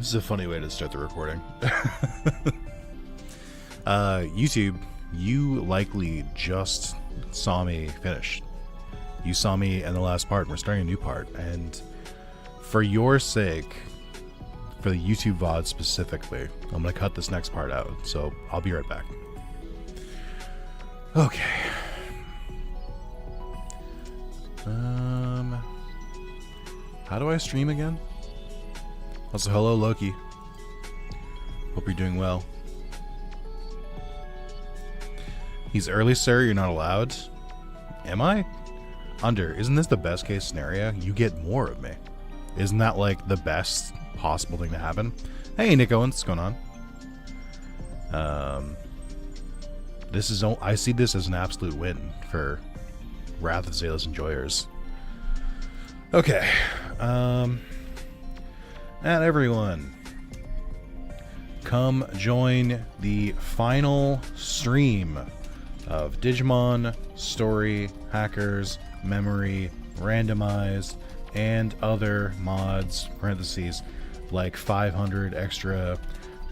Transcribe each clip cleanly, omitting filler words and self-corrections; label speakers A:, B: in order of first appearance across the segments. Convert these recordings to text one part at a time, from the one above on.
A: This is a funny way to start the recording. YouTube, you likely just saw me finish. You saw me in the last part, and we're starting a new part. And for your sake, for the YouTube VOD specifically, I'm going to cut this next part out. So I'll be right back. Okay. How do I stream again? Also, hello, Loki. Hope you're doing well. He's early, sir. You're not allowed. Am I? Isn't this the best case scenario? You get more of me. Isn't that like the best possible thing to happen? Hey, Nick Owens, what's going on? I see this as an absolute win for Wrath of Zalis enjoyers. Okay. And everyone, come join the final stream of Digimon, Story, Hackers, Memory, Randomized, and other mods, parentheses, like 500 extra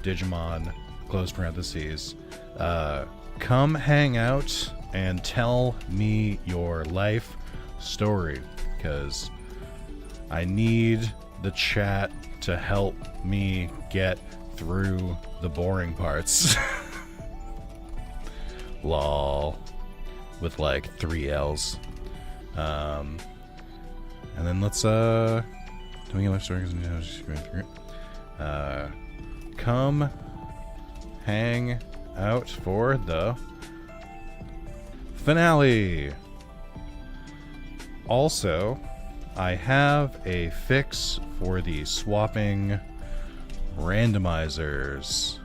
A: Digimon, close parentheses. Come hang out and tell me your life story, because I need the chat to help me get through the boring parts. Lol. With like 3 L's. And then let's doing your life stories and just going through it. Come hang out for the finale. Also, I have a fix for the swapping randomizers.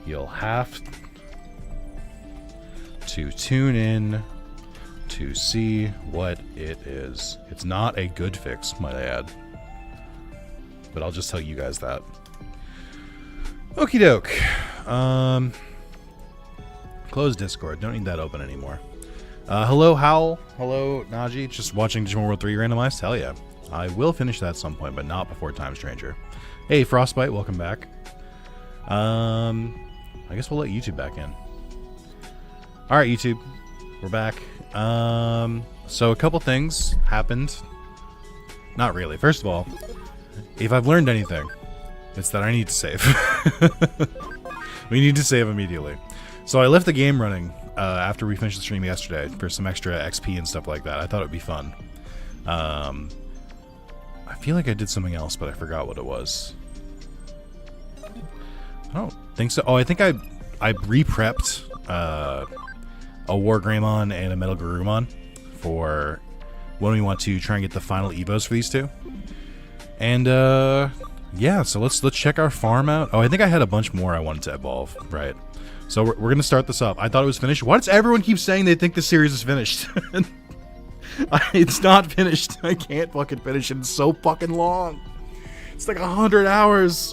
A: You'll have to tune in to see what it is. It's not a good fix, might I add. But I'll just tell you guys that. Okie doke. Close Discord. Don't need that open anymore. Hello, Howl. Hello, Najee. Just watching Digimon World 3 randomized? Hell yeah. I will finish that at some point, but not before Time Stranger. Hey, Frostbite. Welcome back. I guess we'll let YouTube back in. Alright, YouTube. We're back. So a couple things happened. Not really. First of all, if I've learned anything, it's that I need to save. We need to save immediately. So I left the game running after we finished the stream yesterday for some extra XP and stuff like that. I thought it would be fun. I feel like I did something else, but I forgot what it was. I don't think so. Oh, I think I re-prepped a War Greymon and a Metal Garurumon for when we want to try and get the final Evos for these two. And yeah, so let's check our farm out. Oh, I think I had a bunch more I wanted to evolve, right? So we're gonna start this up. I thought it was finished. Why does everyone keep saying they think the series is finished? It's not finished. I can't fucking finish it. It's so fucking long. It's like 100 hours.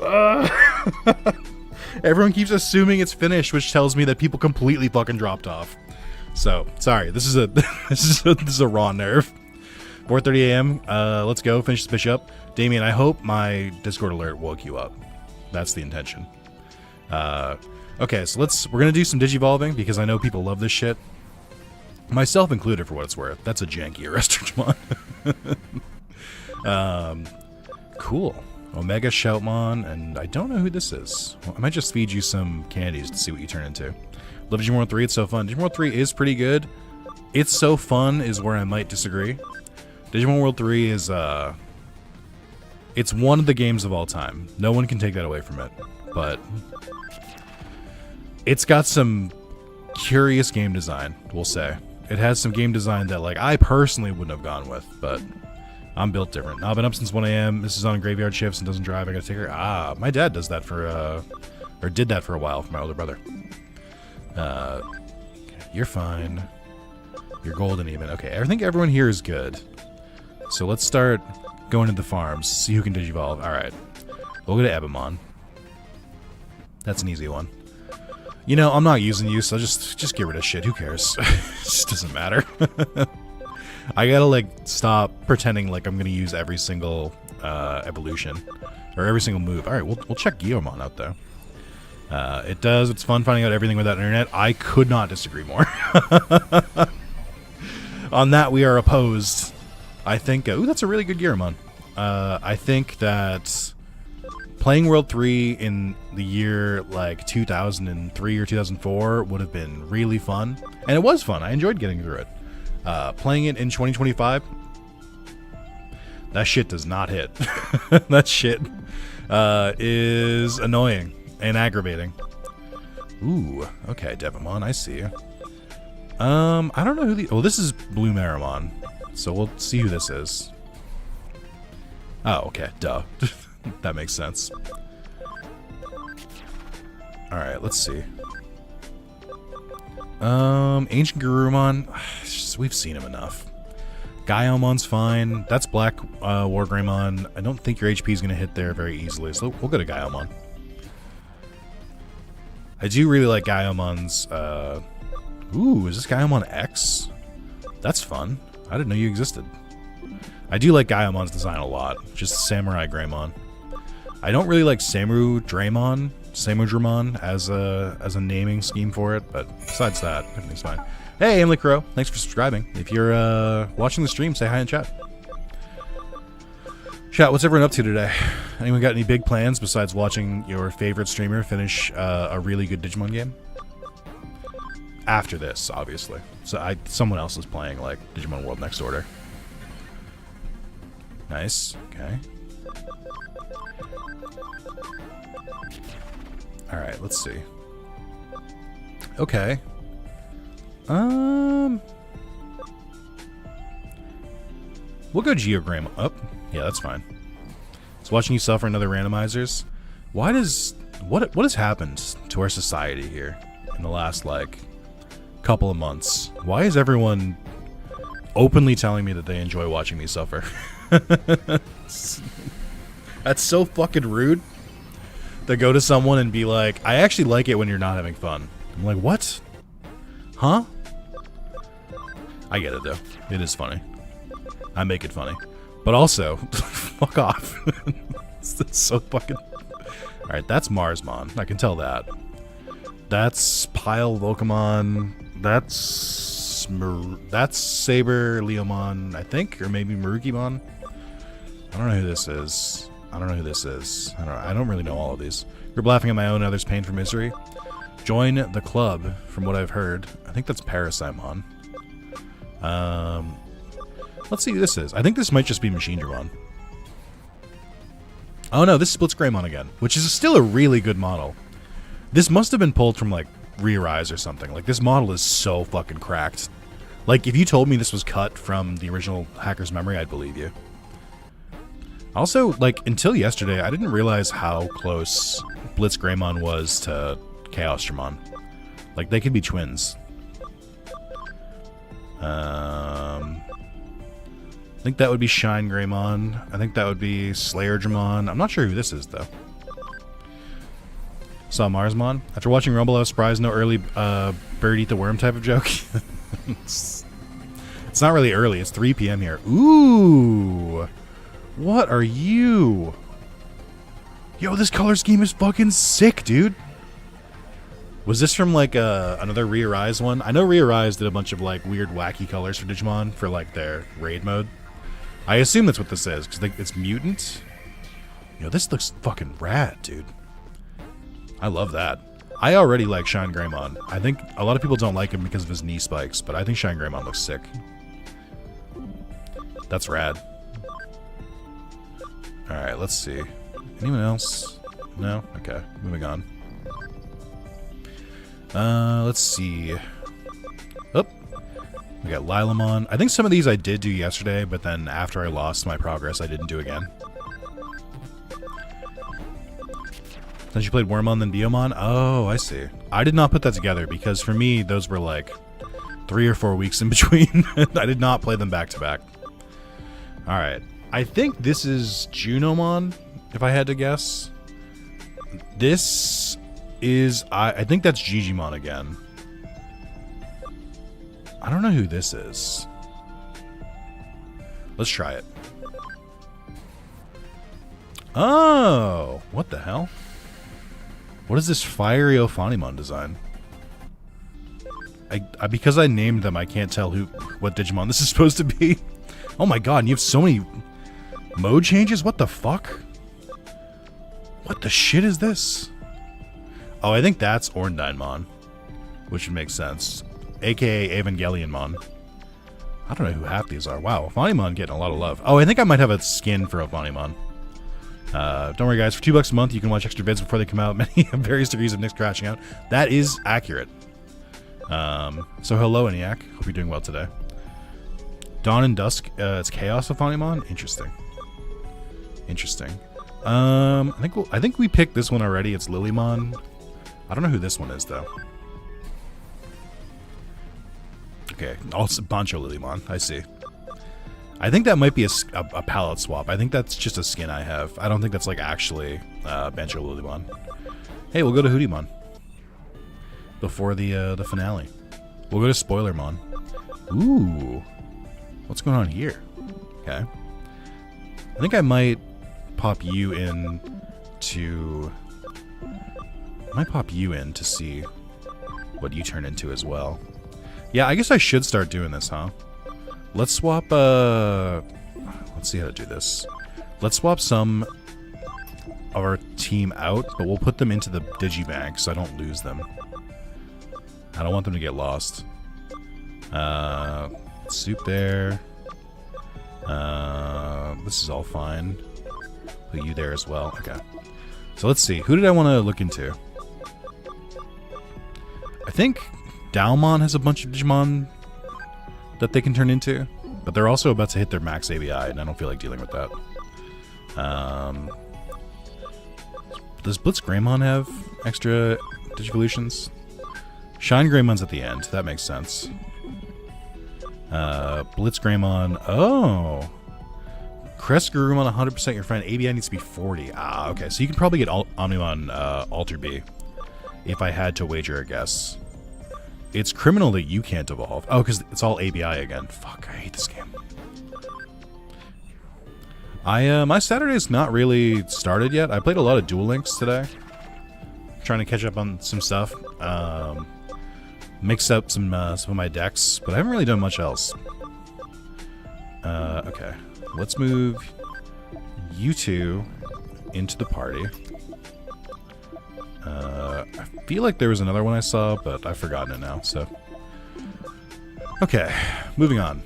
A: Everyone keeps assuming it's finished, which tells me that people completely fucking dropped off. So sorry. This is a this is a raw nerve. 4:30 a.m. Let's go finish this bitch up. Damien, I hope my Discord alert woke you up. That's the intention. Okay, so we're gonna do some Digivolving because I know people love this shit. Myself included, for what it's worth. That's a janky Digimon. Cool. Omega Shoutmon, and I don't know who this is. Well, I might just feed you some candies to see what you turn into. Love Digimon World 3, it's so fun. Digimon World 3 is pretty good. It's so fun is where I might disagree. Digimon World 3 is, it's one of the games of all time. No one can take that away from it. But it's got some curious game design, we'll say. It has some game design that, like, I personally wouldn't have gone with, but I'm built different. I've been up since 1 a.m. This is on graveyard shifts and doesn't drive. I gotta take her. Ah, my dad does that for, or did that for a while for my older brother. You're fine. You're golden even. Okay, I think everyone here is good. So let's start going to the farms, see who can Digivolve. Alright. We'll go to Ebimon. That's an easy one. You know, I'm not using you, so just get rid of shit. Who cares? It just doesn't matter. I gotta like stop pretending like I'm gonna use every single evolution or every single move. All right, we'll check Guillemon out though. It does. It's fun finding out everything without internet. I could not disagree more. On that, we are opposed. I think. Ooh, that's a really good Guillemon. I think that playing World 3 in the year like 2003 or 2004 would have been really fun, and it was fun. I enjoyed getting through it. Playing it in 2025, that shit does not hit. That shit is annoying and aggravating. Ooh, okay, Devimon, I see you. I don't know who the... Oh, this is Blue Marimon, so we'll see who this is. Oh, okay, duh. That makes sense. Alright, let's see. Ancient Garurumon, we've seen him enough. Gaiamon's fine. That's Black Wargreymon. I don't think your HP is going to hit there very easily, so we'll go to Gaiamon. I do really like Gaiamon's... Ooh, is this Gaiamon X? That's fun. I didn't know you existed. I do like Gaiamon's design a lot. Just Samurai Greymon. I don't really like Samudramon as a naming scheme for it, but besides that, everything's fine. Hey, Emily Crow, thanks for subscribing. If you're watching the stream, say hi in chat. Chat, what's everyone up to today? Anyone got any big plans besides watching your favorite streamer finish a really good Digimon game? After this, obviously. So someone else is playing like Digimon World Next Order. Nice. Okay. All right, let's see. Okay. We'll go Geogram up. Yeah, that's fine. It's watching you suffer another randomizers. Why does what has happened to our society here in the last like couple of months? Why is everyone openly telling me that they enjoy watching me suffer? That's so fucking rude. To go to someone and be like, I actually like it when you're not having fun. I'm like, what? Huh? I get it though. It is funny. I make it funny. But also, fuck off. It's so fucking... Alright, that's Marsmon. I can tell that. That's Pile Volcamon. That's Saber Leomon, I think, or maybe Marukimon. I don't know who this is. I don't really know all of these. You're laughing at my own others' pain for misery. Join the club, from what I've heard. I think that's Parasimon. Let's see who this is. I think this might just be Machine Dramon. Oh no, this is Blitzgreymon again, which is still a really good model. This must have been pulled from like Re-Rise or something. Like this model is so fucking cracked. Like if you told me this was cut from the original Hacker's Memory, I'd believe you. Also, like until yesterday, I didn't realize how close Blitzgreymon was to Chaos Dramon. Like they could be twins. I think that would be Shine Greymon. I think that would be Slayer Dramon. I'm not sure who this is, though. Saw Marsmon. After watching Rumble, I was surprised no early bird eat the worm type of joke. It's not really early. It's 3 p.m. here. Ooh. What are you? Yo, this color scheme is fucking sick, dude. Was this from like another Re-Arise one? I know Re-Arise did a bunch of like weird wacky colors for Digimon for like their raid mode. I assume that's what this is, because it's mutant. Yo, this looks fucking rad, dude. I love that. I already like Shine Greymon. I think a lot of people don't like him because of his knee spikes, but I think Shine Greymon looks sick. That's rad. Alright, let's see. Anyone else? No? Okay, moving on. Let's see. Oh, we got Lilamon. I think some of these I did do yesterday, but then after I lost my progress, I didn't do again. Since you played Wormon, then Biomon? Oh, I see. I did not put that together, because for me, those were like 3 or 4 weeks in between. I did not play them back to back. Alright. I think this is Junomon, if I had to guess. This is... I think that's Digimon again. I don't know who this is. Let's try it. Oh, what the hell? What is this fiery Ophanimon design? Because I named them, I can't tell what Digimon this is supposed to be. Oh my god, and you have so many mode changes? What the fuck? What the shit is this? Oh, I think that's Orndynemon, which would make sense. AKA Evangelionmon. I don't know who half these are. Wow, Ophanimon getting a lot of love. Oh, I think I might have a skin for Ophanimon. Don't worry, guys. For $2 a month, you can watch extra vids before they come out. Many various degrees of Nick's crashing out. That is accurate. So hello, ENIAC. Hope you're doing well today. Dawn and Dusk. It's Chaos Ophanimon. Interesting. Interesting. I think we picked this one already. It's Lilymon. I don't know who this one is though. Okay, also Bancho Lilymon. I see. I think that might be a palette swap. I think that's just a skin I have. I don't think that's like actually Bancho Lilymon. Hey, we'll go to Hoodymon before the finale. We'll go to Spoilermon. Ooh, what's going on here? Okay, I think I might pop you in to. I might pop you in to see what you turn into as well. Yeah, I guess I should start doing this, huh? Let's swap, let's see how to do this. Let's swap some of our team out, but we'll put them into the Digibank so I don't lose them. I don't want them to get lost. Soup there. This is all fine. Put you there as well. Okay. So let's see. Who did I want to look into? I think Dalmon has a bunch of Digimon that they can turn into, but they're also about to hit their max ABI, and I don't feel like dealing with that. Does Blitz Greymon have extra Digivolutions? Shine Greymon's at the end. That makes sense. Blitz Greymon. Oh. Crest Garurumon, 100% your friend. ABI needs to be 40. Ah, okay. So you can probably get Omnimon Alter B if I had to wager a guess. It's criminal that you can't evolve. Oh, because it's all ABI again. Fuck, I hate this game. My Saturday's not really started yet. I played a lot of Duel Links today. Trying to catch up on some stuff. Mix up some of my decks, but I haven't really done much else. Okay. Let's move you two into the party. I feel like there was another one I saw, but I've forgotten it now, so. Okay, moving on.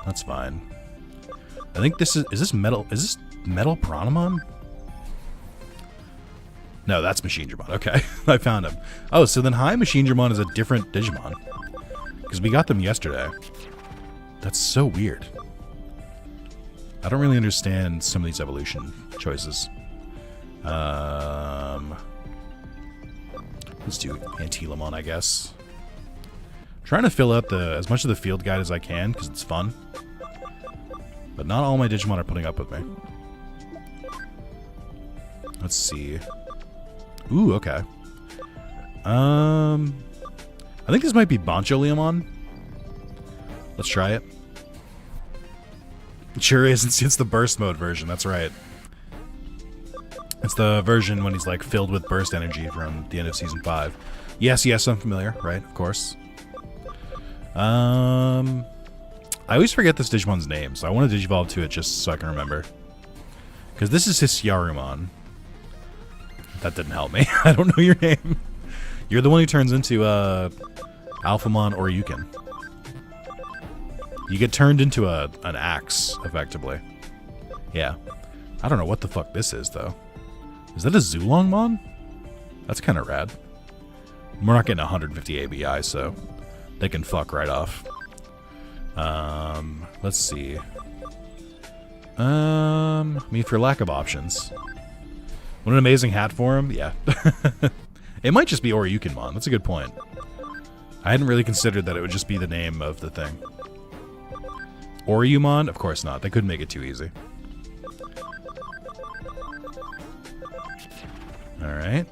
A: That's fine. I think this is this Metal Piranhamon? No, that's Machinedramon. Okay, I found him. Oh, so then High Machinedramon is a different Digimon. Because we got them yesterday. That's so weird. I don't really understand some of these evolution choices. Let's do Antilamon, I guess. Trying to fill out as much of the field guide as I can, because it's fun. But not all my Digimon are putting up with me. Let's see. Ooh, okay. I think this might be Boncholiamon. Let's try it. It sure is. It's the burst mode version. That's right. It's the version when he's like filled with burst energy from the end of season 5. Yes, I'm familiar. Right, of course. I always forget this Digimon's name, so I want to Digivolve to it just so I can remember. Because this is Hisiarumon. That didn't help me. I don't know your name. You're the one who turns into Alphamon or Yukin. You get turned into an axe, effectively. Yeah. I don't know what the fuck this is, though. Is that a Zulongmon? That's kind of rad. We're not getting 150 ABI, so they can fuck right off. Let's see. I mean, for lack of options. What an amazing hat for him. Yeah. It might just be Oryukenmon. That's a good point. I hadn't really considered that it would just be the name of the thing. Oryumon? Of course not. They couldn't make it too easy. Alright.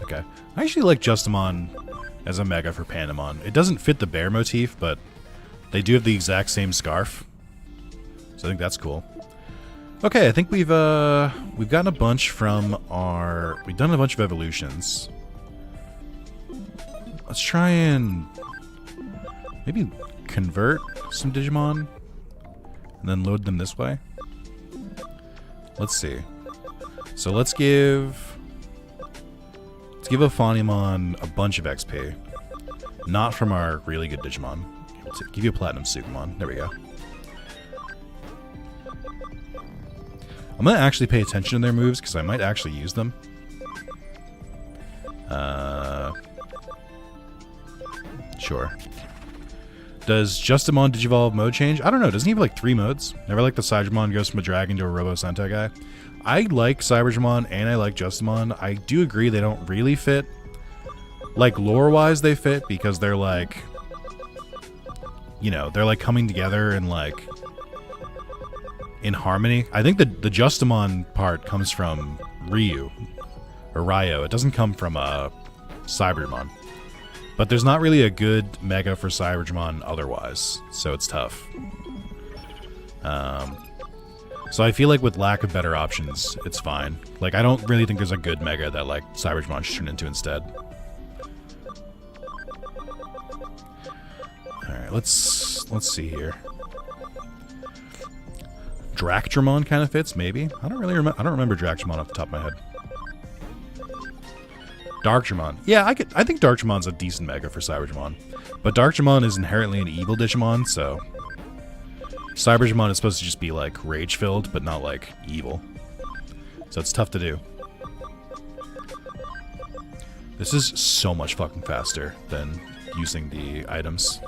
A: Okay. I I actually like Justimon as a mega for Pandamon. It doesn't fit the bear motif, but they do have the exact same scarf. So I think that's cool. Okay, I think we've gotten a bunch from our... We've done a bunch of evolutions. Let's try and maybe convert some Digimon and then load them this way. Let's see. So let's give a Finalizing a bunch of XP. Not from our really good Digimon. Let's give you a Platinum Sugamon. There we go. I'm going to actually pay attention to their moves because I might actually use them. Sure. Does Justimon Digivolve mode change? I don't know. Doesn't he have like 3 modes? Never like the Cybermon goes from a dragon to a Robo Sentai guy. I like Cybermon and I like Justimon. I do agree they don't really fit. Like lore-wise they fit because they're like, you know, they're like coming together and like in harmony. I think the Justimon part comes from Ryu or Ryo. It doesn't come from Cybermon. But there's not really a good mega for Cybermon otherwise, so it's tough. So I feel like with lack of better options, it's fine. Like I don't really think there's a good mega that like Cybermon should turn into instead. All right, let's see here. Dractramon kind of fits, maybe. I don't remember Dractramon off the top of my head. Darktramon. Yeah, I think Darktramon's a decent mega for Cybermon. But Darktramon is inherently an evil Digimon, so Cybermon is supposed to just be like rage-filled, but not like evil. So it's tough to do. This is so much fucking faster than using the items.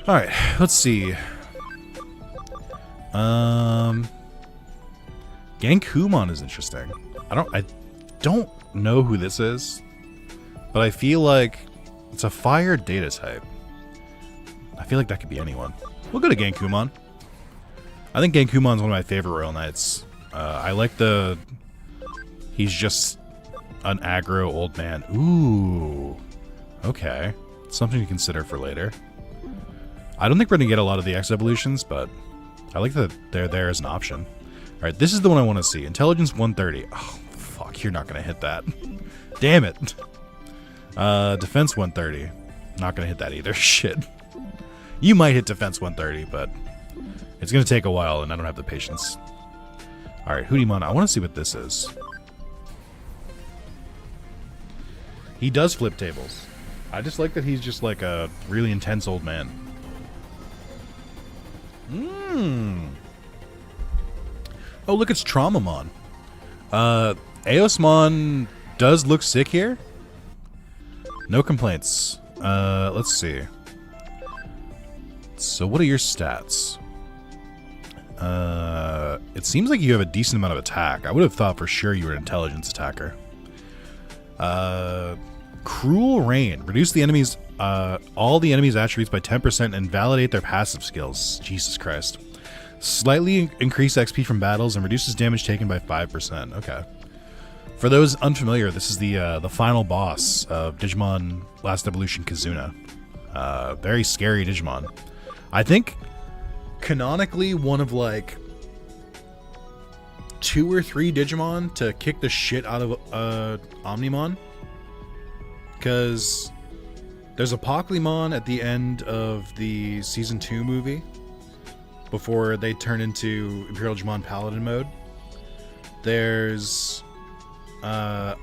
A: Alright, let's see. Gankumon is interesting. I don't know who this is, but I feel like it's a fire data type. I feel like that could be anyone. We'll go to Gankumon. I think Gankumon's one of my favorite Royal Knights. I like he's just an aggro old man. Ooh. Okay. Something to consider for later. I don't think we're going to get a lot of the X evolutions, but I like that they're there as an option. Alright, this is the one I want to see. Intelligence 130. Oh, fuck, you're not going to hit that. Damn it. Defense 130. Not going to hit that either. Shit. You might hit Defense 130, but it's going to take a while, and I don't have the patience. Alright, Hoodimon, I want to see what this is. He does flip tables. I just like that he's just like a really intense old man. Oh, look, it's Traumamon. Aosmon does look sick here. No complaints. Let's see. So what are your stats? It seems like you have a decent amount of attack. I would have thought for sure you were an intelligence attacker. Cruel Rain. Reduce the enemies, all the enemies' attributes by 10% and validate their passive skills. Jesus Christ. Slightly increase XP from battles and reduces damage taken by 5%. Okay. For those unfamiliar, this is the final boss of Digimon Last Evolution Kizuna. Very scary Digimon. I think canonically one of like 2 or 3 Digimon to kick the shit out of Omnimon. Because there's a Pokemon at the end of the Season 2 movie before they turn into Imperial Digimon Paladin mode. There's...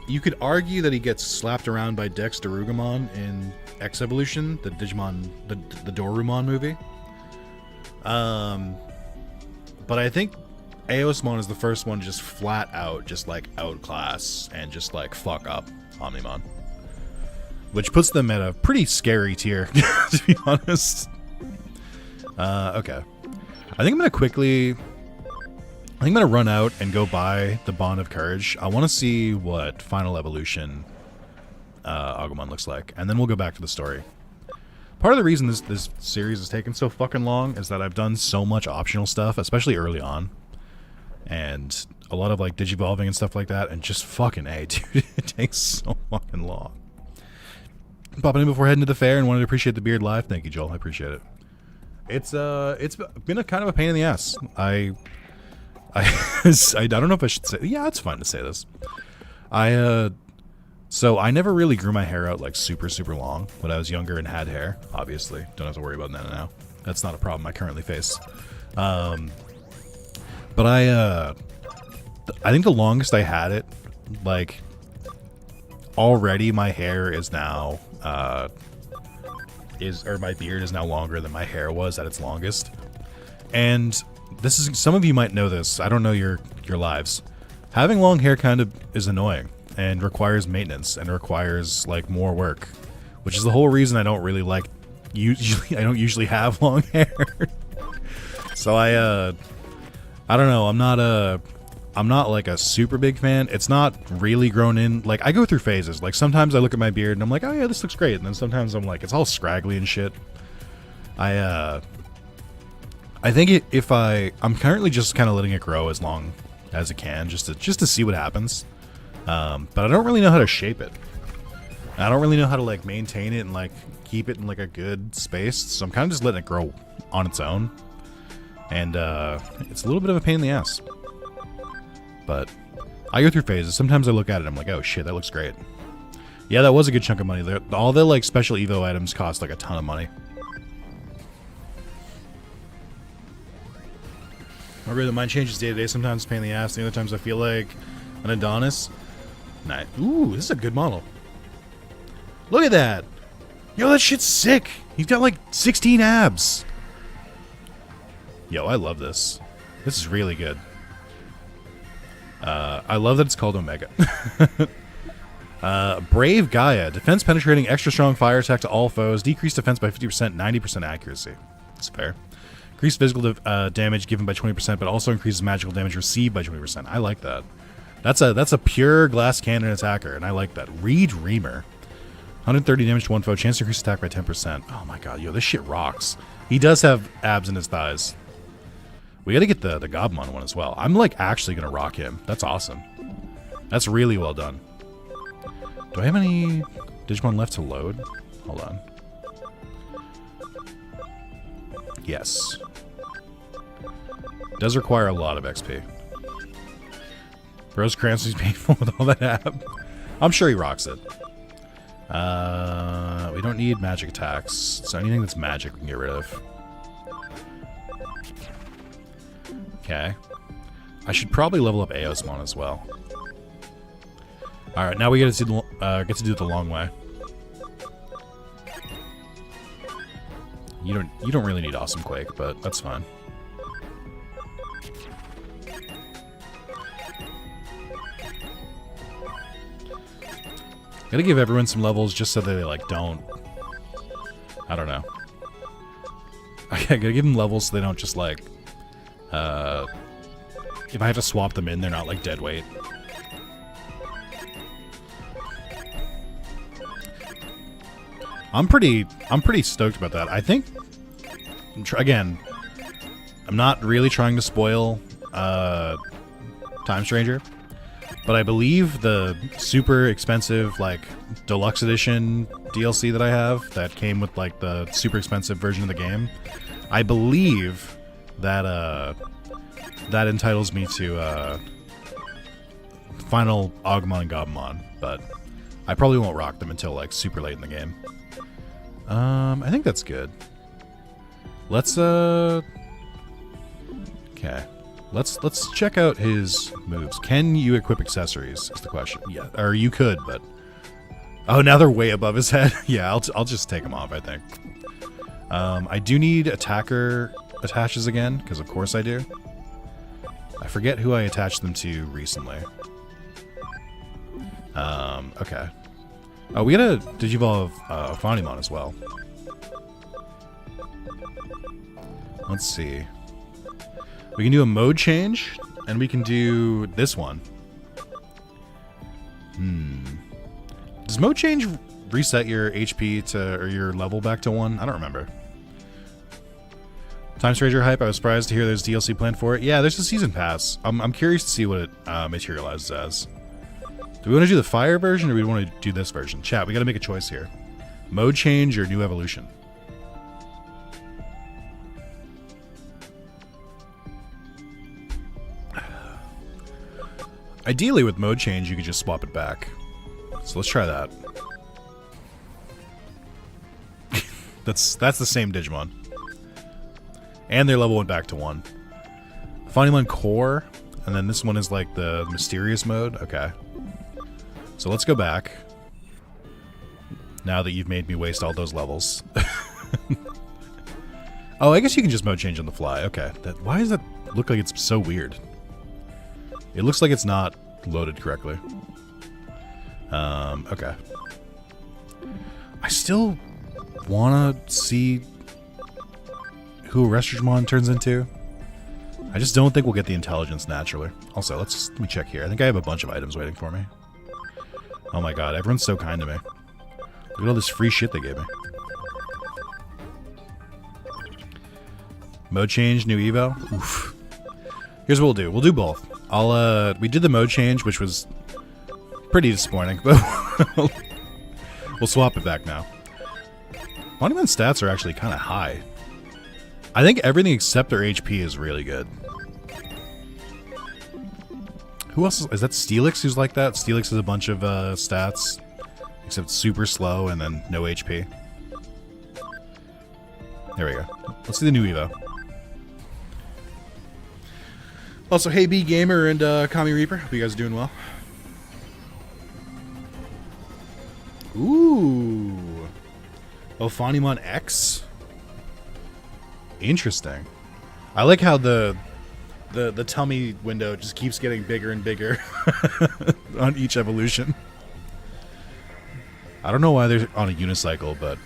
A: you could argue that he gets slapped around by Dex Darugamon in X Evolution, the Digimon... the Dorumon movie. But I think Aosmon is the first one to just flat out, just like outclass and just like fuck up Omnimon. Which puts them at a pretty scary tier, to be honest. Okay. I think I'm gonna run out and go buy the Bond of Courage. I want to see what Final Evolution Agumon looks like, and then we'll go back to the story. Part of the reason this series has taken so fucking long is that I've done so much optional stuff, especially early on. And a lot of like Digivolving and stuff like that, and just fucking A, dude, it takes so fucking long. Popping in before heading to the fair and wanted to appreciate the beard live. Thank you, Joel. I appreciate it. It's been a kind of a pain in the ass. I don't know if I should say. Yeah, it's fine to say this. So I never really grew my hair out like super super long when I was younger and had hair. Obviously, don't have to worry about that now. That's not a problem I currently face. But I think the longest I had it, like, already my hair is now, my beard is now longer than my hair was at its longest. And this is, some of you might know this, I don't know your lives. Having long hair kind of is annoying and requires maintenance and requires, like, more work. Which is the whole reason I don't really like, I don't usually have long hair. So I don't know, I'm not like a super big fan. It's not really grown in. Like, I go through phases. Like, sometimes I look at my beard and I'm like, oh yeah, this looks great. And then sometimes I'm like, it's all scraggly and shit. I think I'm currently just kind of letting it grow as long as it can, just to see what happens. But I don't really know how to shape it. I don't really know how to like maintain it and like keep it in like a good space. So I'm kind of just letting it grow on its own. And it's a little bit of a pain in the ass. But I go through phases. Sometimes I look at it and I'm like, oh shit, that looks great. Yeah, that was a good chunk of money. All the like special Evo items cost like a ton of money. I agree that mine changes day to day. Sometimes it's a pain in the ass. The other times I feel like an Adonis. Nice. Ooh, this is a good model. Look at that. Yo, that shit's sick. He's got like 16 abs. Yo, I love this. This is really good. I love that it's called Omega. Brave Gaia. Defense penetrating, extra strong fire attack to all foes. Decreased defense by 50%, 90% accuracy. That's fair. Increased physical damage given by 20%, but also increases magical damage received by 20%. I like that. That's a pure glass cannon attacker, and I like that. Redreamer. 130 damage to one foe. Chance to increase attack by 10%. Oh my god, yo, this shit rocks. He does have abs in his thighs. We gotta get the Gobmon one as well. I'm like actually gonna rock him. That's awesome. That's really well done. Do I have any Digimon left to load? Hold on. Yes. Does require a lot of XP. Rose Cranston's painful with all that ab. I'm sure he rocks it. We don't need magic attacks, so anything that's magic we can get rid of. Okay. I should probably level up Aosmon as well. Alright, now we get to do it the long way. You don't really need Awesome Quake, but that's fine. Gotta give everyone some levels just so that they like don't. I don't know. I gotta give them levels so they don't just like. If I have to swap them in, they're not like dead weight. I'm pretty stoked about that. I think, again, I'm not really trying to spoil Time Stranger, but I believe the super expensive like deluxe edition DLC that I have that came with like the super expensive version of the game, I believe that that entitles me to final Agumon and Gabumon, but I probably won't rock them until like super late in the game. I think that's good. Let's okay. Let's check out his moves. Can you equip accessories? Is the question. Yeah, or you could, but oh, now they're way above his head. Yeah, I'll just take them off, I think. I do need attacker attaches again, because of course I do. I forget who I attached them to recently. Okay. Oh, we gotta Digivolve Finalizing as well. Let's see. We can do a mode change, and we can do this one. Does mode change reset your HP to, or your level back to 1? I don't remember. Time Stranger hype. I was surprised to hear there's DLC planned for it. Yeah, there's a season pass. I'm curious to see what it materializes as. Do we want to do the fire version or do we want to do this version? Chat, we got to make a choice here. Mode change or new evolution? Ideally, with mode change, you could just swap it back. So let's try that. that's the same Digimon. And their level went back to 1. Finalizing core, and then this one is like the mysterious mode. Okay. So let's go back. Now that you've made me waste all those levels. Oh, I guess you can just mode change on the fly. Okay. Why does that look like it's so weird? It looks like it's not loaded correctly. Okay. I still want to see who Digimon turns into. I just don't think we'll get the intelligence naturally. Also, let me check here. I think I have a bunch of items waiting for me. Oh my god, everyone's so kind to me. Look at all this free shit they gave me. Mode change, new evo. Oof. Here's what we'll do. We'll do both. We did the mode change, which was pretty disappointing, but we'll swap it back now. Monument stats are actually kind of high. I think everything except their HP is really good. Who else is that? Steelix who's like that? Steelix has a bunch of stats, except super slow and then no HP. There we go. Let's do the new evo. Also, hey B Gamer and Kami Reaper, hope you guys are doing well. Ooh. Oh, Finalizing X? Interesting. I like how the tummy window just keeps getting bigger and bigger on each evolution. I don't know why they're on a unicycle, but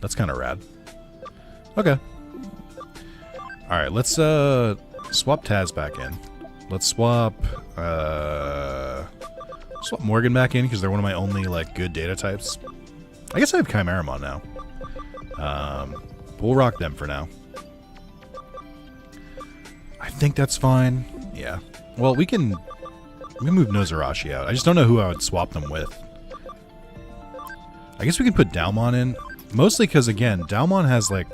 A: that's kind of rad. Okay. Alright, let's swap Taz back in. Let's swap Morgan back in because they're one of my only like good data types. I guess I have Chimeramon now. We'll rock them for now. I think that's fine. Yeah. Well, we can move Nozarashi out. I just don't know who I would swap them with. I guess we can put Dalmon in. Mostly because, again, Dalmon has, like,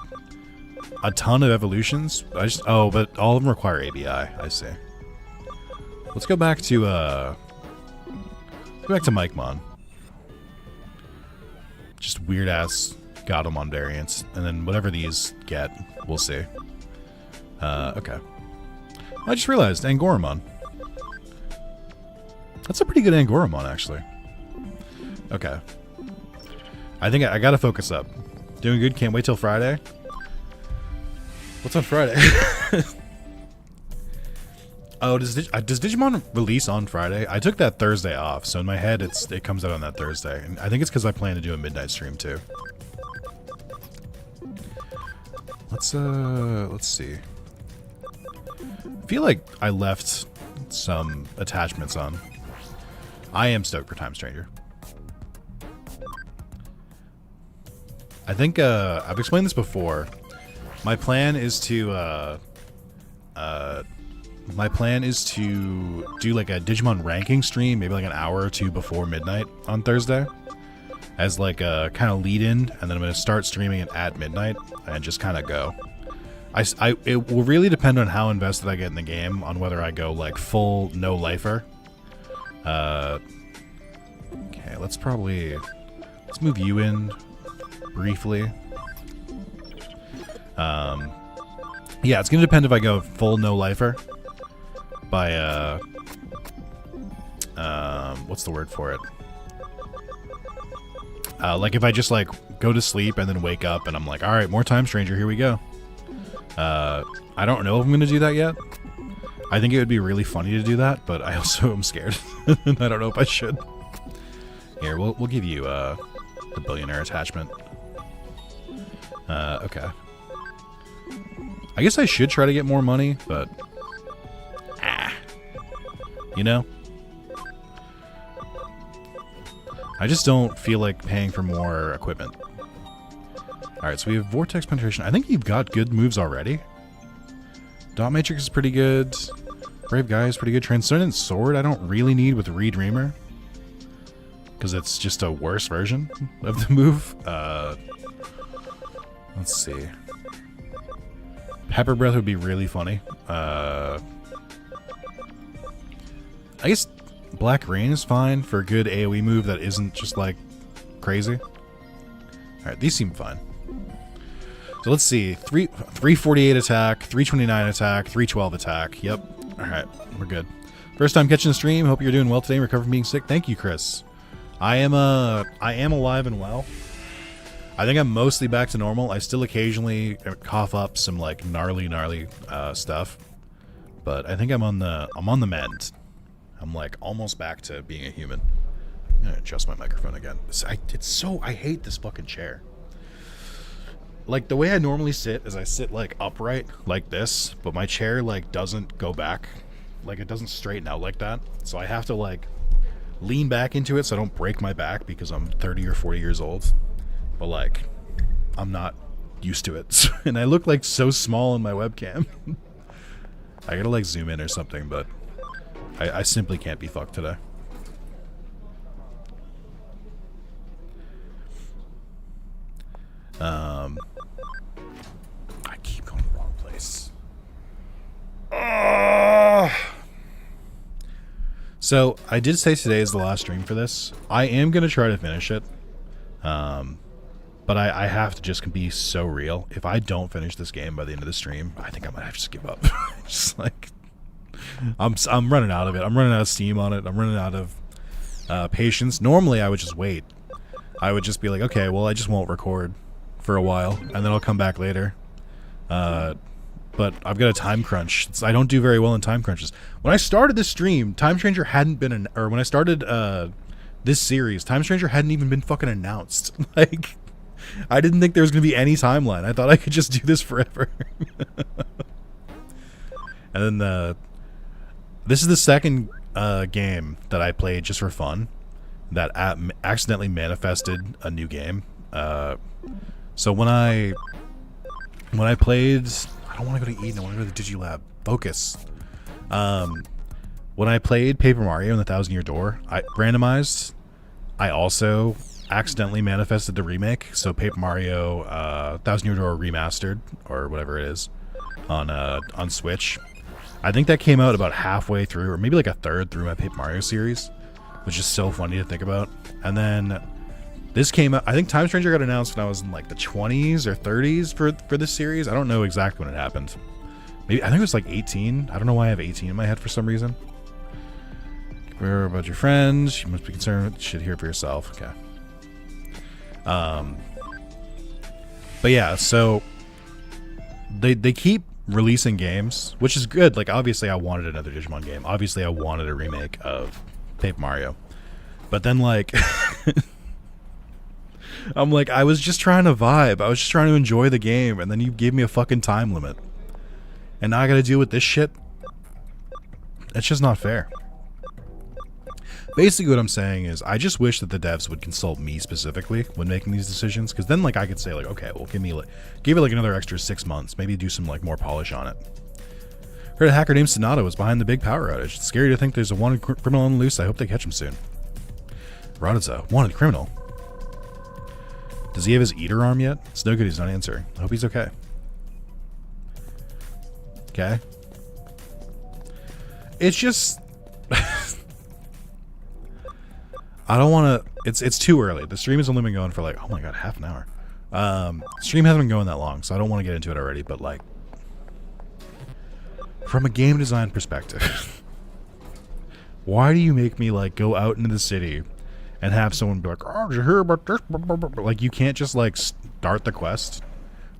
A: a ton of evolutions. Oh, but all of them require ABI. I see. Let's go back to, Mikemon. Just weird-ass Godamon variants. And then whatever these get, we'll see. Okay. I just realized, Angoramon. That's a pretty good Angoramon, actually. Okay. I think I gotta focus up. Doing good, can't wait till Friday. What's on Friday? Oh, does Digimon release on Friday? I took that Thursday off, so in my head it comes out on that Thursday. And I think it's because I plan to do a midnight stream too. Let's see. I feel like I left some attachments on. I am stoked for Time Stranger. I think I've explained this before. My plan is to do like a Digimon ranking stream, maybe like an hour or two before midnight on Thursday, as like a kind of lead in, and then I'm gonna start streaming it at midnight and just kind of go. It will really depend on how invested I get in the game, on whether I go like full no lifer. Okay, let's move you in briefly. Yeah, it's gonna depend if I go full no lifer by what's the word for it? Like if I just like go to sleep and then wake up and I'm like, all right, more Time Stranger, here we go. I don't know if I'm gonna do that yet. I think it would be really funny to do that, but I also am scared. I don't know if I should. Here, we'll give you the billionaire attachment. Okay. I guess I should try to get more money, but you know, I just don't feel like paying for more equipment. Alright, so we have Vortex Penetration. I think you've got good moves already. Dot Matrix is pretty good. Brave Guy is pretty good. Transcendent Sword I don't really need with Redreamer, because it's just a worse version of the move. Let's see. Pepper Breath would be really funny. I guess Black Rain is fine for a good AoE move that isn't just like crazy. Alright, these seem fine. So let's see. 348 attack, 329 attack, 312 attack. Yep. Alright, we're good. First time catching the stream. Hope you're doing well today. Recovered from being sick. Thank you, Chris. I am alive and well. I think I'm mostly back to normal. I still occasionally cough up some like gnarly stuff, but I think I'm on the mend. I'm like almost back to being a human. I'm gonna adjust my microphone again. I hate this fucking chair. Like the way I normally sit is I sit like upright like this, but my chair like doesn't go back, like it doesn't straighten out like that. So I have to like lean back into it so I don't break my back because I'm 30 or 40 years old. But like, I'm not used to it, and I look like so small in my webcam. I gotta like zoom in or something, but I simply can't be fucked today. I keep going to the wrong place. So I did say today is the last stream for this. I am gonna try to finish it. But I have to just be so real. If I don't finish this game by the end of the stream, I think I might have to just give up. Just like, I'm running out of it. I'm running out of steam on it. I'm running out of patience. Normally, I would just wait. I would just be like, okay, well, I just won't record for a while, and then I'll come back later. But I've got a time crunch. I don't do very well in time crunches. When I started this stream, Time Stranger hadn't been, or when I started this series, Time Stranger hadn't even been fucking announced. Like, I didn't think there was going to be any timeline. I thought I could just do this forever. And then this is the second game that I played just for fun that accidentally manifested a new game. So when I played, I don't want to go to Eden. I want to go to the Digilab. Focus. When I played Paper Mario and the Thousand Year Door, Randomized, I also accidentally manifested the remake. So Paper Mario Thousand Year Door Remastered, or whatever it is, on Switch. I think that came out about halfway through, or maybe like a third through my Paper Mario series, which is so funny to think about. And then this came out, I think Time Stranger got announced when I was in like the 20s or 30s for this series. I don't know exactly when it happened. Maybe, I think it was like 18. I don't know why I have 18 in my head for some reason. Care about your friends. You must be concerned with shit here for yourself. Okay. But yeah, so they keep releasing games, which is good. Like, obviously I wanted another Digimon game. Obviously I wanted a remake of Paper Mario. But then, like, I'm like, I was just trying to vibe. I was just trying to enjoy the game, and then you gave me a fucking time limit. And now I gotta deal with this shit? It's just not fair. Basically what I'm saying is, I just wish that the devs would consult me specifically when making these decisions, because then, like, I could say, like, okay, well, give it like another extra 6 months, maybe do some like more polish on it. Heard a hacker named Sonato was behind the big power outage. It's scary to think there's a wanted criminal on the loose. I hope they catch him soon. Radza, wanted criminal. Does he have his eater arm yet? It's no good he's not answering. I hope he's okay. Okay. It's just I don't want to. It's too early. The stream has only been going for like, oh my god, half an hour. Stream hasn't been going that long, so I don't want to get into it already. But like, from a game design perspective, why do you make me like go out into the city and have someone be like, oh, did you hear about this? Like, you can't just like start the quest.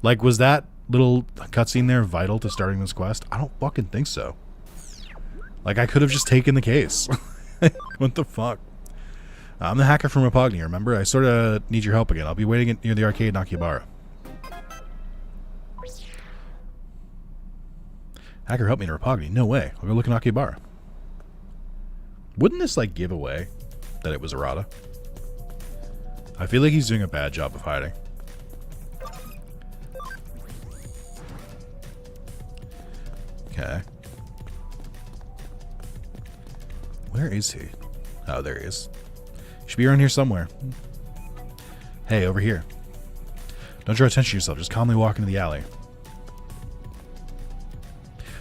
A: Like, was that little cutscene there vital to starting this quest? I don't fucking think so. Like, I could have just taken the case. What the fuck? I'm the hacker from Rapogni, remember? I sort of need your help again. I'll be waiting near the arcade in Akihabara. Hacker help me in Rapogni? No way. I'll go look in Akihabara. Wouldn't this, like, give away that it was Arata? I feel like he's doing a bad job of hiding. Okay. Where is he? Oh, there he is. He should be around here somewhere. Hey, over here. Don't draw attention to yourself. Just calmly walk into the alley.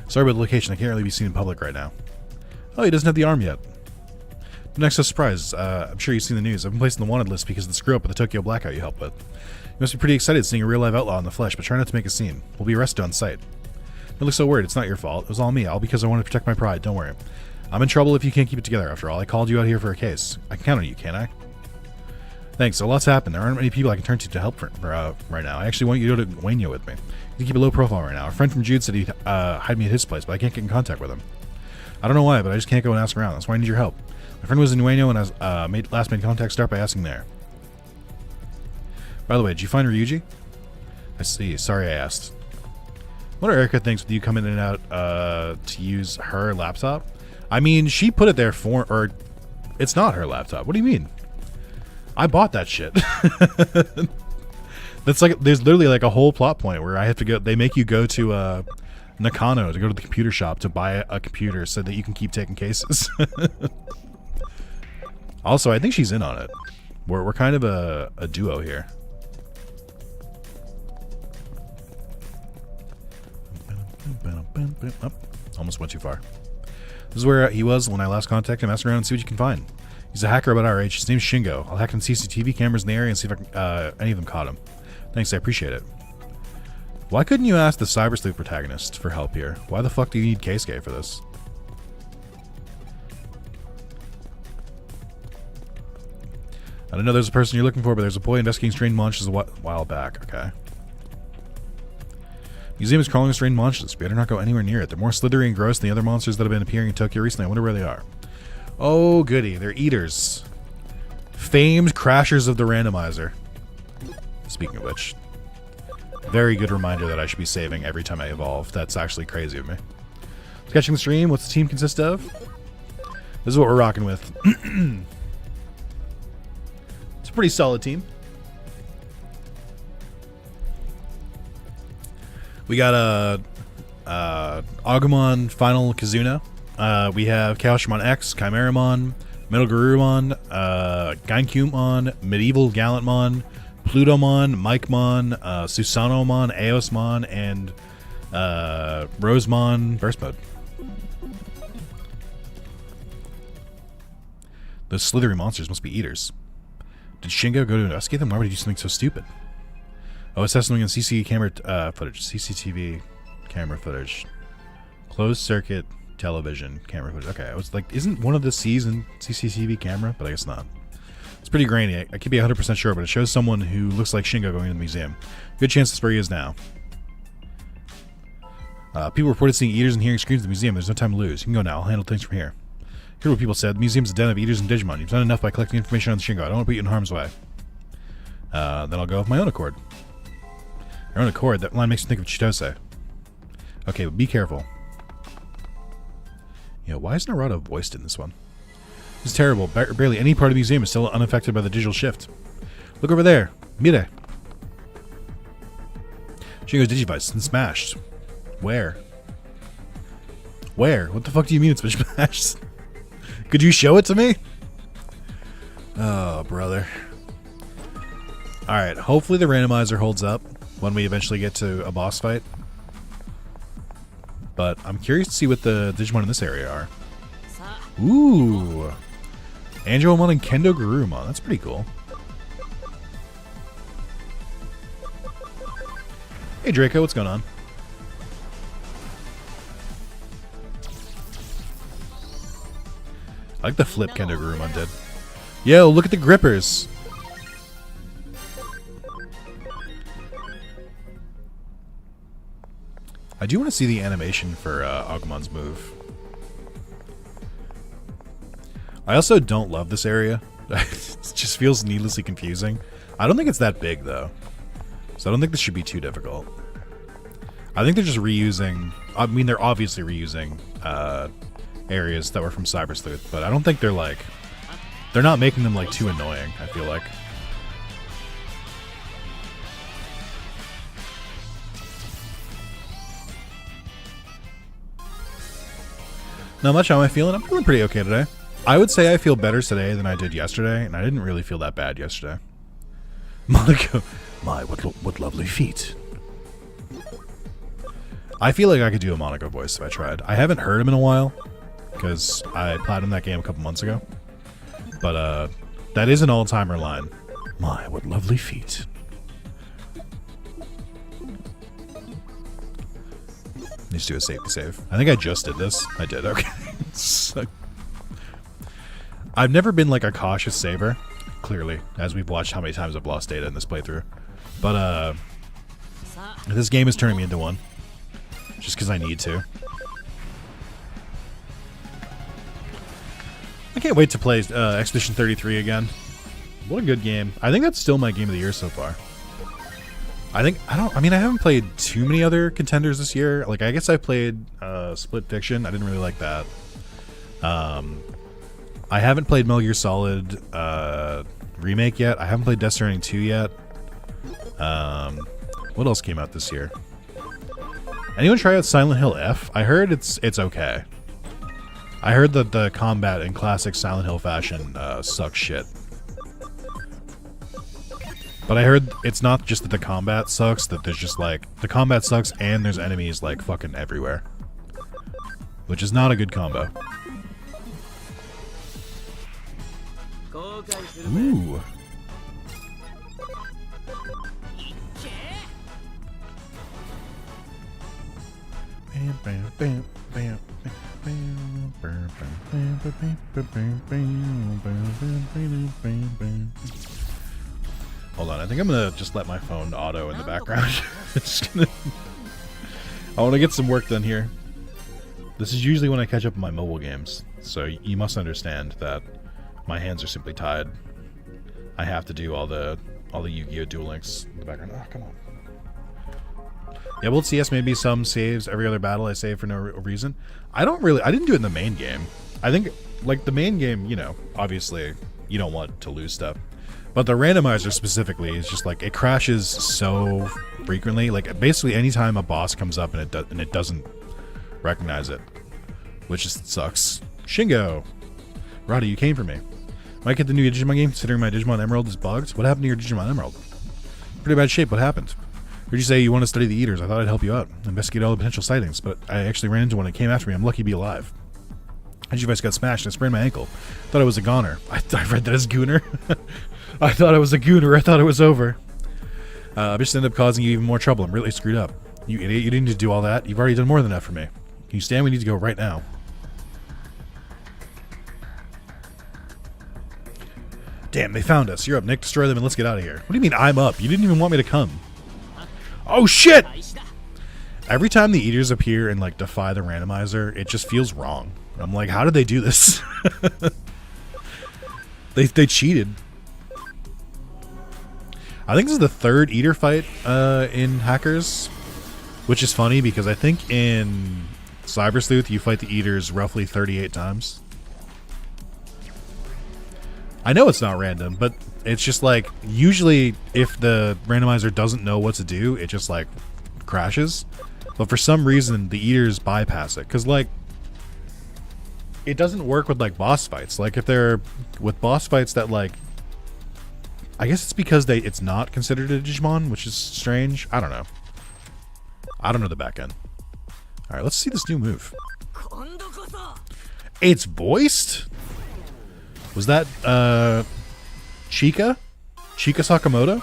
A: Sorry about the location. I can't really be seen in public right now. Oh, he doesn't have the arm yet. Next surprise. I'm sure you've seen the news. I've been placed on the wanted list because of the screw-up with the Tokyo blackout you helped with. You must be pretty excited seeing a real-life outlaw in the flesh, but try not to make a scene. We'll be arrested on sight. Don't look so worried. It's not your fault. It was all me. All because I wanted to protect my pride. Don't worry. I'm in trouble if you can't keep it together, after all. I called you out here for a case. I can count on you, can't I? Thanks. A lot's happened. There aren't many people I can turn to help right now. I actually want you to go to Wayno with me. You can keep a low profile right now. A friend from Jude said he'd hide me at his place, but I can't get in contact with him. I don't know why, but I just can't go and ask around. That's why I need your help. My friend was in Wayno and I last made contact. Start by asking there. By the way, did you find Ryuji? I see. Sorry I asked. What do Erica thinks with you coming in and out to use her laptop? I mean, she put it there for... Or, it's not her laptop. What do you mean? I bought that shit. That's like... There's literally like a whole plot point where I have to go... They make you go to Nakano to go to the computer shop to buy a computer so that you can keep taking cases. Also, I think she's in on it. We're kind of a duo here. Oh, almost went too far. This is where he was when I last contacted him. Ask around and see what you can find. He's a hacker about our age. His name's Shingo. I'll hack some CCTV cameras in the area and see if any of them caught him. Thanks, I appreciate it. Why couldn't you ask the Cyber Sleuth protagonist for help here? Why the fuck do you need Keisuke for this? I don't know there's a person you're looking for, but there's a boy investigating strange monsters a while back. Okay. Museum is crawling with strange monsters. Better not go anywhere near it. They're more slithery and gross than the other monsters that have been appearing in Tokyo recently. I wonder where they are. Oh, goody. They're eaters. Famed crashers of the randomizer. Speaking of which, very good reminder that I should be saving every time I evolve. That's actually crazy of me. Sketching the stream. What's the team consist of? This is what we're rocking with. It's a pretty solid team. We got Agumon Final Kazuna. We have Chaosmon X, Chimeramon, Metal Garurumon, Gankumon, Medieval Gallantmon, Plutomon, Mikemon, Susanomon, Eosmon, and Rosemon Burst Mode. Those slithery monsters must be eaters. Did Shingo go to investigate them? Why would he do something so stupid? Oh, assessing on CCTV camera footage. CCTV camera footage. Closed circuit television camera footage. Okay, I was like, isn't one of the C's in CCTV camera? But I guess not. It's pretty grainy. I could be 100% sure, but it shows someone who looks like Shingo going to the museum. Good chance that's where he is now. People reported seeing eaters and hearing screams at the museum. There's no time to lose. You can go now. I'll handle things from here. Here's what people said. The museum's a den of eaters and Digimon. You've done enough by collecting information on Shingo. I don't want to put you in harm's way. Then I'll go of my own accord. Your own accord? That line makes me think of Chitose. Okay, but be careful. Yeah, why is Narada voiced in this one? This is terrible. Barely any part of the museum is still unaffected by the digital shift. Look over there. Mire. Shingo's Digivice been smashed. Where? Where? What the fuck do you mean it's been smashed? Could you show it to me? Oh, brother. Alright, hopefully the randomizer holds up when we eventually get to a boss fight. But I'm curious to see what the Digimon in this area are. Ooh. Angelomon and Kendo Garurumon. That's pretty cool. Hey Draco, what's going on? I like the flip Kendo Garurumon did. Yo, look at the grippers. I do want to see the animation for Agumon's move. I also don't love this area. It just feels needlessly confusing. I don't think it's that big, though. So I don't think this should be too difficult. I think they're just reusing... I mean, they're obviously reusing areas that were from Cyber Sleuth, but I don't think they're, like... They're not making them, like, too annoying, I feel like. Not much. How am I feeling? I'm feeling pretty okay today. I would say I feel better today than I did yesterday, and I didn't really feel that bad yesterday. Monaco, my what lovely feet. I feel like I could do a Monaco voice if I tried. I haven't heard him in a while because I platinumed that game a couple months ago. But that is an all-timer line. My what lovely feet. Let's do a safety save. I think I just did this. I did. Okay. So, I've never been like a cautious saver, clearly, as we've watched how many times I've lost data in this playthrough. But this game is turning me into one. Just because I need to. I can't wait to play Expedition 33 again. What a good game. I think that's still my game of the year so far. I haven't played too many other contenders this year. Like, I guess I played Split Fiction. I didn't really like that. I haven't played Metal Gear Solid Remake yet. I haven't played Death Stranding 2 yet. What else came out this year? Anyone try out Silent Hill F? I heard it's okay. I heard that the combat in classic Silent Hill fashion sucks shit. But I heard it's not just that the combat sucks, that there's just like, the combat sucks and there's enemies like fucking everywhere. Which is not a good combo. Ooh. Hold on, I think I'm gonna just let my phone auto in the background. I want to get some work done here. This is usually when I catch up on my mobile games, so you must understand that my hands are simply tied. I have to do all the Yu-Gi-Oh! Duel Links in the background. Oh, come on. Yeah, well, CS maybe some saves every other battle I save for no reason. I didn't do it in the main game. I think, like, the main game, you know, obviously, you don't want to lose stuff. But the randomizer specifically is just, like, it crashes so frequently. Like, basically anytime a boss comes up and it doesn't recognize it. Which just sucks. Shingo! Roddy, you came for me. Might get the new Digimon game considering my Digimon Emerald is bugged. What happened to your Digimon Emerald? Pretty bad shape. What happened? Heard you say you want to study the Eaters. I thought I'd help you out. Investigate all the potential sightings, but I actually ran into one that came after me. I'm lucky to be alive. Digivice got smashed and I sprained my ankle. Thought I was a goner. I read that as gooner. I thought I was a gooner. I thought it was over. I just ended up causing you even more trouble. I'm really screwed up. You idiot. You didn't need to do all that. You've already done more than enough for me. Can you stand? We need to go right now. Damn, they found us. You're up, Nick. Destroy them and let's get out of here. What do you mean I'm up? You didn't even want me to come. Oh, shit! Every time the Eaters appear and, like, defy the randomizer, it just feels wrong. I'm like, how did they do this? They cheated. I think this is the third Eater fight in Hackers, which is funny because I think in Cyber Sleuth you fight the Eaters roughly 38 times. I know it's not random, but it's just like, usually if the randomizer doesn't know what to do, it just like crashes. But for some reason, the Eaters bypass it. Because like, it doesn't work with like boss fights. Like if they're with boss fights that like, I guess it's because it's not considered a Digimon, which is strange. I don't know. I don't know the back end. All right, let's see this new move. It's voiced? Was that, Chika? Chika Sakamoto?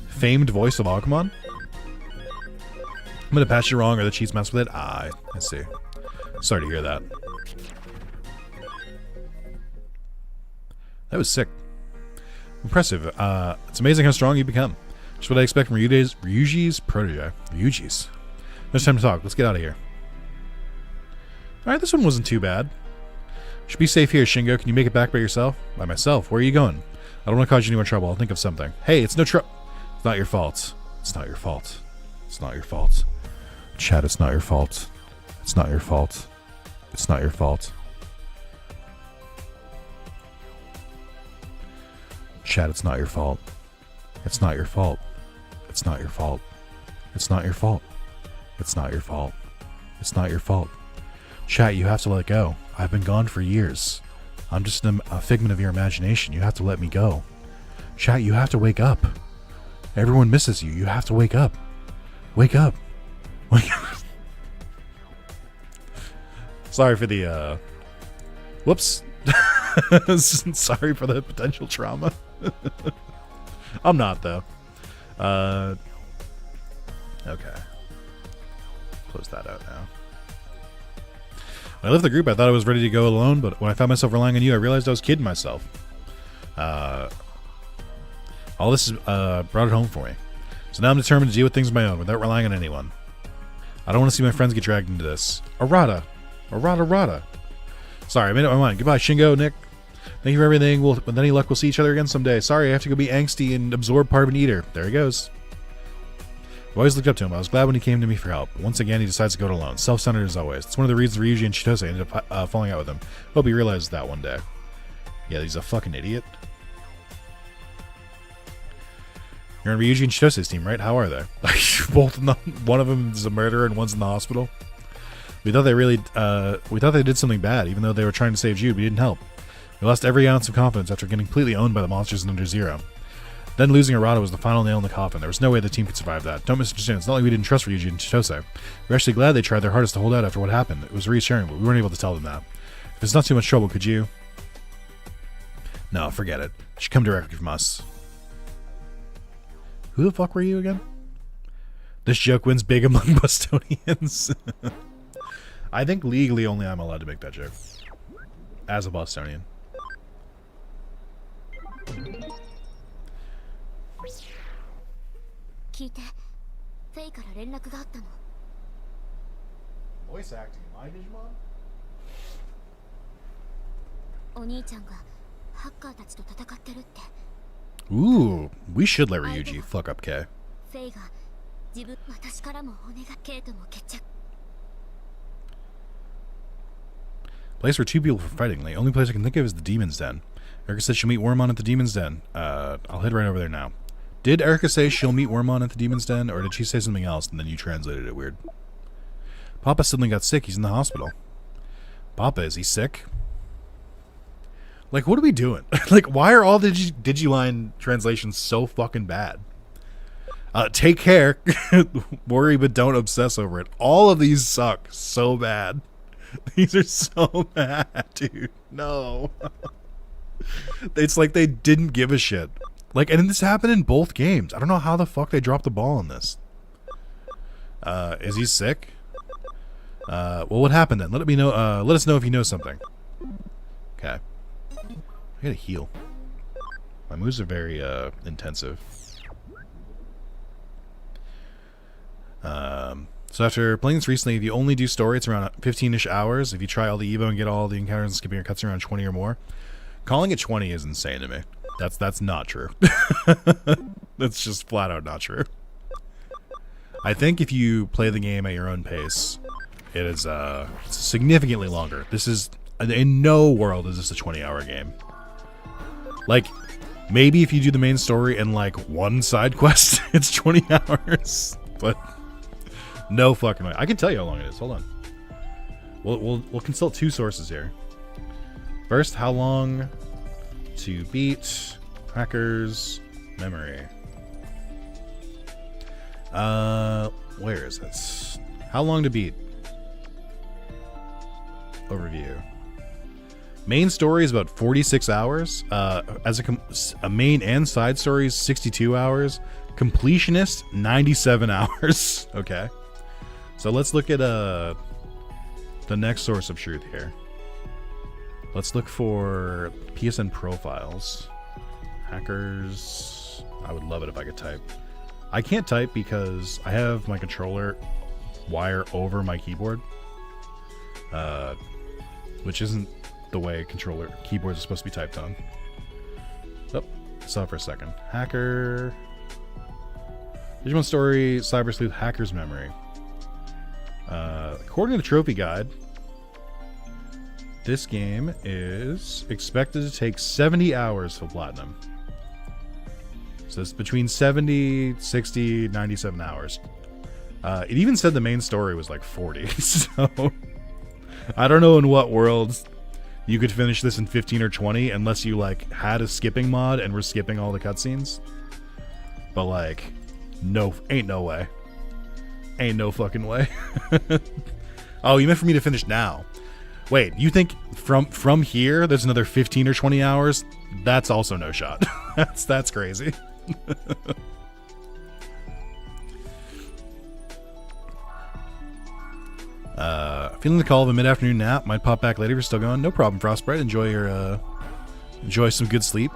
A: Famed voice of Agumon? I'm gonna patch it wrong or the cheats mess with it. I see. Sorry to hear that. That was sick. Impressive. It's amazing how strong you become. Just what I expect from Ryuji's protege. Ryuji's. There's time to talk. Let's get out of here. Alright, this one wasn't too bad. Should be safe here, Shingo. Can you make it back by yourself? By myself? Where are you going? I don't want to cause you any more trouble. I'll think of something. Hey, it's no trouble. It's not your fault. It's not your fault. It's not your fault. Chat, it's not your fault. It's not your fault. It's not your fault. Chat, it's not your fault. It's not your fault. It's not your fault. It's not your fault. It's not your fault. It's not your fault. Chat, you have to let go. I've been gone for years. I'm just a figment of your imagination. You have to let me go. Chat, you have to wake up. Everyone misses you. You have to wake up. Wake up. Wake up. Sorry for the, whoops. Sorry for the potential trauma. I'm not, though. Okay. Close that out now. When I left the group, I thought I was ready to go alone, but when I found myself relying on you, I realized I was kidding myself. All this has brought it home for me. So now I'm determined to deal with things on my own, without relying on anyone. I don't want to see my friends get dragged into this. Errata. Sorry, I made up my mind. Goodbye, Shingo, Nick. Thank you for everything. With any luck, we'll see each other again someday. Sorry, I have to go be angsty and absorb part of an eater. There he goes. I've always looked up to him. I was glad when he came to me for help. Once again, he decides to go it alone. Self-centered as always. It's one of the reasons Ryuji and Chitose ended up falling out with him. Hope he realizes that one day. Yeah, he's a fucking idiot. You're on Ryuji and Chitose's team, right? How are they? Both in one of them is a murderer and one's in the hospital. We thought they did something bad, even though they were trying to save Jude. We didn't help. We lost every ounce of confidence after getting completely owned by the monsters in Under Zero. Then losing Arata was the final nail in the coffin. There was no way the team could survive that. Don't misunderstand. It's not like we didn't trust Ryuji and Chitose. We're actually glad they tried their hardest to hold out after what happened. It was reassuring, but we weren't able to tell them that. If it's not too much trouble, could you? No, forget it. It should come directly from us. Who the fuck were you again? This joke wins big among Bostonians. I think legally only I'm allowed to make that joke. As a Bostonian. Voice acting in my Digimon? Ooh, we should let Ryuji fuck up K. Place for two people for fighting. The only place I can think of is the Demon's Den. Erica said she'll meet Wormmon at the Demon's Den. I'll head right over there now. Did Erica say she'll meet Wormmon at the Demon's Den, or did she say something else and then you translated it weird? Papa suddenly got sick. He's in the hospital. Papa, is he sick? Like, what are we doing? Like, why are all the Digiline translations so fucking bad? Take care. Worry, but don't obsess over it. All of these suck so bad. These are so bad, dude. No. It's like they didn't give a shit. Like, and this happened in both games. I don't know how the fuck they dropped the ball on this. Is he sick? Well, what happened then? Let me know. Let us know if you know something. Okay. I gotta heal. My moves are very intensive. So after playing this recently, if you only do story, it's around 15-ish hours. If you try all the Evo and get all the encounters and skipping your cuts around 20 or more. Calling it 20 is insane to me. That's not true. That's just flat out not true. I think if you play the game at your own pace, it is significantly longer. This is, in no world is this a 20-hour game. Like, maybe if you do the main story and like one side quest, it's 20 hours. But no fucking way. I can tell you how long it is. Hold on. We'll consult two sources here. First, how long to beat Hacker's Memory. Where is this? How long to beat? Overview. Main story is about 46 hours. As a main and side story is 62 hours. Completionist, 97 hours. Okay. So let's look at the next source of truth here. Let's look for PSN profiles. Hackers. I would love it if I could type. I can't type because I have my controller wire over my keyboard. Which isn't the way keyboards are supposed to be typed on. Oh, stop for a second. Hacker. Digimon Story, Cyber Sleuth, Hacker's Memory. According to the trophy guide, this game is expected to take 70 hours for platinum. So it's between 70, 60, 97 hours. It even said the main story was like 40. So I don't know in what world you could finish this in 15 or 20 unless you like had a skipping mod and were skipping all the cutscenes. But like, no, ain't no way. Ain't no fucking way. Oh, you meant for me to finish now. Wait, you think from here there's another 15 or 20 hours? That's also no shot. That's crazy. Feeling the call of a mid-afternoon nap. Might pop back later if you're still going. No problem, Frostbite. Enjoy your enjoy some good sleep.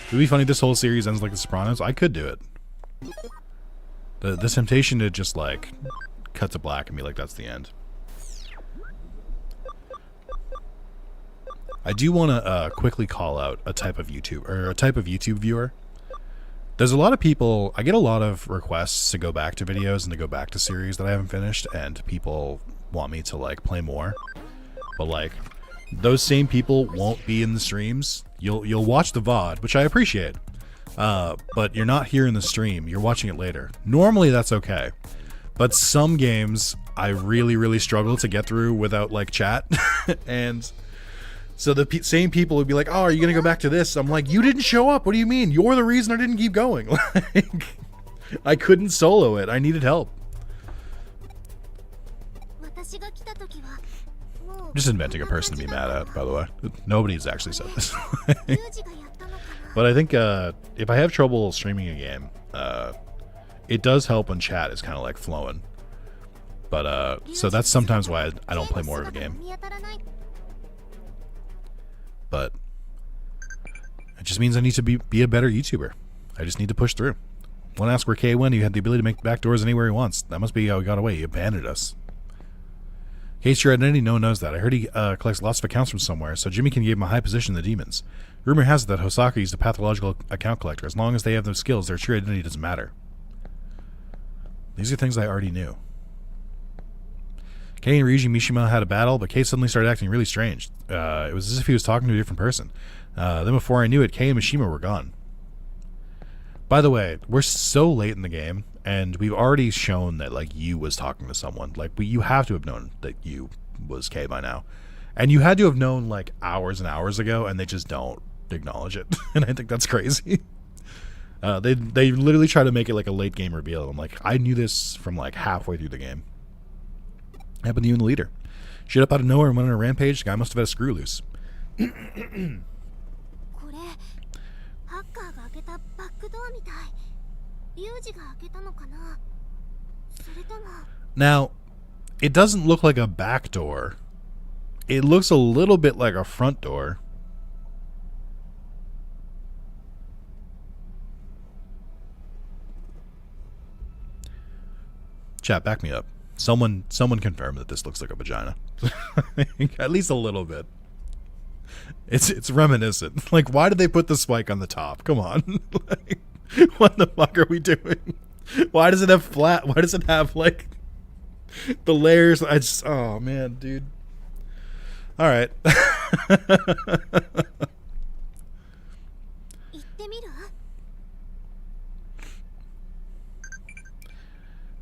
A: It would be funny if this whole series ends like The Sopranos. I could do it. The temptation to just like cut to black and be like, that's the end. I do want to quickly call out a type of YouTube viewer. There's a lot of people, I get a lot of requests to go back to videos and to go back to series that I haven't finished, and people want me to like play more. But like, those same people won't be in the streams. You'll watch the VOD, which I appreciate. But you're not here in the stream, you're watching it later. Normally that's okay. But some games I really, really struggle to get through without like chat. And so the same people would be like, oh, are you going to go back to this? I'm like, you didn't show up. What do you mean? You're the reason I didn't keep going. Like, I couldn't solo it. I needed help. I'm just inventing a person to be mad at, by the way. Nobody's actually said this. But I think if I have trouble streaming a game, it does help when chat is kind of like flowing. But so that's sometimes why I don't play more of a game. But it just means I need to be a better YouTuber. I just need to push through. Want to ask where Kay went? He had the ability to make backdoors anywhere he wants. That must be how he got away. He abandoned us. Case your identity, no one knows that. I heard he collects lots of accounts from somewhere, so Jimmy can give him a high position in the demons. Rumor has it that Hosaka used a pathological account collector. As long as they have those skills, their true identity doesn't matter. These are things I already knew. Kei and Ryuji Mishima had a battle, but Kei suddenly started acting really strange. It was as if he was talking to a different person. Then before I knew it, Kei and Mishima were gone. By the way, we're so late in the game, and we've already shown that like Yu was talking to someone. Like you have to have known that Yu was Kei by now. And you had to have known like hours and hours ago, and they just don't acknowledge it. And I think that's crazy. They literally try to make it like a late game reveal. I'm like, I knew this from like halfway through the game. Happened to you and the leader. Shit up out of nowhere and went on a rampage. The guy must have had a screw loose. Now, it doesn't look like a back door. It looks a little bit like a front door. Chat, back me up. Someone confirm that this looks like a vagina. At least a little bit. It's reminiscent. Like, why did they put the spike on the top? Come on. Like, what the fuck are we doing? Why does it have flat? Why does it have like the layers? I just, oh man, dude. All right.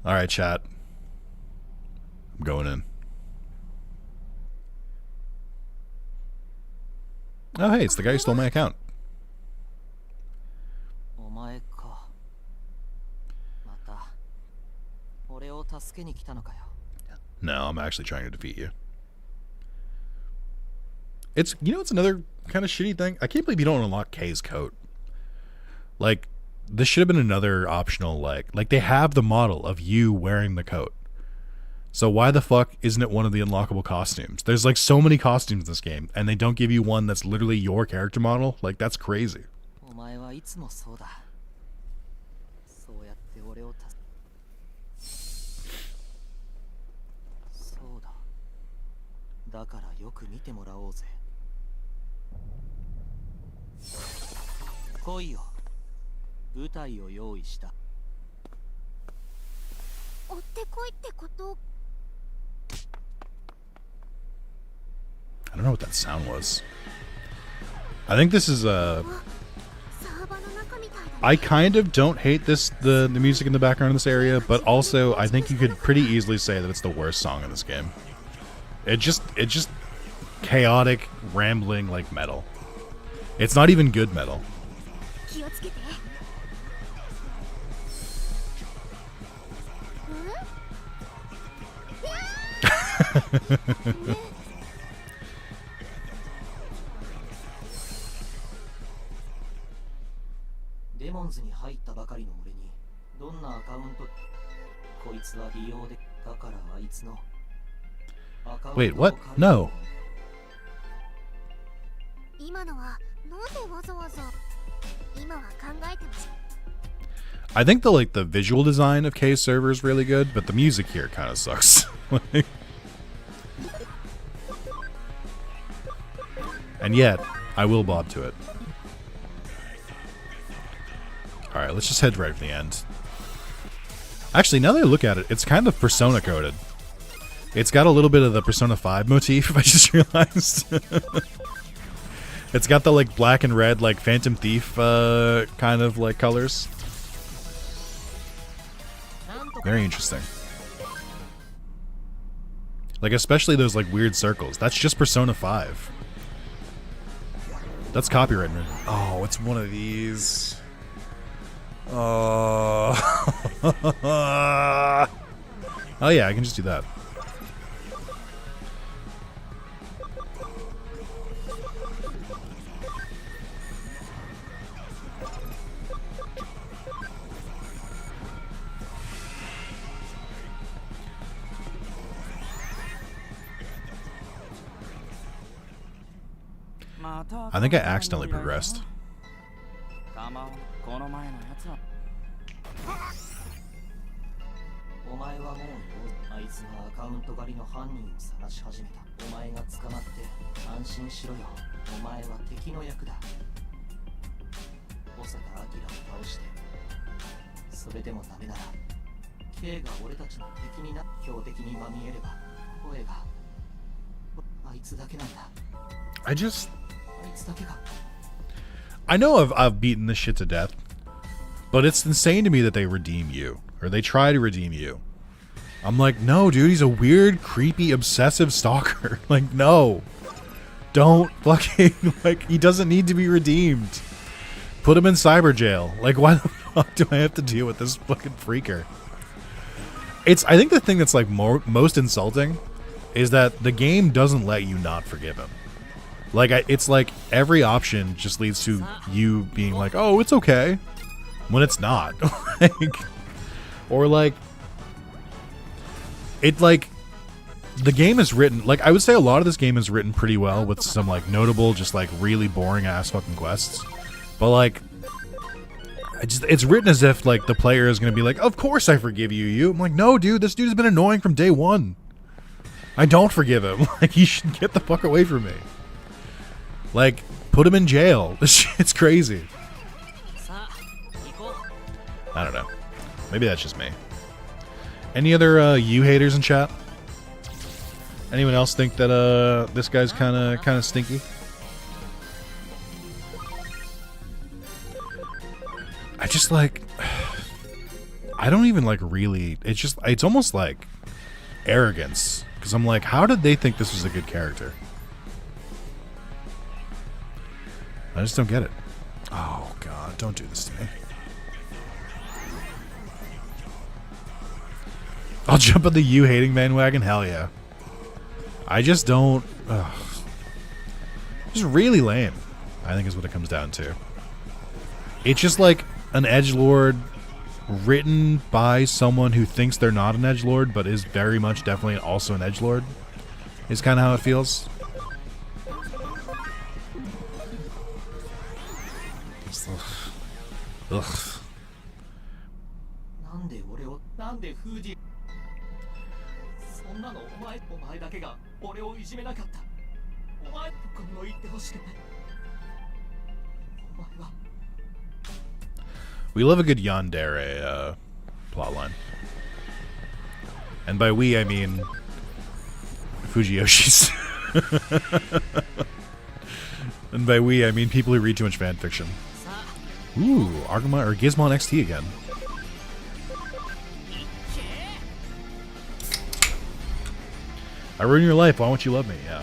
A: All right, chat. I'm going in. Oh, hey, it's the guy who stole my account. No, I'm actually trying to defeat you. It's, you know, it's another kind of shitty thing. I can't believe you don't unlock Kay's coat. Like, this should have been another optional, like they have the model of you wearing the coat. So why the fuck isn't it one of the unlockable costumes? There's like so many costumes in this game, and they don't give you one that's literally your character model. Like, that's crazy. I don't know what that sound was. I think this is I kind of don't hate the music in the background in this area, but also I think you could pretty easily say that it's the worst song in this game. It just chaotic, rambling like metal. It's not even good metal. Wait, what? No. I think the visual design of K's server is really good, but the music here kind of sucks. And yet, I will bob to it. Alright, let's just head right for the end. Actually, now that I look at it, it's kind of Persona coded. It's got a little bit of the Persona 5 motif, I just realized. It's got the like black and red, like Phantom Thief kind of like colors. Very interesting. Like especially those like weird circles. That's just Persona 5. That's copyright. Oh, it's one of these. Oh. Oh yeah, I can just do that. I think I accidentally progressed. I know I've beaten this shit to death, but it's insane to me that they redeem you, or they try to redeem you. I'm like, no, dude, he's a weird, creepy, obsessive stalker. Like, no. Don't fucking, like, he doesn't need to be redeemed. Put him in cyber jail. Like, why the fuck do I have to deal with this fucking freaker? I think the thing that's, like, most insulting is that the game doesn't let you not forgive him. Like, it's like every option just leads to you being like, oh, it's okay. When it's not. Like, or like, the game is written, like, I would say a lot of this game is written pretty well with some, like, notable, just, like, really boring ass fucking quests. But, like, it's written as if, like, the player is going to be like, of course I forgive you. I'm like, no, dude, this dude has been annoying from day one. I don't forgive him. Like, he should get the fuck away from me. Like, put him in jail. This shit's crazy. I don't know. Maybe that's just me. Any other you haters in chat? Anyone else think that this guy's kind of stinky? I just like, I don't even like really. It's almost like arrogance, because I'm like, how did they think this was a good character? I just don't get it. Oh god, don't do this to me. I'll jump on the you hating bandwagon. Hell yeah. I just don't. Just really lame, I think is what it comes down to. It's just like an edgelord written by someone who thinks they're not an edgelord, but is very much definitely also an edgelord. Is kind of how it feels. Ugh. We love a good yandere plotline. And by we, I mean Fujiyoshi's. And by we, I mean people who read too much fan fiction. Ooh, Argomon or Gizmon XT again. I ruined your life. Why won't you love me? Yeah.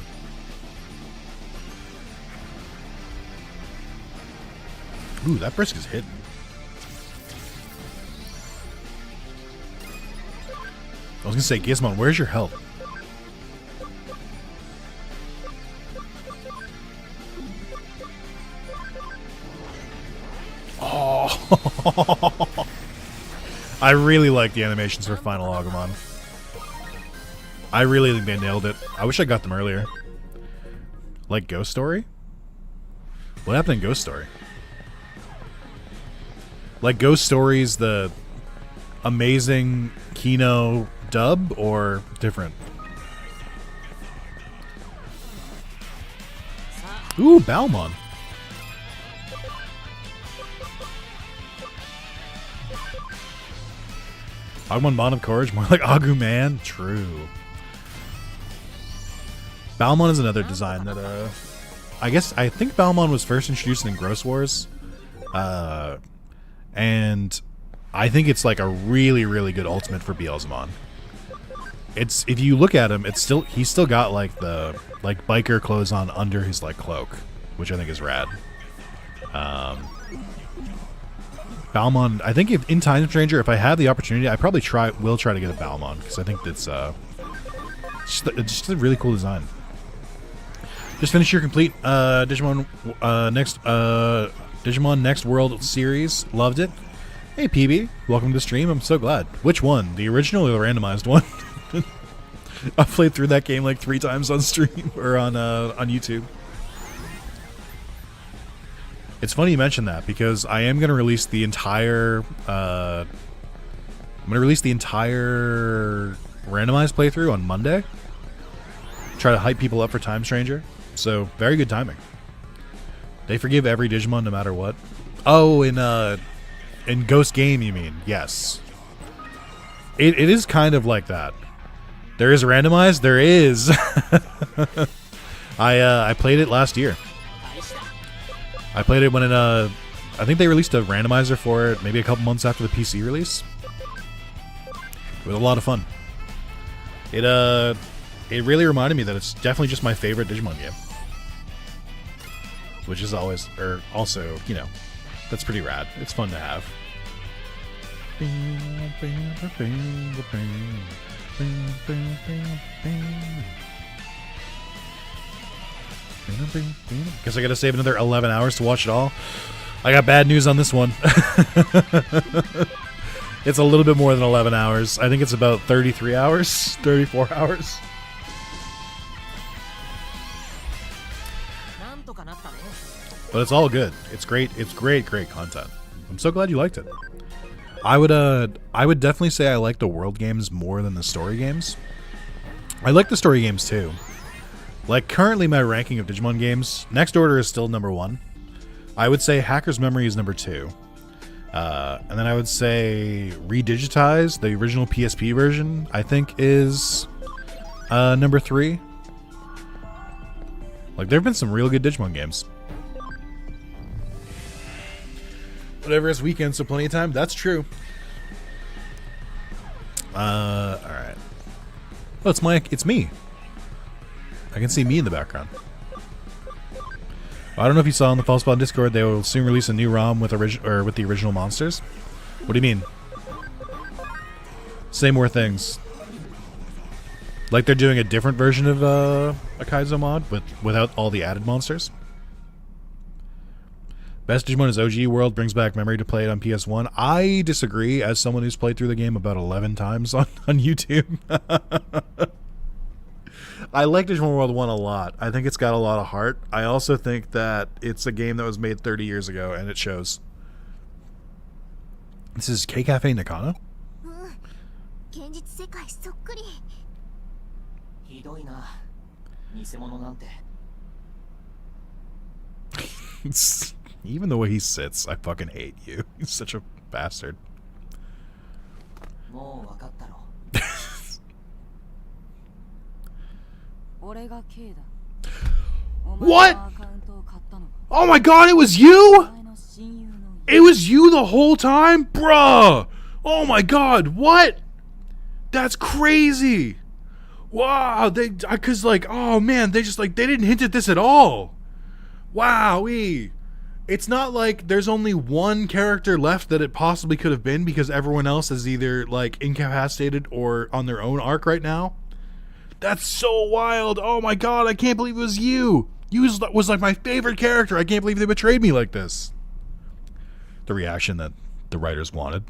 A: Ooh, that brisk is hidden. I was gonna say, Gizmon, where's your health? Oh, I really like the animations for Final Agumon. I really think they nailed it. I wish I got them earlier. Like Ghost Story? What happened in Ghost Story? Like Ghost Story's the amazing Kino dub or different? Ooh, Balmon. Agumon Bond of Courage, more like Aguman. True. Balmon is another design that, I think Balmon was first introduced in Gross Wars. And I think it's like a really, really good ultimate for Beelzemon. It's, if you look at him, it's still, he's still got like the, like biker clothes on under his like cloak, which I think is rad. Balmon, I think if in Time Stranger, if I had the opportunity, I probably will try to get a Balmon, because I think it's just a really cool design. Just finished your complete Digimon Digimon Next World series. Loved it. Hey PB, welcome to the stream. I'm so glad. Which one? The original or the randomized one? I played through that game like 3 times on stream or on YouTube. It's funny you mention that because I am going to release the entire randomized playthrough on Monday. Try to hype people up for Time Stranger. So, very good timing. They forgive every Digimon no matter what. Oh, in Ghost Game, you mean? Yes. It is kind of like that. There is randomized? There is. I played it last year. I played it when it, I think they released a randomizer for it maybe a couple months after the PC release. It was a lot of fun. It really reminded me that it's definitely just my favorite Digimon game. Which is always, or also, you know, that's pretty rad. It's fun to have. Guess I gotta save another 11 hours to watch it all. I got bad news on this one. It's a little bit more than 11 hours. I think it's about 33 hours, 34 hours. But it's all good. It's great. It's great content. I'm so glad you liked it. I would definitely say I like the world games more than the story games. I like the story games too. Like currently my ranking of Digimon games, Next Order is still number 1. I would say Hacker's Memory is number 2. And then I would say Redigitized, the original PSP version, I think is number 3. Like there have been some real good Digimon games. Whatever is weekend, so plenty of time. That's true. Alright. Oh, it's me. I can see me in the background. I don't know if you saw on the False Spawn Discord, they will soon release a new ROM with the original monsters. What do you mean? Say more things. Like they're doing a different version of a Kaizo mod without all the added monsters. Best Digimon is OG World, brings back memory to play it on PS1. I disagree, as someone who's played through the game about 11 times on YouTube. I like Digimon World 1 a lot. I think it's got a lot of heart. I also think that it's a game that was made 30 years ago, and it shows. This is K-Cafe Nakano? Even the way he sits, I fucking hate you. He's such a bastard. What? Oh my god, it was you? It was you the whole time? Bruh! Oh my god, what? That's crazy! Wow, cause like, oh man, they didn't hint at this at all. Wowee. It's not like there's only one character left that it possibly could have been because everyone else is either like incapacitated or on their own arc right now. That's so wild. Oh my god, I can't believe it was you. You was like my favorite character. I can't believe they betrayed me like this. The reaction that the writers wanted.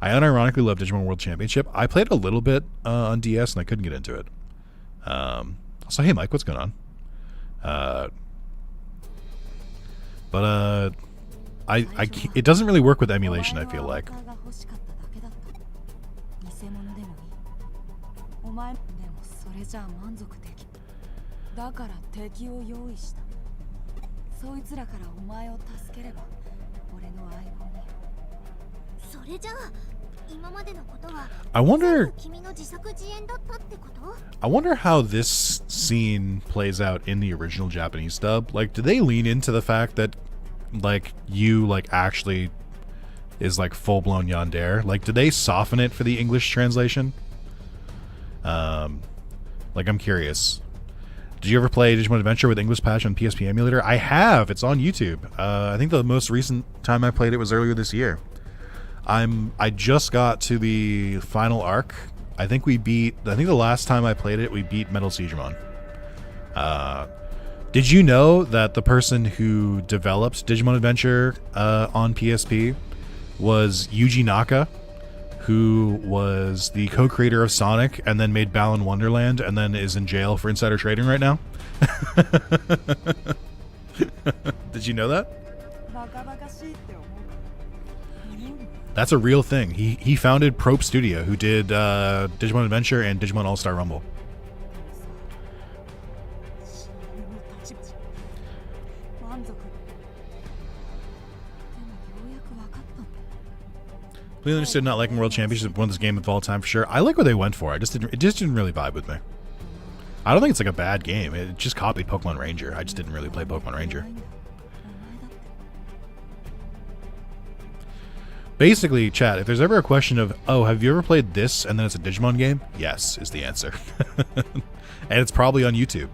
A: I unironically love Digimon World Championship. I played a little bit on DS and I couldn't get into it. So hey Mike, what's going on? But it doesn't really work with emulation, I feel like. I wonder how this scene plays out in the original Japanese dub. Like, do they lean into the fact that, like, you, like, actually is, like, full-blown yandere? Like, do they soften it for the English translation? Like, I'm curious. Did you ever play Digimon Adventure with English patch on PSP emulator? I have. It's on YouTube. I think the most recent time I played it was earlier this year. I just got to the final arc. I think the last time I played it, we beat Metal Siegemon. Did you know that the person who developed Digimon Adventure on PSP was Yuji Naka, who was the co-creator of Sonic and then made Balan Wonderland and then is in jail for insider trading right now? Did you know that? That's a real thing. He founded Probe Studio, who did Digimon Adventure and Digimon All-Star Rumble. Completely understood not liking World Championship, won this game of all time for sure. I like what they went for. It just didn't really vibe with me. I don't think it's like a bad game. It just copied Pokemon Ranger. I just didn't really play Pokemon Ranger. Basically, chat, if there's ever a question of, oh, have you ever played this and then it's a Digimon game? Yes, is the answer. And it's probably on YouTube.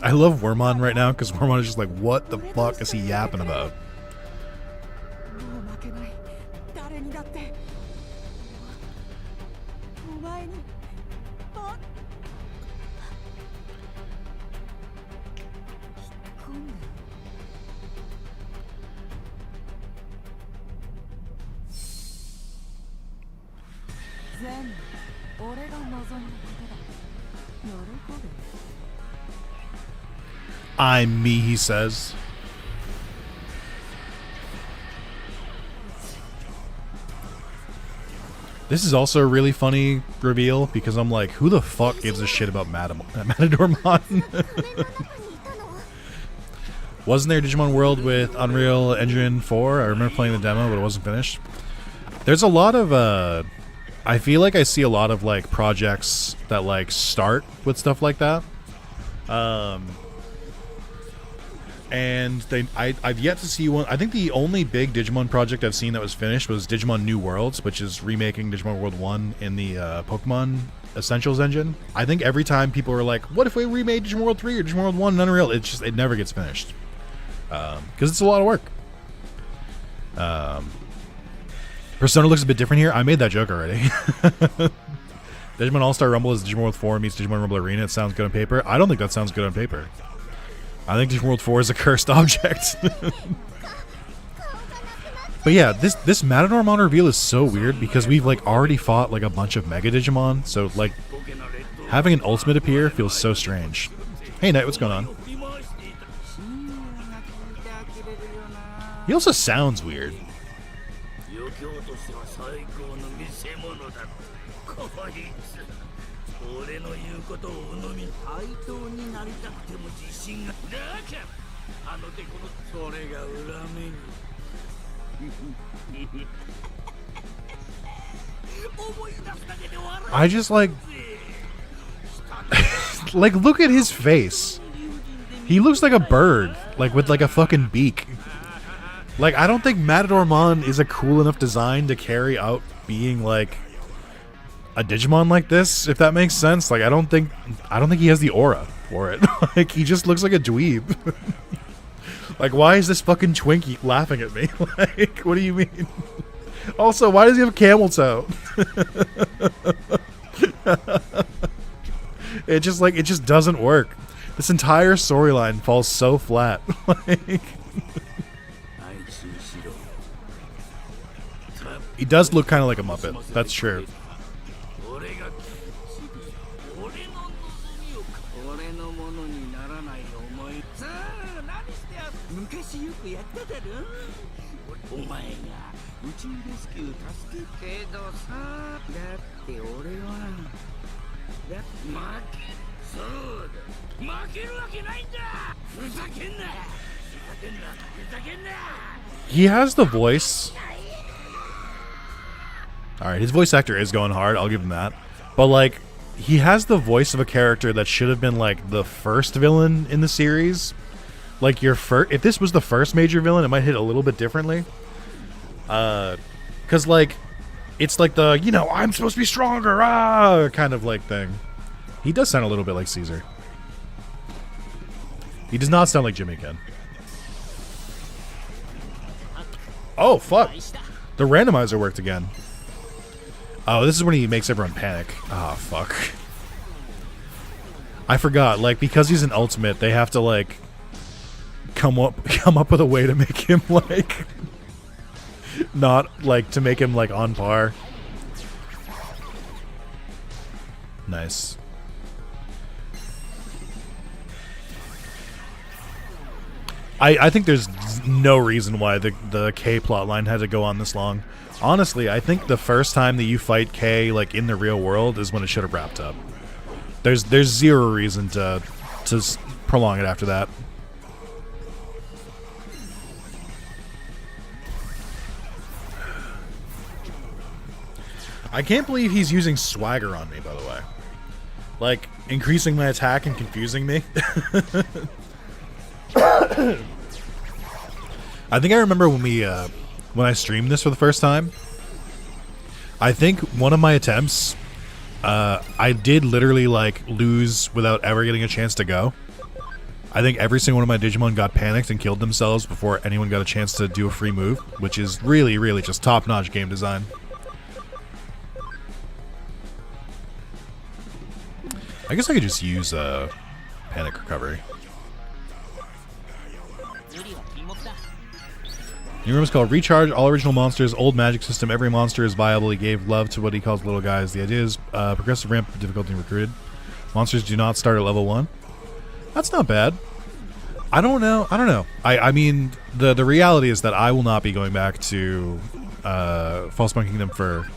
A: I love Wormon right now because Wormon is just like, what the fuck is he yapping about? I'm me, he says. This is also a really funny reveal because I'm like, who the fuck gives a shit about Matadormon? Wasn't there Digimon World with Unreal Engine 4? I remember playing the demo, but it wasn't finished. There's a lot of, I feel like I see a lot of, like, projects that, like, start with stuff like that. And I've yet to see one. I think the only big Digimon project I've seen that was finished was Digimon New Worlds, which is remaking Digimon World 1 in the Pokemon Essentials engine. I think every time people are like, what if we remade Digimon World 3 or Digimon World 1 in Unreal? It never gets finished. Because it's a lot of work. Persona looks a bit different here. I made that joke already. Digimon All-Star Rumble is Digimon World 4 meets Digimon Rumble Arena. It sounds good on paper. I don't think that sounds good on paper. I think Digimon World 4 is a cursed object. But yeah, this Matadormon reveal is so weird because we've like already fought like a bunch of Mega Digimon, so like having an ultimate appear feels so strange. Hey Knight, what's going on? He also sounds weird. I just like like look at his face. He looks like a bird, like with like a fucking beak. Like I don't think Matadormon is a cool enough design to carry out being like a Digimon like this, if that makes sense. Like I don't think he has the aura for it. Like he just looks like a dweeb. Like why is this fucking Twinkie laughing at me? Like what do you mean? Also, why does he have camel toe? It just doesn't work. This entire storyline falls so flat. Like he does look kind of like a Muppet. That's true. He has the voice. Alright, his voice actor is going hard, I'll give him that. But like, he has the voice of a character that should have been like the first villain in the series. Like your first, if this was the first major villain, it might hit a little bit differently. Cause like, it's like the, you know, I'm supposed to be stronger, kind of like thing. He does sound a little bit like Caesar. He does not sound like Jimmy Ken. Oh, fuck. The randomizer worked again. Oh, this is when he makes everyone panic. Ah, fuck. I forgot. Like, because he's an ultimate, they have to, like, come up with a way to make him, like, not, like, to make him, like, on par. Nice. I think there's no reason why the K plotline had to go on this long. Honestly, I think the first time that you fight K, like, in the real world is when it should have wrapped up. There's zero reason to prolong it after that. I can't believe he's using swagger on me, by the way. Like, increasing my attack and confusing me. I think I remember when I streamed this for the first time. I think one of my attempts, I did literally like lose without ever getting a chance to go. I think every single one of my Digimon got panicked and killed themselves before anyone got a chance to do a free move, which is really, really just top-notch game design. I guess I could just use panic recovery. New room is called Recharge. All original monsters, old magic system. Every monster is viable. He gave love to what he calls little guys. The idea is progressive ramp of difficulty recruited. Monsters do not start at level 1. That's not bad. I don't know. I mean, the reality is that I will not be going back to Falsepawn Kingdom for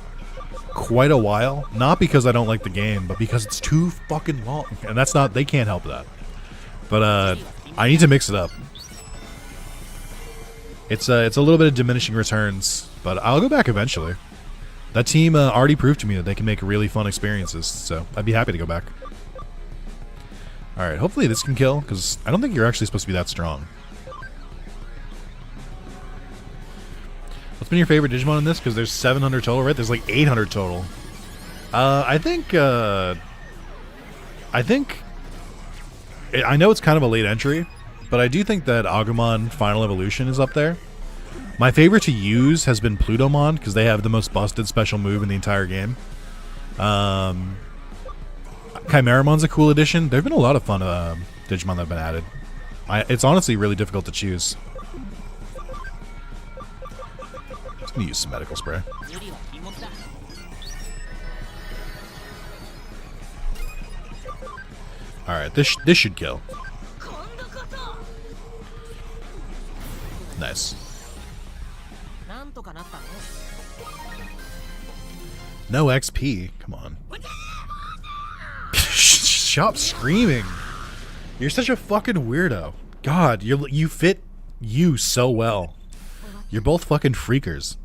A: quite a while. Not because I don't like the game, but because it's too fucking long. And that's not, they can't help that. But I need to mix it up. It's a little bit of diminishing returns, but I'll go back eventually. That team already proved to me that they can make really fun experiences, so I'd be happy to go back. Alright, hopefully this can kill, because I don't think you're actually supposed to be that strong. What's been your favorite Digimon in this? Because there's 700 total, right? There's like 800 total. I know it's kind of a late entry, but I do think that Agumon Final Evolution is up there. My favorite to use has been Plutomon, because they have the most busted special move in the entire game. Chimeramon's a cool addition. There have been a lot of fun Digimon that have been added. It's honestly really difficult to choose. I'm just going to use some medical spray. Alright, this should kill. Nice. No XP. Come on. Stop screaming. You're such a fucking weirdo. God, you fit you so well. You're both fucking freakers.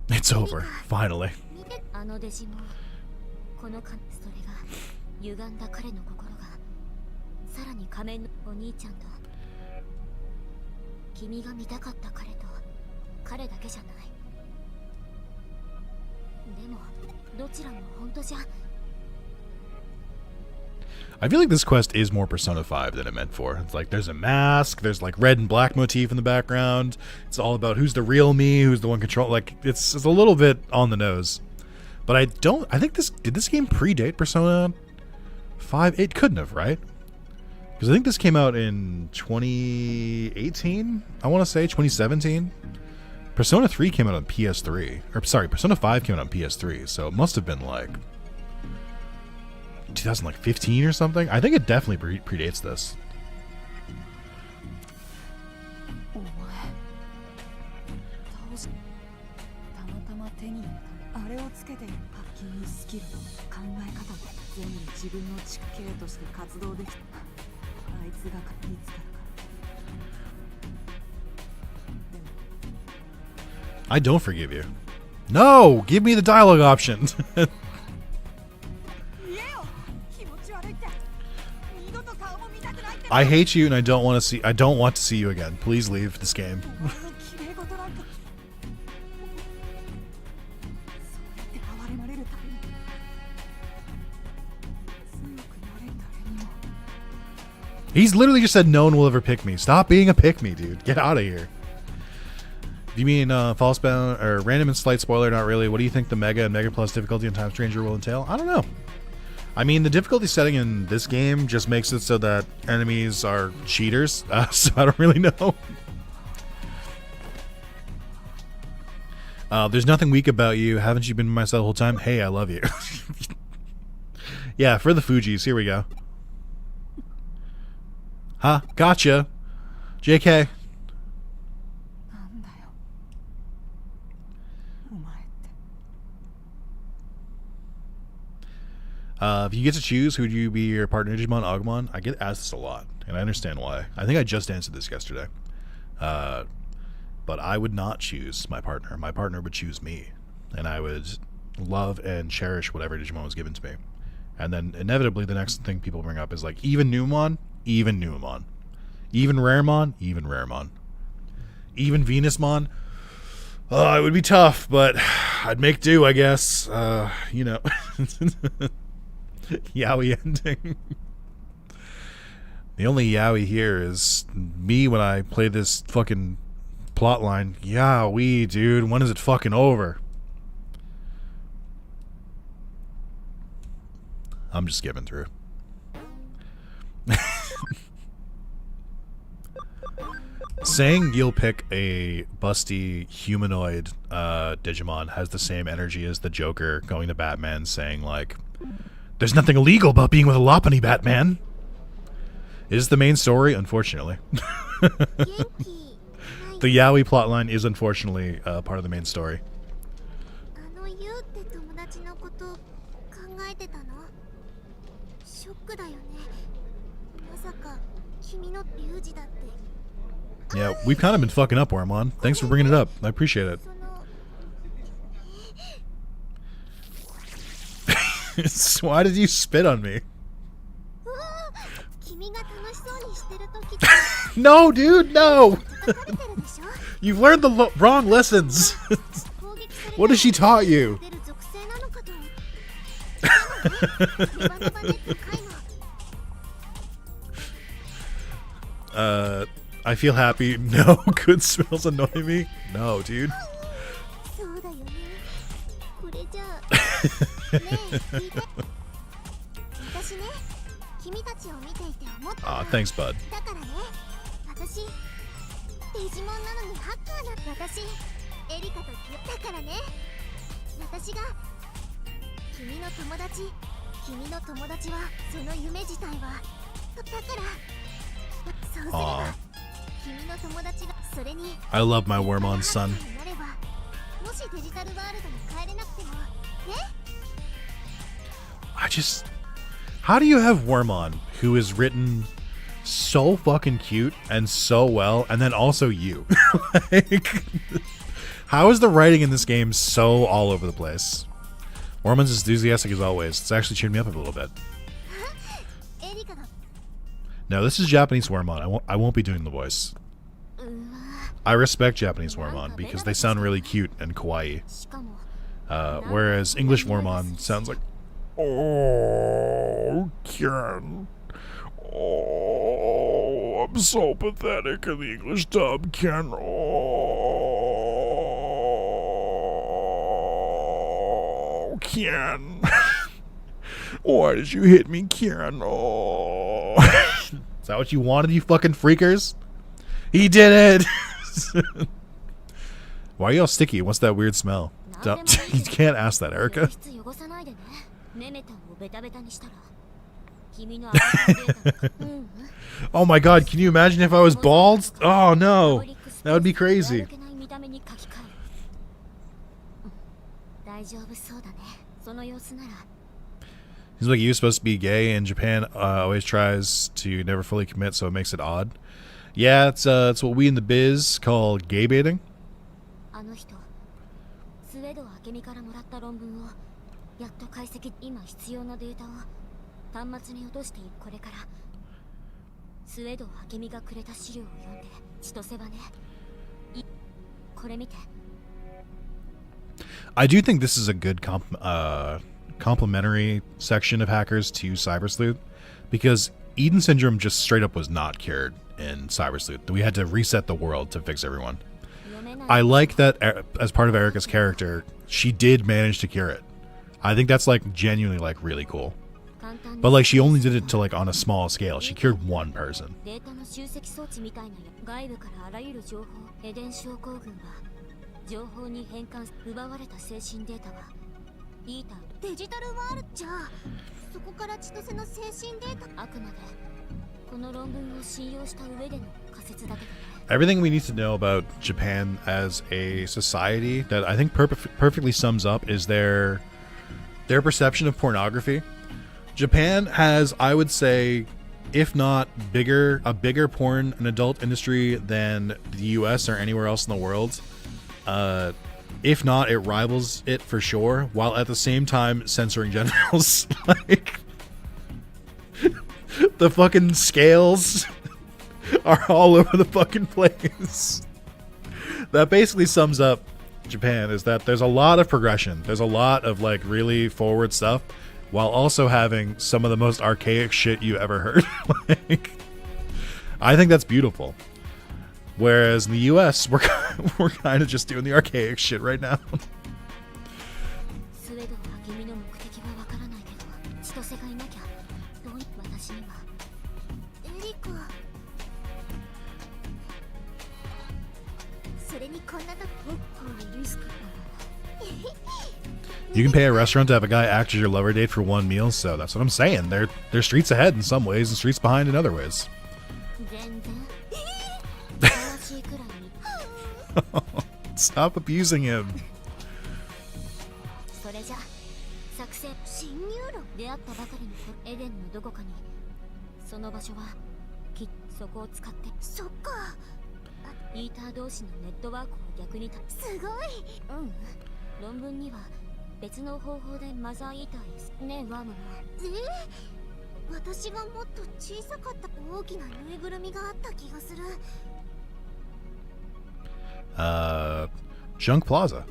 A: It's over, finally. I feel like this quest is more Persona 5 than it meant for. It's like there's a mask, there's like red and black motif in the background. It's all about who's the real me, who's the one control. Like it's a little bit on the nose. But I think did this game predate Persona 5? It couldn't have, right? Because I think this came out in 2018, I want to say 2017. Persona 3 came out on PS3. Or sorry, Persona 5 came out on PS3, so it must have been like 2015 or something. I think it definitely predates this. I don't forgive you. No! Give me the dialogue option. I hate you and I don't want to see you again. Please leave this game. He's literally just said no one will ever pick me. Stop being a pick me, dude. Get out of here. Do you mean false bound or random and slight spoiler? Not really. What do you think the Mega and Mega Plus difficulty and Time Stranger will entail? I don't know. I mean, the difficulty setting in this game just makes it so that enemies are cheaters, so I don't really know. There's nothing weak about you. Haven't you been by my side the whole time? Hey, I love you. Yeah, for the Fujis. Here we go. Huh? Gotcha. JK. If you get to choose, who would you be your partner, Digimon, Agumon? I get asked this a lot, and I understand why. I think I just answered this yesterday. But I would not choose my partner. My partner would choose me, and I would love and cherish whatever Digimon was given to me. And then inevitably, the next thing people bring up is like, even Numamon, even Numamon, even Raremon, even Raremon, even Venusmon. It would be tough, but I'd make do, I guess. You know. Yaoi ending. The only yaoi here is me when I play this fucking plotline. Yaoi, dude. When is it fucking over? I'm just skipping through. Saying you'll pick a busty humanoid Digimon has the same energy as the Joker going to Batman saying like, there's nothing illegal about being with a Lopunny, Batman. Is the main story, unfortunately. The Yaoi plotline is unfortunately part of the main story. Yeah, we've kind of been fucking up, Wormon. Thanks for bringing it up. I appreciate it. Why did you spit on me? No, dude, no! You've learned the wrong lessons. What has she taught you? I feel happy. No, good smells annoy me. No, dude. Aw, thanks, bud. Aw. I love my Wormon son. How do you have Wormon, who is written so fucking cute and so well, and then also you. Like, how is the writing in this game so all over the place? Wormon's enthusiastic as always. It's actually cheered me up a little bit. No, this is Japanese Wormon. I won't be doing the voice. I respect Japanese Wormon because they sound really cute and kawaii. Whereas English Wormon sounds like, oh, Ken. Oh, I'm so pathetic in the English dub, Ken. Oh, Ken. Why did you hit me, Ken? Oh. Is that what you wanted, you fucking freakers? He did it! Why are you all sticky? What's that weird smell? You can't ask that, Erica. Oh my god, can you imagine if I was bald? Oh no, that would be crazy. Seems like you're supposed to be gay, and Japan always tries to never fully commit, so it makes it odd. Yeah, it's what we in the biz call gay baiting. I do think this is a good complementary section of hackers to Cyber Sleuth, because Eden Syndrome just straight up was not cured in Cyber Sleuth. We had to reset the world to fix everyone. I like that as part of Erica's character, she did manage to cure it. I think that's like genuinely like really cool. But like she only did it to like on a small scale. She cured one person. Everything we need to know about Japan as a society that I think perfectly sums up is their perception of pornography. Japan has, I would say, if not a bigger porn and adult industry than the US or anywhere else in the world. If not, it rivals it for sure, while at the same time censoring genitals. Like, the fucking scales are all over the fucking place. That basically sums up Japan, is that there's a lot of progression. There's a lot of like really forward stuff, while also having some of the most archaic shit you ever heard. Like, I think that's beautiful. Whereas in the US, we're kind of just doing the archaic shit right now. You can pay a restaurant to have a guy act as your lover date for one meal, so that's what I'm saying. They're streets ahead in some ways and streets behind in other ways. Stop abusing him. Junk Plaza.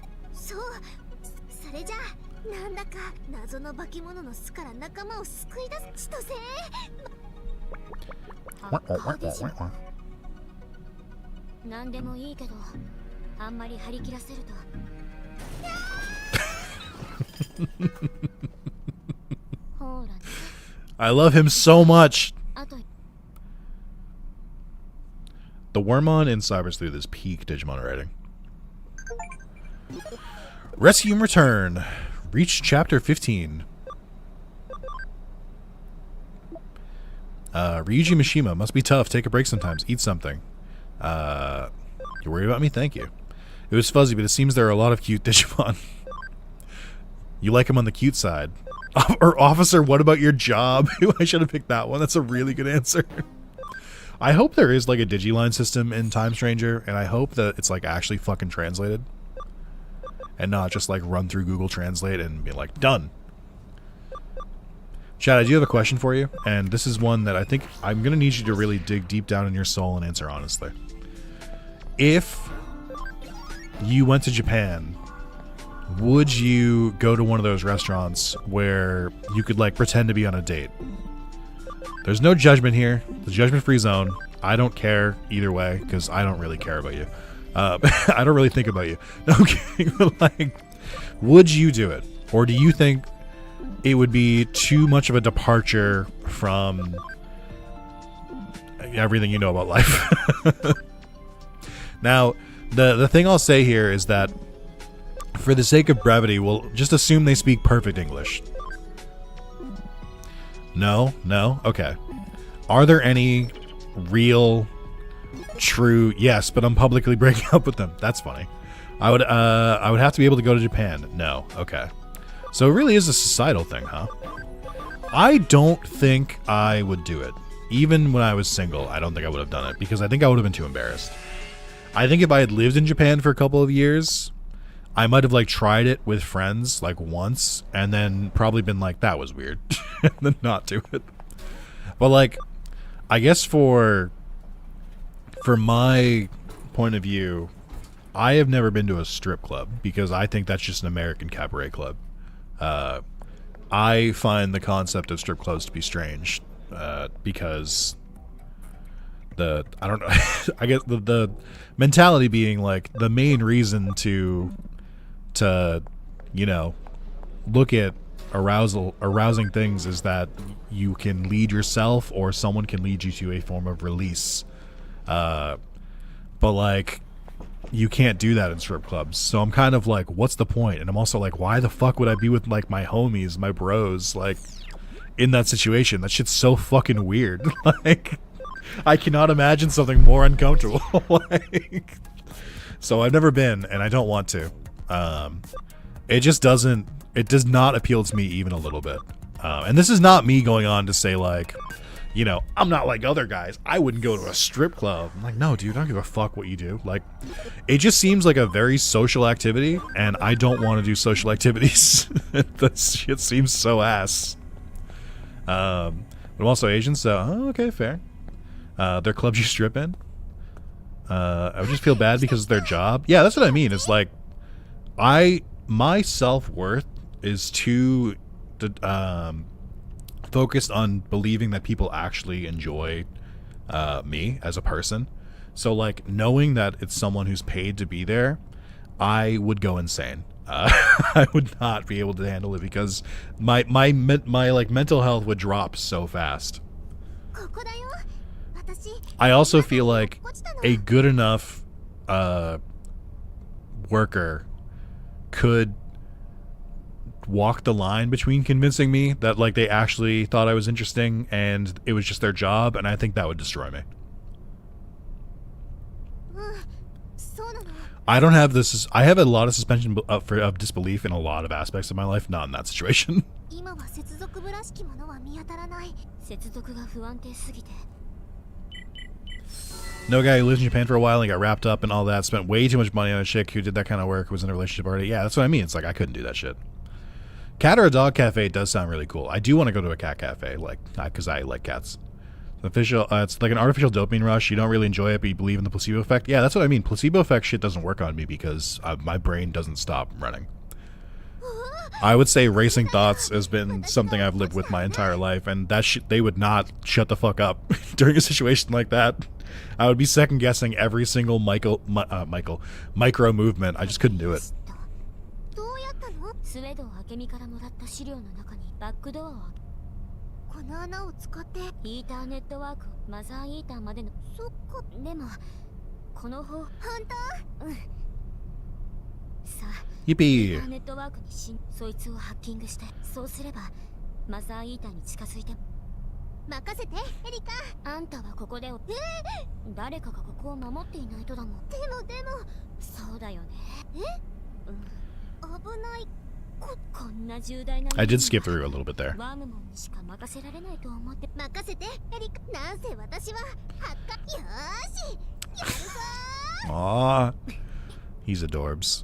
A: I love him so much. The Wormon in Cyber Sleuth is peak Digimon writing. Rescue and Return. Reach Chapter 15. Ryuji Mishima. Must be tough. Take a break sometimes. Eat something. You worried about me? Thank you. It was fuzzy, but it seems there are a lot of cute Digimon. You like him on the cute side. Or Officer, what about your job? I should have picked that one. That's a really good answer. I hope there is like a Digiline system in Time Stranger, and I hope that it's like actually fucking translated and not just like run through Google Translate and be like, done. Chad, I do have a question for you, and this is one that I think I'm going to need you to really dig deep down in your soul and answer honestly. If you went to Japan, would you go to one of those restaurants where you could like pretend to be on a date? There's no judgment here. The judgment-free zone. I don't care either way because I don't really care about you. I don't really think about you. No, okay, but like, would you do it? Or do you think it would be too much of a departure from everything you know about life? Now, the thing I'll say here is that for the sake of brevity, we'll just assume they speak perfect English. No? Okay. Are there any real, true, yes, but I'm publicly breaking up with them? That's funny. I would have to be able to go to Japan. No. Okay. So it really is a societal thing, huh? I don't think I would do it. Even when I was single, I don't think I would have done it because I think I would have been too embarrassed. I think if I had lived in Japan for a couple of years, I might have like tried it with friends like once and then probably been like, that was weird, and then not do it. But like, I guess for my point of view, I have never been to a strip club because I think that's just an American cabaret club. I find the concept of strip clubs to be strange because I don't know, I guess the mentality being like the main reason to you know, look at arousing things is that you can lead yourself or someone can lead you to a form of release. But like, you can't do that in strip clubs. So I'm kind of like, what's the point? And I'm also like, why the fuck would I be with like my homies, my bros, like in that situation? That shit's so fucking weird. Like, I cannot imagine something more uncomfortable. Like, so I've never been, and I don't want to. It does not appeal to me even a little bit. And this is not me going on to say like, you know, I'm not like other guys. I wouldn't go to a strip club. I'm like, no, dude, I don't give a fuck what you do. Like, it just seems like a very social activity, and I don't want to do social activities. That shit seems so ass. But I'm also Asian, so okay, fair. They're clubs you strip in. I would just feel bad because of their job. Yeah, that's what I mean. It's like, my self-worth is too focused on believing that people actually enjoy me as a person. So like, knowing that it's someone who's paid to be there, I would go insane. I would not be able to handle it because my like mental health would drop so fast. I also feel like a good enough worker could walk the line between convincing me that like they actually thought I was interesting and it was just their job, and I think that would destroy me. I don't have this. I have a lot of suspension of disbelief in a lot of aspects of my life, not in that situation. No guy who lives in Japan for a while and got wrapped up and all that, spent way too much money on a chick who did that kind of work, was in a relationship already. Yeah, that's what I mean. It's like, I couldn't do that shit. Cat or a dog cafe does sound really cool. I do want to go to a cat cafe, like, because I like cats. It's like an artificial dopamine rush. You don't really enjoy it, but you believe in the placebo effect. Yeah, that's what I mean. Placebo effect shit doesn't work on me because my brain doesn't stop running. I would say racing thoughts has been something I've lived with my entire life, and that shit, they would not shut the fuck up during a situation like that. I would be second guessing every single micro movement. I just couldn't do it. Yippee! I did skip through a little bit there. Aww, he's adorbs.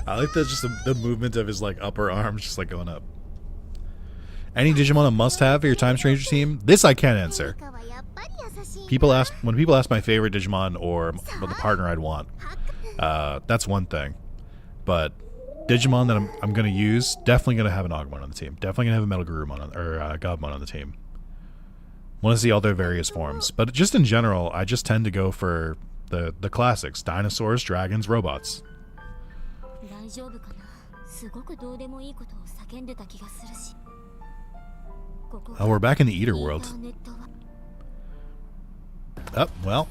A: I like the movement of his like upper arms just like going up. Any Digimon a must-have for your Time Stranger team? This I can't answer. When people ask my favorite Digimon or the partner I'd want, that's one thing. But Digimon that I'm gonna use, definitely gonna have an Agumon on the team. Definitely gonna have a Metal Garurumon or Gabumon on the team. Want to see all their various forms, but just in general, I just tend to go for the classics: dinosaurs, dragons, robots. Oh, we're back in the Eater world. Oh, well.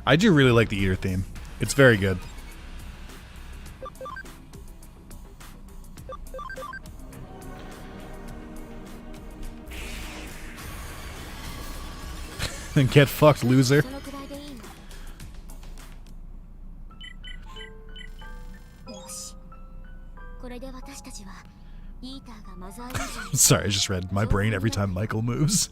A: I do really like the Eater theme. It's very good. And get fucked, loser. Sorry, I just read my brain every time Michael moves.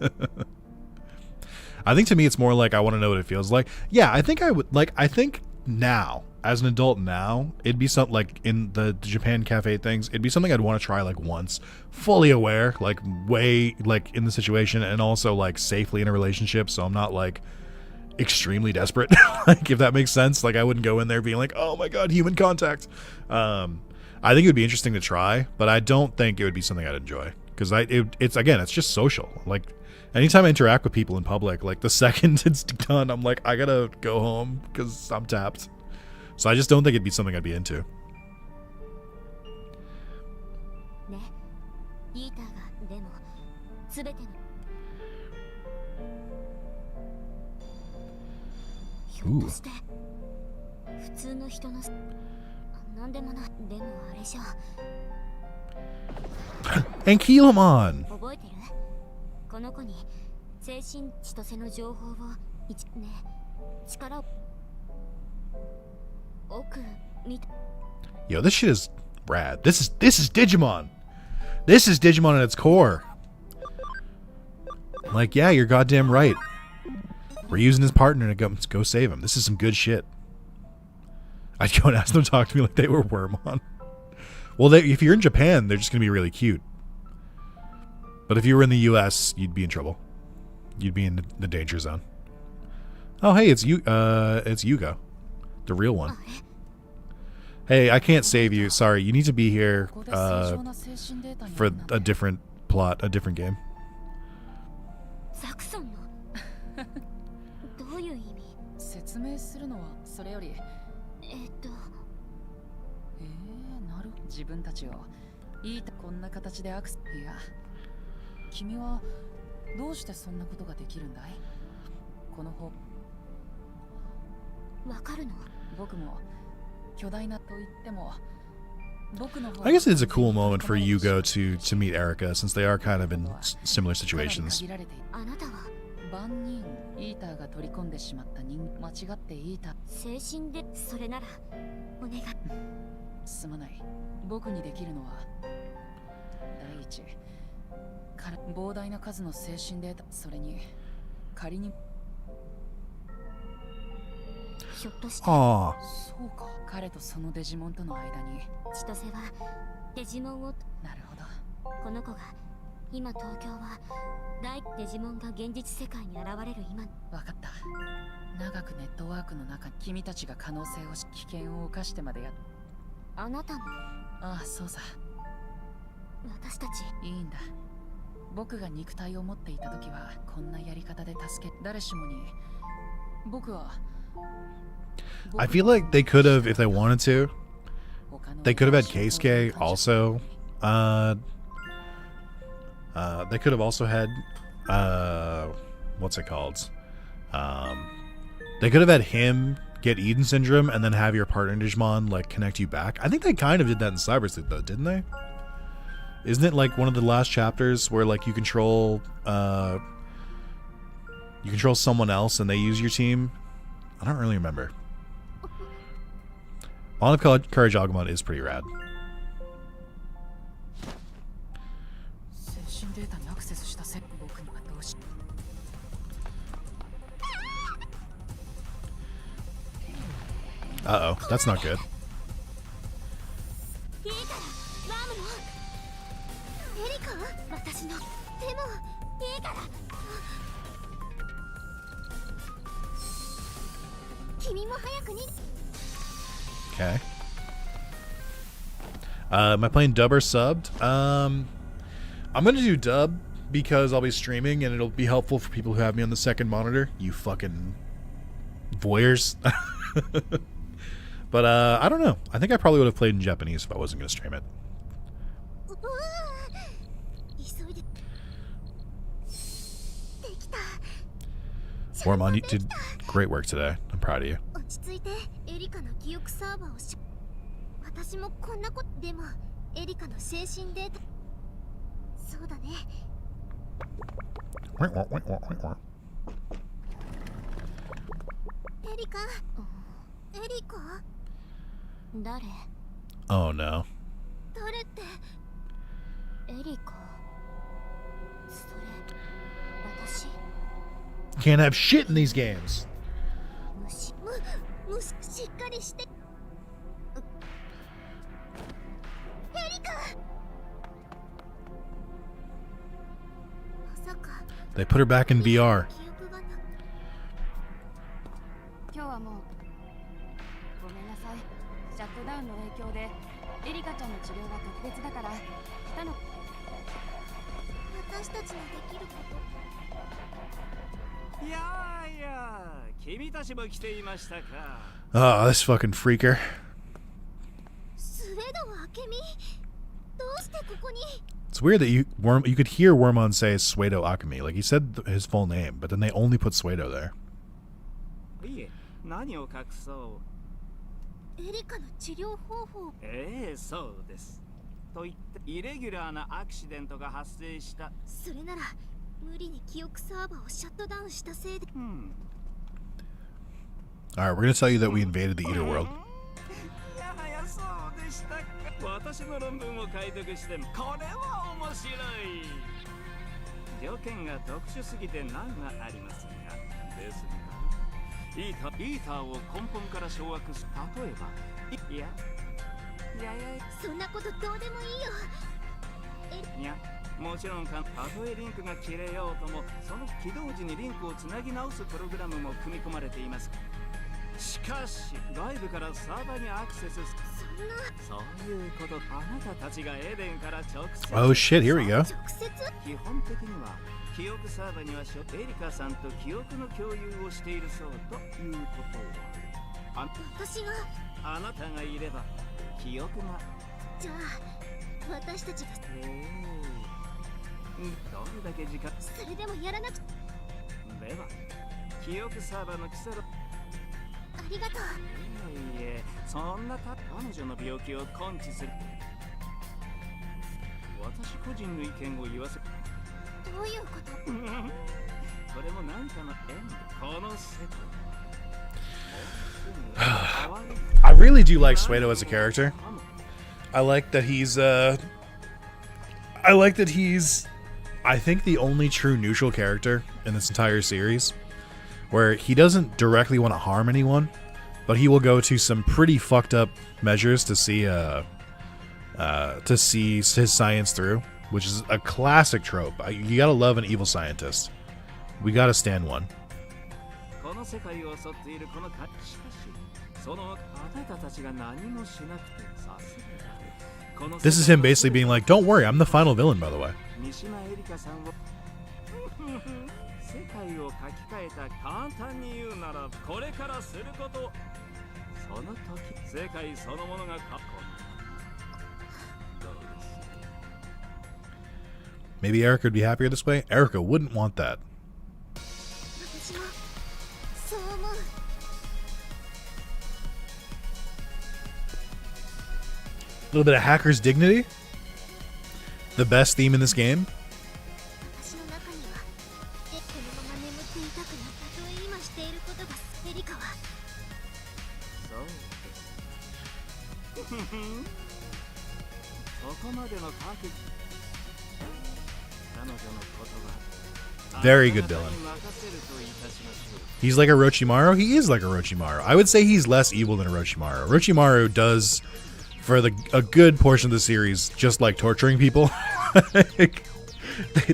A: I think to me it's more like I want to know what it feels like. Yeah, I think I would like. I think now, as an adult now, it'd be something like in the Japan cafe things. It'd be something I'd want to try like once, fully aware, like way like in the situation, and also like safely in a relationship. So I'm not like extremely desperate. Like if that makes sense. Like I wouldn't go in there being like, oh my god, human contact. I think it would be interesting to try, but I don't think it would be something I'd enjoy because it's just social. Like. Anytime I interact with people in public, like the second it's done, I'm like, I gotta go home because I'm tapped. So I just don't think it'd be something I'd be into. Ooh. Ankylomon! Yo, this shit is rad. This is Digimon. This is Digimon at its core. Like, yeah, you're goddamn right. We're using his partner to go save him. This is some good shit. I'd go and ask them to talk to me like they were Wormon. Well, if you're in Japan, they're just gonna be really cute. But if you were in the U.S., you'd be in trouble. You'd be in the danger zone. Oh, hey, it's Yugo, the real one. Hey, I can't save you. Sorry, you need to be here for a different plot, a different game. I guess it's a cool moment for Yugo to meet Erika, since they are kind of in similar situations. Aww. I feel like they could have, if they wanted to, they could have had Keisuke also They could have also had, what's it called? They could have had him get Eden Syndrome and then have your partner Digimon like connect you back. I think they kind of did that in Cyber Sleuth though, didn't they? Isn't it like one of the last chapters where like you control someone else and they use your team? I don't really remember. Bond of Courage Agumon is pretty rad. Uh-oh, that's not good. Okay. Am I playing dub or subbed? I'm gonna do dub because I'll be streaming and it'll be helpful for people who have me on the second monitor. You fucking voyeurs. But I don't know. I think I probably would have played in Japanese if I wasn't gonna stream it. Wormon, you did great work today. I'm proud of you. Oh no. Can't have shit in these games. They put her back in VR. Oh, this fucking freaker. It's weird that you could hear Wormon say Suedo Akemi. Like, he said his full name, but then they only put Suedo there. Alright, we're gonna tell you that we invaded the Eater world. Oh shit, here we go. I really do like Suedo as a character. I like that he's I think the only true neutral character in this entire series, where he doesn't directly want to harm anyone, but he will go to some pretty fucked up measures to see his science through, which is a classic trope. You gotta love an evil scientist. We gotta stand one. This is him basically being like, don't worry, I'm the final villain, by the way. Maybe Erica would be happier this way. Erica wouldn't want that. A little bit of Hacker's Dignity. The best theme in this game. Very good villain. He's like Orochimaru. He is like Orochimaru. I would say he's less evil than Orochimaru. Orochimaru does, for a good portion of the series, just like torturing people.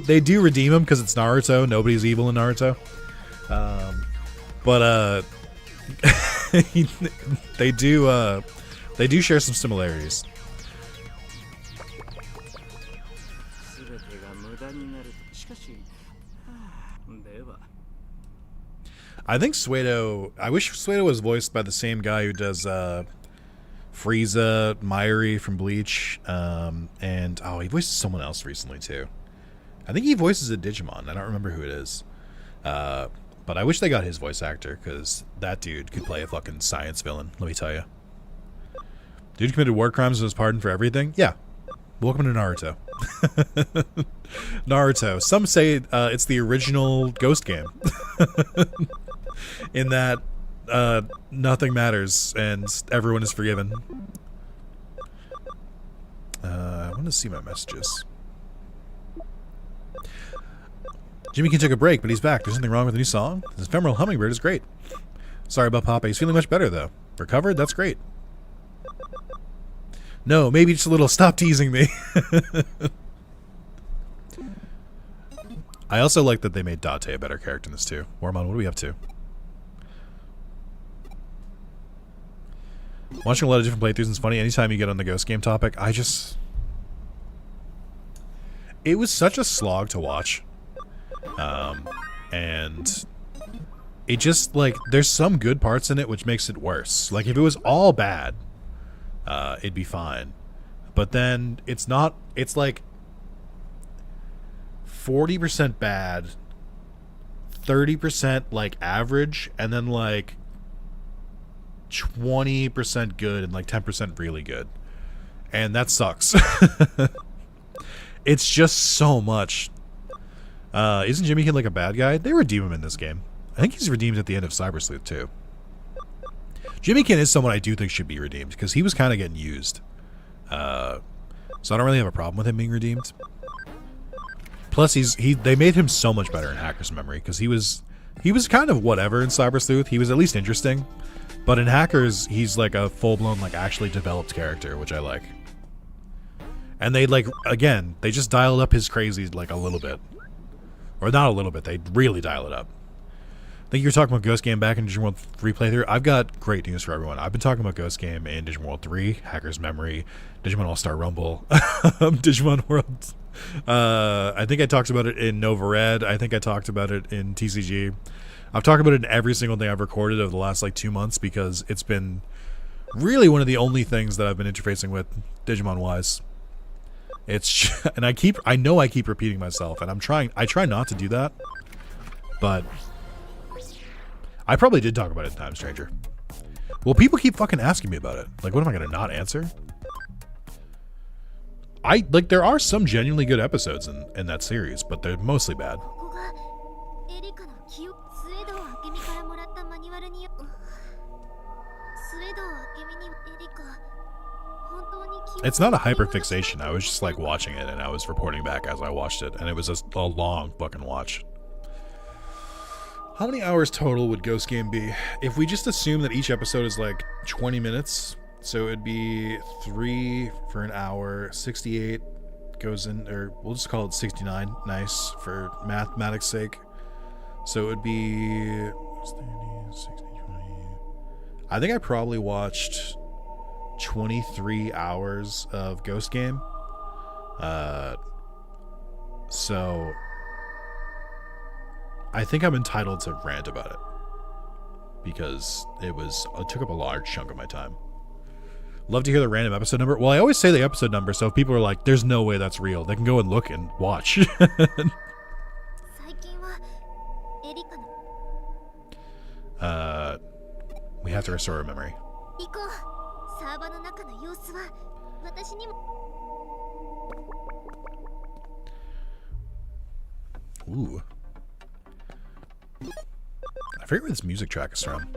A: they do redeem him because it's Naruto. Nobody's evil in Naruto. But they do share some similarities. I think Suedo. I wish Suedo was voiced by the same guy who does Frieza, Mayuri from Bleach, and he voiced someone else recently too. I think he voices a Digimon. I don't remember who it is, but I wish they got his voice actor because that dude could play a fucking science villain. Let me tell you, dude committed war crimes and was pardoned for everything. Yeah, welcome to Naruto. Naruto. Some say it's the original Ghost game. In that nothing matters and everyone is forgiven. I want to see my messages. Jimmy can take a break, but he's back. There's nothing wrong with the new song. This ephemeral hummingbird is great. Sorry about Papa. He's feeling much better, though. Recovered? That's great. No, maybe just a little stop teasing me. I also like that they made Date a better character in this, too. Wormon, what are we up to? Watching a lot of different playthroughs is funny. Anytime you get on the Ghost game topic, it was such a slog to watch. And it just, like, there's some good parts in it which makes it worse. Like, if it was all bad, it'd be fine. But then it's not, it's like 40% bad, 30% like average, and then like 20% good and like 10% really good. And that sucks. It's just so much. Isn't Jimmy Kid like a bad guy? They redeem him in this game. I think he's redeemed at the end of Cyber Sleuth too. Jimmy Kid is someone I do think should be redeemed because he was kind of getting used. So I don't really have a problem with him being redeemed. Plus, they made him so much better in Hacker's Memory because he was kind of whatever in Cyber Sleuth. He was at least interesting, but in Hackers, he's like a full-blown, like actually developed character, which I like. And they they just dialed up his crazy like a little bit, or not a little bit. They really dial it up. I think you were talking about Ghost Game back in Digimon World 3 playthrough. I've got great news for everyone. I've been talking about Ghost Game in Digimon World 3, Hacker's Memory, Digimon All-Star Rumble, Digimon World. I think I talked about it in Nova Red. I think I talked about it in TCG. I've talked about it in every single thing I've recorded over the last like 2 months because it's been really one of the only things that I've been interfacing with Digimon-wise. And I know I keep repeating myself, and I try not to do that, but I probably did talk about it in Time Stranger. Well, people keep fucking asking me about it. Like, what am I gonna not answer? There are some genuinely good episodes in that series, but they're mostly bad. It's not a hyperfixation. I was just like watching it and I was reporting back as I watched it, and it was a long fucking watch. How many hours total would Ghost Game be? If we just assume that each episode is like 20 minutes, so it'd be 3 for an hour, 68 goes in, or we'll just call it 69, nice, for mathematics' sake. So it would be 30, 60, 20. I think I probably watched 23 hours of Ghost Game. So I think I'm entitled to rant about it because it took up a large chunk of my time. Love to hear the random episode number. Well, I always say the episode number, so if people are like, there's no way that's real, they can go and look and watch. We have to restore our memory. Ooh. I forget where this music track is from.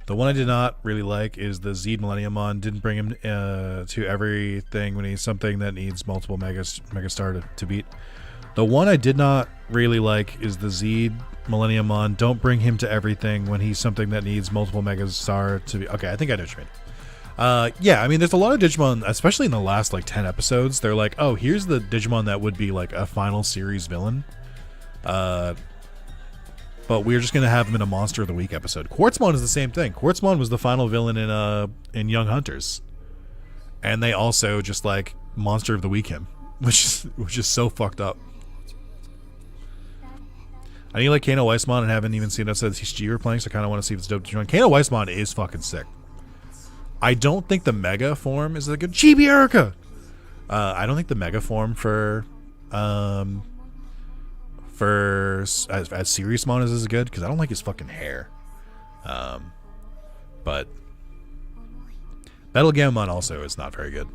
A: The one I did not really like is the Zed Millenniumon. Didn't bring him to everything when he's something that needs multiple megastar to beat. The one I did not really like is the Zed Millenniumon. Don't bring him to everything when he's something that needs multiple megastar to be. Okay, I think I know what you mean. Yeah, I mean, there's a lot of Digimon, especially in the last like 10 episodes. They're like, oh, here's the Digimon that would be like a final series villain. But we're just gonna have him in a Monster of the Week episode. Quartzmon is the same thing. Quartzmon was the final villain in Young Hunters, and they also just like Monster of the Week him, which is so fucked up. I need like Kano Weissmon and haven't even seen episodes he's G playing, so I kind of want to see if it's dope to join. Kano Weissmon is fucking sick. I don't think the Mega form is a good Chibi Erica. I don't think the Mega form for as Seriousmon is as good because I don't like his fucking hair. But Battlegamon also is not very good.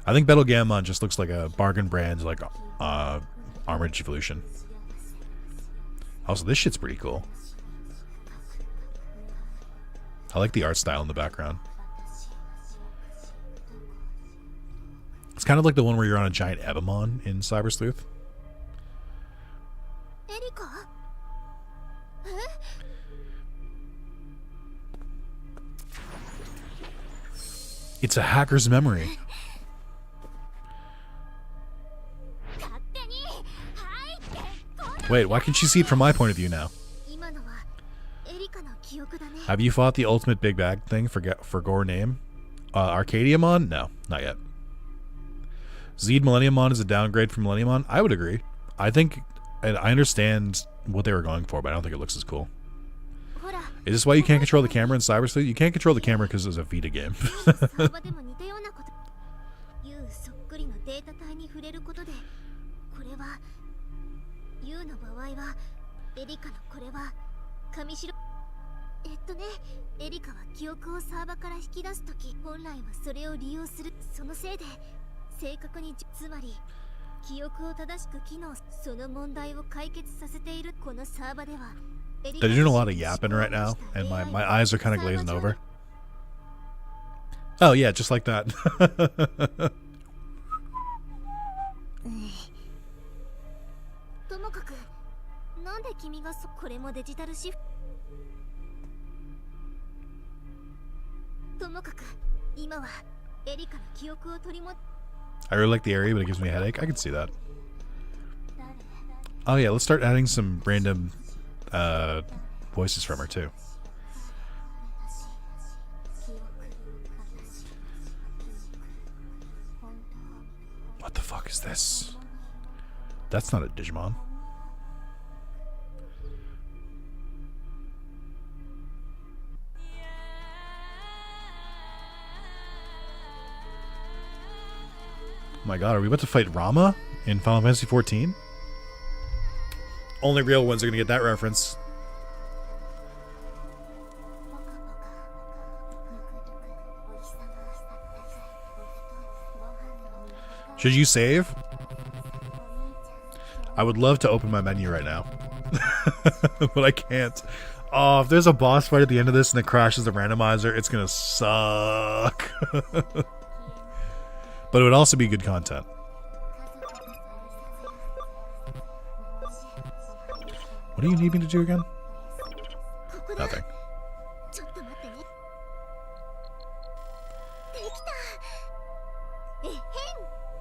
A: I think Battlegamon just looks like a bargain brand like Armored Evolution. Also, this shit's pretty cool. I like the art style in the background. It's kind of like the one where you're on a giant Ebamon in Cyber Sleuth. It's a hacker's memory. Wait, why can't you see it from my point of view now? Have you fought the ultimate big bag thing for Gore name? Arcadiamon? No, not yet. Zed Millenniumon is a downgrade from Millenniumon? I would agree. I think, and I understand what they were going for, but I don't think it looks as cool. Is this why you can't control the camera in Cyber Sleuth? You can't control the camera because it's a Vita game. They're doing a lot of yapping right now, and my eyes are kind of glazing over. Oh yeah, just like that. I really like the area, but it gives me a headache. I can see that. Oh yeah, let's start adding some random voices from her too. What the fuck is this? That's not a Digimon. Oh my god, are we about to fight Rama in Final Fantasy XIV? Only real ones are gonna get that reference. Should you save? I would love to open my menu right now. But I can't. Oh, if there's a boss fight at the end of this and it crashes the randomizer, it's gonna suck. But it would also be good content. What do you need me to do again? Nothing.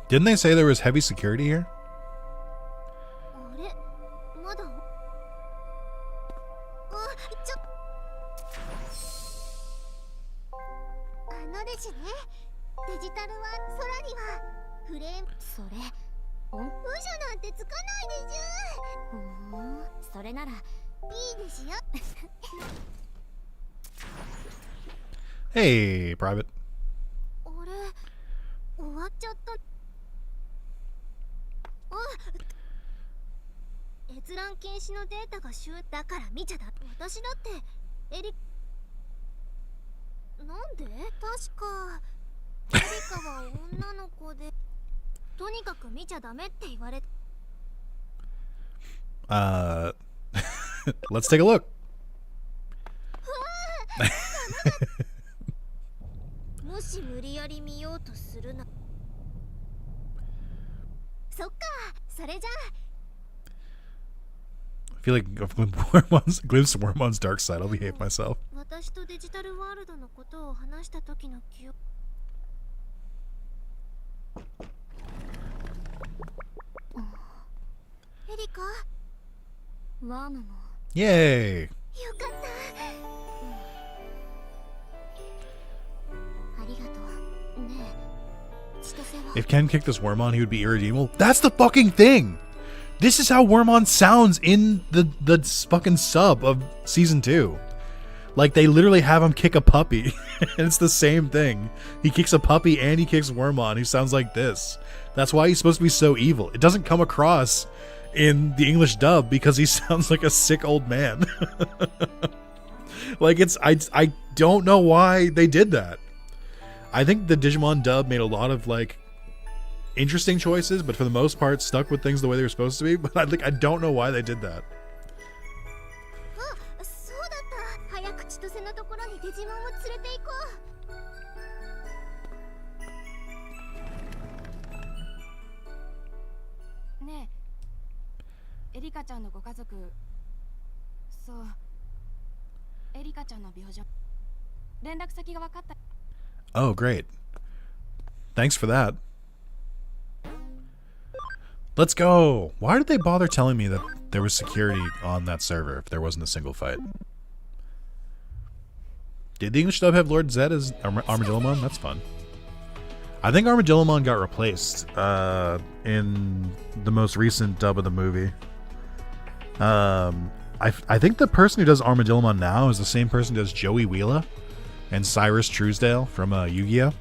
A: Didn't they say there was heavy security here? Hey, Private.
B: 俺終わっちゃった。あ、閲覧禁止のデータがだから見ちゃだ。私だってなんで？確かエリカは女の子でとにかく見ちゃダメって言われ。
A: Let's take a look.
B: もし無理やり見ようとするな。そっか、それじゃあ。
A: I feel like glimpse of Wormon's dark side. I'll behave myself.
B: 私とデジタルワールドのことを話した時の記憶。エリカ、ワームも。
A: Yay!
B: よかった。ありがとう。ねえ、千歳は。
A: If Ken kicked this Wormon, he would be irredeemable. That's the fucking thing! This is how Wormon sounds in the fucking sub of season 2. Like, they literally have him kick a puppy. And it's the same thing. He kicks a puppy and he kicks Wormon, who sounds like this. That's why he's supposed to be so evil. It doesn't come across in the English dub because he sounds like a sick old man. Like, I don't know why they did that. I think the Digimon dub made a lot of, like, interesting choices, but for the most part stuck with things the way they were supposed to be. But I don't know why they did that.
B: そうだった。早く千歳のところにデジモンを連れて行こう。ねえ、エリカちゃんのご家族、そう、エリカちゃんの病状、連絡先が分かった。
A: Oh, great. Thanks for that. Let's go! Why did they bother telling me that there was security on that server if there wasn't a single fight? Did the English dub have Lord Zed as Armadillomon? That's fun. I think Armadillomon got replaced in the most recent dub of the movie. I think the person who does Armadillomon now is the same person who does Joey Wheela and Cyrus Truesdale from Yu-Gi-Oh!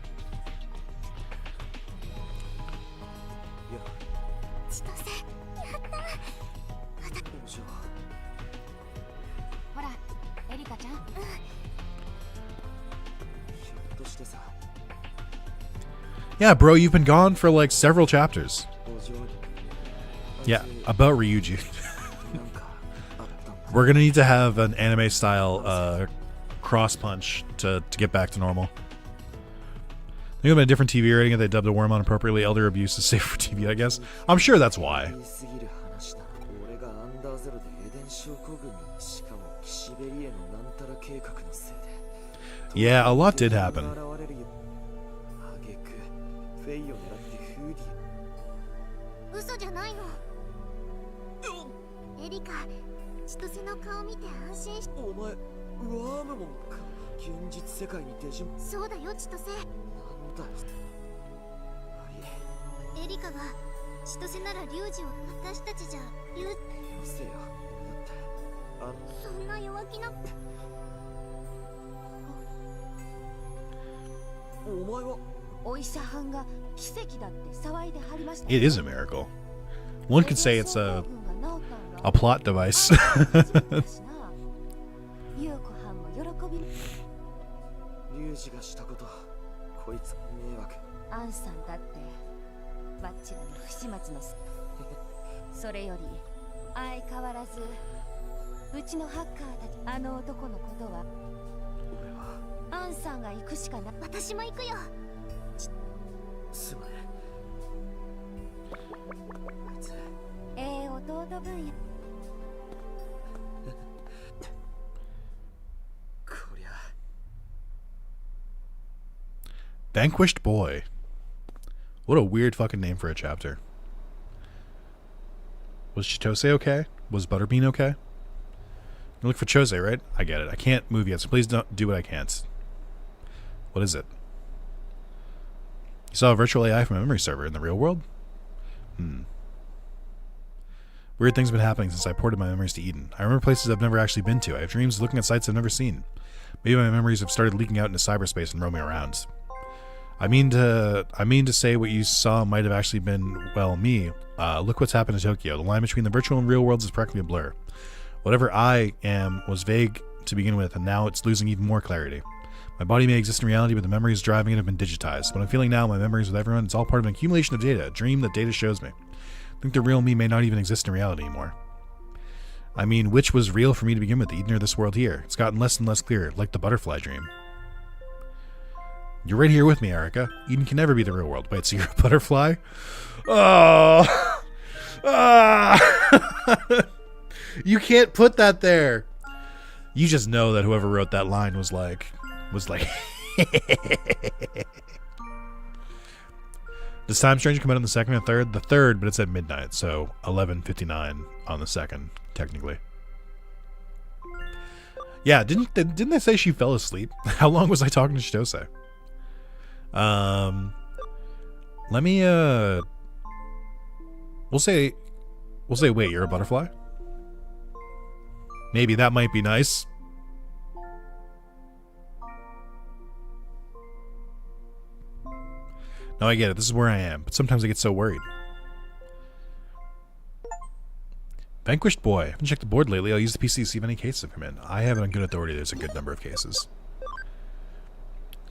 A: Yeah, bro, you've been gone for like several chapters. Yeah, about Ryuji. We're gonna need to have an anime style cross punch to get back to normal. They have a different TV rating if they dubbed a Wormon appropriately. Elder abuse is safe for TV, I guess. I'm sure that's why. Yeah, a lot did happen. It is a miracle. One could say it's a plot device. Vanquished Boy. What a weird fucking name for a chapter. Was Chitose okay? Was Butterbean okay? You look for Chose, right? I get it. I can't move yet, so please don't do what I can't. What is it? You saw a virtual AI from a memory server in the real world? Weird things have been happening since I ported my memories to Eden. I remember places I've never actually been to. I have dreams looking at sites I've never seen. Maybe my memories have started leaking out into cyberspace and roaming around. I mean to say what you saw might have actually been, well, me. Look what's happened to Tokyo. The line between the virtual and real worlds is practically a blur. Whatever I am was vague to begin with, and now it's losing even more clarity. My body may exist in reality, but the memories driving it have been digitized. What I'm feeling now, my memories with everyone, it's all part of an accumulation of data, a dream that data shows me. I think the real me may not even exist in reality anymore. I mean, which was real for me to begin with, Eden or this world here? It's gotten less and less clear, like the butterfly dream. You're right here with me, Erica. Eden can never be the real world. Wait, so you're a butterfly? Oh! Ah! You can't put that there. You just know that whoever wrote that line was like... Does Time Stranger come out on the 2nd or 3rd? The 3rd, but it's at midnight, so 11:59 on the 2nd, technically. Yeah, didn't they say she fell asleep? How long was I talking to Chitose? Let me we'll say wait, you're a butterfly? Maybe that might be nice. No, I get it. This is where I am, but sometimes I get so worried. Vanquished Boy. I haven't checked the board lately. I'll use the PC to see if any cases have come in. I have it on good authority. There's a good number of cases.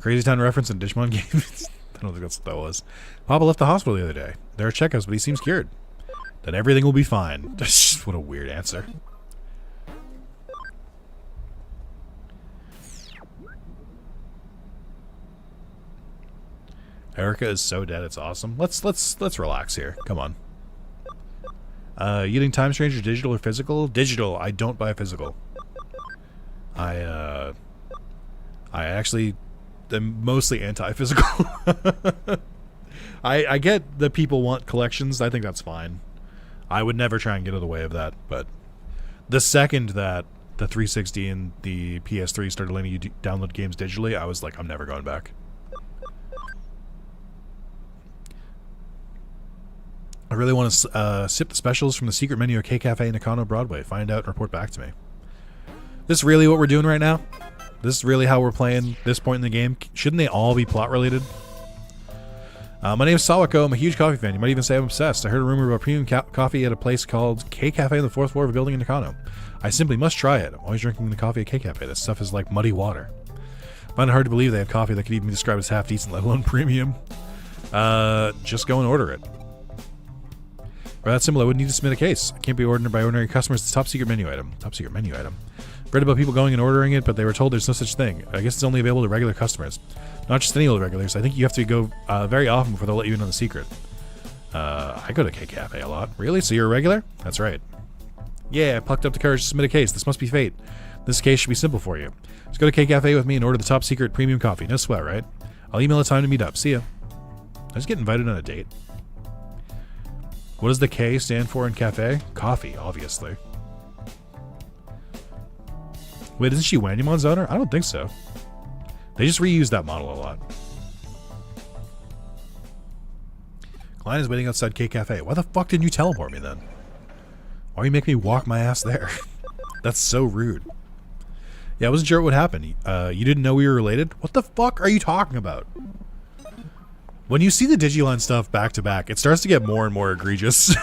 A: Crazy Town reference in Digimon games. I don't think that's what that was. Papa left the hospital the other day. There are checkups, but he seems cured. Then everything will be fine. What a weird answer. Erica is so dead, it's awesome. Let's relax here. Come on. You think Time Stranger digital or physical? Digital. I don't buy physical. I actually am mostly anti-physical. I get that people want collections. I think that's fine. I would never try and get in the way of that, but the second that the 360 and the PS3 started letting you download games digitally, I was like, I'm never going back. I really want to sip the specials from the secret menu at K Cafe in Nakano Broadway. Find out and report back to me. This is really what we're doing right now? This is really how we're playing this point in the game? Shouldn't they all be plot related? My name is Sawako. I'm a huge coffee fan. You might even say I'm obsessed. I heard a rumor about premium coffee at a place called K Cafe on the 4th floor of a building in Nakano. I simply must try it. I'm always drinking the coffee at K Cafe. This stuff is like muddy water. I find it hard to believe they have coffee that could even be described as half decent, let alone premium. Just go and order it. For that symbol, I wouldn't need to submit a case. It can't be ordered by ordinary customers. It's a top secret menu item. Top secret menu item. I've read about people going and ordering it, but they were told there's no such thing. I guess it's only available to regular customers. Not just any old regulars. I think you have to go very often before they'll let you in on the secret. I go to K Cafe a lot. Really? So you're a regular? That's right. Yeah, I plucked up the courage to submit a case. This must be fate. This case should be simple for you. Just go to K Cafe with me and order the top secret premium coffee. No sweat, right? I'll email a time to meet up. See ya. I just get invited on a date. What does the K stand for in cafe? Coffee, obviously. Wait, isn't she Wanyamon's owner? I don't think so. They just reuse that model a lot. Klein is waiting outside K Cafe. Why the fuck didn't you teleport me then? Why you make me walk my ass there? That's so rude. Yeah, I wasn't sure what would happen. You didn't know we were related? What the fuck are you talking about? When you see the Digiline stuff back to back, it starts to get more and more egregious.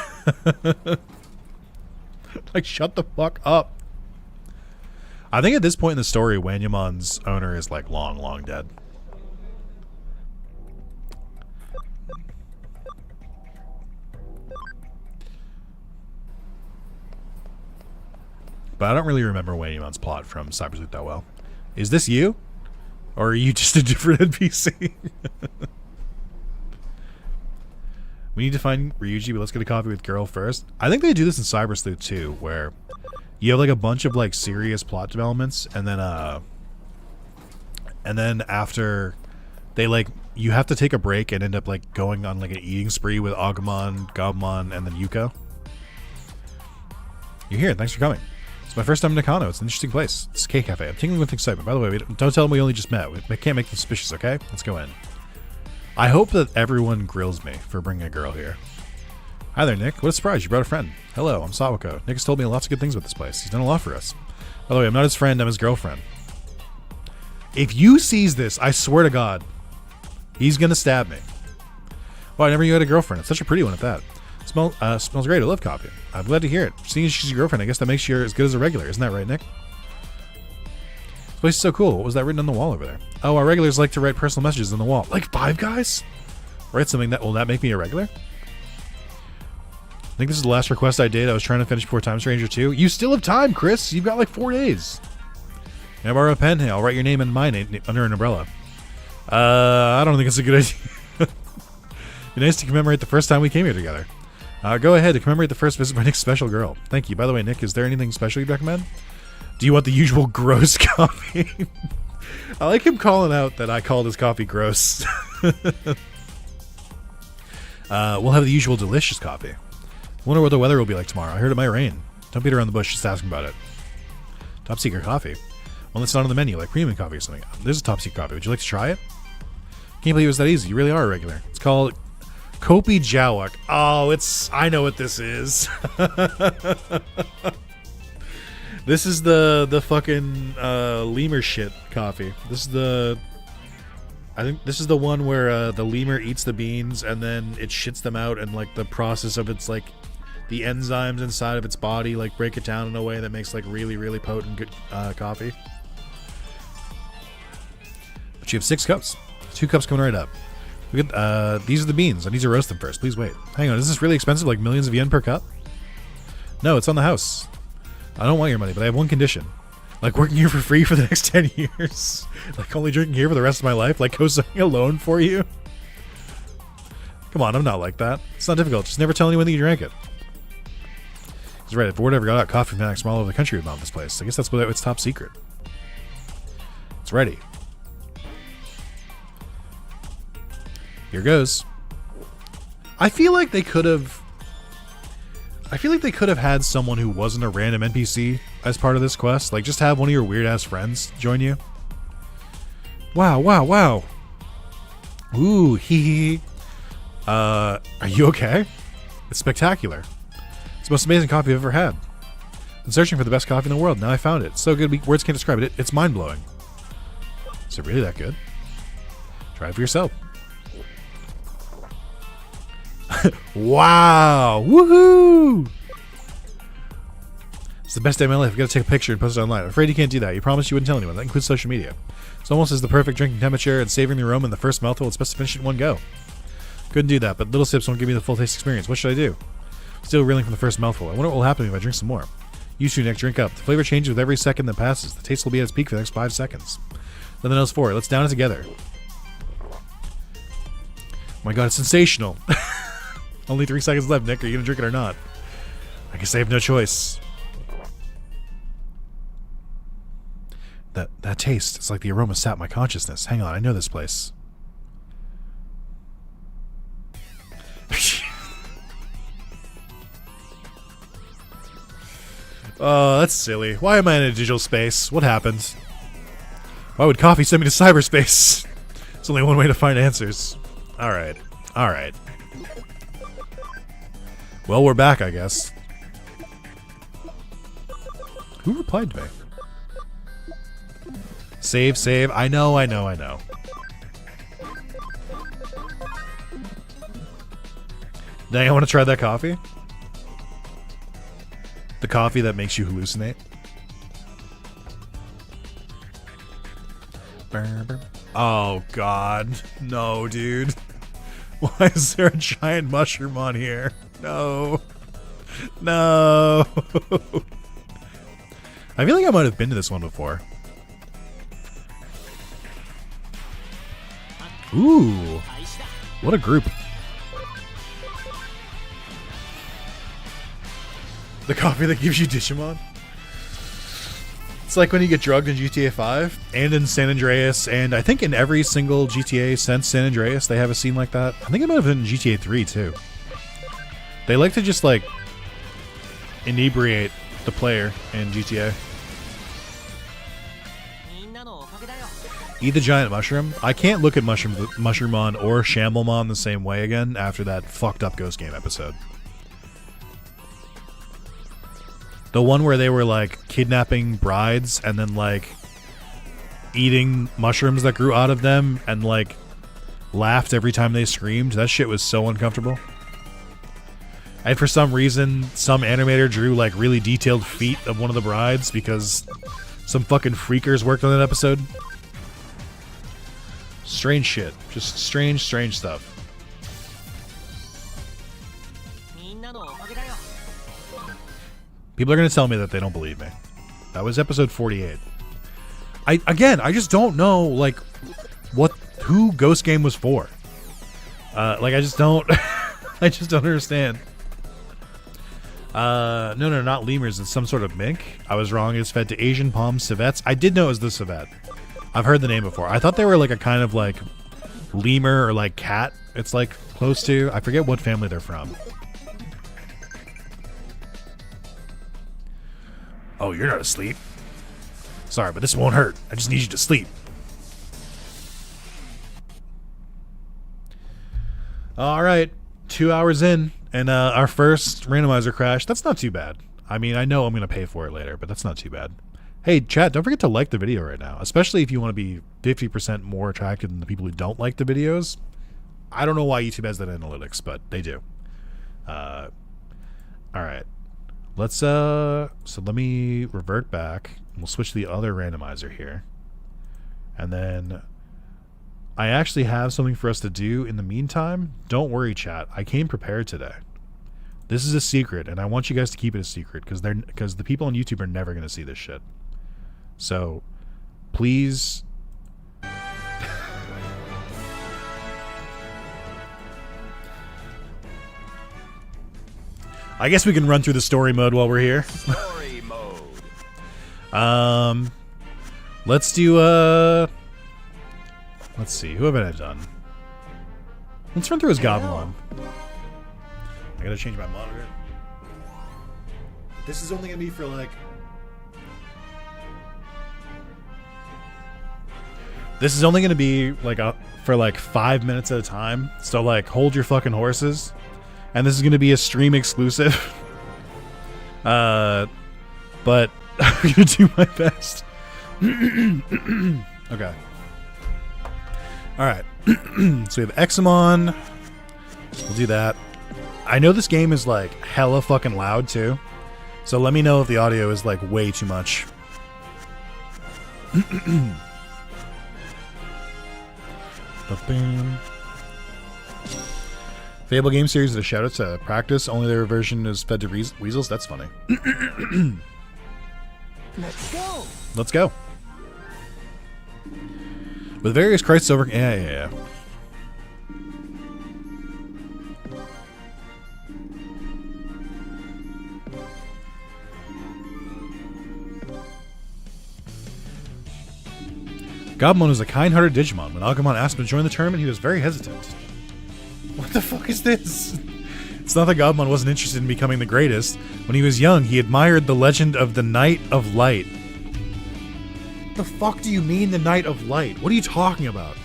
A: Like, shut the fuck up. I think at this point in the story, Wanyamon's owner is like long dead. But I don't really remember Wanyamon's plot from Cybersleuth that well. Is this you? Or are you just a different NPC? We need to find Ryuji, but let's get a coffee with girl first. I think they do this in Cybersleuth too, where you have like a bunch of like serious plot developments, and then after they like you have to take a break and end up like going on like an eating spree with Agumon, Gabumon, and then Yuko. You're here. Thanks for coming. It's my first time in Nakano. It's an interesting place. It's K Cafe. I'm tingling with excitement. By the way, don't tell them we only just met. We can't make them suspicious, okay? Let's go in. I hope that everyone grills me for bringing a girl here. Hi there, Nick. What a surprise. You brought a friend. Hello, I'm Sawako. Nick has told me lots of good things about this place. He's done a lot for us. By the way, I'm not his friend. I'm his girlfriend. If you sees this, I swear to God, he's gonna stab me. Well, I never knew you had a girlfriend. It's such a pretty one at that. Smells great. I love coffee. I'm glad to hear it. Seeing as she's your girlfriend, I guess that makes you as good as a regular. Isn't that right, Nick? This place is so cool. What was that written on the wall over there? Oh, our regulars like to write personal messages on the wall. Like Five Guys? Write something that will that make me a regular? I think this is the last request I did. I was trying to finish before Time Stranger 2. You still have time, Chris. You've got like 4 days. Can I borrow a pen? Hey, I'll write your name and my name under an umbrella. I don't think it's a good idea. Be nice to commemorate the first time we came here together. Go ahead to commemorate the first visit by Nick's special girl. Thank you. By the way, Nick, is there anything special you'd recommend? Do you want the usual gross coffee? I like him calling out that I called his coffee gross. We'll have the usual delicious coffee. Wonder what the weather will be like tomorrow. I heard it might rain. Don't beat around the bush, just asking about it. Top secret coffee. Well, it's not on the menu, like premium coffee or something. There's a top secret coffee. Would you like to try it? Can't believe it was that easy. You really are a regular. It's called Kopi Jawak. Oh, I know what this is. This is the fucking lemur shit coffee. I think this is the one where the lemur eats the beans and then it shits them out, and like the process of its like the enzymes inside of its body like break it down in a way that makes like really, really potent good coffee. But you have 6 cups. 2 cups coming right up. Look at, these are the beans. I need to roast them first. Please wait. Hang on. Is this really expensive? Like millions of yen per cup? No, it's on the house. I don't want your money, but I have one condition. Like working here for free for the next 10 years. Like only drinking here for the rest of my life. Like co-signing a loan for you. Come on, I'm not like that. It's not difficult. Just never tell anyone that you drank it. He's right. If word ever got out, coffee fanatics from all over the country would bomb this place. I guess that's what it's top secret. It's ready. Here goes. I feel like they could have had someone who wasn't a random NPC as part of this quest. Like, just have one of your weird-ass friends join you. Wow, wow, wow. Ooh, hee hee. Are you okay? It's spectacular. It's the most amazing coffee I've ever had. I'm searching for the best coffee in the world. Now I found it. It's so good, words can't describe it. It's mind-blowing. Is it really that good? Try it for yourself. Wow! Woohoo! It's the best day of my life. I've got to take a picture and post it online. I'm afraid you can't do that. You promised you wouldn't tell anyone. That includes social media. It's almost as the perfect drinking temperature and savoring the aroma in the first mouthful. It's best to finish it in one go. Couldn't do that, but little sips won't give me the full taste experience. What should I do? Still reeling from the first mouthful. I wonder what will happen if I drink some more. You two, Nick, drink up. The flavor changes with every second that passes. The taste will be at its peak for the next 5 seconds. Nothing else for it. Let's down it together. Oh my god, it's sensational. Only 3 seconds left, Nick. Are you going to drink it or not? I guess I have no choice. That taste, it's like the aroma sap my consciousness. Hang on, I know this place. Oh, that's silly. Why am I in a digital space? What happened? Why would coffee send me to cyberspace? There's only one way to find answers. Alright. Alright. Well, we're back, I guess. Who replied to me? Save, save. I know. Dang, I want to try that coffee. The coffee that makes you hallucinate. Oh, God. No, dude. Why is there a giant mushroom on here? No. No. I feel like I might have been to this one before. Ooh. What a group. The coffee that gives you Digimon? It's like when you get drugged in GTA 5 and in San Andreas, and I think in every single GTA since San Andreas they have a scene like that. I think it might have been in GTA 3 too. They like to just like inebriate the player in GTA. Eat the giant mushroom. I can't look at Mushroomon or Shamblemon the same way again after that fucked up Ghost Game episode. The one where they were like kidnapping brides and then like eating mushrooms that grew out of them and like laughed every time they screamed. That shit was so uncomfortable. And for some reason, some animator drew like really detailed feet of one of the brides because some fucking freakers worked on that episode. Strange shit. Just strange stuff. People are going to tell me that they don't believe me. That was episode 48. I just don't know, like, who Ghost Game was for. Like, I just don't, I just don't understand. No, not lemurs. It's some sort of mink. I was wrong. It's fed to Asian palm civets. I did know it was the civet. I've heard the name before. I thought they were like a kind of like lemur or like cat. It's like close to. I forget what family they're from. Oh, you're not asleep. Sorry, but this won't hurt. I just need you to sleep. All right, 2 hours in, and our first randomizer crash. That's not too bad. I mean, I know I'm going to pay for it later, but that's not too bad. Hey, chat, don't forget to like the video right now, especially if you want to be 50% more attractive than the people who don't like the videos. I don't know why YouTube has that analytics, but they do. All right. Let's, so let me revert back. We'll switch to the other randomizer here. And then I actually have something for us to do in the meantime. Don't worry, chat. I came prepared today. This is a secret, and I want you guys to keep it a secret because the people on YouTube are never going to see this shit. So, please. I guess we can run through the story mode while we're here.
C: Story mode.
A: Let's do let's see, who haven't I done? Let's run through as Goblin. I gotta change my monitor. This is only gonna be for like for like 5 minutes at a time. So like hold your fucking horses. And this is going to be a stream exclusive. But I'm going to do my best. Okay. Alright. So we have Examon. We'll do that. I know this game is like hella fucking loud too. So let me know if the audio is like way too much. Ba-bam. Fable game series is a shout out to Practice. Only their version is fed to weasels. That's funny.
C: Let's go.
A: Let's go. With various crises over. Yeah. Gobmon is a kind-hearted Digimon. When Agumon asked him to join the tournament, he was very hesitant. What the fuck is this? It's not that Gobmon wasn't interested in becoming the greatest. When he was young, he admired the legend of the Knight of Light. The fuck do you mean, the Knight of Light? What are you talking about?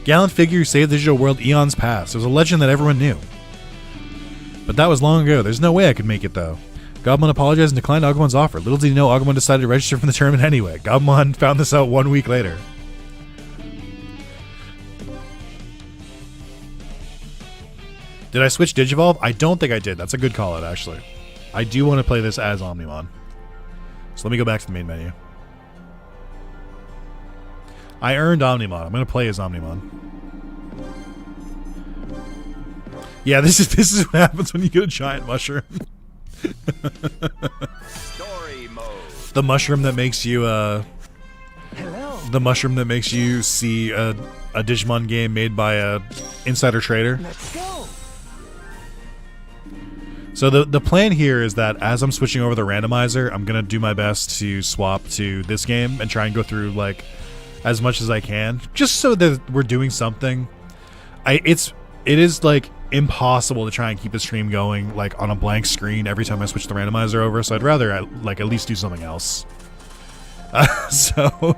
A: Gallant figure who saved the digital world eons past. It was a legend that everyone knew. But that was long ago. There's no way I could make it, though. Gobmon apologized and declined Agumon's offer. Little did he know Agumon decided to register for the tournament anyway. Gobmon found this out 1 week later. Did I switch Digivolve? I don't think I did. That's a good call out, actually. I do want to play this as Omnimon. So let me go back to the main menu. I earned Omnimon. I'm going to play as Omnimon. Yeah, this is what happens when you get a giant mushroom.
C: Story mode.
A: The mushroom that makes you
C: Hello.
A: the mushroom that makes you see a Digimon game made by a insider trader.
C: Let's go.
A: So the plan here is that as I'm switching over the randomizer, I'm gonna do my best to swap to this game and try and go through like as much as I can, just so that we're doing something. It is like impossible to try and keep the stream going like on a blank screen every time I switch the randomizer over. So I'd rather like at least do something else. So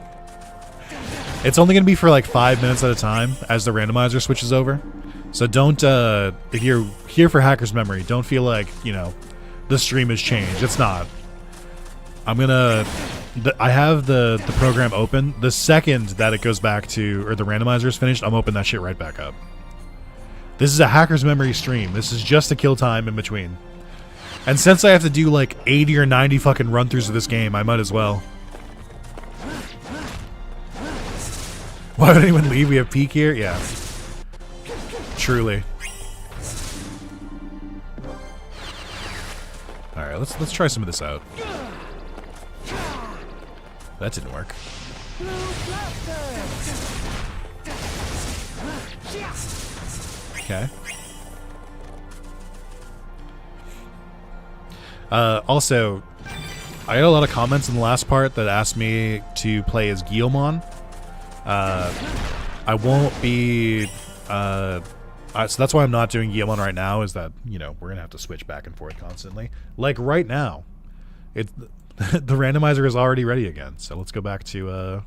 A: it's only gonna be for like 5 minutes at a time as the randomizer switches over. So don't, if you're here for Hacker's Memory, don't feel like, you know, the stream has changed. It's not. I'm gonna I have the program open. The second that it goes back to, or the randomizer is finished, I'm open that shit right back up. This is a hacker's memory stream. This is just a kill time in between. And since I have to do like 80 or 90 fucking run-throughs of this game, I might as well. Why would anyone leave? We have peak here? Yeah. Truly. Alright, let's try some of this out. That didn't work. Okay. Also, I got a lot of comments in the last part that asked me to play as Guillemon. I won't be... so that's why I'm not doing Guillemon right now, is that, you know, we're going to have to switch back and forth constantly. Like right now, the randomizer is already ready again, so let's go back to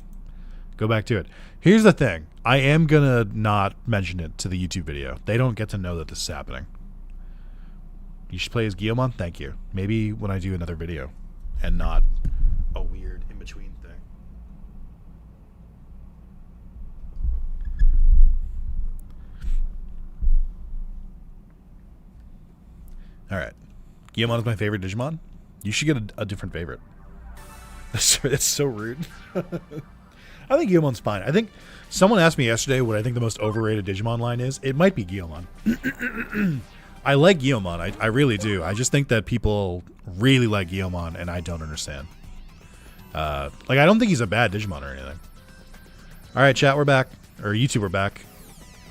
A: it. Here's the thing. I am going to not mention it to the YouTube video. They don't get to know that this is happening. You should play as Guillemon? Thank you. Maybe when I do another video and not a weird in-between thing. Alright. Guillemon is my favorite Digimon. You should get a different favorite. It's so rude. I think Guillemon's fine. I think someone asked me yesterday what I think the most overrated Digimon line is. It might be Guillemon. I like Guillemon. I really do. I just think that people really like Guillemon, and I don't understand. Like, I don't think he's a bad Digimon or anything. Alright, chat, we're back. Or YouTube, we're back.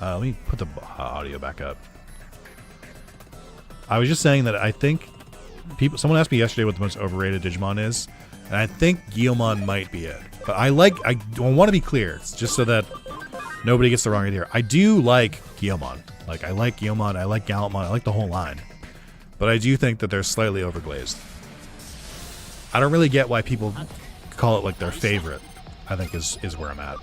A: Let me put the audio back up. I was just saying that I think someone asked me yesterday what the most overrated Digimon is, and I think Guillemon might be it. But I want to be clear, it's just so that nobody gets the wrong idea. I do like Guillemon. Like, I like Guillemon, I like Gallantmon, I like the whole line. But I do think that they're slightly overglazed. I don't really get why people call it like their favorite, I think is where I'm at.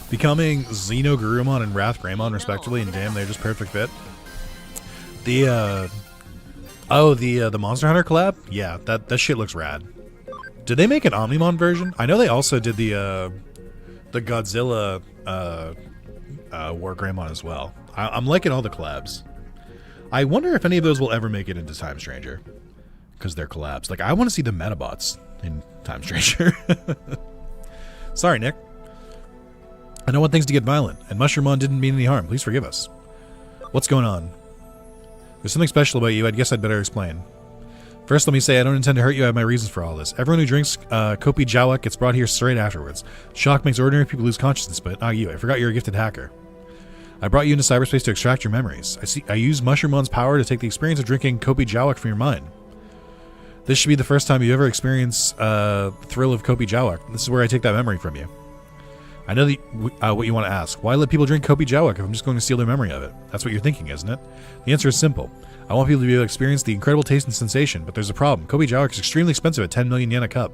A: Becoming Xenogarurumon and Wrath Greymon respectively, and damn, they're just perfect fit. The Monster Hunter collab? Yeah, that shit looks rad. Did they make an Omnimon version? I know they also did the Godzilla War Greymon as well. I'm liking all the collabs. I wonder if any of those will ever make it into Time Stranger, because they're collabs. Like, I want to see the Metabots in Time Stranger. Sorry, Nick. I don't want things to get violent, and Mushroomon didn't mean any harm. Please forgive us. What's going on? There's something special about you. I guess I'd better explain. First, let me say I don't intend to hurt you. I have my reasons for all this. Everyone who drinks Kopi Jawak gets brought here straight afterwards. Shock makes ordinary people lose consciousness, but not you. I forgot you're a gifted hacker. I brought you into cyberspace to extract your memories. I use Mushroomon's power to take the experience of drinking Kopi Jawak from your mind. This should be the first time you ever experience the thrill of Kopi Jawak. This is where I take that memory from you. I know what you want to ask. Why let people drink Kopi Jawak if I'm just going to steal their memory of it? That's what you're thinking, isn't it? The answer is simple. I want people to be able to experience the incredible taste and sensation, but there's a problem. Kopi Jawak is extremely expensive at 10 million yen a cup.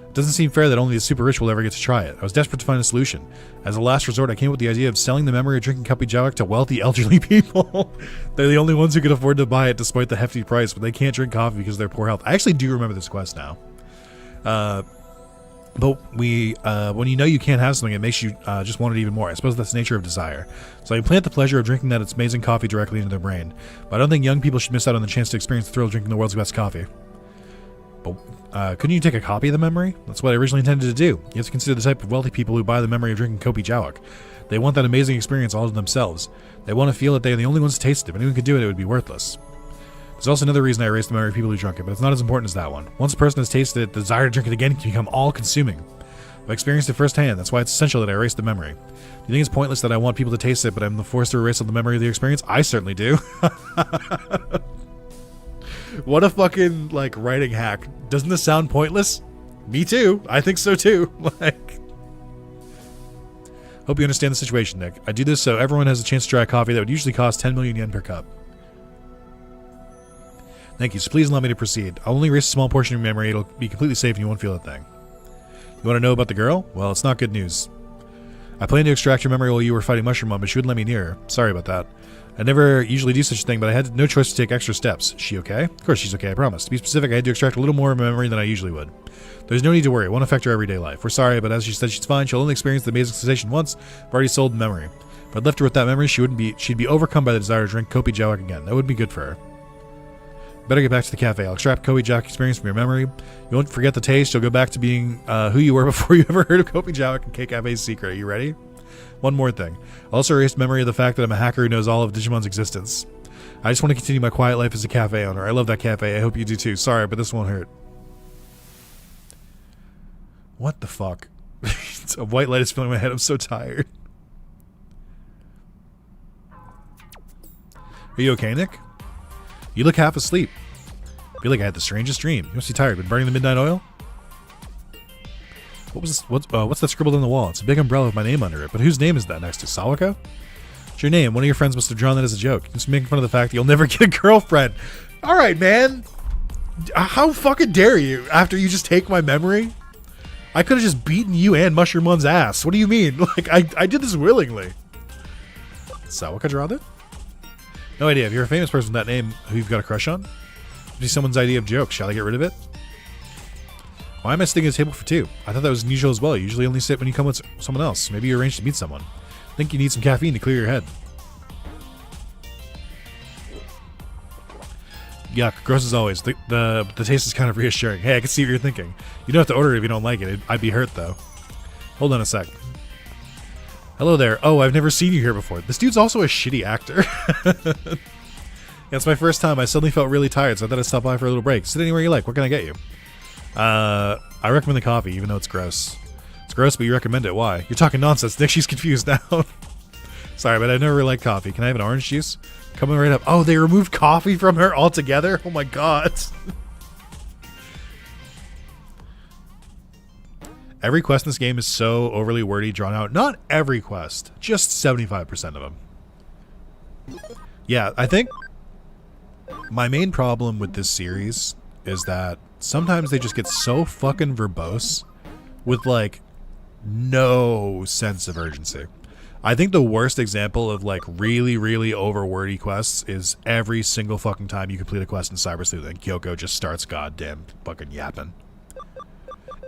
A: It doesn't seem fair that only the super rich will ever get to try it. I was desperate to find a solution. As a last resort, I came up with the idea of selling the memory of drinking Kopi Jawak to wealthy elderly people. They're the only ones who can afford to buy it despite the hefty price, but they can't drink coffee because of their poor health. I actually do remember this quest now. But when you know you can't have something, it makes you just want it even more. I suppose that's the nature of desire. So I implant the pleasure of drinking that amazing coffee directly into their brain. But I don't think young people should miss out on the chance to experience the thrill of drinking the world's best coffee. But couldn't you take a copy of the memory? That's what I originally intended to do. You have to consider the type of wealthy people who buy the memory of drinking Kopi Jawak. They want that amazing experience all to themselves. They want to feel that they are the only ones to taste it. If anyone could do it, it would be worthless. There's also another reason I erased the memory of people who drunk it, but it's not as important as that one. Once a person has tasted it, the desire to drink it again can become all-consuming. I've experienced it firsthand. That's why it's essential that I erase the memory. Do you think it's pointless that I want people to taste it, but I'm forced to erase the memory of the experience? I certainly do. What a fucking, like, writing hack. Doesn't this sound pointless? Me too. I think so too. Like, hope you understand the situation, Nick. I do this so everyone has a chance to try a coffee that would usually cost 10 million yen per cup. Thank you. So please allow me to proceed. I'll only erase a small portion of your memory. It'll be completely safe and you won't feel a thing. You want to know about the girl? Well, it's not good news. I planned to extract your memory while you were fighting Mushroomon, but she wouldn't let me near her. Sorry about that. I never usually do such a thing, but I had no choice to take extra steps. She okay? Of course she's okay, I promise. To be specific, I had to extract a little more memory than I usually would. There's no need to worry. It won't affect her everyday life. We're sorry, but as she said, she's fine. She'll only experience the amazing sensation once. I've already sold the memory. If I'd left her with that memory, she'd be overcome by the desire to drink Kopi Jawak again. That wouldn't be good for her. Better get back to the cafe. I'll extract Kopi Jawak experience from your memory. You won't forget the taste. You'll go back to being who you were before you ever heard of Kopi Jawak and K Cafe's secret. Are you ready? One more thing. I'll also erase memory of the fact that I'm a hacker who knows all of Digimon's existence. I just want to continue my quiet life as a cafe owner. I love that cafe. I hope you do too. Sorry, but this won't hurt. What the fuck? A white light is filling my head. I'm so tired. Are you okay, Nick? You look half asleep. I feel like I had the strangest dream. You must be tired. Been burning the midnight oil? What's that scribbled on the wall? It's a big umbrella with my name under it. But whose name is that next to? Sawako? It's your name. One of your friends must have drawn that as a joke. Just making fun of the fact that you'll never get a girlfriend. Alright, man. How fucking dare you after you just take my memory? I could have just beaten you and Mushroom1's ass. What do you mean? Like, I did this willingly. Sawako draw that? No idea. If you're a famous person with that name who you've got a crush on, it'd be someone's idea of jokes. Shall I get rid of it? Why am I sitting at a table for two? I thought that was unusual as well. You usually only sit when you come with someone else. Maybe you arranged to meet someone. I think you need some caffeine to clear your head. Yuck, gross as always. The taste is kind of reassuring. Hey, I can see what you're thinking. You don't have to order it if you don't like it. I'd be hurt, though. Hold on a sec. Hello there. Oh, I've never seen you here before. This dude's also a shitty actor. Yeah, it's my first time. I suddenly felt really tired, so I thought I'd stop by for a little break. Sit anywhere you like. What can I get you? I recommend the coffee, even though it's gross. It's gross, but you recommend it. Why? You're talking nonsense, Nick. She's confused now. Sorry, but I never really liked coffee. Can I have an orange juice? Coming right up. Oh, they removed coffee from her altogether? Oh my god. Every quest in this game is so overly wordy, drawn out. Not every quest. Just 75% of them. Yeah, I think my main problem with this series is that sometimes they just get so fucking verbose with, like, no sense of urgency. I think the worst example of, like, really, really over-wordy quests is every single fucking time you complete a quest in Cyber Sleuth and Kyoko just starts goddamn fucking yapping.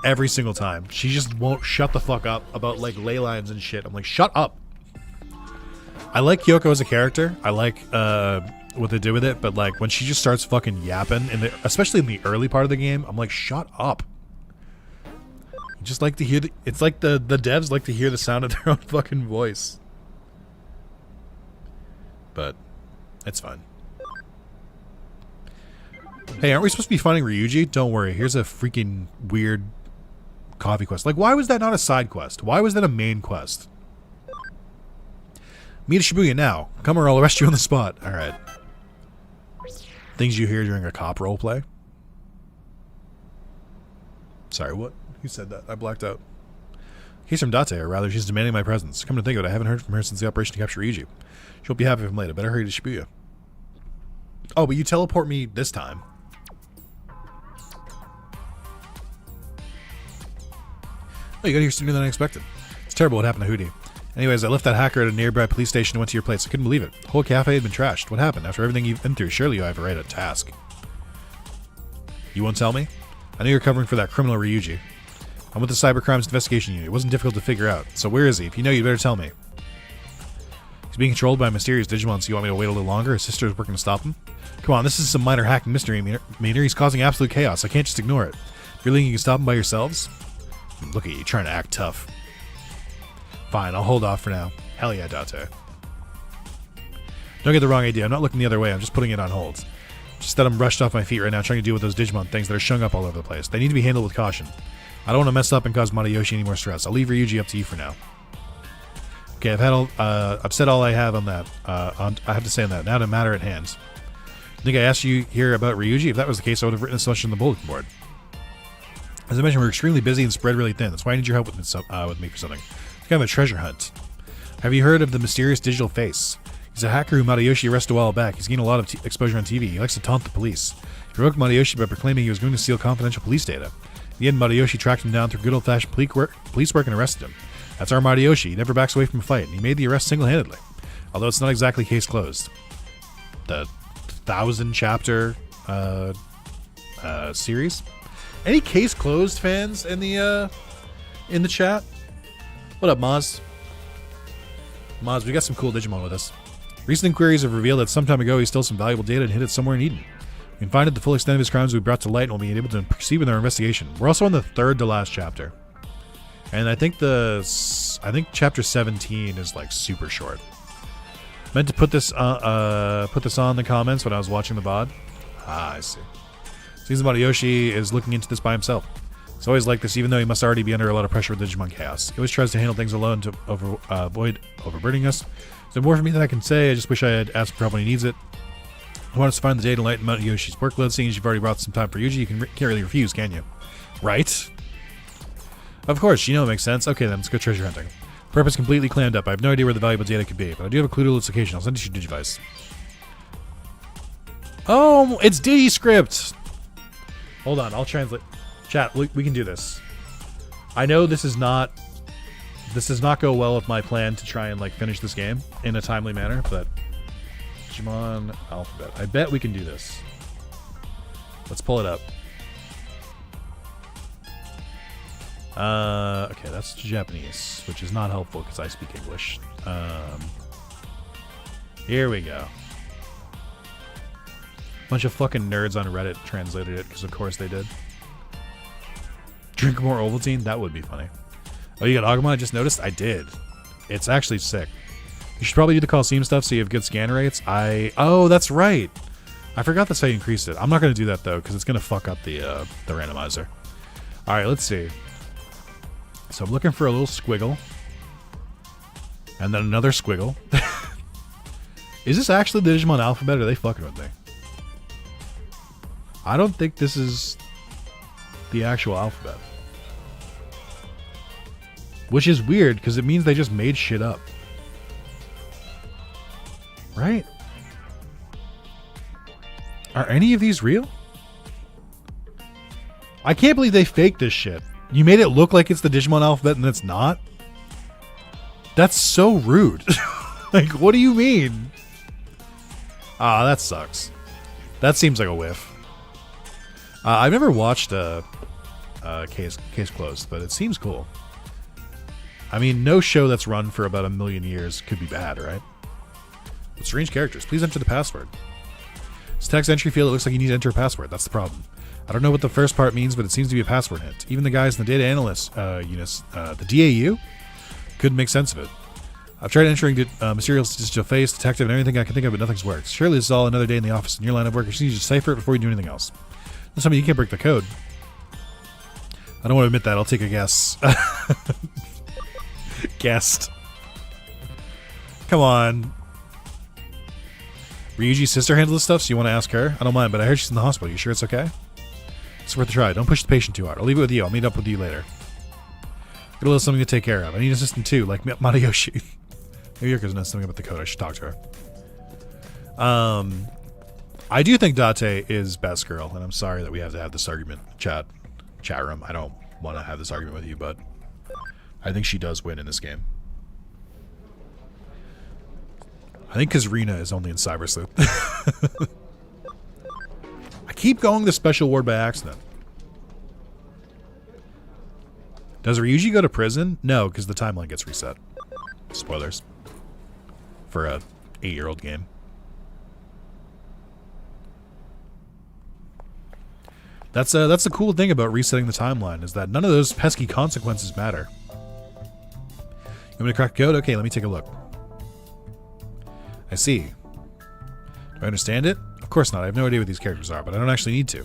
A: Every single time. She just won't shut the fuck up about, like, ley lines and shit. I'm like, shut up! I like Kyoko as a character. I like, what they do with it, but, like, when she just starts fucking yapping, especially in the early part of the game, I'm like, shut up. You just like to hear it's like the devs like to hear the sound of their own fucking voice. But it's fine. Hey, aren't we supposed to be finding Ryuji? Don't worry, here's a freaking weird coffee quest. Like, why was that not a side quest? Why was that a main quest? Meet Shibuya now. Come or I'll arrest you on the spot. Alright. Things you hear during a cop roleplay. Sorry, what? Who said that? I blacked out. Case from Date, or rather, she's demanding my presence. Come to think of it, I haven't heard from her since the operation to capture Ryuji. She'll be happy if I'm late. I better hurry to Shibuya. Oh, but you teleport me this time. Oh, you got here sooner than I expected. It's terrible what happened to Hootie. Anyways, I left that hacker at a nearby police station and went to your place. I couldn't believe it. The whole cafe had been trashed. What happened? After everything you've been through, surely you have a right at task. You won't tell me? I know you're covering for that criminal Ryuji. I'm with the Cybercrimes Investigation Unit. It wasn't difficult to figure out. So where is he? If you know, you'd better tell me. He's being controlled by a mysterious Digimon, so you want me to wait a little longer? His sister is working to stop him? Come on, this is some minor hacking mystery meter. He's causing absolute chaos. I can't just ignore it. Really, you can stop him by yourselves? Look at you, trying to act tough. Fine, I'll hold off for now. Hell yeah, Date. Don't get the wrong idea. I'm not looking the other way. I'm just putting it on hold. Just that I'm rushed off my feet right now trying to deal with those Digimon things that are shung up all over the place. They need to be handled with caution. I don't want to mess up and cause Matayoshi any more stress. I'll leave Ryuji up to you for now. Okay, I've said all I have on that. I have to say on that. Now to matter at hand. I think I asked you here about Ryuji. If that was the case, I would have written as much on the bulletin board. As I mentioned, we're extremely busy and spread really thin. That's why I need your help with me for something. It's kind of a treasure hunt. Have you heard of the mysterious digital face? He's a hacker who Matayoshi arrested a while back. He's gained a lot of exposure on TV. He likes to taunt the police. He provoked Matayoshi by proclaiming he was going to steal confidential police data. In the end, Matayoshi tracked him down through good old-fashioned police work and arrested him. That's our Matayoshi. He never backs away from a fight, and he made the arrest single-handedly. Although it's not exactly case closed. The 1,000 chapter series. Any case closed fans in the chat? What up, Moz? Moz, we got some cool Digimon with us. Recent inquiries have revealed that some time ago he stole some valuable data and hid it somewhere in Eden. We can find out the full extent of his crimes we brought to light and will be able to proceed with our investigation. We're also on the third to last chapter. And I think chapter 17 is like super short. Meant to put this on the comments when I was watching the VOD. Ah, I see. Seems about Yoshi is looking into this by himself. It's always like this, even though he must already be under a lot of pressure with Digimon Chaos. He always tries to handle things alone to avoid overburdening us. There's more for me than I can say. I just wish I had asked for help when he needs it. I want us to find the day to lighten out Yoshi's workload. Seeing as you've already brought some time for Yuji, you can't really refuse, can you? Right? Of course, you know it makes sense. Okay, then let's go treasure hunting. Purpose completely clammed up. I have no idea where the valuable data could be, but I do have a clue to its location. I'll send it to your Digivice. Oh, it's DigiScript. Hold on, I'll translate. Chat, we can do this. I know this does not go well with my plan to try and like finish this game in a timely manner, but Digimon alphabet. I bet we can do this. Let's pull it up. Okay, that's Japanese, which is not helpful because I speak English. Here we go. Bunch of fucking nerds on Reddit translated it because of course they did. Drink more Ovaltine? That would be funny. Oh, you got Agumon? I just noticed? I did. It's actually sick. You should probably do the Coliseum stuff so you have good scan rates. Oh, that's right. I forgot that's how you increased it. I'm not going to do that though because it's going to fuck up the randomizer. Alright, let's see. So I'm looking for a little squiggle. And then another squiggle. Is this actually the Digimon alphabet or are they fucking with me? I don't think this is the actual alphabet. Which is weird because it means they just made shit up. Right? Are any of these real? I can't believe they faked this shit. You made it look like it's the Digimon alphabet and it's not? That's so rude. Like, what do you mean? Ah, that sucks. That seems like a whiff. I've never watched Case Closed, but it seems cool. I mean, no show that's run for about 1 million years could be bad, right? With strange characters, please enter the password. This text entry field, it looks like you need to enter a password. That's the problem. I don't know what the first part means, but it seems to be a password hint. Even the guys in the data analyst units, the DAU, couldn't make sense of it. I've tried entering materials digital face, detective, and everything I can think of, but nothing's worked. Surely this is all another day in the office in your line of work. You need to decipher it before you do anything else. Don't tell me you can't break the code. I don't want to admit that. I'll take a guess. Guessed. Come on. Ryuji's sister handles this stuff, so you want to ask her? I don't mind, but I heard she's in the hospital. You sure it's okay? It's worth a try. Don't push the patient too hard. I'll leave it with you. I'll meet up with you later. Got a little something to take care of. I need an assistant too, like Matayoshi. Maybe Yurika knows something about the code. I should talk to her. I do think Date is best girl, and I'm sorry that we have to have this argument. Chat room. I don't want to have this argument with you, but I think she does win in this game. I think because Rina is only in Cyber Sleuth. I keep going the special ward by accident. Does Ryuji go to prison? No, because the timeline gets reset. Spoilers. For a 8-year-old game. That's the cool thing about resetting the timeline, is that none of those pesky consequences matter. You want me to crack the code? Okay, let me take a look. I see. Do I understand it? Of course not. I have no idea what these characters are, but I don't actually need to.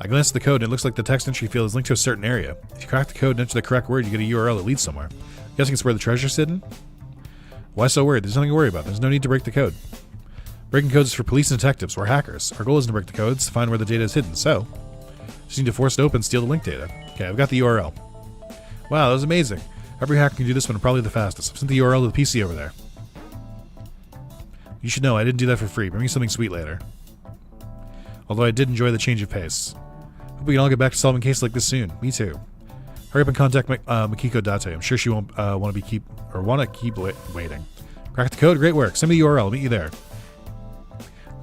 A: I glanced at the code and it looks like the text entry field is linked to a certain area. If you crack the code and enter the correct word, you get a URL that leads somewhere. I'm guessing it's where the treasure's hidden? Why so worried? There's nothing to worry about. There's no need to break the code. Breaking codes is for police and detectives, or hackers. Our goal isn't to break the codes, to find where the data is hidden, so just need to force it open and steal the link data. Okay, I've got the URL. Wow, that was amazing. Every hacker can do this one, probably the fastest. I've sent the URL to the PC over there. You should know, I didn't do that for free. Bring me something sweet later. Although I did enjoy the change of pace. Hope we can all get back to solving cases like this soon. Me too. Hurry up and contact Makiko Date. I'm sure she won't want to keep waiting. Crack Crack the code. Great work. Send me the URL. I'll meet you there.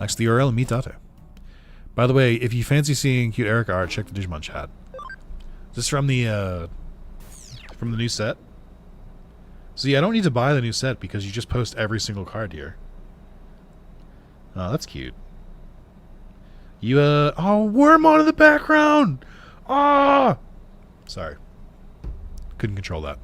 A: Next, the URL and meet Date. By the way, if you fancy seeing cute Erica art, check the Digimon chat. Is this from the new set? So yeah, I don't need to buy the new set because you just post every single card here. Oh, that's cute. You, oh, Wormmon in the background! Ah! Sorry. Couldn't control that.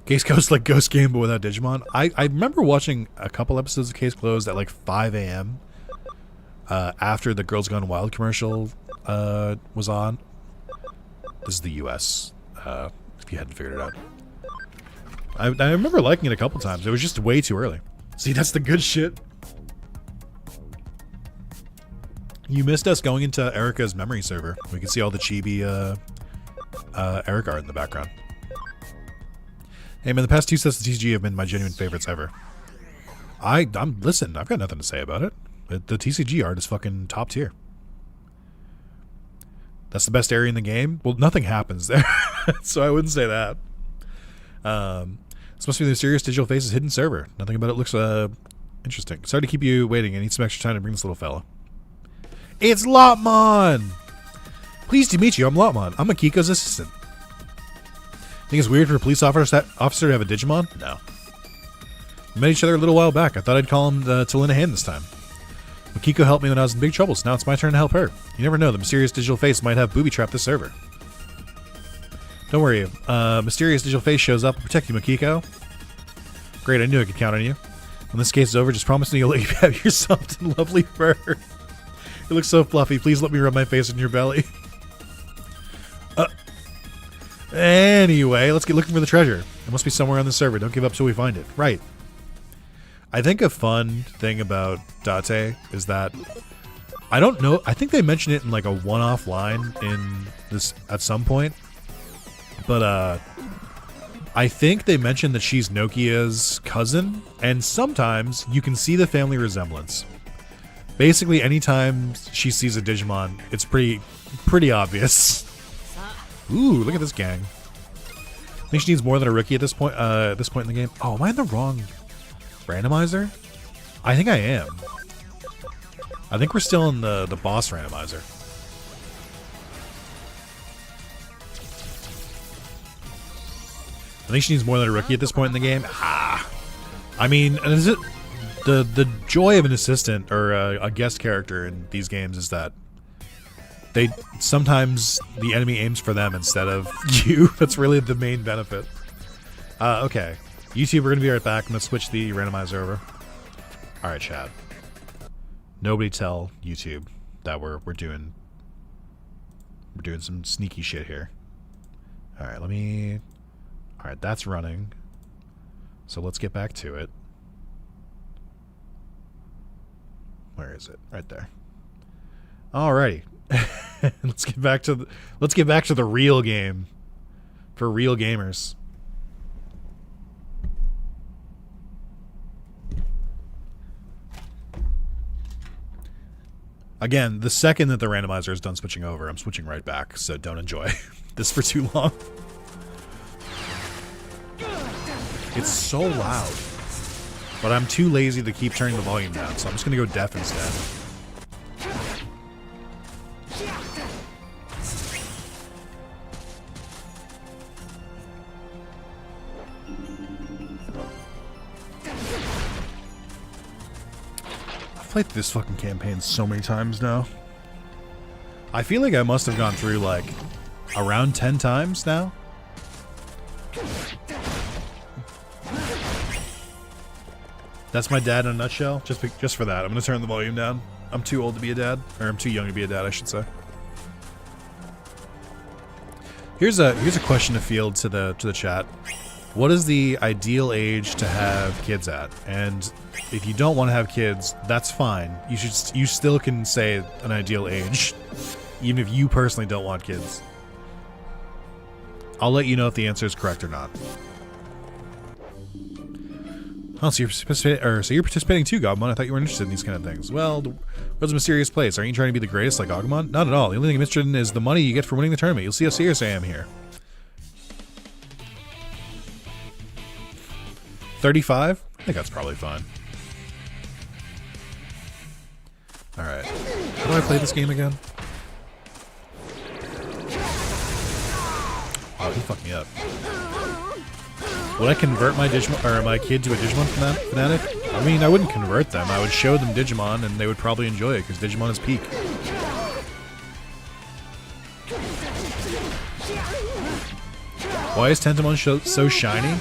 A: Case Closed like Ghost Game, but without Digimon. I remember watching a couple episodes of Case Closed at like 5 a.m. After the Girls Gone Wild commercial was on. This is the U.S., if you hadn't figured it out. I remember liking it a couple times. It was just way too early. See, that's the good shit. You missed us going into Erica's memory server. We can see all the chibi Erica art in the background. Hey man, the past 2 sets of TCG have been my genuine favorites ever. Listen, I've got nothing to say about it. The TCG art is fucking top tier. That's the best area in the game? Well, nothing happens there, so I wouldn't say that. This must be the Mysterious Digital Faces hidden server. Nothing about it looks interesting. Sorry to keep you waiting. I need some extra time to bring this little fella. It's Lotmon! Pleased to meet you. I'm Lotmon. I'm Akiko's assistant. Think it's weird for a police officer to have a Digimon? No. We met each other a little while back. I thought I'd call him to lend a hand this time. Makiko helped me when I was in big trouble, so now it's my turn to help her. You never know, the Mysterious Digital Face might have booby-trapped the server. Don't worry, Mysterious Digital Face shows up to protect you, Makiko. Great, I knew I could count on you. When this case is over, just promise me you'll let you have your soft and lovely fur. It looks so fluffy. Please let me rub my face on your belly. Anyway, let's get looking for the treasure. It must be somewhere on the server. Don't give up till we find it. Right. I think a fun thing about Date is that I don't know. I think they mentioned it in like a one-off line in this at some point, but I think they mentioned that she's Nokia's cousin, and sometimes you can see the family resemblance. Basically, anytime she sees a Digimon, it's pretty obvious. Ooh, look at this gang. I think she needs more than a rookie at this point. In the game. Oh, am I in the wrong randomizer? I think I am. I think we're still in the boss randomizer. I think she needs more than a rookie at this point in the game. Ah, I mean, is it the joy of an assistant or a guest character in these games is that they sometimes the enemy aims for them instead of you. That's really the main benefit. Okay, YouTube, we're gonna be right back. I'm gonna switch the randomizer over. All right, chat. Nobody tell YouTube that we're doing some sneaky shit here. All right, all right, that's running. So let's get back to it. Where is it? Right there. Alrighty. let's get back to the real game for real gamers. Again, the second that the randomizer is done switching over, I'm switching right back, so don't enjoy this for too long. It's so loud. But I'm too lazy to keep turning the volume down, so I'm just gonna go deaf instead. I've played this fucking campaign so many times now. I feel like I must have gone through like around 10 times now. That's my dad in a nutshell. Just for that, I'm gonna turn the volume down. I'm too old to be a dad, or I'm too young to be a dad, I should say. Here's a question to field to the chat. What is the ideal age to have kids at? And if you don't want to have kids, that's fine. You still can say an ideal age, even if you personally don't want kids. I'll let you know if the answer is correct or not. Oh, so you're participating too, Gabumon. I thought you were interested in these kind of things. Well, the world's a mysterious place. Aren't you trying to be the greatest like Agumon? Not at all. The only thing I'm interested in is the money you get for winning the tournament. You'll see how serious I am here. 35? I think that's probably fine. Alright. How do I play this game again? Oh, he fucked me up. Would I convert my Digimon or my kid to a Digimon fanatic? I mean, I wouldn't convert them. I would show them Digimon, and they would probably enjoy it because Digimon is peak. Why is Tentomon so shiny?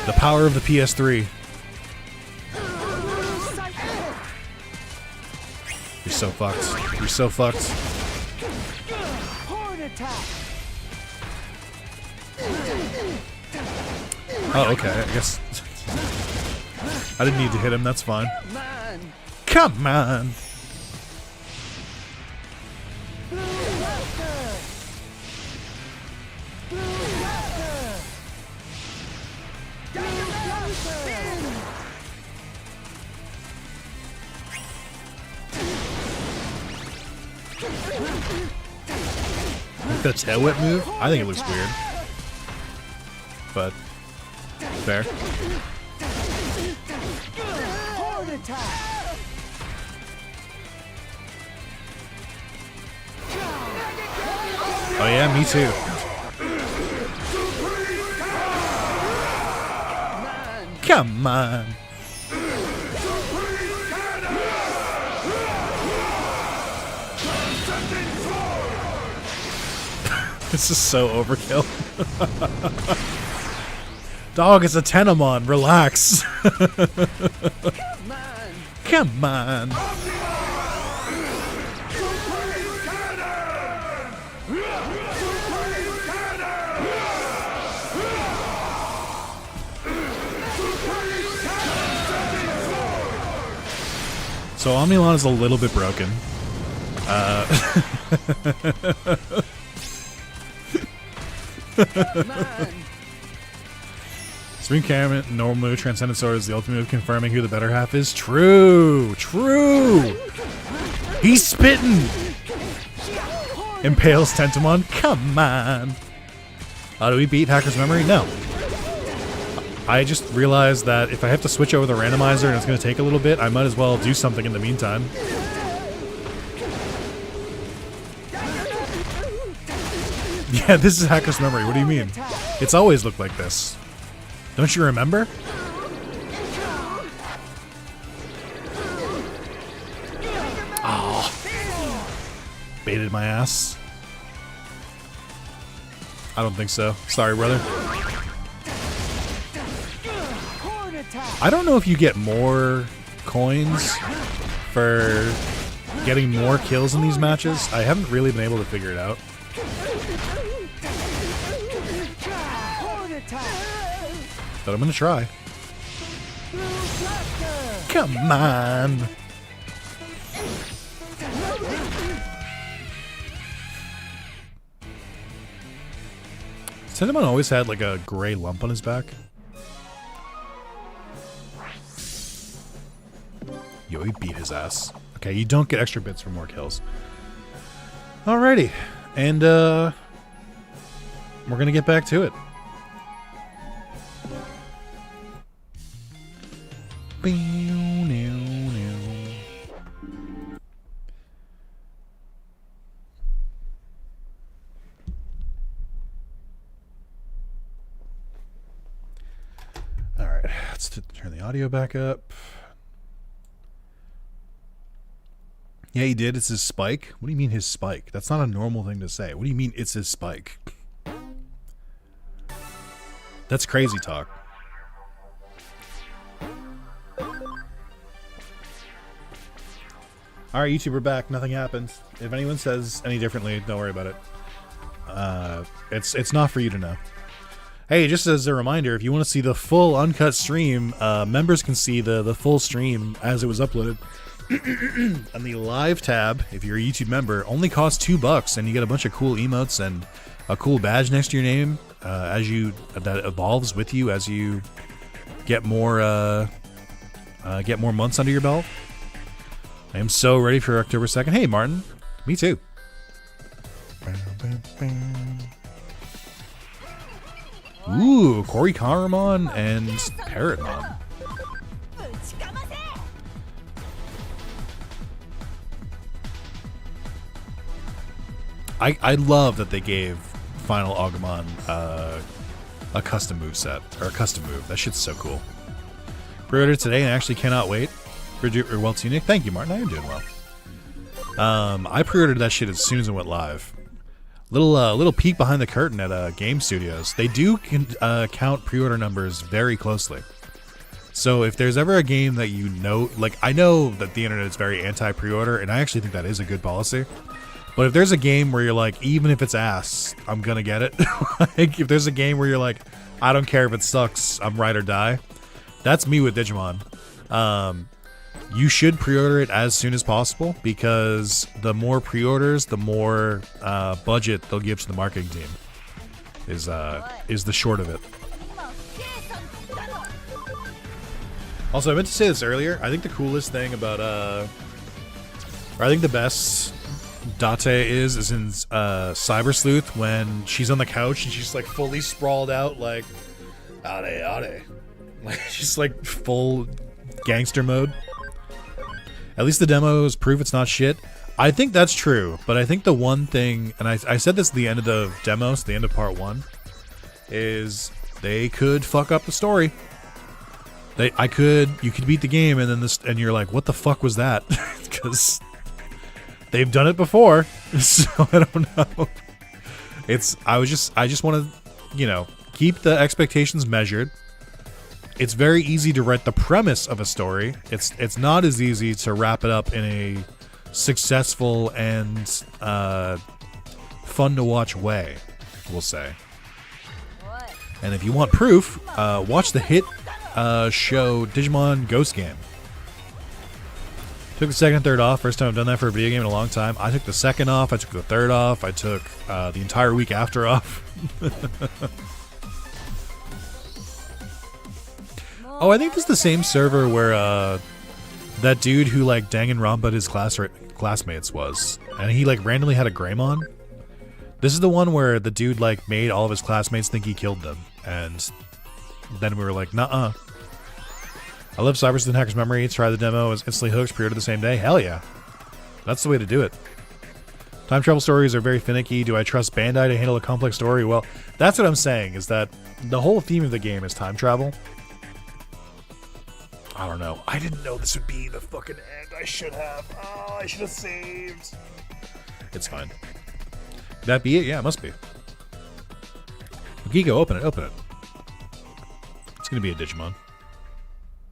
A: The power of the PS3. You're so fucked. You're so fucked. Oh, okay. I guess I didn't need to hit him. That's fine. Come on. The tail whip move? I think it looks weird. But fair. Oh yeah, me too. Come on. This is so overkill. Dog, it's a Tentomon. Relax. Come on. So Omnilon is a little bit broken. Supreme Camera, normal move, Transcendent Sword is the ultimate move, confirming who the better half is. True! True! He's spitting! Impales Tentomon? Come on! Do we beat Hacker's Memory? No. I just realized that if I have to switch over the randomizer and it's going to take a little bit, I might as well do something in the meantime. Yeah, this is Hacker's Memory. What do you mean? It's always looked like this. Don't you remember? Oh. Baited my ass. I don't think so. Sorry, brother. I don't know if you get more coins for getting more kills in these matches. I haven't really been able to figure it out. But I'm gonna try. Come on. Tentomon always had like a gray lump on his back. Yo, he beat his ass. Okay, you don't get extra bits for more kills. Alrighty. And we're gonna get back to it. Alright, let's turn the audio back up. Yeah, he did. It's his spike. What do you mean his spike? That's not a normal thing to say. What do you mean it's his spike? That's crazy talk. Alright, YouTube, we're back. Nothing happens. If anyone says any differently, don't worry about it. It's not for you to know. Hey, just as a reminder, if you want to see the full uncut stream, members can see the full stream as it was uploaded. And the live tab, if you're a YouTube member, only costs $2, and you get a bunch of cool emotes and a cool badge next to your name that evolves with you as you get more months under your belt. I am so ready for October 2nd. Hey, Martin. Me too. Ooh, Korikaramon and Parrotmon. I love that they gave Final Agumon a custom move set, or a custom move. That shit's so cool. Pre-ordered today and actually cannot wait. Well, Tunic, thank you, Martin. I am doing well. I pre-ordered that shit as soon as it went live. Little peek behind the curtain at Game Studios. They do count pre-order numbers very closely. So if there's ever a game that you know, like, I know that the internet is very anti-pre-order, and I actually think that is a good policy. But if there's a game where you're like, even if it's ass, I'm gonna get it. Like, if there's a game where you're like, I don't care if it sucks, I'm ride or die. That's me with Digimon. You should pre-order it as soon as possible, because the more pre-orders, the more budget they'll give to the marketing team. Is the short of it. Also, I meant to say this earlier. I think the coolest thing about, or I think the best Date is in Cyber Sleuth when she's on the couch and she's like fully sprawled out, like, ade. Like, she's like full gangster mode. At least the demos prove it's not shit. I think that's true, but I think the one thing, and I said this at the end of the demos, the end of part 1, is they could fuck up the story. You could beat the game and then and you're like, what the fuck was that? Because they've done it before, so I don't know. I just want to, keep the expectations measured. It's very easy to write the premise of a story. It's not as easy to wrap it up in a successful and fun to watch way, we'll say. And if you want proof, watch the hit show Digimon Ghost Game. Took the second and third off. First time I've done that for a video game in a long time. I took the second off. I took the third off. I took the entire week after off. Oh, I think this is the same server where that dude who like Danganronpa'd his classmates was, and he like randomly had a Greymon. This is the one where the dude like made all of his classmates think he killed them, and then we were like, nuh-uh. I love Cyber Sleuth Hacker's Memory. Try the demo. I was instantly hooked. Pre-ordered the same day. Hell yeah. That's the way to do it. Time travel stories are very finicky. Do I trust Bandai to handle a complex story? Well, that's what I'm saying, is that the whole theme of the game is time travel. I don't know. I didn't know this would be the fucking end. I should have. Oh, I should have saved. It's fine. Could that be it? Yeah, it must be. Gigo, open it. Open it. It's going to be a Digimon.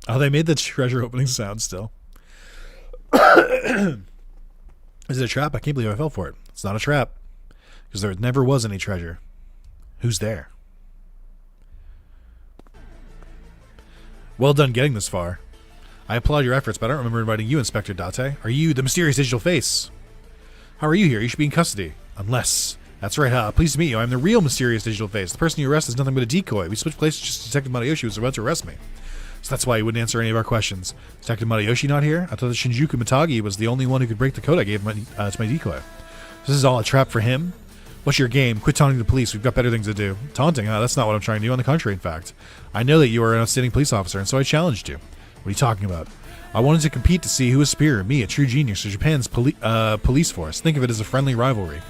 A: Oh, they made the treasure opening sound still. Is it a trap? I can't believe I fell for it. It's not a trap. Because there never was any treasure. Who's there? Well done getting this far. I applaud your efforts, but I don't remember inviting you, Inspector Date. Are you the mysterious digital face? How are you here? You should be in custody. Unless... That's right, pleased to meet you. I'm the real mysterious digital face. The person you arrest is nothing but a decoy. We switched places just as Detective Matayoshi was about to arrest me. So that's why he wouldn't answer any of our questions. Detective Matayoshi not here? I thought that Shinjuku Mitagi was the only one who could break the code I gave to my decoy. This is all a trap for him? What's your game? Quit taunting the police. We've got better things to do. Taunting? That's not what I'm trying to do. On the contrary, in fact. I know that you are an outstanding police officer, and so I challenged you. What are you talking about? I wanted to compete to see who is superior, me, a true genius, or Japan's police force. Think of it as a friendly rivalry.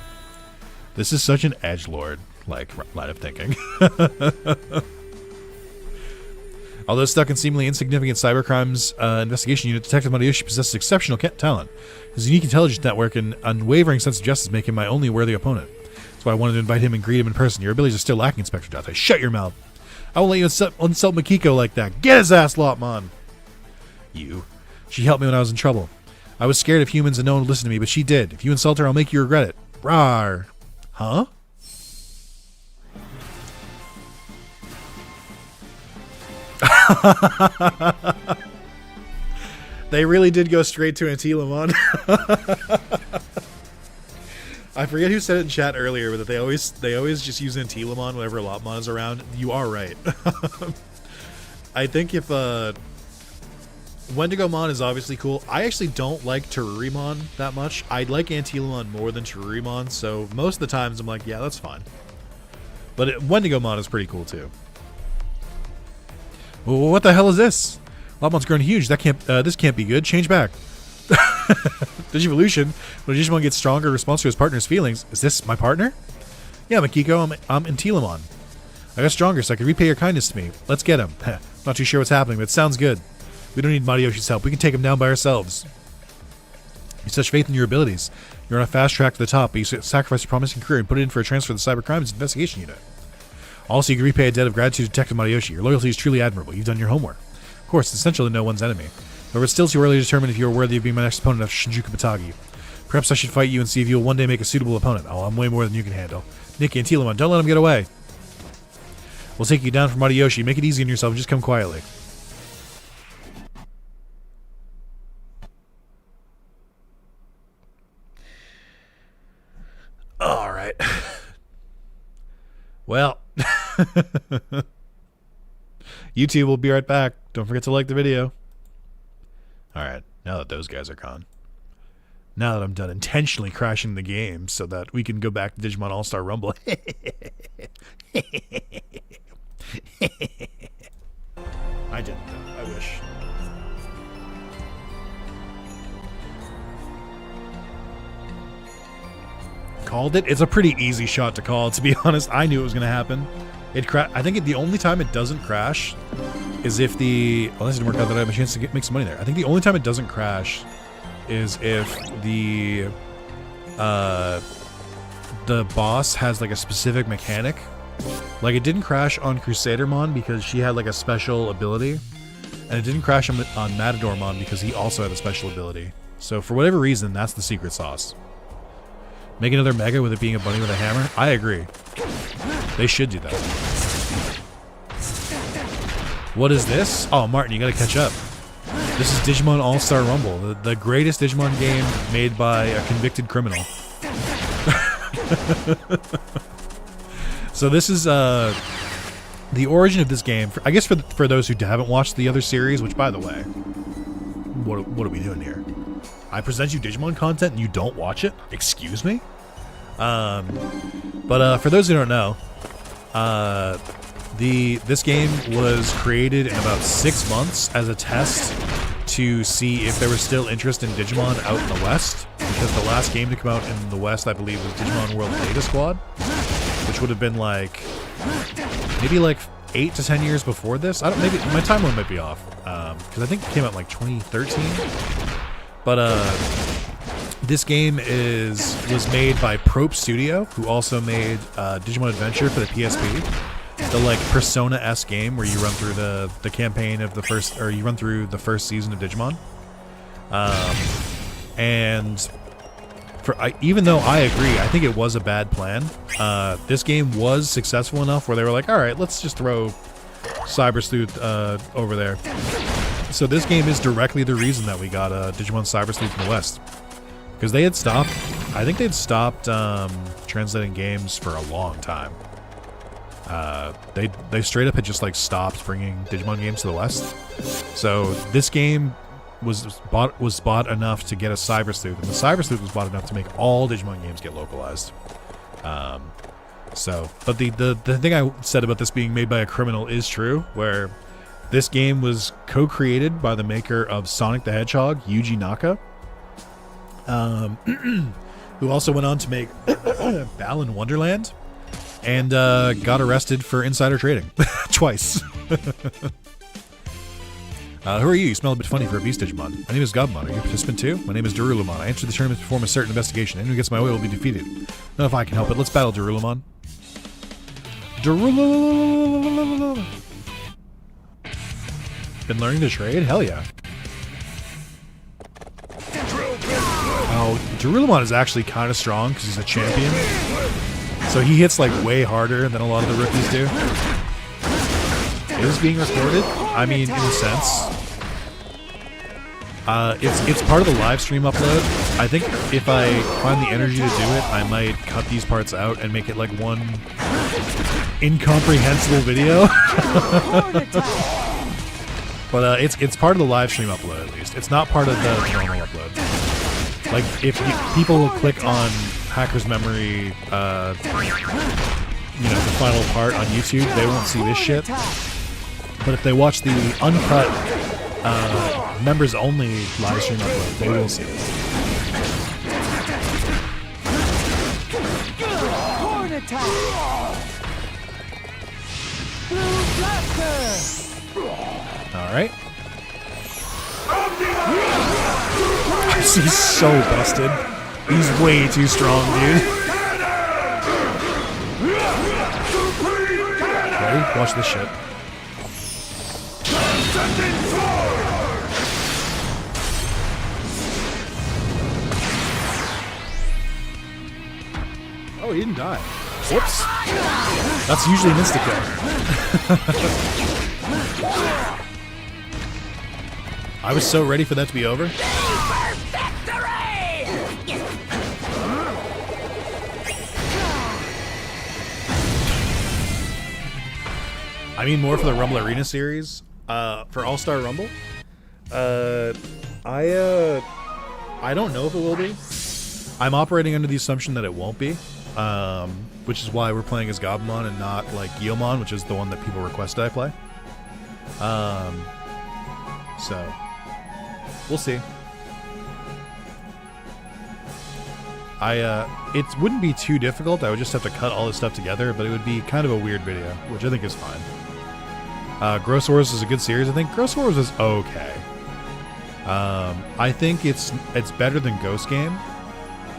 A: This is such an edgelord, like, line of thinking. Although stuck in seemingly insignificant cybercrimes investigation unit, Detective Matayoshi possesses exceptional talent. His unique intelligence network and unwavering sense of justice make him my only worthy opponent. That's why I wanted to invite him and greet him in person. Your abilities are still lacking, Inspector Date. Shut your mouth. I won't let you insult Makiko like that. Get his ass, Lotmon. You. She helped me when I was in trouble. I was scared of humans and no one would listen to me, but she did. If you insult her, I'll make you regret it. Rawr. Huh? They really did go straight to Antilamon. I forget who said it in chat earlier, but that they always just use Antilamon whenever Lotmon is around. You are right. I think if Wendigomon is obviously cool. I actually don't like Terurimon that much. I like Antilamon more than Terurimon, so most of the times I'm like, yeah, that's fine. But Wendigomon is pretty cool too. Well, what the hell is this? Lotmon's grown huge. That can't. This can't be good. Change back. Digivolution. When a Digimon gets stronger, responds to his partner's feelings. Is this my partner? Yeah, Makiko, I'm Intilamon. I got stronger so I can repay your kindness to me. Let's get him. Not too sure what's happening, but it sounds good. We don't need Madayoshi's help. We can take him down by ourselves. You have such faith in your abilities. You're on a fast track to the top, but you sacrificed a promising career and put it in for a transfer to the Cyber Crimes Investigation Unit. Also, you can repay a debt of gratitude to Detective Madayoshi. Your loyalty is truly admirable. You've done your homework. Of course, it's essential to know one's enemy. However, it's still too early to determine if you are worthy of being my next opponent of Shinjuku Batagi. Perhaps I should fight you and see if you will one day make a suitable opponent. Oh, I'm way more than you can handle. Nikki and Telamon, don't let him get away. We'll take you down from Madayoshi. Make it easy on yourself and just come quietly. All right. Well, YouTube will be right back. Don't forget to like the video. All right, now that those guys are gone. Now that I'm done intentionally crashing the game so that we can go back to Digimon All-Star Rumble. I didn't though. I wish. Called it. It's a pretty easy shot to call, to be honest. I knew it was going to happen. I think the only time it doesn't crash is if the... Well, this didn't work out that I have a chance to make some money there. I think the only time it doesn't crash is if the boss has like a specific mechanic. Like it didn't crash on Crusadermon because she had like a special ability. And it didn't crash on Matadormon because he also had a special ability. So for whatever reason, that's the secret sauce. Make another Mega with it being a bunny with a hammer? I agree. They should do that. What is this? Oh, Martin, you gotta catch up. This is Digimon All-Star Rumble, the greatest Digimon game made by a convicted criminal. So this is the origin of this game. I guess for those who haven't watched the other series, which by the way, what are we doing here? I present you Digimon content and you don't watch it? Excuse me? But for those who don't know, this game was created in about 6 months as a test to see if there was still interest in Digimon out in the West, because the last game to come out in the West, I believe, was Digimon World Data Squad, which would have been like maybe like 8 to 10 years before this. I don't. Maybe my timeline might be off, because I think it came out in like 2013. But this game was made by Probe Studio, who also made Digimon Adventure for the PSP. The like Persona-esque game where you run through the campaign of the first, or you run through the first season of Digimon. And even though I agree, I think it was a bad plan. This game was successful enough where they were like, all right, let's just throw Cyber Sleuth over there. So this game is directly the reason that we got Digimon Cyber Sleuth in the West. Because they had stopped, I think they'd stopped translating games for a long time. They straight up had just like stopped bringing Digimon games to the West. So this game was bought enough to get a Cyber Sleuth, and the Cyber Sleuth was bought enough to make all Digimon games get localized. But the thing I said about this being made by a criminal is true, where this game was co-created by the maker of Sonic the Hedgehog, Yuji Naka, who also went on to make Balan Wonderland, and got arrested for insider trading twice. Who are you? You smell a bit funny for a beast Digimon. My name is Gobmon. Are you a participant too? My name is Darulumon. I entered the tournament to perform a certain investigation. Anyone who gets my way will be defeated. Not if I can help it. Let's battle Darulumon. Darulumon. Been learning to trade? Hell yeah. Oh, Darulumon is actually kind of strong because he's a champion. So he hits like way harder than a lot of the rookies do. It is being recorded. I mean, in a sense. It's part of the live stream upload. I think if I find the energy to do it, I might cut these parts out and make it like one incomprehensible video. But it's part of the live stream upload, at least. It's not part of the normal upload. Like, if people click on Hacker's Memory, the final part on YouTube, they won't see this shit. But if they watch the uncut, members-only live stream upload, they will see it.
C: attack. Blue blaster.
A: All right. He's so busted. He's way too strong, dude. Ready? Watch this shit. Oh, he didn't die. Whoops. That's usually an insta-kill. I was so ready for that to be over. I mean, more for the Rumble Arena series. For All-Star Rumble, I don't know if it will be. I'm operating under the assumption that it won't be, which is why we're playing as Gabumon and not like Guilmon, which is the one that people request I play. So we'll see. It wouldn't be too difficult. I would just have to cut all this stuff together, but it would be kind of a weird video, which I think is fine. Gross Wars is a good series. I think Gross Wars is okay. I think it's better than Ghost Game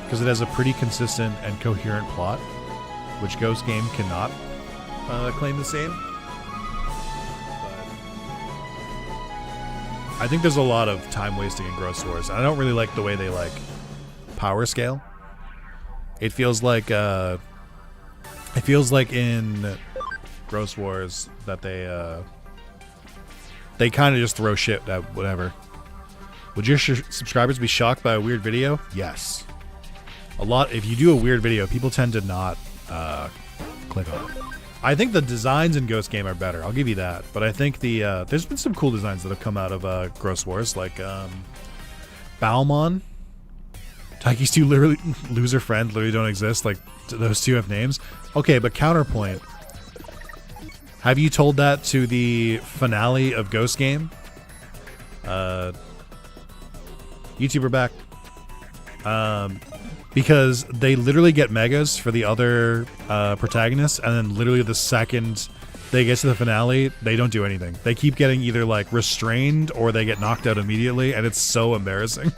A: because it has a pretty consistent and coherent plot, which Ghost Game cannot claim the same. But I think there's a lot of time wasting in Gross Wars. I don't really like the way they like power scale. It feels like in Gross Wars that they kind of just throw shit at whatever. Would your subscribers be shocked by a weird video? Yes. A lot. If you do a weird video, people tend to not click on it. I think the designs in Ghost Game are better. I'll give you that. But I think there's been some cool designs that have come out of Gross Wars, like Balmon. Taiki's two literally loser friend literally don't exist. Like those two have names. Okay, but counterpoint. Have you told that to the finale of Ghost Game? YouTuber back. Because they literally get megas for the other protagonists, and then literally the second they get to the finale, they don't do anything. They keep getting either like restrained or they get knocked out immediately, and it's so embarrassing.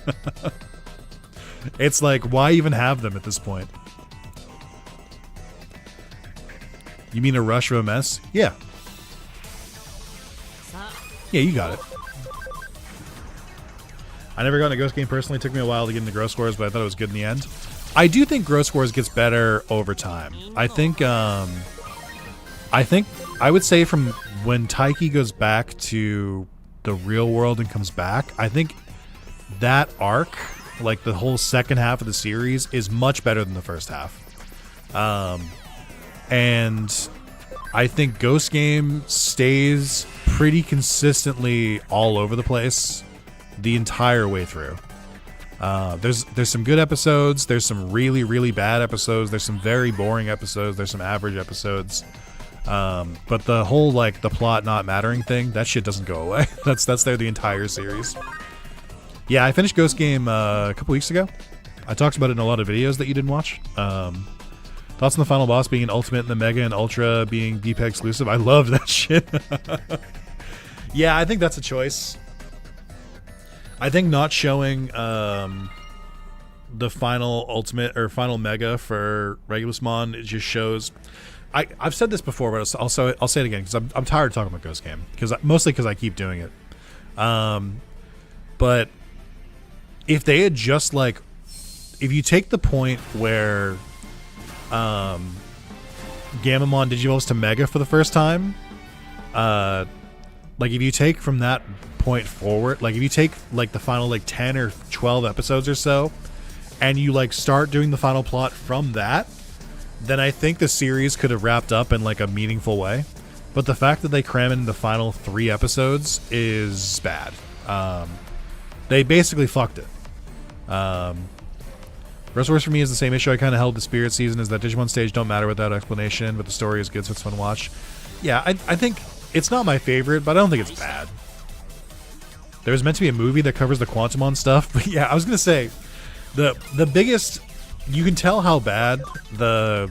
A: It's like, why even have them at this point? You mean a rush of a mess? Yeah. Yeah, you got it. I never got into Ghost Game personally. It took me a while to get into Gross Wars, but I thought it was good in the end. I do think Gross Wars gets better over time. I think I would say from when Taiki goes back to the real world and comes back, I think that arc, like the whole second half of the series, is much better than the first half. And I think Ghost Game stays pretty consistently all over the place the entire way through. There's some good episodes. There's some really, really bad episodes. There's some very boring episodes. There's some average episodes. But the whole like the plot not mattering thing, that shit doesn't go away. That's there the entire series. Yeah, I finished Ghost Game a couple weeks ago. I talked about it in a lot of videos that you didn't watch. Thoughts on the final boss being an ultimate and the mega and ultra being DP exclusive? I love that shit. Yeah, I think that's a choice. I think not showing the final ultimate or final mega for Regulusmon, it just shows. I've said this before, but I'll say it again because I'm tired of talking about Ghost Game mostly because I keep doing it. But if they had just like, if you take the point where Gamamon Digivolves to Mega for the first time, like if you take from that point forward, like if you take like the final like 10 or 12 episodes or so and you like start doing the final plot from that, then I think the series could have wrapped up in like a meaningful way. But the fact that they cram in the final 3 episodes is bad. They basically fucked it. Gross Wars for me is the same issue I kind of held the Spirit season, is that Digimon stage don't matter without explanation, but the story is good, so it's fun to watch. Yeah, I think it's not my favorite, but I don't think it's bad. There was meant to be a movie that covers the Quantumon stuff, but yeah, I was gonna say the biggest, you can tell how bad the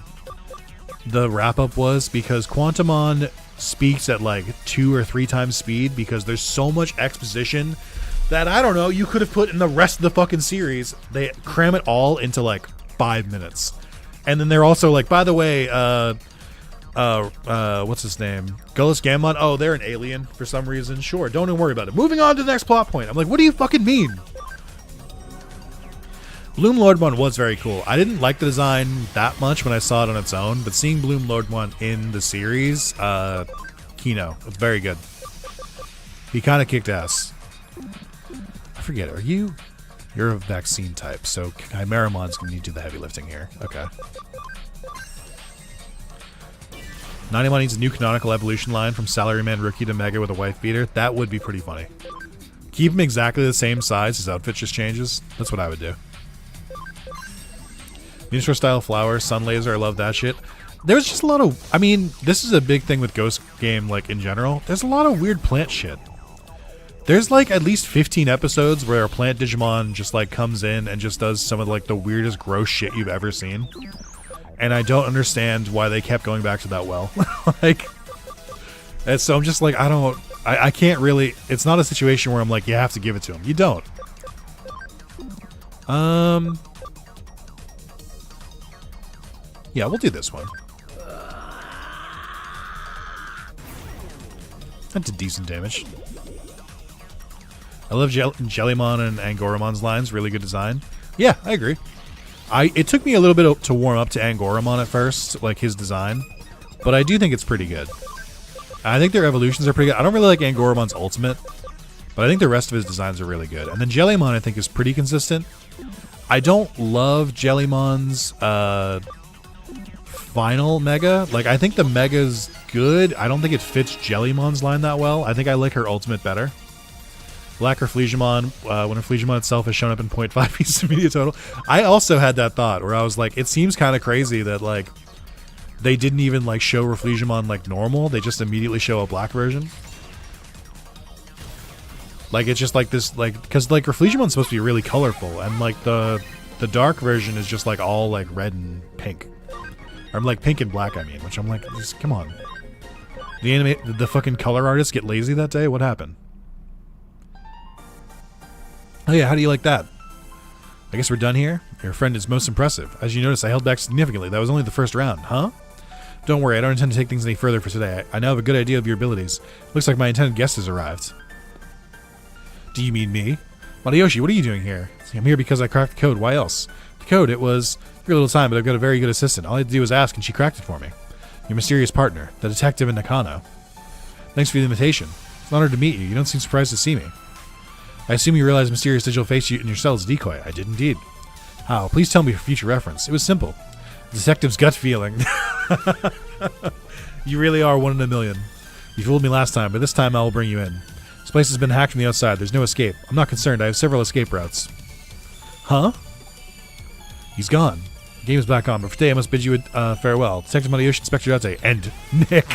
A: the wrap-up was, because Quantumon speaks at like 2 or 3 times speed because there's so much exposition that, I don't know, you could have put in the rest of the fucking series. They cram it all into like 5 minutes. And then they're also like, by the way, what's his name? Gullus Gammon? Oh, they're an alien for some reason. Sure, don't even worry about it. Moving on to the next plot point. I'm like, what do you fucking mean? Bloom Lordmon was very cool. I didn't like the design that much when I saw it on its own, but seeing Bloom Lordmon in the series, Kino, it's very good. He kind of kicked ass. I forget, are you? You're a vaccine type, so Chimeramon's going to need to do the heavy lifting here. Okay. Nynamon needs a new canonical evolution line from Salaryman Rookie to Mega with a wife beater. That would be pretty funny. Keep him exactly the same size, his outfit just changes. That's what I would do. Venusaur style flower, sun laser, I love that shit. There's just a lot of, I mean, this is a big thing with Ghost Game, like, in general. There's a lot of weird plant shit. There's, like, at least 15 episodes where a plant Digimon just, like, comes in and just does some of, like, the weirdest, gross shit you've ever seen. And I don't understand why they kept going back to that well. Like, and so I'm just like, I can't really, it's not a situation where I'm like, you have to give it to him. You don't. Yeah, we'll do this one. That did decent damage. I love Jellymon and Angoramon's lines. Really good design. Yeah, I agree. It took me a little bit to warm up to Angoramon at first, like his design, but I do think it's pretty good. I think their evolutions are pretty good. I don't really like Angoramon's ultimate, but I think the rest of his designs are really good. And then Jellymon, I think, is pretty consistent. I don't love Jellymon's final Mega. Like, I think the Mega's good. I don't think it fits Jellymon's line that well. I think I like her ultimate better. Black Reflegiamon, when Reflegiamon itself has shown up in 0.5 pieces of media total. I also had that thought where I was like, it seems kind of crazy that, like, they didn't even, like, show Reflegiamon, like, normal. They just immediately show a black version. Like, it's just like this, like, because, like, Reflegiamon's supposed to be really colorful, and, like, the dark version is just, like, all, like, red and pink. Or, like, pink and black, I mean, which I'm like, just, come on. The fucking color artists get lazy that day? What happened? Oh yeah, how do you like that? I guess we're done here. Your friend is most impressive. As you notice, I held back significantly. That was only the first round, huh? Don't worry, I don't intend to take things any further for today. I now have a good idea of your abilities. Looks like my intended guest has arrived. Do you mean me? Matayoshi, what are you doing here? I'm here because I cracked the code. Why else? The code, it was... Took a little time, but I've got a very good assistant. All I had to do was ask, and she cracked it for me. Your mysterious partner, the detective in Nakano. Thanks for the invitation. It's an honor to meet you. You don't seem surprised to see me. I assume you realize mysterious digital face in your cell is a decoy. I did indeed. How? Please tell me for future reference. It was simple. The detective's gut feeling. You really are one in a million. You fooled me last time, but this time I will bring you in. This place has been hacked from the outside. There's no escape. I'm not concerned. I have several escape routes. Huh? He's gone. The game is back on, but for today I must bid you farewell. Detective Matayoshi, Inspector Date, and Nick.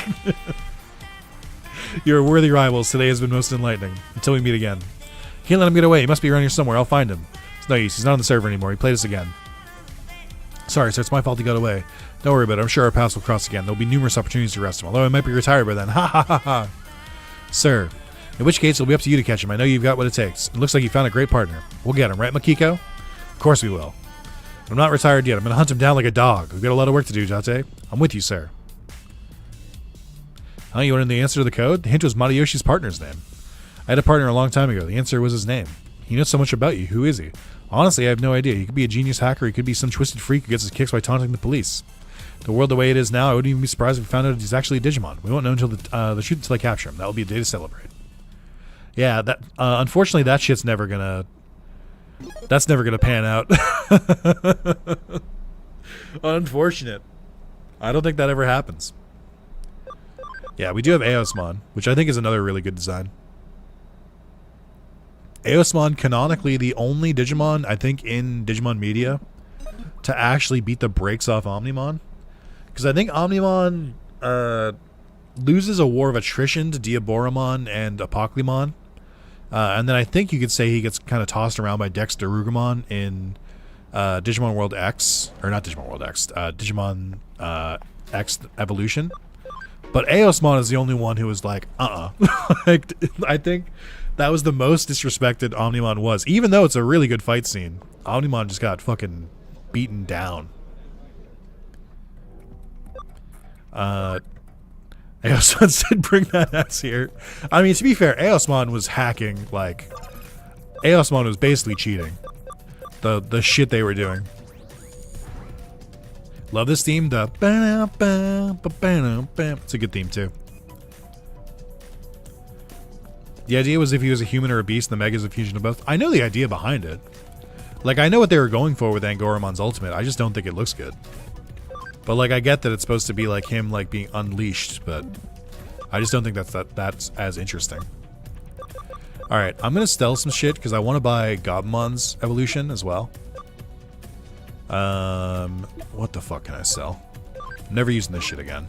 A: You're worthy rivals. Today has been most enlightening. Until we meet again. Can't let him get away. He must be around here somewhere. I'll find him. It's no use. He's not on the server anymore. He played us again. Sorry, sir. It's my fault he got away. Don't worry about it. I'm sure our paths will cross again. There'll be numerous opportunities to arrest him, although I might be retired by then. Ha ha ha ha. Sir, in which case it'll be up to you to catch him. I know you've got what it takes. It looks like you found a great partner. We'll get him, right, Makiko? Of course we will. But I'm not retired yet. I'm going to hunt him down like a dog. We've got a lot of work to do, Jate. I'm with you, sir. Oh, you wanted the answer to the code? The hint was Matayoshi's partner's name. I had a partner a long time ago. The answer was his name. He knows so much about you. Who is he? Honestly, I have no idea. He could be a genius hacker. He could be some twisted freak who gets his kicks by taunting the police. The world the way it is now, I wouldn't even be surprised if we found out he's actually a Digimon. We won't know until the shoot until I capture him. That will be a day to celebrate. Yeah, that unfortunately that shit's never gonna. That's never gonna pan out. Unfortunate. I don't think that ever happens. Yeah, we do have Aosmon, which I think is another really good design. Aosmon, canonically the only Digimon, I think, in Digimon media to actually beat the brakes off Omnimon. Because I think Omnimon loses a war of attrition to Diaboromon and Apoclymon. And then I think you could say he gets kind of tossed around by Dexterugumon in Digimon World X. Or not Digimon World X. Digimon X evolution. But Eosmon is the only one who was like, like, I think that was the most disrespected Omnimon was. Even though it's a really good fight scene, Omnimon just got fucking beaten down. Eosmon said, bring that ass here. I mean, to be fair, Eosmon was hacking, like, Eosmon was basically cheating. The shit they were doing. Love this theme, the it's a good theme too. The idea was if he was a human or a beast, the Mega is a fusion of both. I know the idea behind it. Like, I know what they were going for with Angoramon's ultimate. I just don't think it looks good. But, like, I get that it's supposed to be, like, him, like, being unleashed, but I just don't think that's as interesting. Alright, I'm gonna steal some shit, because I want to buy Gobamon's evolution as well. What the fuck can I sell? I'm never using this shit again.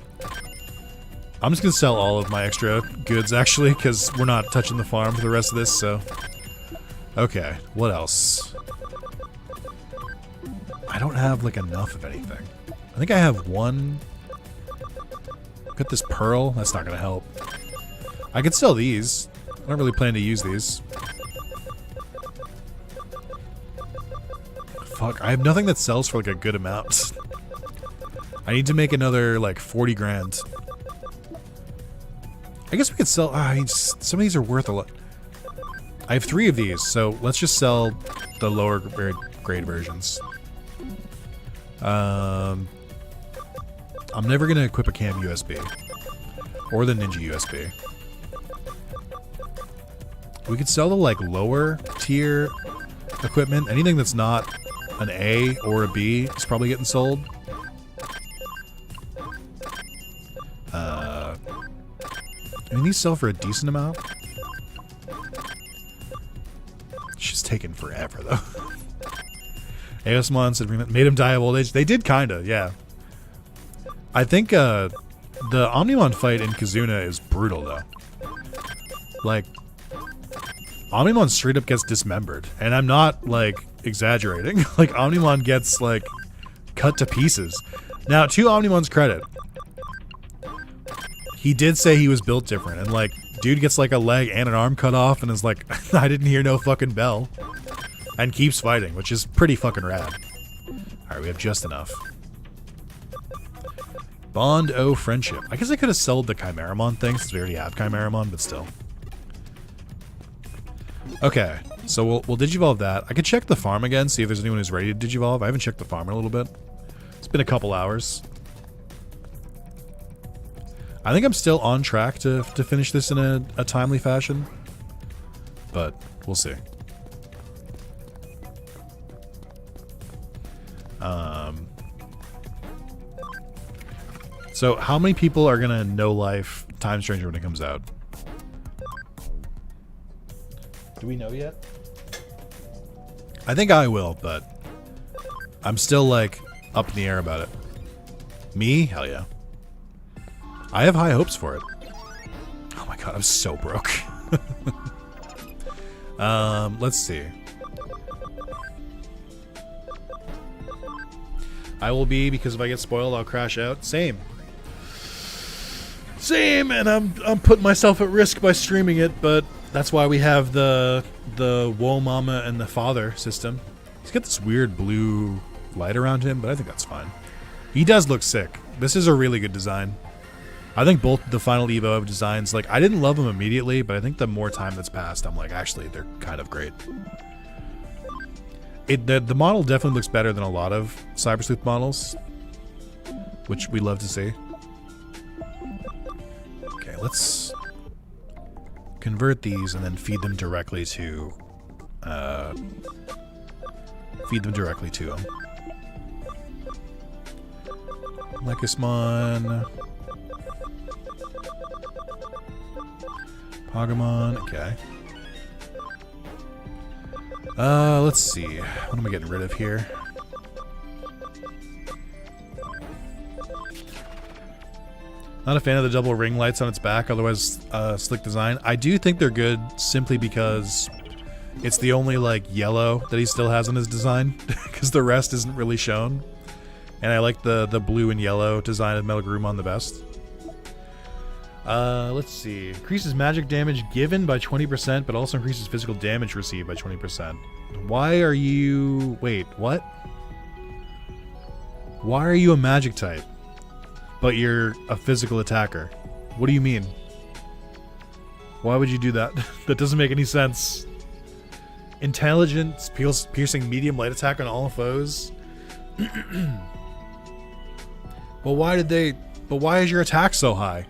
A: I'm just gonna sell all of my extra goods, actually, because we're not touching the farm for the rest of this, so... Okay, what else? I don't have, like, enough of anything. I think I have one... Got this pearl. That's not gonna help. I could sell these. I don't really plan to use these. Fuck, I have nothing that sells for, like, a good amount. I need to make another, like, 40 grand. I guess we could sell... I mean, some of these are worth a lot. I have 3 of these, so let's just sell the lower grade versions. I'm never going to equip a Cam USB. Or the Ninja USB. We could sell the, like, lower tier equipment. Anything that's not an A or a B is probably getting sold. I mean, these sell for a decent amount. It's just taking forever, though. Eosmon said made him die of old age. They did kinda, yeah. I think the Omnimon fight in Kizuna is brutal, though. Like, Omnimon straight up gets dismembered. And I'm not, like, exaggerating. Like, Omnimon gets, like, cut to pieces. Now, to Omnimon's credit, he did say he was built different. And, like, dude gets, like, a leg and an arm cut off and is like, I didn't hear no fucking bell. And keeps fighting, which is pretty fucking rad. Alright, we have just enough. Bond O Friendship. I guess I could have sold the Chimeramon thing since we already have Chimeramon, but still. Okay, so we'll Digivolve that. I could check the farm again, see if there's anyone who's ready to Digivolve. I haven't checked the farm in a little bit. It's been a couple hours. I think I'm still on track to finish this in a timely fashion. But we'll see. So how many people are gonna no life Time Stranger when it comes out? Do we know yet? I think I will, but I'm still, like, up in the air about it. Me? Hell yeah. I have high hopes for it. Oh my god, I'm so broke. Let's see. I will be, because if I get spoiled, I'll crash out. Same. Same, and I'm putting myself at risk by streaming it, but that's why we have the Whoa Mama and the Father system. He's got this weird blue light around him, but I think that's fine. He does look sick. This is a really good design. I think both the Final Evo designs, like, I didn't love them immediately, but I think the more time that's passed, I'm like, actually, they're kind of great. The model definitely looks better than a lot of Cyber Sleuth models, which we love to see. Okay, let's convert these and then feed them directly to him. Lekismon. Pogamon, okay. Let's see. What am I getting rid of here? Not a fan of the double ring lights on its back, otherwise slick design. I do think they're good simply because it's the only, like, yellow that he still has on his design, because the rest isn't really shown. And I like the blue and yellow design of Metal Garurumon the best. Let's see. Increases magic damage given by 20%, but also increases physical damage received by 20%. Why are you... Wait, what? Why are you a magic type, but you're a physical attacker? What do you mean? Why would you do that? That doesn't make any sense. Intelligence, piercing medium light attack on all foes. But why is your attack so high?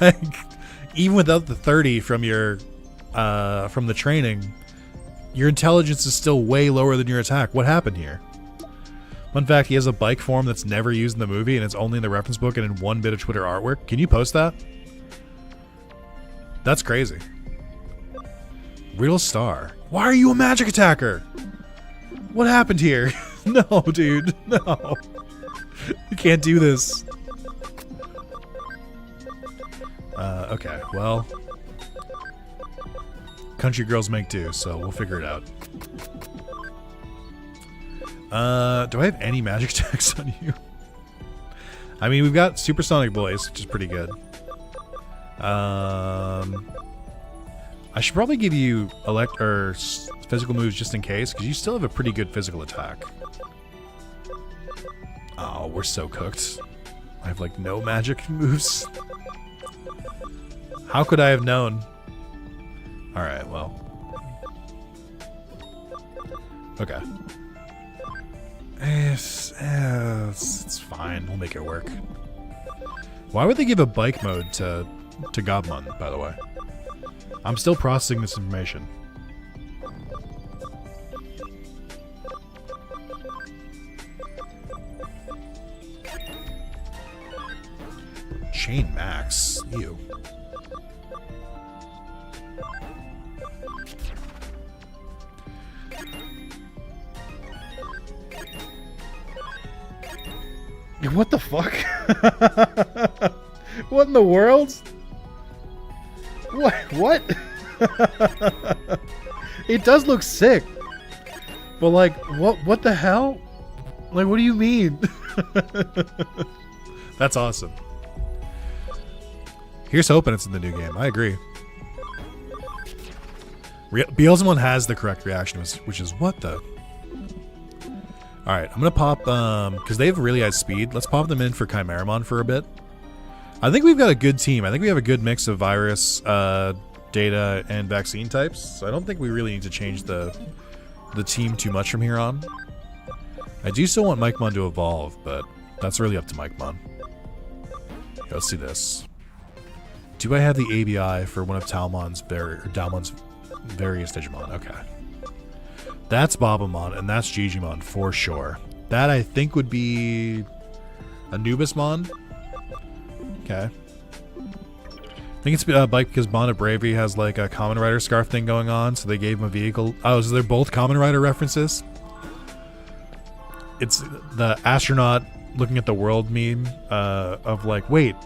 A: Like, even without the 30 from your from the training, your intelligence is still way lower than your attack. What happened here? Fun fact, he has a bike form that's never used in the movie, and it's only in the reference book and in one bit of Twitter artwork. Can you post that? That's crazy. Real Star. Why are you a magic attacker? What happened here? No, dude. No. You can't do this. Okay, well. Country girls make do, so we'll figure it out. Do I have any magic attacks on you? I mean, we've got Supersonic Voice, which is pretty good. I should probably give you physical moves just in case, because you still have a pretty good physical attack. Oh, we're so cooked. I have like no magic moves. How could I have known? Alright, well. Okay. It's fine. We'll make it work. Why would they give a bike mode to Gobmon, by the way? I'm still processing this information. Chain Max. Ew. What the fuck? What in the world? What? It does look sick. But like, what the hell? Like, what do you mean? That's awesome. Here's hoping it's in the new game. I agree. Beelzemon has the correct reaction, which is what the... Alright, I'm gonna pop, because they have really high speed, let's pop them in for Chimeramon for a bit. I think we've got a good team. I think we have a good mix of virus, data, and vaccine types, so I don't think we really need to change the team too much from here on. I do still want Micmon to evolve, but that's really up to Micmon. Okay, let's see this. Do I have the ABI for one of Dalmon's various Digimon? Okay. That's Bobamon, and that's Gigimon for sure. That, I think, would be Anubismon. Okay. I think it's bike because Bond of Bravery has, like, a Kamen Rider scarf thing going on, so they gave him a vehicle. Oh, so they're both Kamen Rider references? It's the astronaut looking at the world meme of, like, wait,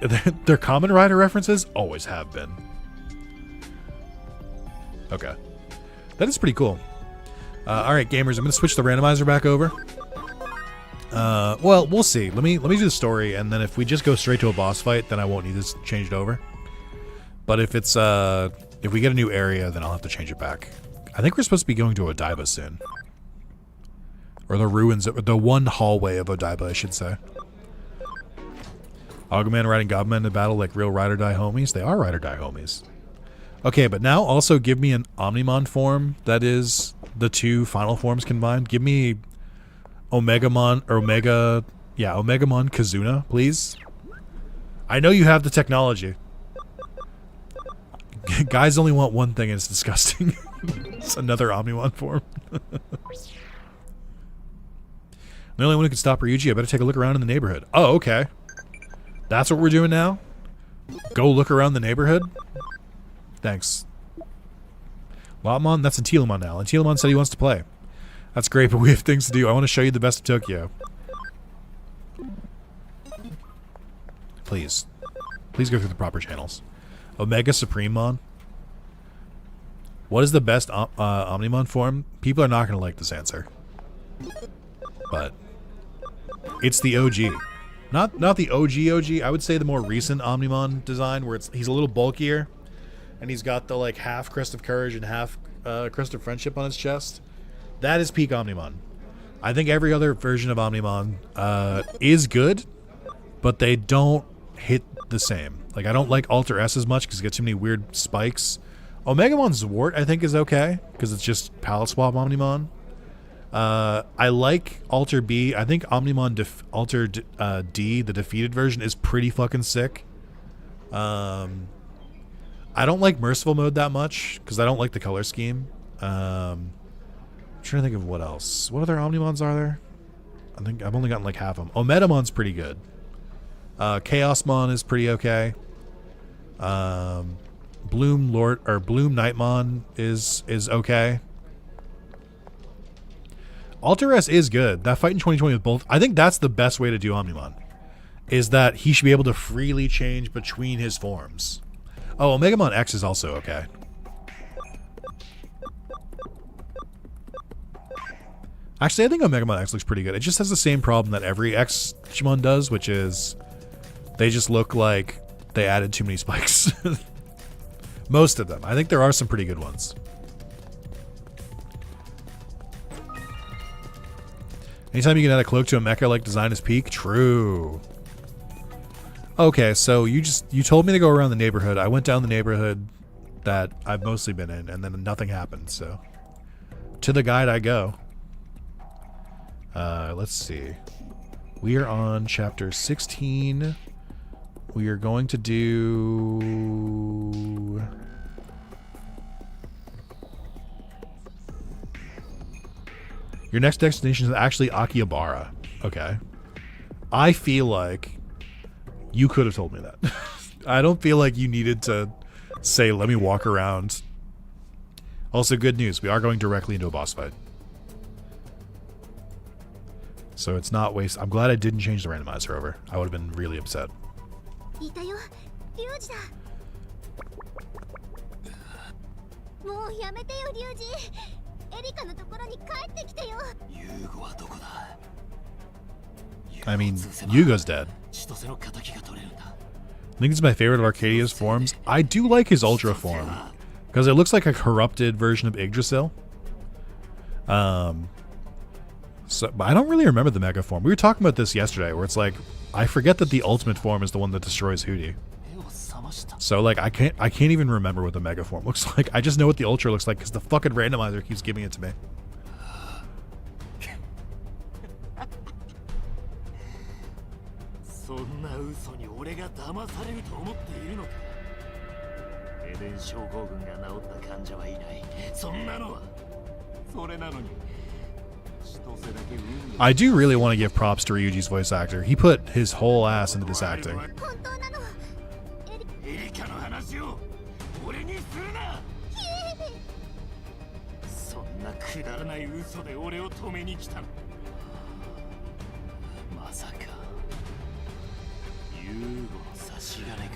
A: they're Kamen Rider references? Always have been. Okay. That is pretty cool. Alright, gamers, I'm going to switch the randomizer back over. Well, we'll see. Let me do the story, and then if we just go straight to a boss fight, then I won't need this changed over. But if it's, if we get a new area, then I'll have to change it back. I think we're supposed to be going to Odaiba soon. Or the ruins, the one hallway of Odaiba, I should say. Aguman riding Gobman in battle like real ride or die homies. They are ride or die homies. Okay, but now also give me an Omnimon form that is the two final forms combined. Give me Omegamon Kazuna, please. I know you have the technology. Guys only want one thing and it's disgusting. It's another Omnimon form. The only one who can stop Ryuji, I better take a look around in the neighborhood. Oh, okay. That's what we're doing now? Go look around the neighborhood? Thanks. Lotmon, that's Antilamon now. Antilamon said he wants to play. That's great, but we have things to do. I want to show you the best of Tokyo. Please. Please go through the proper channels. Omega Suprememon. What is the best Omnimon form? People are not going to like this answer. But It's the OG. Not the OG. I would say the more recent Omnimon design, where he's a little bulkier, and he's got the like half Crest of Courage and half Crest of Friendship on his chest. That is peak Omnimon. I think every other version of Omnimon is good, but they don't hit the same. Like, I don't like Alter S as much because it gets too many weird spikes. Omegamon's Zwart, I think, is okay because it's just palette swap Omnimon. I like Alter B. I think Omnimon Alter D, the defeated version, is pretty fucking sick. I don't like Merciful Mode that much because I don't like the color scheme. I'm trying to think of what else. What other Omnimons are there? I think I've only gotten like half of them. Omedamon's pretty good. Chaosmon is pretty okay. Bloom Nightmon is okay. Alter S is good. That fight in 2020 with both, I think that's the best way to do Omnimon, is that he should be able to freely change between his forms. Oh, Omegamon X is also okay. Actually, I think Omegamon X looks pretty good. It just has the same problem that every X Digimon does, which is they just look like they added too many spikes. Most of them. I think there are some pretty good ones. Anytime you can add a cloak to a mecha-like design is peak. True. Okay, so you told me to go around the neighborhood. I went down the neighborhood that I've mostly been in, and then nothing happened, so to the guide I go. Let's see. We are on chapter 16. We are going to do... Your next destination is actually Akihabara. Okay. I feel like you could have told me that. I don't feel like you needed to say, let me walk around. Also, good news. We are going directly into a boss fight. So it's not waste. I'm glad I didn't change the randomizer over. I would have been really upset. I mean, Yugo's dead. I think it's my favorite of Arcadia's forms. I do like his Ultra form, because it looks like a corrupted version of Yggdrasil. But I don't really remember the Mega form. We were talking about this yesterday, where it's like, I forget that the ultimate form is the one that destroys Hootie. So like, I can't even remember what the Mega form looks like. I just know what the Ultra looks like because the fucking randomizer keeps giving it to me. I do really want to give props to Ryuji's voice actor. He put his whole ass into this acting.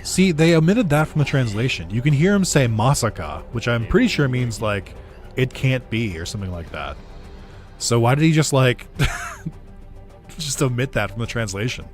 A: See, they omitted that from the translation. You can hear him say Masaka, which I'm pretty sure means like it can't be or something like that. So why did he just like just omit that from the translation?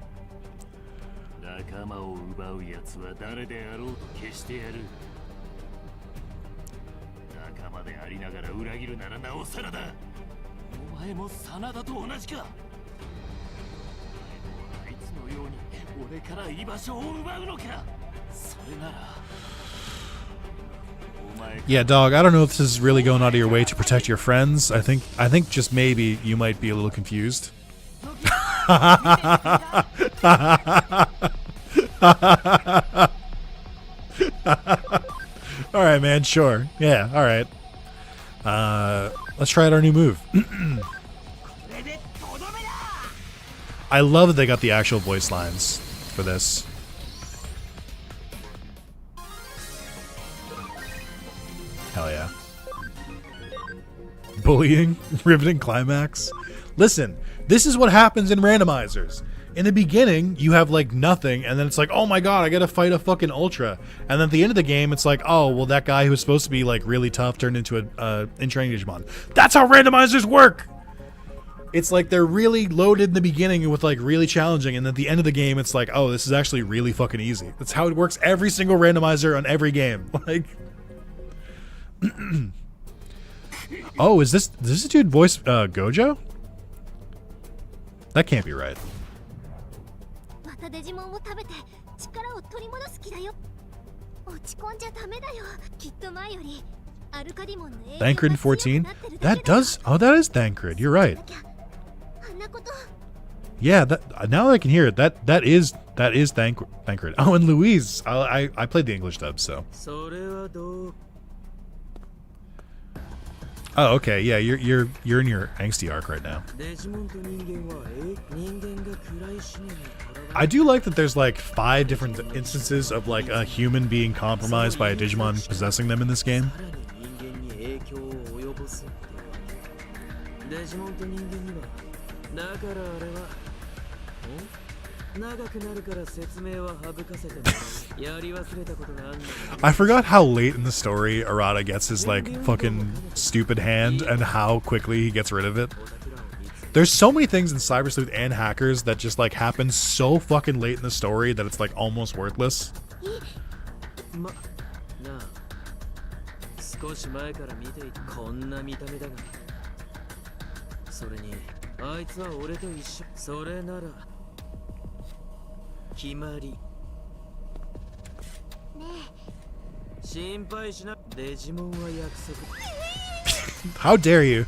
A: Yeah, dog, I don't know if this is really going out of your way to protect your friends. I think just maybe you might be a little confused. Alright, man, sure. Yeah, alright. Let's try out our new move. I love that they got the actual voice lines for this. Hell yeah. Bullying? Riveting climax? Listen, this is what happens in randomizers. In the beginning, you have like nothing, and then it's like, oh my god, I gotta fight a fucking Ultra. And then at the end of the game, it's like, oh, well, that guy who was supposed to be like really tough turned into a Entraining Digimon. That's how randomizers work! It's like they're really loaded in the beginning with like really challenging, and at the end of the game it's like, oh, this is actually really fucking easy. That's how it works every single randomizer on every game. Like oh, is this dude voice Gojo? That can't be right. Thancred 14? That does, oh, that is Thancred, you're right. Yeah, that, now that I can hear it, that is Thancred. Oh, and Louise, I played the English dub, so. Oh, okay, yeah, you're in your angsty arc right now. I do like that there's like 5 different instances of like a human being compromised by a Digimon possessing them in this game. I forgot how late in the story Arata gets his like fucking stupid hand and how quickly he gets rid of it. There's so many things in Cyber Sleuth and Hackers that just like happen so fucking late in the story that it's like almost worthless. How dare you?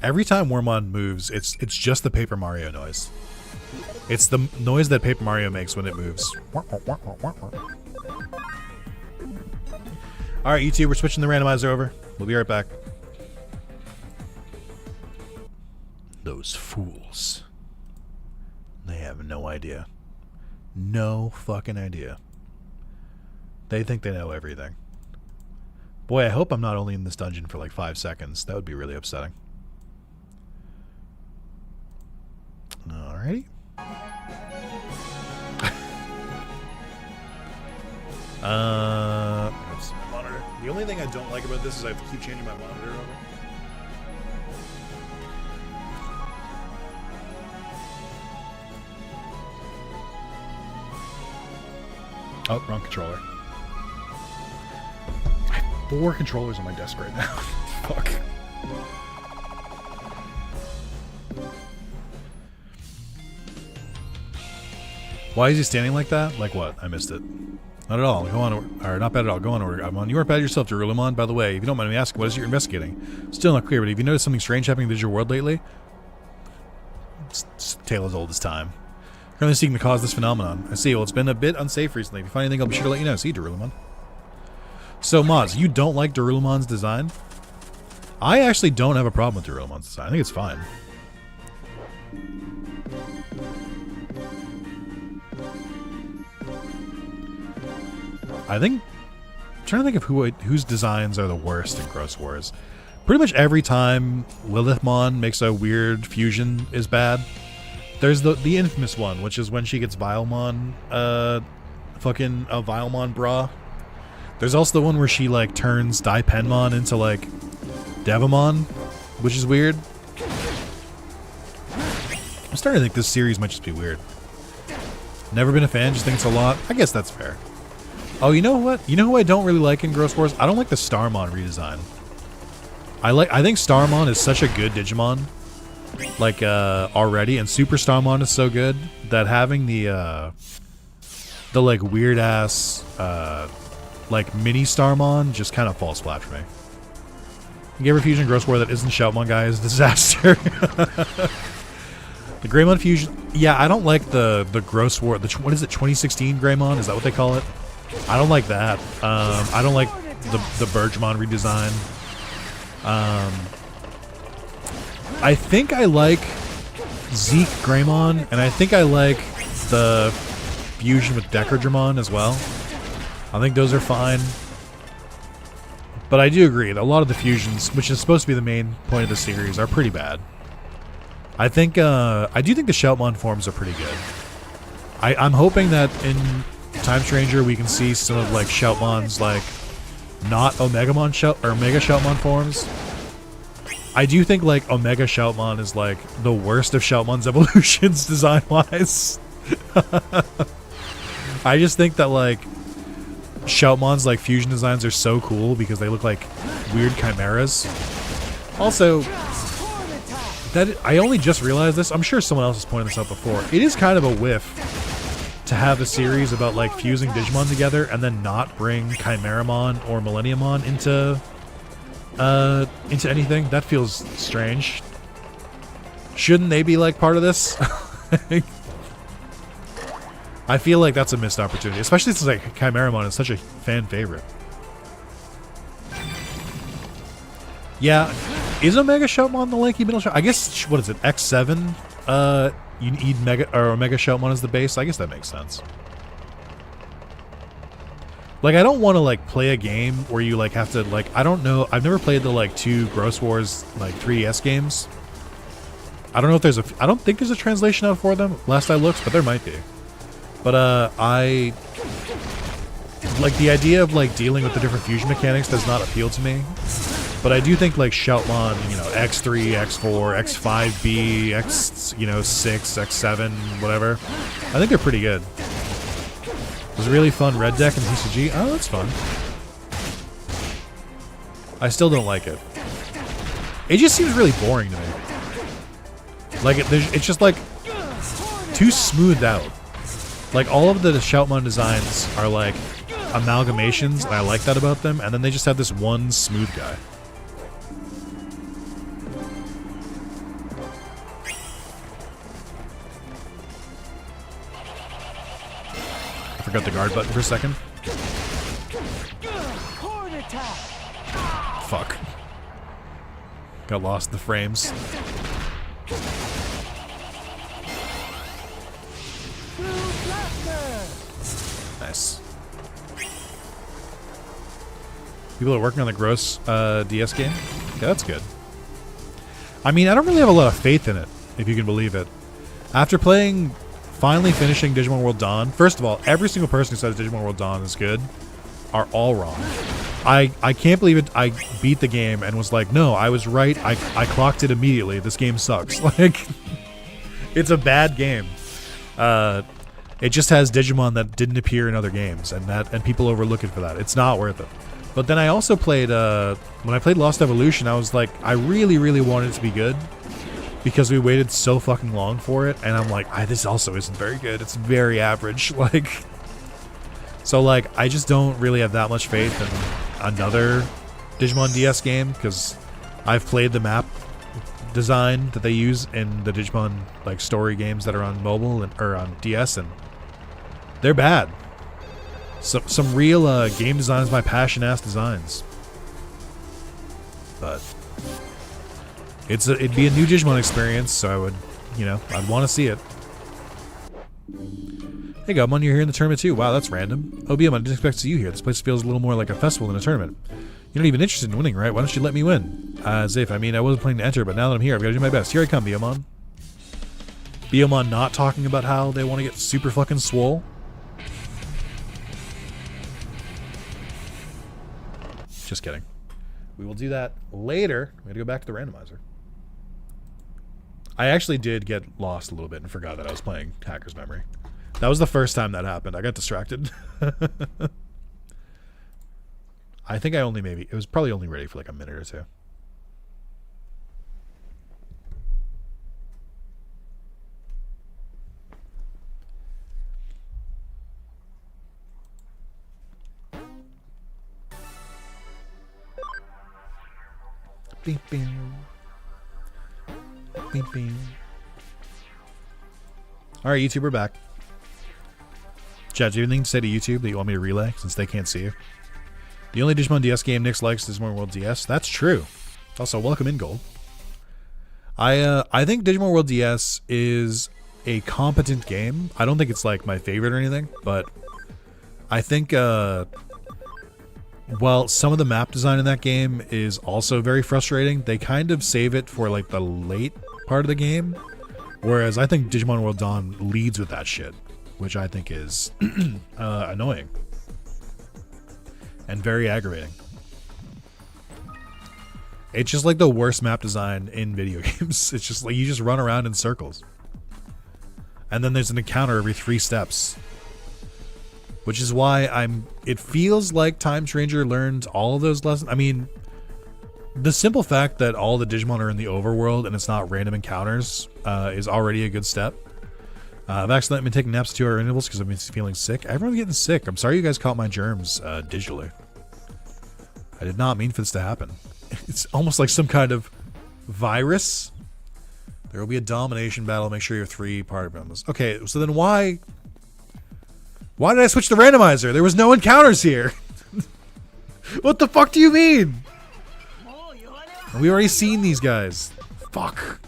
A: Every time Wormmon moves, it's just the Paper Mario noise. It's the noise that Paper Mario makes when it moves. Alright, you two, we're switching the randomizer over. We'll be right back. Those fools. They have no idea. No fucking idea. They think they know everything. Boy, I hope I'm not only in this dungeon for like 5 seconds. That would be really upsetting. Alrighty. Let's see my monitor. The only thing I don't like about this is I have to keep changing my monitor over. Oh, wrong controller. I have 4 controllers on my desk right now. Fuck. Why is he standing like that? Like what? I missed it. Not at all. Go on, or not bad at all. Go on order. I'm on. You weren't bad yourself, Darullamon. By the way, if you don't mind me asking, what is it you're investigating? Still not clear, but have you noticed something strange happening in the digital world lately? It's tale as old as time. Currently seeking the cause of this phenomenon. I see. Well, it's been a bit unsafe recently. If you find anything, I'll be sure to let you know. See, Darullamon. So, Moz, you don't like Darullamon's design? I actually don't have a problem with Darullamon's design. I think it's fine. I'm trying to think of whose designs are the worst in Gross Wars. Pretty much every time Lilithmon makes a weird fusion is bad. There's the infamous one, which is when she gets Vilemon, fucking a Vilemon bra. There's also the one where she like turns Daipenmon into like Devamon, which is weird. I'm starting to think this series might just be weird. Never been a fan, just think it's a lot. I guess that's fair. Oh, you know what? You know who I don't really like in Gross Wars? I don't like the Starmon redesign. I think Starmon is such a good Digimon, like already, and Super Starmon is so good that having the like weird ass like mini Starmon just kind of falls flat for me. You ever fusion Gross War that isn't Shoutmon guy is a disaster. The Greymon fusion, yeah, I don't like the Gross War. What is it? 2016 Greymon? Is that what they call it? I don't like that. I don't like the Bergemon redesign. I think I like Zeke Greymon, and I think I like the fusion with Decordramon as well. I think those are fine. But I do agree that a lot of the fusions, which is supposed to be the main point of the series, are pretty bad. I think I do think the Shoutmon forms are pretty good. I'm hoping that in Time Stranger, we can see some of like Shoutmon's like not Omegamon or Mega Shoutmon forms. I do think like Omega Shoutmon is like the worst of Shoutmon's evolutions design-wise. I just think that like Shoutmon's like fusion designs are so cool because they look like weird chimeras. Also, that I only just realized this. I'm sure someone else has pointed this out before. It is kind of a whiff to have a series about like fusing Digimon together and then not bring Chimeramon or Millenniumon into anything. That feels strange. Shouldn't they be like part of this? I feel like that's a missed opportunity, especially since like Chimeramon is such a fan favorite. Yeah, is Omega Shoutmon the lanky middle shout? I guess, what is it, X7? You need Mega or Omega Shoutmon as the base. I guess that makes sense. Like, I don't want to like play a game where you like have to like, I don't know. I've never played the like 2 Gross Wars like 3DS games. I don't know if there's a. I don't think there's a translation out for them. Last I looked, but there might be. But I like the idea of like dealing with the different fusion mechanics does not appeal to me. But I do think like Shoutmon, you know, X3, X4, X5B, X, you know, 6, X7, whatever. I think they're pretty good. It was a really fun red deck in TCG. Oh, that's fun. I still don't like it. It just seems really boring to me. Like it's just like too smoothed out. Like all of the Shoutmon designs are like amalgamations, and I like that about them. And then they just have this one smooth guy. I forgot the guard button for a second. Fuck. Got lost in the frames. Nice. People are working on the Gross DS game? Yeah, that's good. I mean, I don't really have a lot of faith in it, if you can believe it. After finally finishing Digimon World Dawn, first of all, every single person who says Digimon World Dawn is good are all wrong. I can't believe it. I beat the game and was like, no, I was right. I clocked it immediately. This game sucks. Like, it's a bad game. It just has Digimon that didn't appear in other games, and people overlook it for that. It's not worth it. But then I also played, when I played Lost Evolution, I was like, I really, really wanted it to be good because we waited so fucking long for it, and I'm like, this also isn't very good. It's very average. Like, so like, I just don't really have that much faith in another Digimon DS game because I've played the map design that they use in the Digimon like story games that are on mobile or on DS, and they're bad. Some real game designs by passion-ass designs. But it'd be a new Digimon experience, so I would, you know, I'd want to see it. Hey Gobmon, you're here in the tournament too. Wow, that's random. OBM, I didn't expect to see you here. This place feels a little more like a festival than a tournament. You're not even interested in winning, right? Why don't you let me win? Zif, I mean, I wasn't planning to enter, but now that I'm here, I've got to do my best. Here I come, Biomon. Biomon not talking about how they want to get super fucking swole. Just kidding. We will do that later. We gotta go back to the randomizer. I actually did get lost a little bit and forgot that I was playing Hacker's Memory. That was the first time that happened. I got distracted. I think it was probably only ready for like a minute or two. Beep, beep. Beep, beep. Alright, YouTube, we're back. Chat, do you have anything to say to YouTube that you want me to relay since they can't see you? The only Digimon DS game Nix likes is Digimon World DS. That's true. Also, welcome in, Gold. I think Digimon World DS is a competent game. I don't think it's like my favorite or anything, but I think while some of the map design in that game is also very frustrating, they kind of save it for like the late part of the game. Whereas I think Digimon World Dawn leads with that shit. which I think is annoying and very aggravating. It's just like the worst map design in video games. It's just like you just run around in circles. And then there's an encounter every 3 steps. Which is why it feels like Time Stranger learned all of those lessons. I mean, the simple fact that all the Digimon are in the overworld and it's not random encounters is already a good step. I've accidentally been taking naps at 2-hour intervals because I've been feeling sick. Everyone's getting sick. I'm sorry you guys caught my germs digitally. I did not mean for this to happen. It's almost like some kind of virus. There will be a domination battle. Make sure you have 3 party members. Okay, so then why did I switch to randomizer? There was no encounters here. What the fuck do you mean? We already seen these guys. Fuck.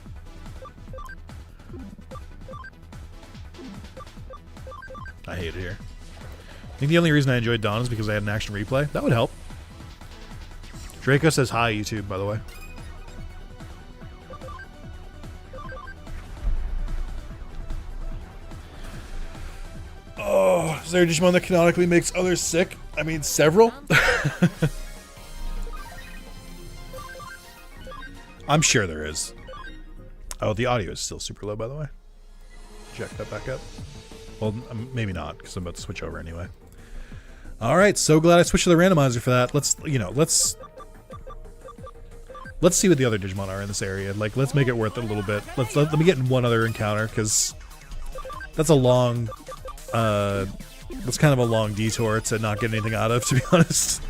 A: I hate it here. I think the only reason I enjoyed Dawn is because I had an action replay. That would help. Draco says hi, YouTube, by the way. Oh, is there a Digimon that canonically makes others sick? I mean, several? I'm sure there is. Oh, the audio is still super low, by the way. Jack that back up. Well, maybe not, because I'm about to switch over anyway. All right, so glad I switched to the randomizer for that. Let's see what the other Digimon are in this area. Like, let's make it worth it a little bit. Let me get in one other encounter, because that's a long, that's kind of a long detour to not get anything out of, to be honest.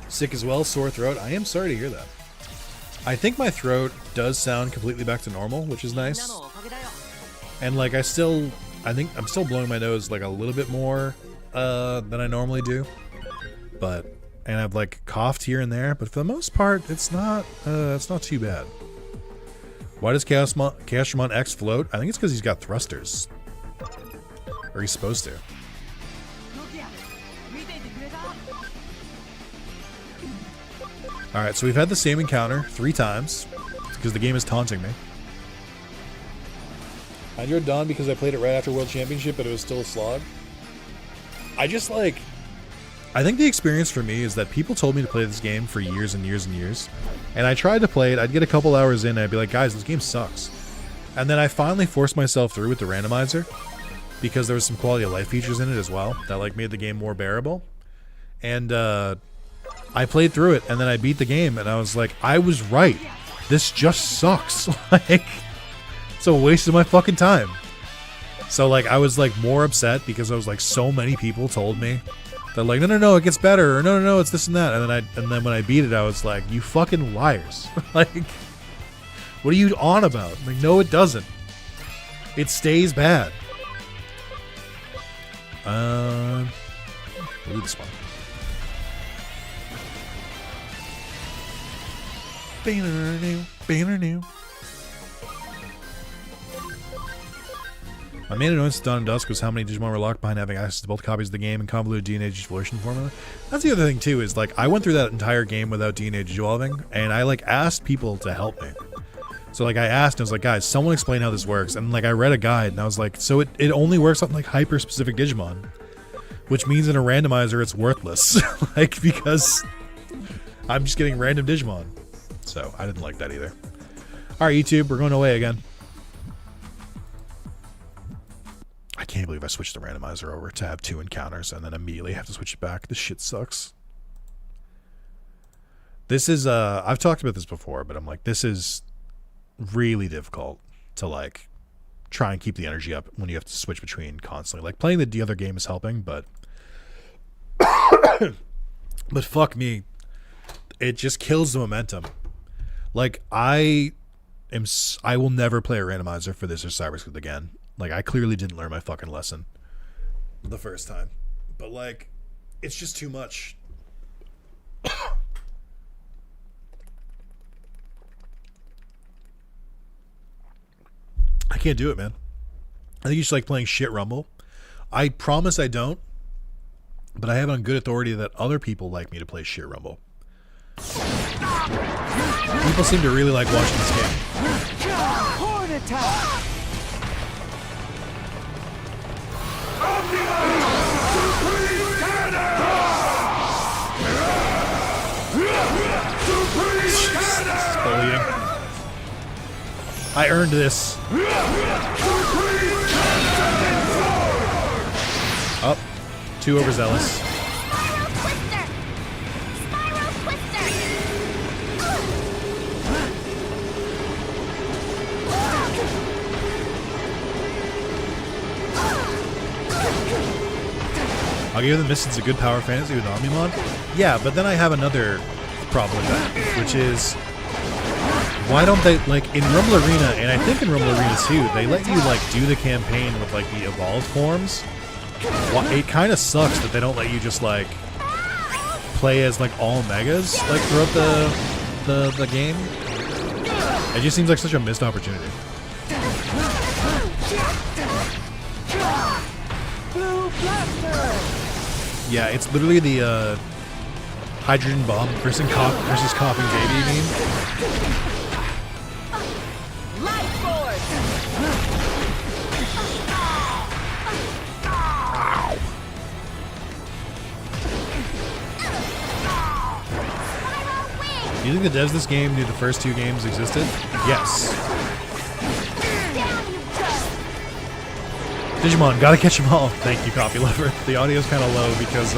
A: Sick as well, sore throat. I am sorry to hear that. I think my throat does sound completely back to normal, which is nice. And like I think I'm still blowing my nose like a little bit more than I normally do. And I've like coughed here and there, but for the most part, it's not too bad. Why does Chaosdramon X float? I think it's because he's got thrusters. Or he's supposed to. Alright, so we've had the same encounter 3 times, because the game is taunting me. I enjoyed Dawn because I played it right after World Championship, but it was still a slog. I think the experience for me is that people told me to play this game for years and years and years. And I tried to play it, I'd get a couple hours in, and I'd be like, guys, this game sucks. And then I finally forced myself through with the randomizer, because there was some quality of life features in it as well, that like made the game more bearable. And I played through it, and then I beat the game, and I was like, I was right. This just sucks. Like, it's a waste of my fucking time. So like, I was like more upset because I was like, so many people told me that like, no, it gets better, or no, it's this and that, and then when I beat it, I was like, you fucking liars. Like, what are you on about? Like, no, it doesn't. It stays bad. We'll do this one. Banner new. My main annoyance to Dawn and Dusk was how many Digimon were locked behind having access to both copies of the game and convoluted DNA Digivolution formula. That's the other thing too, is like I went through that entire game without DNA Digivolving, and I like asked people to help me. So like I asked, and I was like, guys, someone explain how this works. And like I read a guide, and I was like, so it only works on like hyper specific Digimon, which means in a randomizer it's worthless, like because I'm just getting random Digimon. So I didn't like that either. All right, YouTube, we're going away again. I can't believe I switched the randomizer over to have 2 encounters and then immediately have to switch it back. This shit sucks. This is, I've talked about this before, but I'm like, this is really difficult to like try and keep the energy up when you have to switch between constantly. Like playing the other game is helping, but but fuck me, it just kills the momentum. Like I will never play a randomizer for this or Cyberscoop again. Like I clearly didn't learn my fucking lesson the first time, but like it's just too much. I can't do it, man. I think you should like playing shit Rumble. I promise I don't, but I have on good authority that other people like me to play shit Rumble. People seem to really like watching this game. Bullying. I earned this. Up. 2 over Zalis. I'll give you the Mission's a good power fantasy with Omnimon. Yeah, but then I have another problem with that, which is why don't they, like, in Rumble Arena, and I think in Rumble Arena too, they let you, like, do the campaign with, like, the evolved forms. It kind of sucks that they don't let you just, like, play as, like, all megas, like, throughout the game. It just seems like such a missed opportunity.
C: Blue Blaster!
A: Yeah, it's literally the hydrogen bomb versus coughing baby meme.
C: Light Force!
A: Do you think the devs of this game knew the first 2 games existed? Yes. Digimon, gotta catch them all. Thank you, Coffee Lover. The audio's kind of low because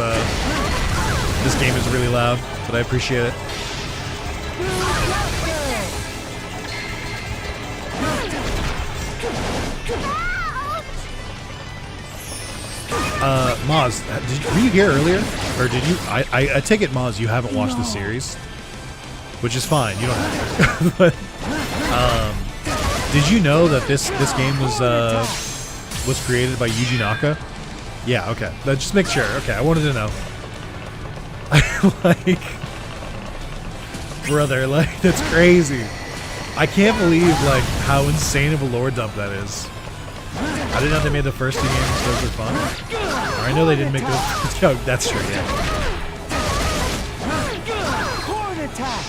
A: this game is really loud, but I appreciate it. Maz, were you here earlier? Or did you? I take it, Maz, you haven't watched the series, which is fine. You don't have to. But did you know that this game was created by Yuji Naka? Yeah, okay. Just make sure. Okay, I wanted to know. Like, brother, like, that's crazy. I can't believe, like, how insane of a lore dump that is. I didn't know they made the first 2 games those were fun. Or I know they didn't make those. Oh, that's true, yeah.
C: Horn attack!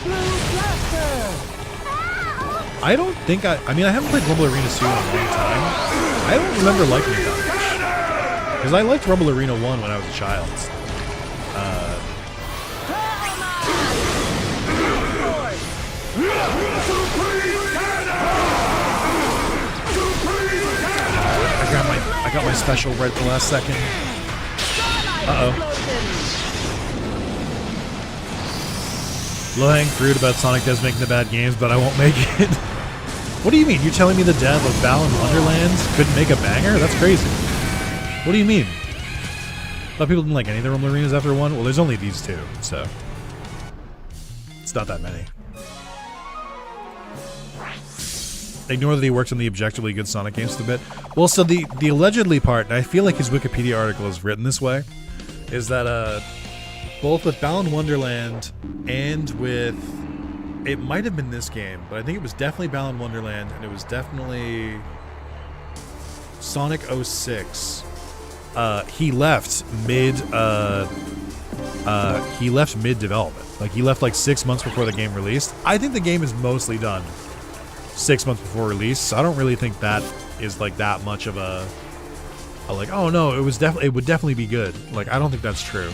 C: Blue Blaster!
A: I don't think I mean, I haven't played Rumble Arena 2 in a long time. I don't remember liking it that much. Because I liked Rumble Arena 1 when I was a child. I got my special right at the last second. Uh-oh. Low-hanging fruit about Sonic does making the bad games, but I won't make it. What do you mean? You're telling me the dev of Balan Wonderland couldn't make a banger? That's crazy. What do you mean? A lot of people didn't like any of the Rumble Arenas after 1. Well, there's only these 2, so it's not that many. Ignore that he works on the objectively good Sonic games a bit. Well, so the allegedly part, and I feel like his Wikipedia article is written this way, is that both with Balan Wonderland and with, it might have been this game, but I think it was definitely Balan Wonderland, and it was definitely Sonic 06. He left mid development. Like, he left like 6 months before the game released. I think the game is mostly done 6 months before release, so I don't really think that is like that much of a like, oh no, it would definitely be good. Like, I don't think that's true.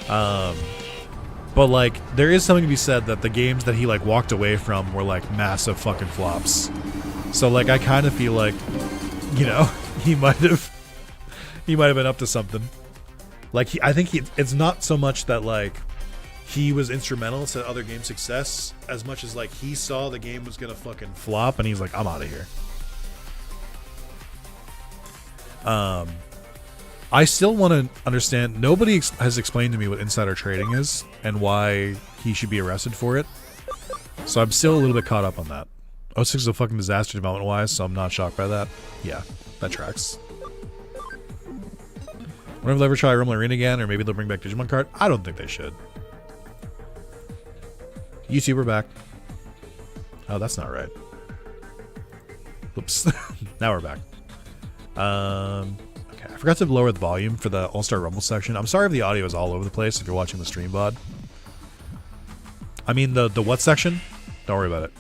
A: But like, there is something to be said that the games that he like walked away from were like massive fucking flops. So like, I kind of feel like, you know, he might have been up to something. Like, I think it's not so much that like he was instrumental to other game success as much as like he saw the game was gonna fucking flop and he's like, I'm out of here. I still want to understand. Nobody has explained to me what insider trading is and why he should be arrested for it. So I'm still a little bit caught up on that. 06 is a fucking disaster development wise, so I'm not shocked by that. Yeah, that tracks. Wonder if they'll ever try Rumble Arena again, or maybe they'll bring back Digimon Card. I don't think they should. YouTube, we're back. Oh, that's not right. Oops. Now we're back. Okay, I forgot to lower the volume for the All-Star Rumble section. I'm sorry if the audio is all over the place if you're watching the stream VOD. I mean, the what section? Don't worry about it.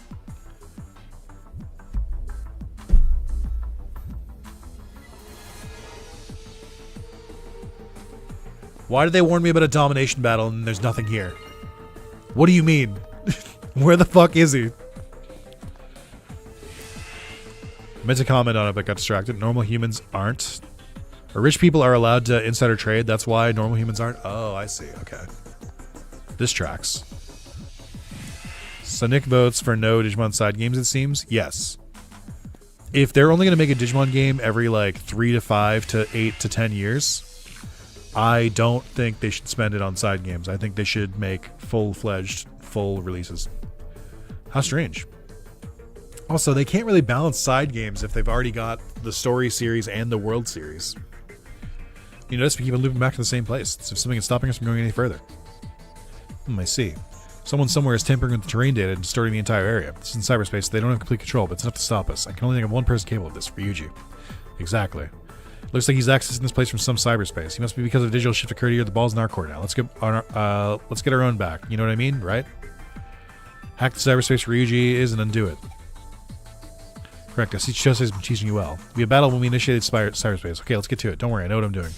A: Why did they warn me about a domination battle and there's nothing here? What do you mean? Where the fuck is he? I meant to comment on it but got distracted. Normal humans aren't. Or rich people are allowed to insider trade. That's why normal humans aren't. Oh, I see. Okay. This tracks. So Nick votes for no Digimon side games, it seems. Yes. If they're only going to make a Digimon game every like 3 to 5 to 8 to 10 years, I don't think they should spend it on side games. I think they should make full-fledged, full releases. How strange. Also, they can't really balance side games if they've already got the story series and the world series. You notice we keep looping back to the same place. It's something is stopping us from going any further. I see. Someone somewhere is tampering with the terrain data and distorting the entire area. This is in cyberspace, so they don't have complete control, but it's enough to stop us. I can only think of one person capable of this, Ryuji. Exactly. Looks like he's accessing this place from some cyberspace. He must be because of a digital shift occurred here. The ball's in our court now. Let's get our own back. You know what I mean, right? Hack the cyberspace Ryuji is and undo it. Correct. I see Chose has been teaching you well. We have battle when we initiated cyberspace. Okay, let's get to it. Don't worry, I know what I'm doing.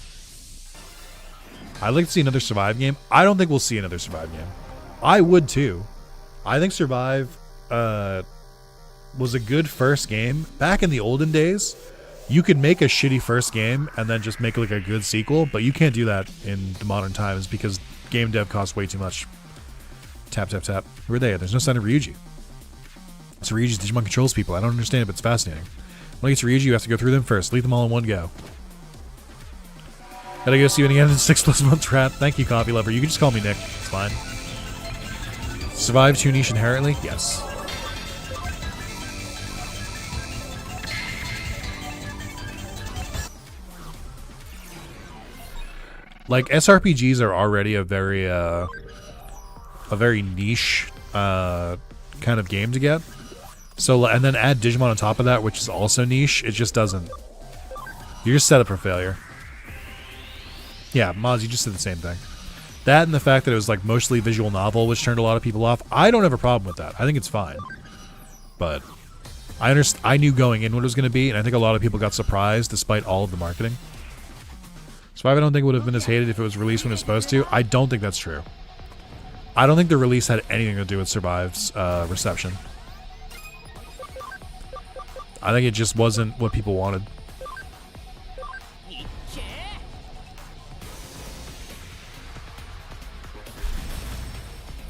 A: I'd like to see another Survive game. I don't think we'll see another Survive game. I would too. I think Survive was a good first game. Back in the olden days, you could make a shitty first game and then just make like a good sequel, but you can't do that in the modern times because game dev costs way too much. Tap, tap, tap. Who are they? There's no sign of Ryuji. So Ryuji's Digimon controls people. I don't understand it, but it's fascinating. When you get to Ryuji, you have to go through them first. Leave them all in one go. Gotta go see you again in 6+ months, rat. Thank you, coffee lover. You can just call me Nick. It's fine. Survive too niche inherently? Yes. Like, SRPGs are already a very niche kind of game to get. So, and then add Digimon on top of that, which is also niche, it just doesn't. You're just set up for failure. Yeah, Moz, you just did the same thing. That and the fact that it was like mostly visual novel, which turned a lot of people off. I don't have a problem with that. I think it's fine. But I knew going in what it was going to be, and I think a lot of people got surprised despite all of the marketing. Survive, I don't think would have been as hated if it was released when it was supposed to. I don't think that's true. I don't think the release had anything to do with Survive's reception. I think it just wasn't what people wanted.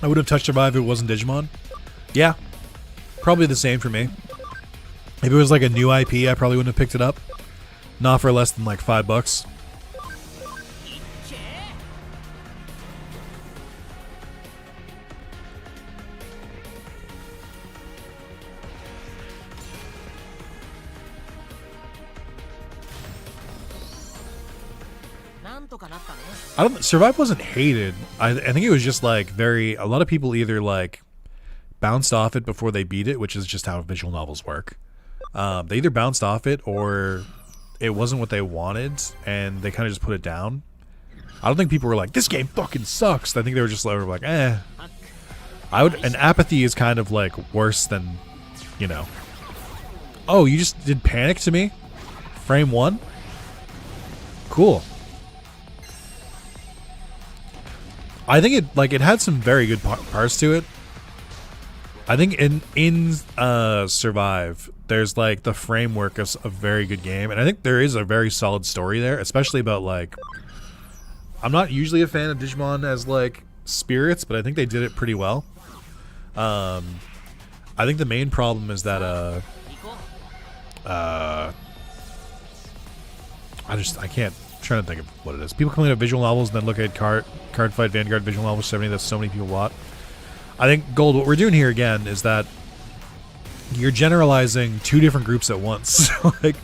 A: I would have touched Survive if it wasn't Digimon. Yeah. Probably the same for me. If it was like a new IP, I probably wouldn't have picked it up. Not for less than like $5. Survive wasn't hated. I think it was just like a lot of people either like bounced off it before they beat it, which is just how visual novels work. They either bounced off it or it wasn't what they wanted and they kind of just put it down. I don't think people were like, this game fucking sucks. I think they were just like, eh. And apathy is kind of like worse than, you know. Oh, you just did Panic to me? Frame 1? Cool. I think it had some very good parts to it. I think in Survive, there's like the framework of a very good game, and I think there is a very solid story there, especially about like. I'm not usually a fan of Digimon as like spirits, but I think they did it pretty well. I think the main problem is that I can't. Trying to think of what it is. People complain about visual novels and then look at Card Fight Vanguard visual novel 70 that so many people bought. I think, Gold, what we're doing here again is that you're generalizing two different groups at once. Like,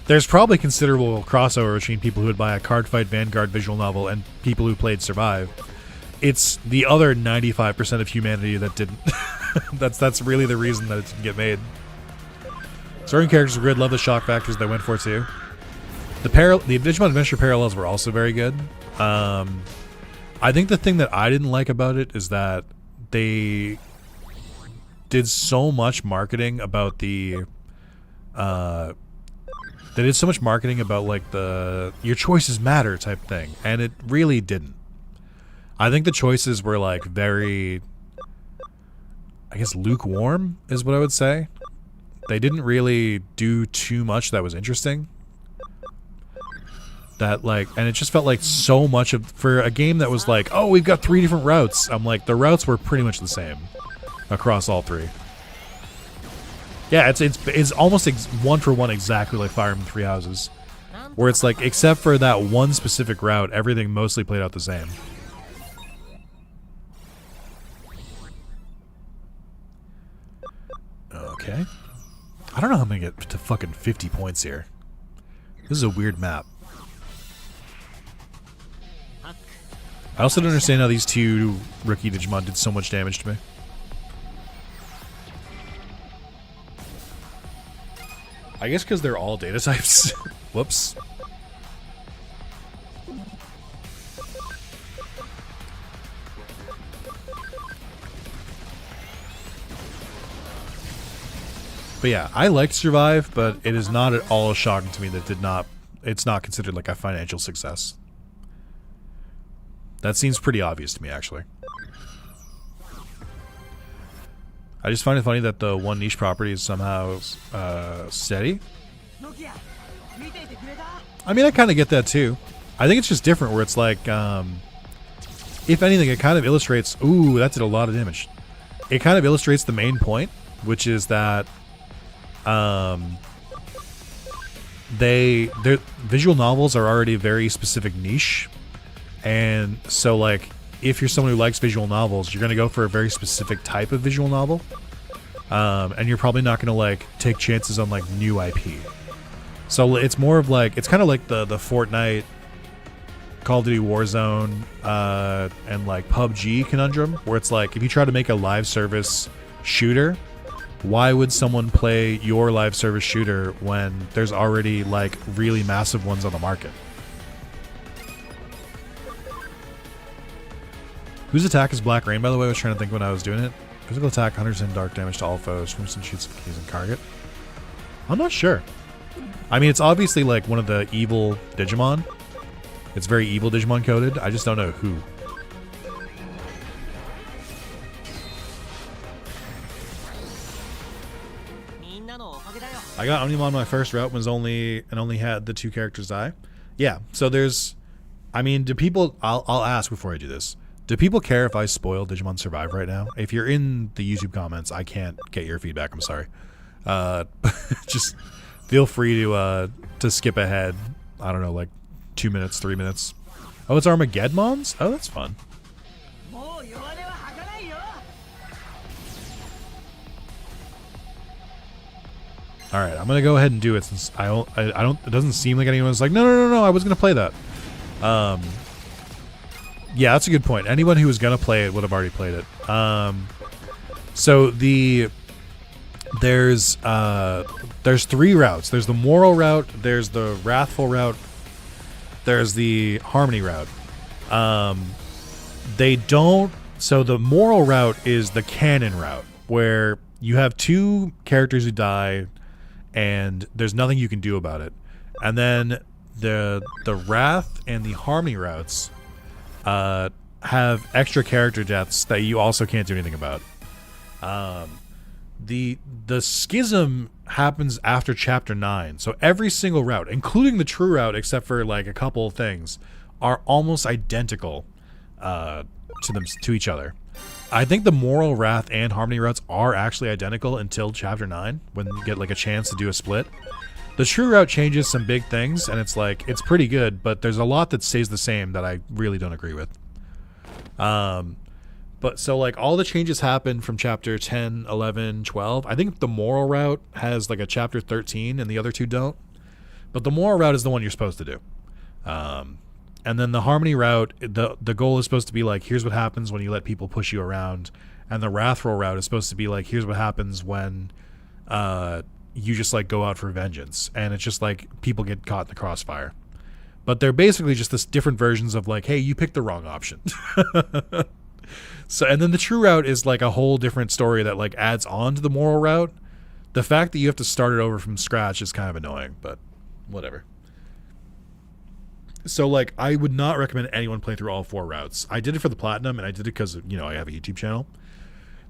A: there's probably considerable crossover between people who would buy a Card Fight Vanguard visual novel and people who played Survive. It's the other 95% of humanity that didn't. That's really the reason that it didn't get made. Certain characters were good. Love the shock factors they went for too. The Digimon Adventure parallels were also very good. I think the thing that I didn't like about it is that they did so much marketing about the they did so much marketing about like the your choices matter type thing, and it really didn't. I think the choices were like very, I guess, lukewarm is what I would say. They didn't really do too much that was interesting. That like, and it just felt like so much of, for a game that was like, oh, we've got 3 different routes. I'm like, the routes were pretty much the same across all 3. Yeah, it's almost one for one exactly like Fire Emblem Three Houses, where it's like, except for that one specific route, everything mostly played out the same. Okay. I don't know how I'm gonna get to fucking 50 points here. This is a weird map. I also don't understand how these 2 rookie Digimon did so much damage to me. I guess because they're all data types. Whoops. But yeah, I liked Survive, but it is not at all shocking to me that it's not considered like a financial success. That seems pretty obvious to me, actually. I just find it funny that the one niche property is somehow steady. I mean, I kind of get that too. I think it's just different where it's like, if anything, it kind of illustrates... Ooh, that did a lot of damage. It kind of illustrates the main point, which is that their visual novels are already a very specific niche. And so, like, if you're someone who likes visual novels, you're going to go for a very specific type of visual novel. And you're probably not going to, like, take chances on, like, new IP. So it's more of, like, it's kind of like the Fortnite, Call of Duty Warzone, and, like, PUBG conundrum, where it's like, if you try to make a live service shooter, why would someone play your live service shooter when there's already, like, really massive ones on the market? Whose attack is Black Rain, by the way? I was trying to think when I was doing it. Physical attack, 100% dark damage to all foes. 100% shoots keys and target. I'm not sure. I mean, it's obviously like one of the evil Digimon. It's very evil Digimon coded. I just don't know who. I got Omnimon my first route was only had the 2 characters die. Yeah, so there's... I mean, do people... I'll ask before I do this. Do people care if I spoil Digimon Survive right now? If you're in the YouTube comments, I can't get your feedback. I'm sorry. Just feel free to skip ahead. I don't know, like 2 minutes, 3 minutes. Oh, it's Armageddon's? Oh, that's fun. All right, I'm gonna go ahead and do it since I don't. It doesn't seem like anyone's like, no. I was gonna play that. Yeah, that's a good point. Anyone who was gonna play it would have already played it. So there's 3 routes. There's the moral route. There's the wrathful route. There's the harmony route. They don't. So the moral route is the canon route, where you have 2 characters who die, and there's nothing you can do about it. And then the wrath and the harmony routes have extra character deaths that you also can't do anything about. The schism happens after chapter 9, so every single route, including the true route, except for like a couple of things, are almost identical to each other. I think the moral, wrath, and harmony routes are actually identical until chapter 9, when you get like a chance to do a split. The true route changes some big things, and it's like, it's pretty good, but there's a lot that stays the same that I really don't agree with. But so like all the changes happen from chapter 10, 11, 12. I think the moral route has like a chapter 13 and the other 2 don't. But the moral route is the one you're supposed to do. And then the harmony route, the goal is supposed to be like, here's what happens when you let people push you around. And the wrathful route is supposed to be like, here's what happens when you just like go out for vengeance. And it's just like people get caught in the crossfire. But they're basically just this different versions of like, hey, you picked the wrong option. So, and then the true route is like a whole different story that like adds on to the moral route. The fact that you have to start it over from scratch is kind of annoying, but whatever. So, like, I would not recommend anyone play through all 4 routes. I did it for the platinum, and I did it because, you know, I have a YouTube channel.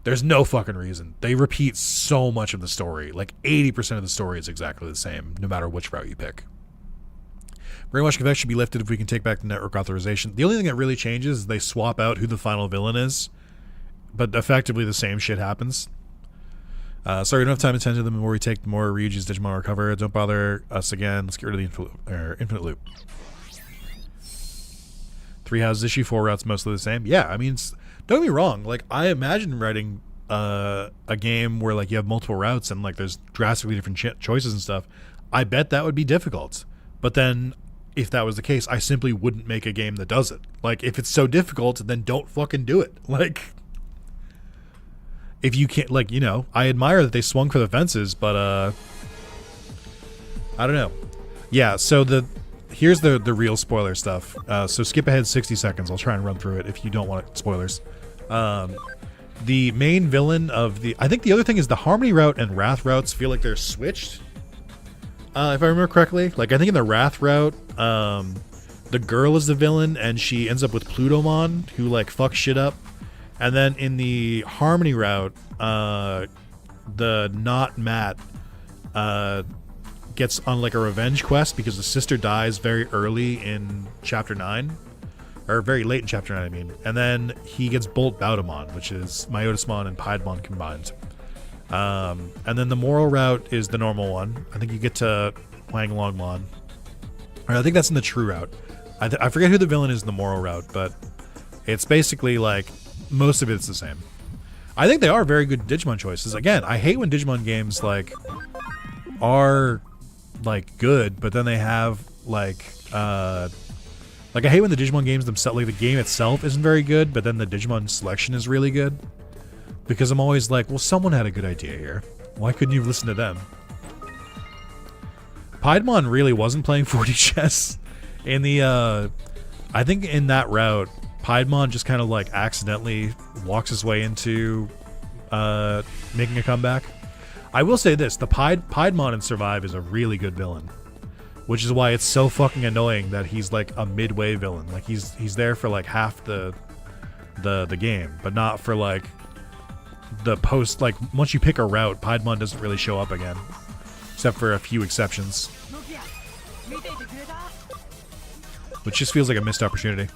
A: There's no fucking reason. They repeat so much of the story. Like, 80% of the story is exactly the same, no matter which route you pick. Brainwashing effect should be lifted if we can take back the network authorization. The only thing that really changes is they swap out who the final villain is, but effectively the same shit happens. Sorry, we don't have time to tend to them. The more we take, the more Ryuji's Digimon recover. Don't bother us again. Let's get rid of the infinite loop. 3 houses issue, 4 routes mostly the same. Yeah, I mean, don't get me wrong. Like, I imagine writing a game where, like, you have multiple routes and, like, there's drastically different choices and stuff. I bet that would be difficult. But then, if that was the case, I simply wouldn't make a game that does it. Like, if it's so difficult, then don't fucking do it. Like, if you can't, like, you know, I admire that they swung for the fences, but, I don't know. Yeah, so here's the real spoiler stuff. So skip ahead 60 seconds. I'll try and run through it if you don't want spoilers. The main villain of I think the other thing is the Harmony route and Wrath routes feel like they're switched. If I remember correctly. Like, I think in the Wrath route, the girl is the villain and she ends up with Plutomon, who, like, fucks shit up. And then in the Harmony route, the not Matt, gets on, like, a revenge quest because the sister dies very early in chapter 9, or very late in chapter 9, I mean, and then he gets Bolt Baudemon, which is Myotismon and Piedmon combined. And then the moral route is the normal one. I think you get to Huang Longmon, or I think that's in the true route. I forget who the villain is in the moral route, but it's basically, like, most of it's the same. I think they are very good Digimon choices. Again, I hate when Digimon games, like, are, like, good, but then they have, like I hate when the Digimon games themselves, like, the game itself isn't very good, but then the Digimon selection is really good, because I'm always like, well, someone had a good idea here. Why couldn't you listen to them? Piedmon really wasn't playing 4D chess in the, I think in that route, Piedmon just kind of, like, accidentally walks his way into making a comeback. I will say this, the Piedmon in Survive is a really good villain, which is why it's so fucking annoying that he's, like, a midway villain. Like, he's there for, like, half the game, but not for, like, the post. Like, once you pick a route, Piedmon doesn't really show up again, except for a few exceptions, which just feels like a missed opportunity.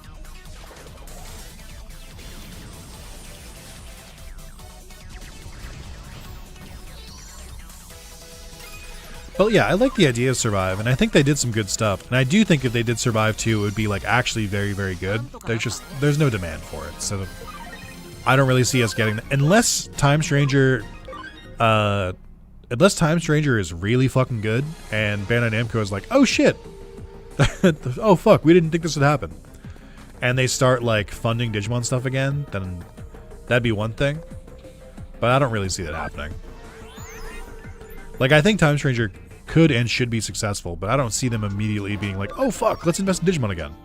A: But yeah, I like the idea of Survive, and I think they did some good stuff. And I do think if they did Survive 2, it would be, like, actually very, very good. There's no demand for it, so I don't really see us getting that. Unless Time Stranger is really fucking good, and Bandai Namco is like, oh shit, oh fuck, we didn't think this would happen, and they start, like, funding Digimon stuff again, then that'd be one thing. But I don't really see that happening. Like, I think Time Stranger could and should be successful, but I don't see them immediately being like, oh fuck, let's invest in Digimon again.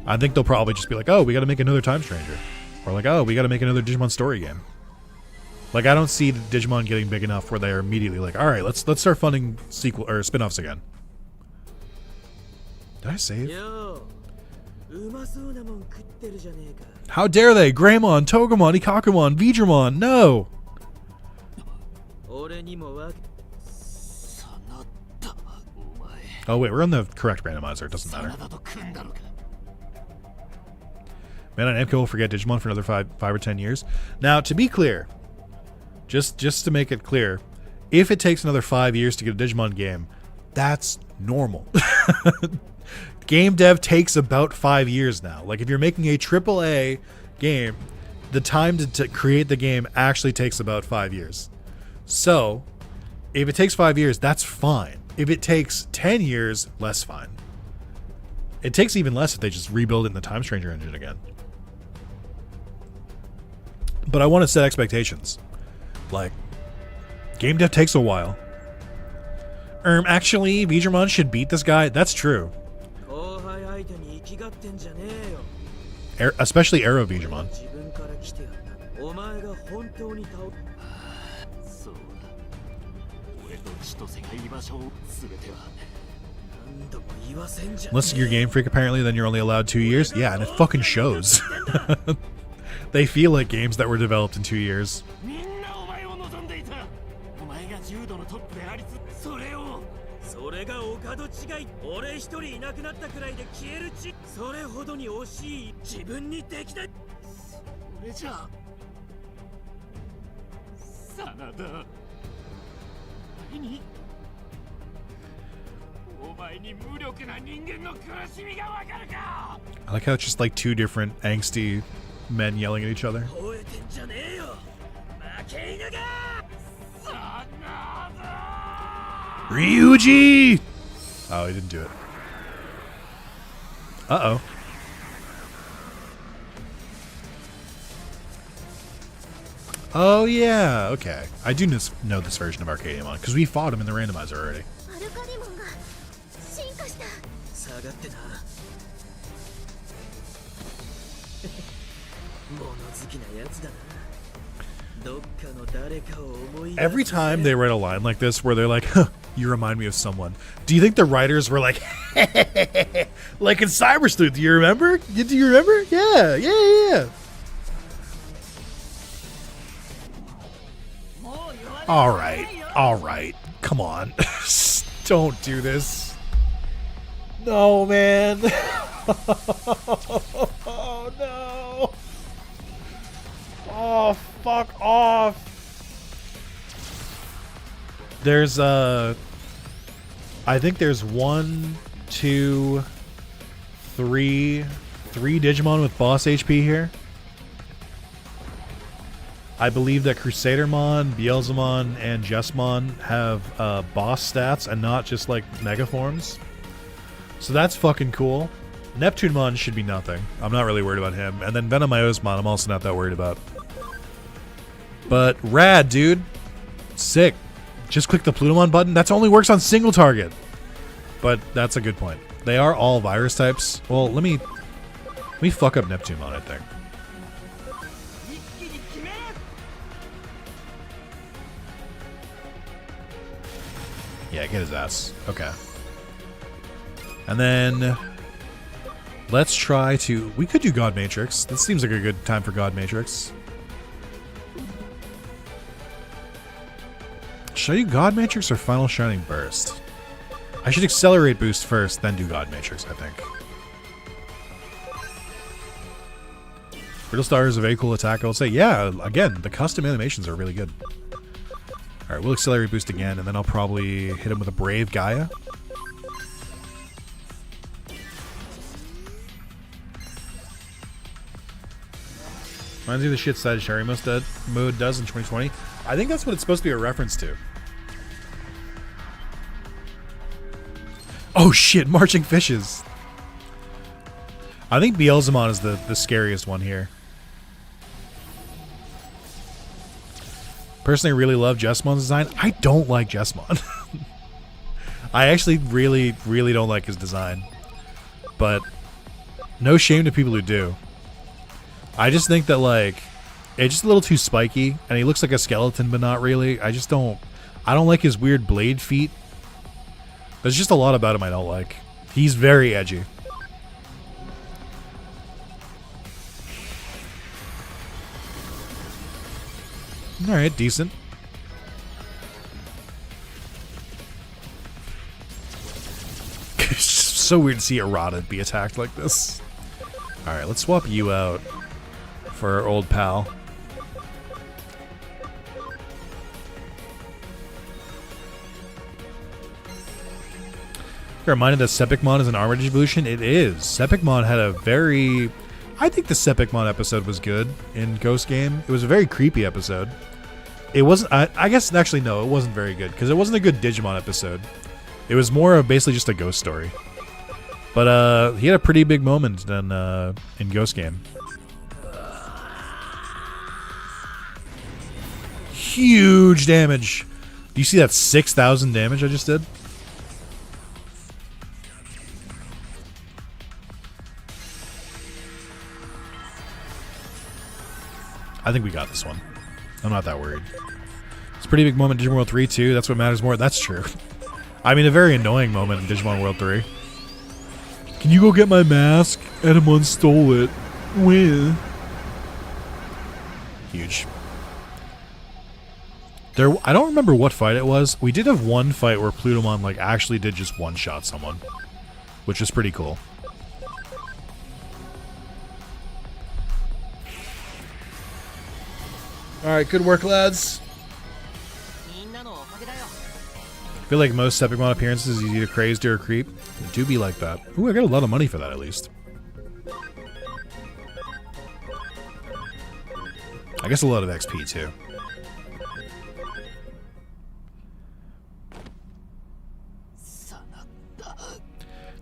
A: I think they'll probably just be like, oh, we gotta make another Time Stranger. Or like, oh, we gotta make another Digimon story game. Like, I don't see the Digimon getting big enough where they're immediately like, alright, let's start funding sequel or spin-offs again. Did I save? How dare they? Greymon, Togemon, Ikakumon, Vidramon, no! Oh wait, we're on the correct randomizer, it doesn't matter. Man, Namco will forget Digimon for another 5 or 10 years. Now, to be clear, just to make it clear, if it takes another 5 years to get a Digimon game, that's normal. Game dev takes about 5 years now. Like, if you're making a AAA game, the time to create the game actually takes about 5 years. So, if it takes 5 years, that's fine. If it takes 10 years, less fine. It takes even less if they just rebuild it in the Time Stranger engine again. But I want to set expectations. Like, game dev takes a while. Actually, Vidramon should beat this guy. That's true. Especially Arrow Vidramon. Unless you're Game Freak, apparently, then you're only allowed 2 years. Yeah, and it fucking shows. They feel like games that were developed in 2 years.
D: みんなお前を望んでいた。お前が柔道のトップでありつつ、それを。それがお門違い。俺一人いなくなったくらいで消えるち。それほどに惜しい。自分にできない。それじゃあ。真田。前に。お前に無力な人間の苦しみがわかるか。
A: I like how it's just like two different angsty men yelling at each other.
D: 吠えてんじゃねえよ。負け犬が。真田。
A: Ryuji! Oh, he didn't do it. Uh-oh. Oh, yeah. Okay. I do know this version of Arcadiamon, because we fought him in the randomizer already.
B: アルカディモンが進化した。
D: 下がってな。物好きなやつだな。どっかの誰かを思い出す。
A: Every time they write a line like this where they're like, huh, you remind me of someone, do you think the writers were like, like in Cyber Sleuth, do you remember? Do you remember? Yeah. All right. Come on. Don't do this. No, man. Oh, no. Oh, fuck off. There's, I think there's 1, 2, 3 Digimon with boss HP here. I believe that Crusadermon, Beelzemon, and Jesmon have boss stats and not just like mega forms. So that's fucking cool. Neptunemon should be nothing. I'm not really worried about him. And then Venomiosmon, I'm also not that worried about. But rad, dude. Sick. Just click the Plutomon button. That only works on single target. But that's a good point. They are all virus types. Well, let me fuck up Neptunemon, I think. Yeah, get his ass. Okay. And then let's try to... We could do God Matrix. This seems like a good time for God Matrix. Should I do God Matrix or Final Shining Burst? I should Accelerate Boost first, then do God Matrix, I think. Brittle Star is a very cool attack, I will say. Yeah, again, the custom animations are really good. Alright, we'll Accelerate Boost again, and then I'll probably hit him with a Brave Gaia. Reminds me of the shit Sagittarius mode does in 2020. I think that's what it's supposed to be a reference to. Oh shit, Marching Fishes! I think Beelzemon is the scariest one here. Personally, really love Jesmon's design. I don't like Jesmon. I actually really don't like his design. But no shame to people who do. I just think that, like, it's just a little too spiky, and he looks like a skeleton, but not really. I don't like his weird blade feet. There's just a lot about him I don't like. He's very edgy. Alright, decent. It's so weird to see Errata be attacked like this. Alright, let's swap you out for our old pal. You're reminded that Sepicmon is an armored evolution? It is. Sepicmon had a very... I think the Sepicmon episode was good in Ghost Game. It was a very creepy episode. It wasn't... I guess, actually, no, it wasn't very good, because it wasn't a good Digimon episode. It was more of basically just a ghost story. But he had a pretty big moment in Ghost Game. Huge damage. Do you see that 6,000 damage I just did? I think we got this one. I'm not that worried. It's a pretty big moment in Digimon World 3 too. That's what matters more. That's true. I mean, a very annoying moment in Digimon World 3. Can you go get my mask? Edamon stole it. When? Huge. I don't remember what fight it was. We did have one fight where Plutomon like actually did just one-shot someone, which is pretty cool. Alright, good work, lads. I feel like most Epicmon appearances is either crazed or a creep. It do be like that. Ooh, I got a lot of money for that at least. I guess a lot of XP too. It's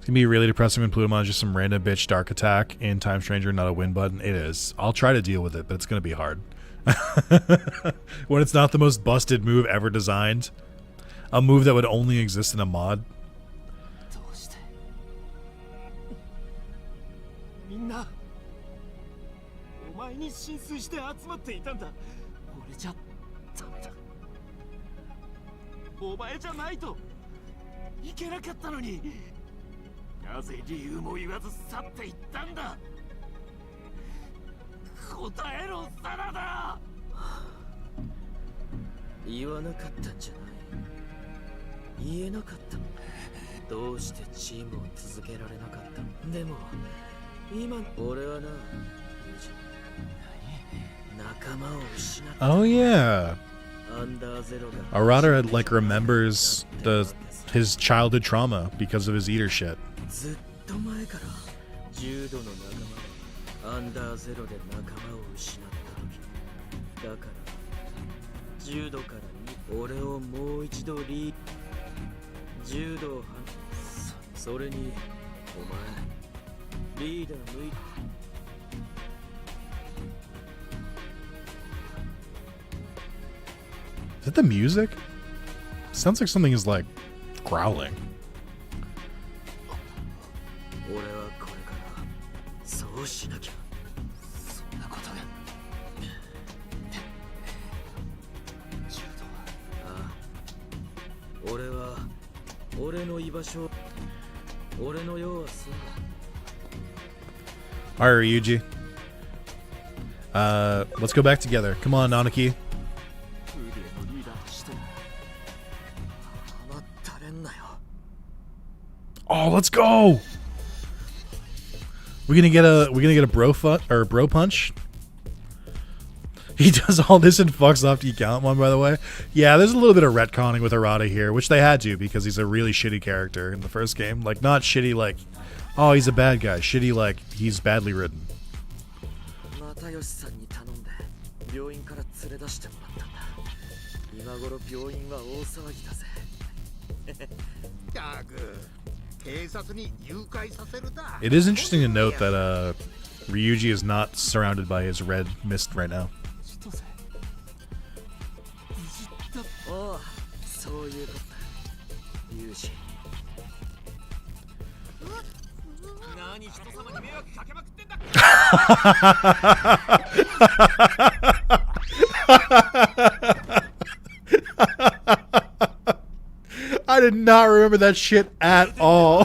A: gonna be really depressing when Plutomon is just some random bitch dark attack in Time Stranger, not a win button. It is. I'll try to deal with it, but it's gonna be hard. When it's not the most busted move ever designed. A move that would only exist in a mod. Oh yeah. Arata like remembers his childhood trauma because of his eater shit. Is it the music? Sounds like something is like growling. Alright, Ryuji. Let's go back together. Come on, Nanaki. Oh, let's go! We're gonna get a bro punch. He does all this and fucks off Gallantmon, by the way. Yeah, there's a little bit of retconning with Arata here, which they had to because he's a really shitty character in the first game. Like, not shitty like, oh, he's a bad guy. Shitty like, he's badly written. It is interesting to note that Ryuji is not surrounded by his red mist right now. I did not remember that shit at all.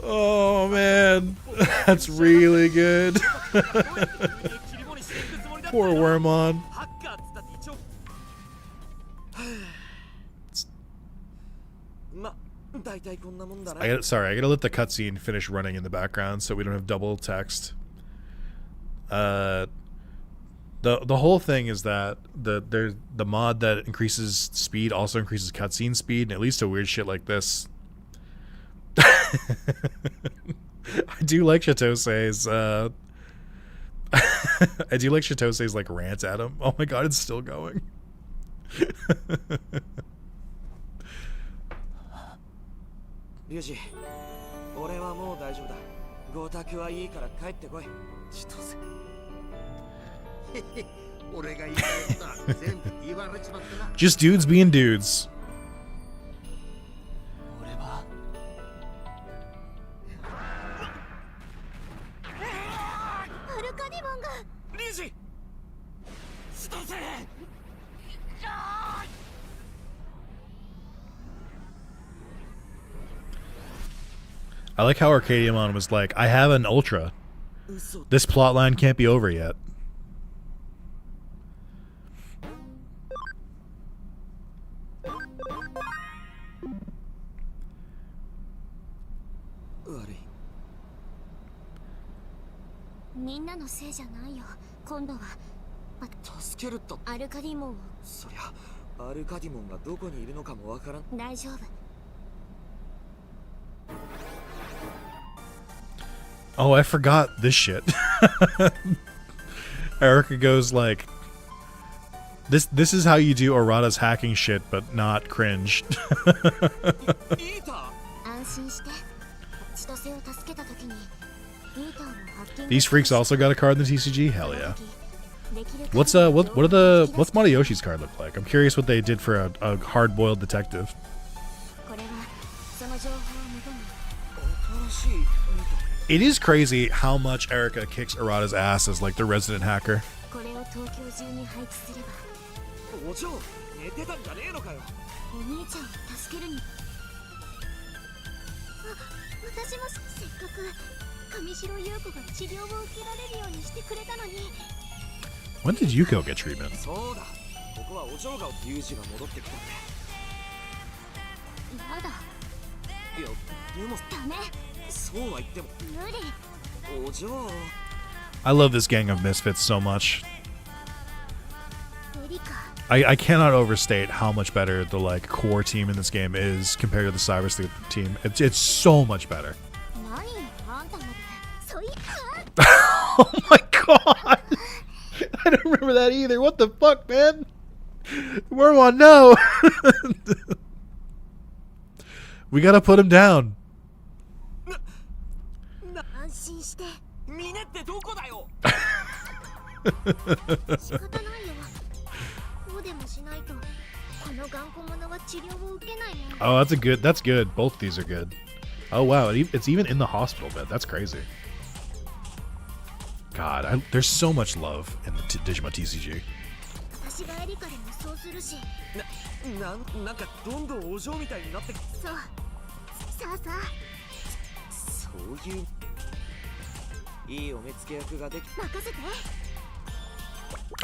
A: Oh man, that's really good. Poor Wormmon. I gotta let the cutscene finish running in the background so we don't have double text. The whole thing is that the mod that increases speed also increases cutscene speed, and it leads to weird shit like this. I do like Chitose's I do like Chitose's like rant at him. Oh my god, it's still going. Ryuji, 俺はもう大丈夫だ。ゴタクはいいから帰ってこい。千歳。俺が言いたいことは全部言われちまったな。Just dudes being dudes. 俺はアルカディモンが I like how Arcadiamon was like, I have an Ultra.
D: 嘘
A: This plotline can't be over yet.
D: Worry.
B: みんなのせいじゃないよ。今度は
D: 助けると
B: アルカディモンを。
D: そりゃアルカディモンがどこにいるのかもわからん。
B: 大丈夫。
A: Oh, I forgot this shit. Erica goes like, This is how you do Arata's hacking shit, but not cringe.
D: イータ
B: 安心して。千歳を助けた時にイーターをハッキング。
A: These freaks also got a card in the TCG? Hell yeah. What's Matayoshi's card look like? I'm curious what they did for a hard-boiled detective.
B: これはその情報をもとに。
D: 新しいイー
A: It is crazy how much Erica kicks Arata's ass as like the resident hacker.
B: これを東京中に配置すれば、
D: タお嬢寝てたんじゃねえのかよ。
B: お兄ちゃんを助けるに。私もせっかく上白優子が治療を受けられるようにしてくれたのに。
A: When did Yuko get treatment?
D: そうだここはお嬢がユージが戻ってきたんだ。
B: やだ。
D: いやでも
B: ダメ。
D: そうは言っても
B: 無理。
D: お嬢
A: I love this gang of misfits so much.
B: エリカ。
A: I cannot overstate how much better the like core team in this game is compared to the Cyber Sleuth team. It's so much better.
B: 何あんたまで。そうい
A: Oh my god! I don't remember that either. What the fuck, man? Wormon, no! We gotta put him down.
B: 安心して。
D: ミネってどこだよ。
B: 仕方ないよ。こうでもしないとこの頑固者は治療を受けないもん。
A: Oh, that's good. Both of these are good. Oh wow, it's even in the hospital bed. That's crazy. God, there's so much love in the Digimon TCG.
B: 私がエリカでもそうするし。
D: なんかどんどんお嬢みたいになって。
B: そう。さあさあ。
D: そういういいお目付け役ができ。
B: 任せて。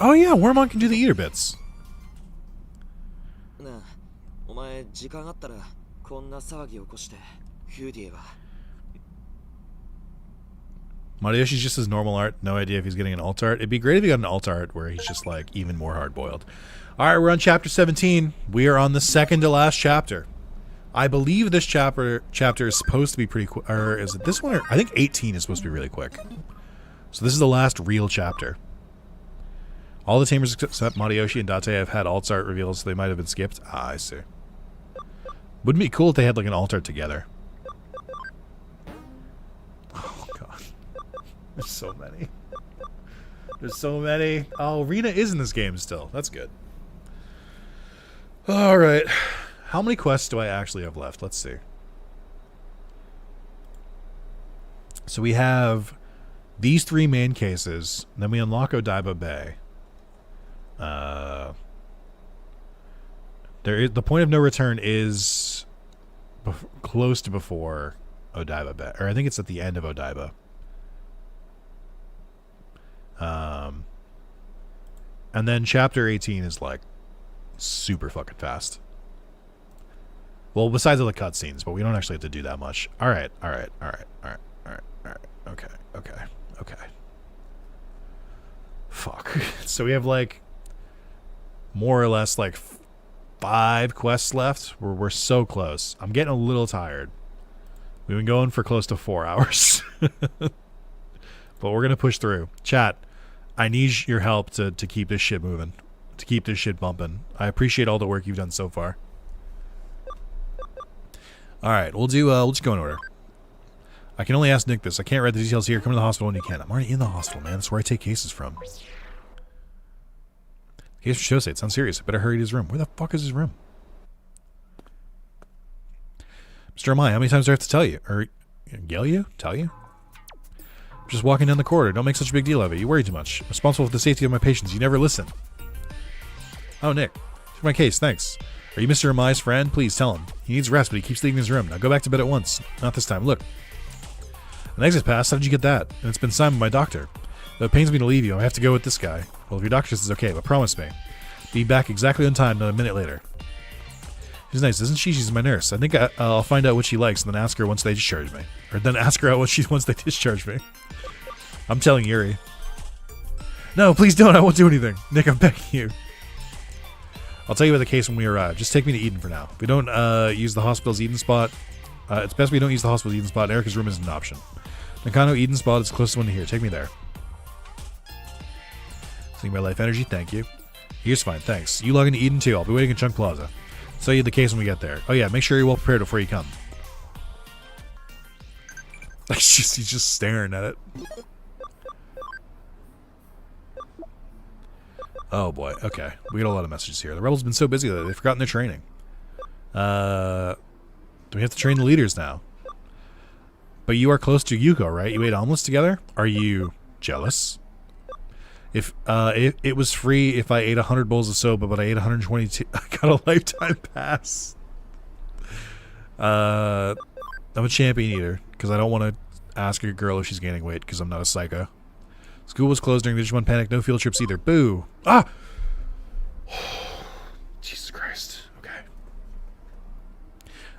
A: Oh yeah, Wormon can do the eater bits.
D: なあお前時間あったらこんな騒ぎ起こしてフーディエは。
A: Matayoshi's just his normal art. No idea if he's getting an alt art. It'd be great if he got an alt art where he's just like even more hard boiled. All right, we're on chapter 17. We are on the second to last chapter. I believe this chapter is supposed to be pretty quick. Or is it this one? Or I think 18 is supposed to be really quick. So this is the last real chapter. All the tamers except Matayoshi and Date have had alt art reveals, so they might have been skipped. Ah, I see. Wouldn't it be cool if they had like an alt art together? Oh god. There's so many. There's so many. Oh, Rina is in this game still. That's good. Alright. How many quests do I actually have left? Let's see. So we have these 3 main cases. Then we unlock Odaiba Bay. The point of no return is close to before Odaiba Bay. Or I think it's at the end of Odaiba. And then chapter 18 is like super fucking fast. Well, besides all the cutscenes, but we don't actually have to do that much. Alright. Okay. Fuck. So we have like more or less like 5 quests left. We're so close. I'm getting a little tired. We've been going for close to 4 hours. But we're gonna push through. Chat, I need your help to keep this shit moving. To keep this shit bumping. I appreciate all the work you've done so far. Alright, we'll just go in order. I can only ask Nick this. I can't read the details here. Come to the hospital when you can. I'm already in the hospital, man. That's where I take cases from. Case for Shosei. It sounds serious. I better hurry to his room. Where the fuck is his room? Mr. Amai, how many times do I have to tell you? Or yell you? Tell you? I'm just walking down the corridor. Don't make such a big deal of it. You worry too much. I'm responsible for the safety of my patients. You never listen. Oh, Nick. For my case, thanks. Are you Mr. Amai's friend? Please tell him. He needs rest, but he keeps leaving his room. Now go back to bed at once. Not this time. Look. An exit pass? How did you get that? And it's been signed by my doctor. Though it pains me to leave you, I have to go with this guy. Well, if your doctor says it's okay, but promise me. Be back exactly on time, not a minute later. She's nice, isn't she? She's my nurse. I think I'll find out what she likes and then ask her once they discharge me. Or then ask her out what she wants they discharge me. I'm telling Yuri. No, please don't. I won't do anything. Nick, I'm begging you. I'll tell you about the case when we arrive. Just take me to Eden for now. If we don't use the hospital's Eden spot, it's best we don't use the hospital's Eden spot. Erica's room isn't an option. Nakano Eden spot is the closest one to here. Take me there. Seeing my life energy, thank you. Here's fine, thanks. You log into Eden too. I'll be waiting in Chunk Plaza. Tell you the case when we get there. Oh yeah, make sure you're well prepared before you come. He's just staring at it. Oh boy, okay. We got a lot of messages here. The rebels have been so busy that they've forgotten their training. Do we have to train the leaders now? But you are close to Yuko, right? You ate omelets together? Are you jealous? If it was free if I ate 100 bowls of soba, but I ate 122. I got a lifetime pass. I'm a champion eater because I don't want to ask a girl if she's gaining weight because I'm not a psycho. School was closed during the Digimon panic. No field trips either. Boo. Ah! Jesus Christ. Okay.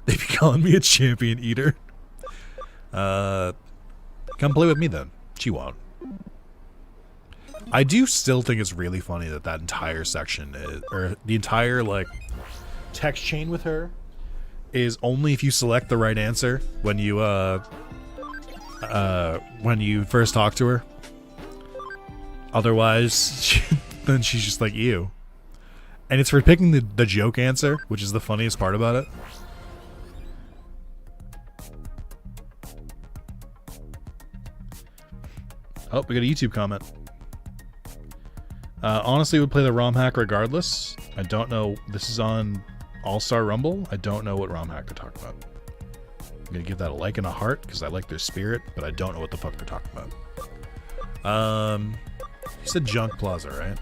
A: They be calling me a champion eater. Come play with me then. She won't. I do still think it's really funny that that entire section is, or the entire like text chain with her is only if you select the right answer when you first talk to her. Otherwise, then she's just like, ew. And it's for picking the joke answer, which is the funniest part about it. Oh, we got a YouTube comment. Honestly, would play the ROM hack regardless. I don't know. This is on All-Star Rumble. I don't know what ROM hack they're talking about. I'm going to give that a like and a heart because I like their spirit, but I don't know what the fuck they're talking about. You said Junk Plaza, right?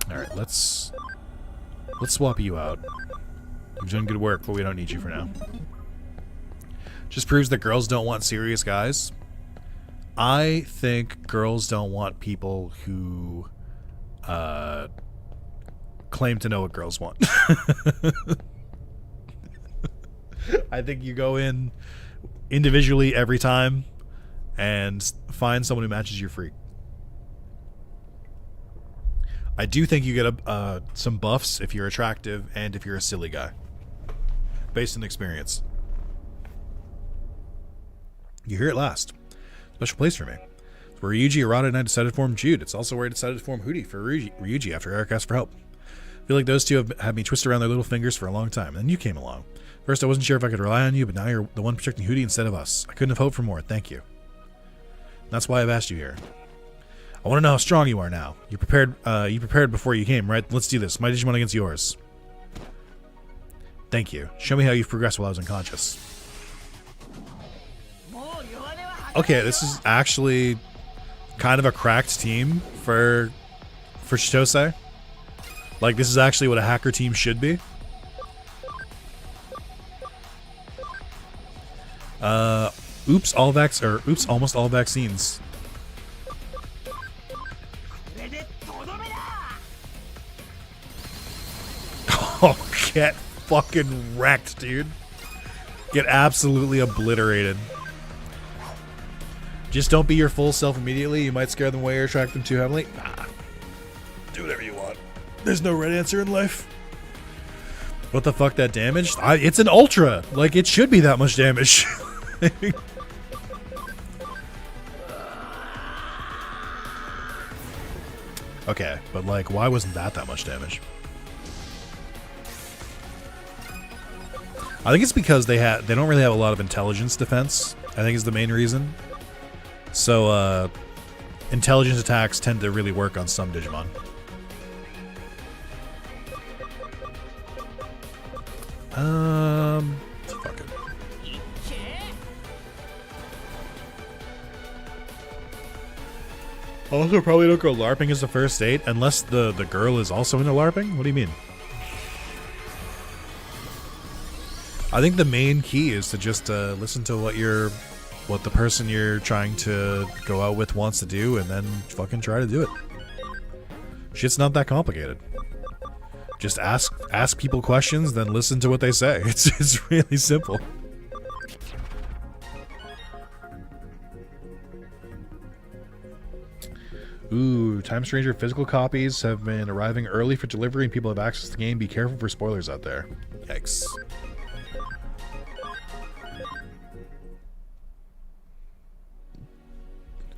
A: Alright, let's swap you out. You've done good work, but we don't need you for now. Just proves that girls don't want serious guys. I think girls don't want people who claim to know what girls want. I think you go in individually every time and find someone who matches your freak. I do think you get some buffs if you're attractive and if you're a silly guy. Based on experience. You hear it last. Special place for me. It's where Ryuji, Arata, and I decided to form Jude. It's also where I decided to form Hootie for Ryuji after Eric asked for help. I feel like those two have had me twist around their little fingers for a long time, and then you came along. First, I wasn't sure if I could rely on you, but now you're the one protecting Hootie instead of us. I couldn't have hoped for more. Thank you. And that's why I've asked you here. I want to know how strong you are now. You prepared before you came, right? Let's do this. My Digimon against yours. Thank you. Show me how you've progressed while I was unconscious. Okay, this is actually kind of a cracked team for Chitose. Like, this is actually what a hacker team should be. Oops, almost all vaccines. Oh, get fucking wrecked, dude. Get absolutely obliterated. Just don't be your full self immediately. You might scare them away or attract them too heavily. Nah. Do whatever you want. There's no right answer in life. What the fuck, that damage? It's an ultra. Like, it should be that much damage. Okay, but like, why wasn't that much damage? I think it's because they don't really have a lot of intelligence defense, I think is the main reason. So, intelligence attacks tend to really work on some Digimon. Fuck it. Also, probably don't go LARPing as the first date, unless the girl is also into LARPing? What do you mean? I think the main key is to just listen to what the person you're trying to go out with wants to do, and then fucking try to do it. Shit's not that complicated. Just ask people questions, then listen to what they say. It's really simple. Ooh, Time Stranger physical copies have been arriving early for delivery and people have access to the game. Be careful for spoilers out there. Yikes.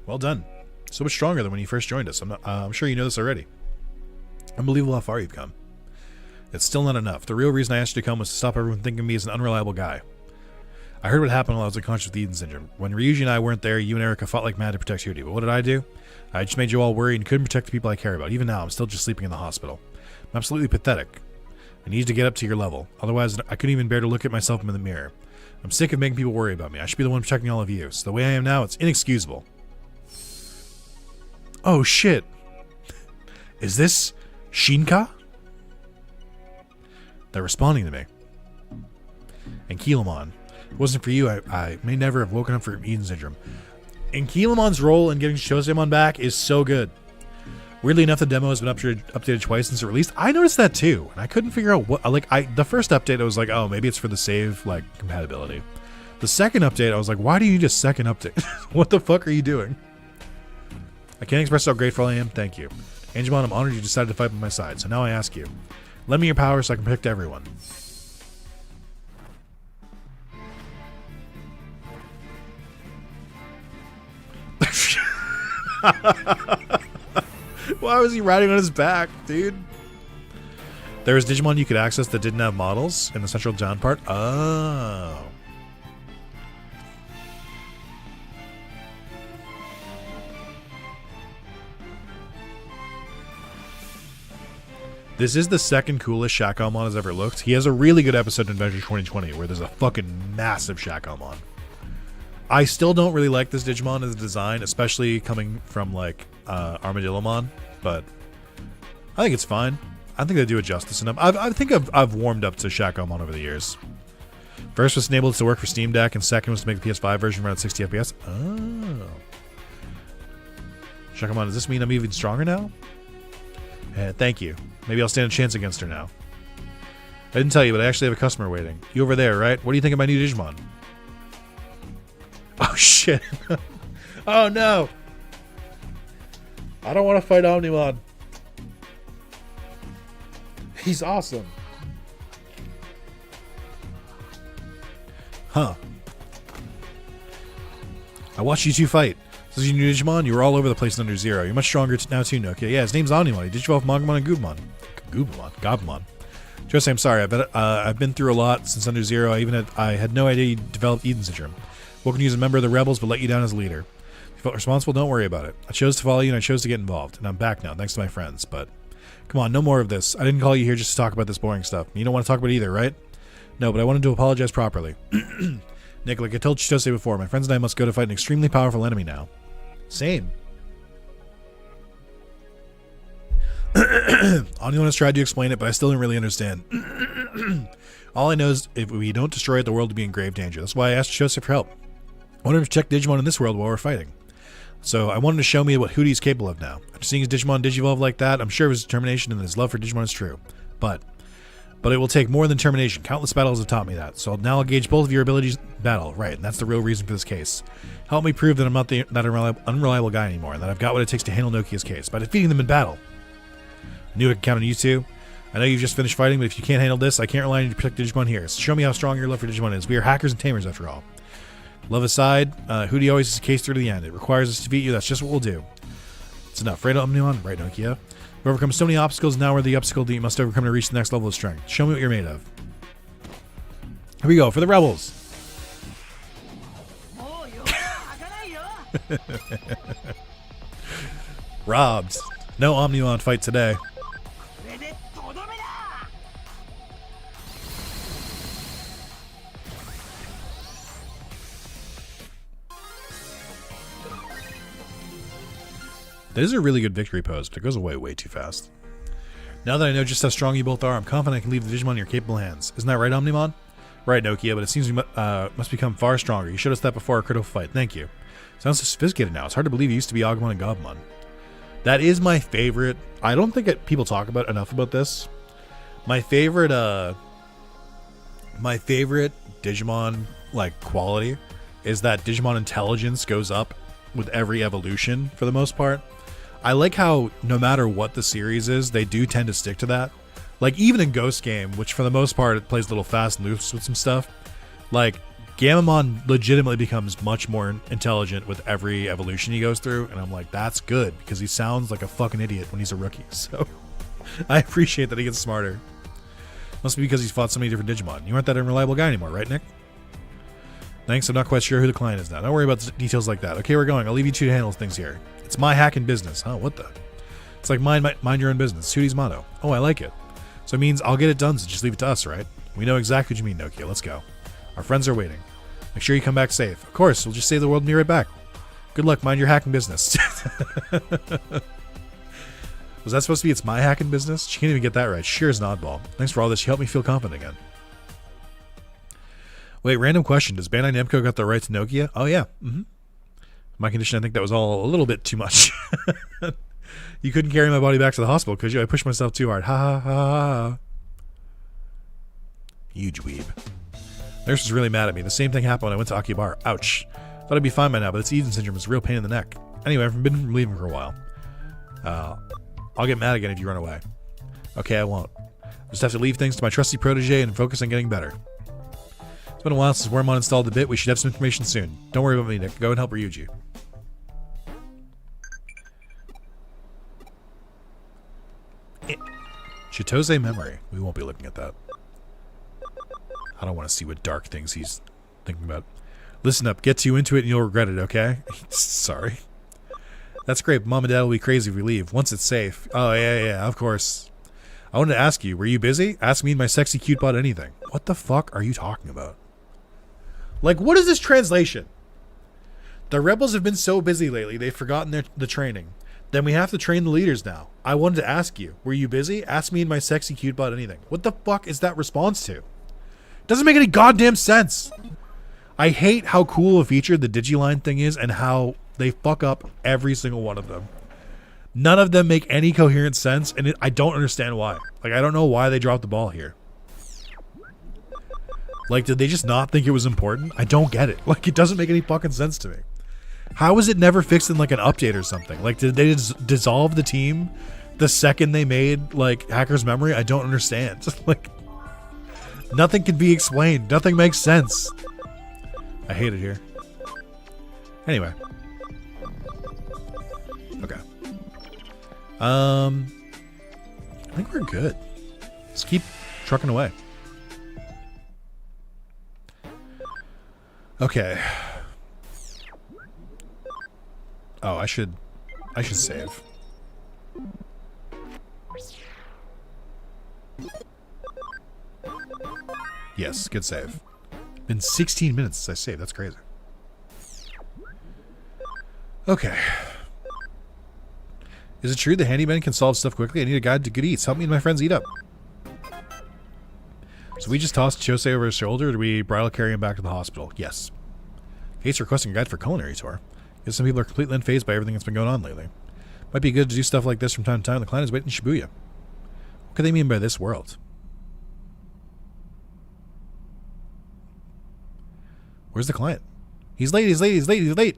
A: Well done. So much stronger than when you first joined us. I'm sure you know this already. Unbelievable how far you've come. It's still not enough. The real reason I asked you to come was to stop everyone thinking of me as an unreliable guy. I heard what happened while I was unconscious with Eden Syndrome. When Ryuji and I weren't there, you and Erica fought like mad to protect Hootie. But what did I do? I just made you all worried and couldn't protect the people I care about. Even now, I'm still just sleeping in the hospital. I'm absolutely pathetic. I need to get up to your level. Otherwise, I couldn't even bear to look at myself in the mirror. I'm sick of making people worry about me. I should be the one protecting all of you. So the way I am now, it's inexcusable. Oh shit. Is this Shinka? They're responding to me. And Kilamon. If it wasn't for you, I may never have woken up from Eden Syndrome. And Kilamon's role in getting Shosemon back is so good. Weirdly enough, the demo has been updated twice since it released. I noticed that too, and I couldn't figure out what. The first update, I was like, oh, maybe it's for the save compatibility. The second update, I was like, why do you need a second update? What the fuck are you doing? I can't express how grateful I am. Thank you, Angemon. I'm honored you decided to fight by my side. So now I ask you, lend me your power so I can protect everyone. Why was he riding on his back, dude? There was Digimon you could access that didn't have models in the central down part. Oh. This is the second coolest Shakomon has ever looked. He has a really good episode in Adventure 2020 where there's a fucking massive Shakomon. I still don't really like this Digimon as a design, especially coming from Armadillomon, but I think it's fine. I think they do it justice enough. I think I've warmed up to Shakomon over the years. First was enabled to work for Steam Deck, and second was to make the PS5 version run at 60 FPS. Oh. Shakomon, does this mean I'm even stronger now? Thank you. Maybe I'll stand a chance against her now. I didn't tell you, but I actually have a customer waiting. You over there, right? What do you think of my new Digimon? Oh, shit. Oh, no. I don't want to fight Omnimon. He's awesome. Huh. I watched you two fight. This is your new Digimon? You were all over the place under Zero. You're much stronger now too, Nokia. Yeah, his name's Omnimon. He Digivolved Magamon and Gabumon. Jose, I'm sorry. I've been through a lot since under Zero. I had no idea you developed Eden Syndrome. Woken you as a member of the Rebels, but let you down as a leader. If you felt responsible, don't worry about it. I chose to follow you, and I chose to get involved. And I'm back now, thanks to my friends. But come on, no more of this. I didn't call you here just to talk about this boring stuff. You don't want to talk about it either, right? No, but I wanted to apologize properly. Nick, like I told Chitose before, my friends and I must go to fight an extremely powerful enemy now. Same. Anyone has tried to explain it, but I still didn't really understand. All I know is if we don't destroy it, the world will be in grave danger. That's why I asked Joseph for help. I wanted to check Digimon in this world while we're fighting. So I wanted to show me what Hootie is capable of now. After seeing his Digimon Digivolve like that, I'm sure his determination and his love for Digimon is true. But it will take more than determination. Countless battles have taught me that. So now I'll gauge both of your abilities in battle. Right, and that's the real reason for this case. Help me prove that I'm not that unreliable guy anymore, and that I've got what it takes to handle Nokia's case by defeating them in battle. I knew I could count on you two. I know you've just finished fighting, but if you can't handle this, I can't rely on you to protect Digimon here. So show me how strong your love for Digimon is. We are hackers and tamers, after all. Love aside, Hootie always is a case through to the end. It requires us to defeat you. That's just what we'll do. It's enough. Right, Omnimon? Right, Nokia. You've overcome so many obstacles, now we're the obstacle that you must overcome to reach the next level of strength. Show me what you're made of. Here we go, for the Rebels. Robbed. No Omnimon fight today. That is a really good victory pose, but it goes away way too fast. Now that I know just how strong you both are, I'm confident I can leave the Digimon in your capable hands. Isn't that right, Omnimon? Right, Nokia, but it seems we must become far stronger. You showed us that before our critical fight. Thank you. Sounds so sophisticated now. It's hard to believe you used to be Agumon and Gobumon. That is my favorite. I don't think people talk about enough about this. My favorite Digimon like quality is that Digimon intelligence goes up with every evolution for the most part. I like how no matter what the series is, they do tend to stick to that. Like even in Ghost Game, which for the most part it plays a little fast and loose with some stuff, like Gamamon legitimately becomes much more intelligent with every evolution he goes through, and I'm like, that's good, because he sounds like a fucking idiot when he's a rookie, so I appreciate that he gets smarter. Must be because he's fought so many different Digimon. You aren't that unreliable guy anymore, right, Nick? Thanks, I'm not quite sure who the client is now. Don't worry about details like that. Okay, we're going. I'll leave you two to handle things here. It's my hacking business. Huh, what the? It's like mind your own business. Sudi's motto. Oh, I like it. So it means I'll get it done, so just leave it to us, right? We know exactly what you mean, Nokia. Let's go. Our friends are waiting. Make sure you come back safe. Of course, we'll just save the world and be right back. Good luck, mind your hacking business. Was that supposed to be it's my hacking business? She can't even get that right. Sure is an oddball. Thanks for all this. You helped me feel confident again. Wait, random question. Does Bandai Namco got the right to Nokia? Oh, yeah. My condition, I think that was all a little bit too much. You couldn't carry my body back to the hospital, could you? I pushed myself too hard. Ha ha ha ha. Huge weeb. Nurse was really mad at me. The same thing happened when I went to Akihabara. Ouch. Thought I'd be fine by now, but it's Eden syndrome. It's a real pain in the neck. Anyway, I've been from leaving for a while. I'll get mad again if you run away. Okay, I won't. I'll just have to leave things to my trusty protege and focus on getting better. It's been a while since Wormmon installed the bit. We should have some information soon. Don't worry about me, Nick. Go and help Ryuji. Chitose memory. We won't be looking at that. I don't want to see what dark things he's thinking about. Listen up. Get too into it and you'll regret it, okay? Sorry. That's great. Mom and Dad will be crazy if we leave. Once it's safe. Oh, yeah, of course. I wanted to ask you, were you busy? Ask me and my sexy cute bot anything. What the fuck are you talking about? Like, what is this translation? The rebels have been so busy lately, they've forgotten the training. Then we have to train the leaders now. I wanted to ask you, were you busy? Ask me and my sexy cute bot anything. What the fuck is that response to? Doesn't make any goddamn sense. I hate how cool a feature the Digiline thing is and how they fuck up every single one of them. None of them make any coherent sense, and I don't understand why. Like, I don't know why they dropped the ball here. Like, did they just not think it was important? I don't get it. Like, it doesn't make any fucking sense to me. How is it never fixed in, like, an update or something? Like, did they dissolve the team the second they made, like, Hacker's Memory? I don't understand. Like, nothing can be explained. Nothing makes sense. I hate it here. Anyway. Okay. I think we're good. Let's keep trucking away. Okay. Oh, I should save. Yes, good save. Been 16 minutes since I saved. That's crazy. Okay. Is it true the handyman can solve stuff quickly? I need a guide to good eats. Help me and my friends eat up. So we just tossed Chose over his shoulder, or do we bridal carry him back to the hospital? Yes. Kate's requesting a guide for culinary tour. Because some people are completely unfazed by everything that's been going on lately. Might be good to do stuff like this from time to time. The client is waiting in Shibuya. What could they mean by this world? Where's the client? He's late, he's late, he's late, he's late.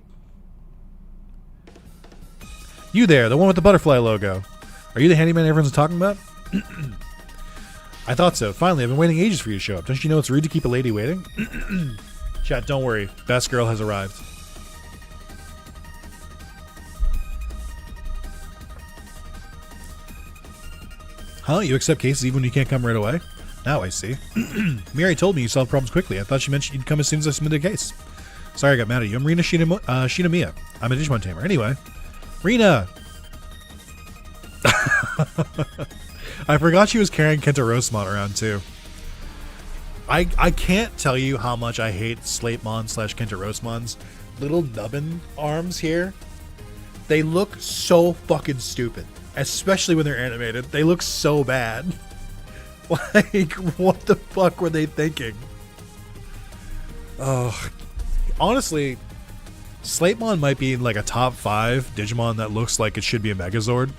A: You there, the one with the butterfly logo. Are you the handyman everyone's talking about? I thought so. Finally, I've been waiting ages for you to show up. Don't you know it's rude to keep a lady waiting? Chat, don't worry. Best girl has arrived. Huh? You accept cases even when you can't come right away? Now I see. Miri told me you solve problems quickly. I thought she meant you'd come as soon as I submitted a case. Sorry I got mad at you. I'm Rina Shinomiya. I'm a Digimon tamer. Anyway. Rina! I forgot she was carrying Kenta Rosemont around too. I can't tell you how much I hate Slatemon / Kenta Rosemon's little nubbin arms here. They look so fucking stupid. Especially when they're animated. They look so bad. Like, what the fuck were they thinking? Oh, honestly, Slatemon might be like a top 5 Digimon that looks like it should be a Megazord.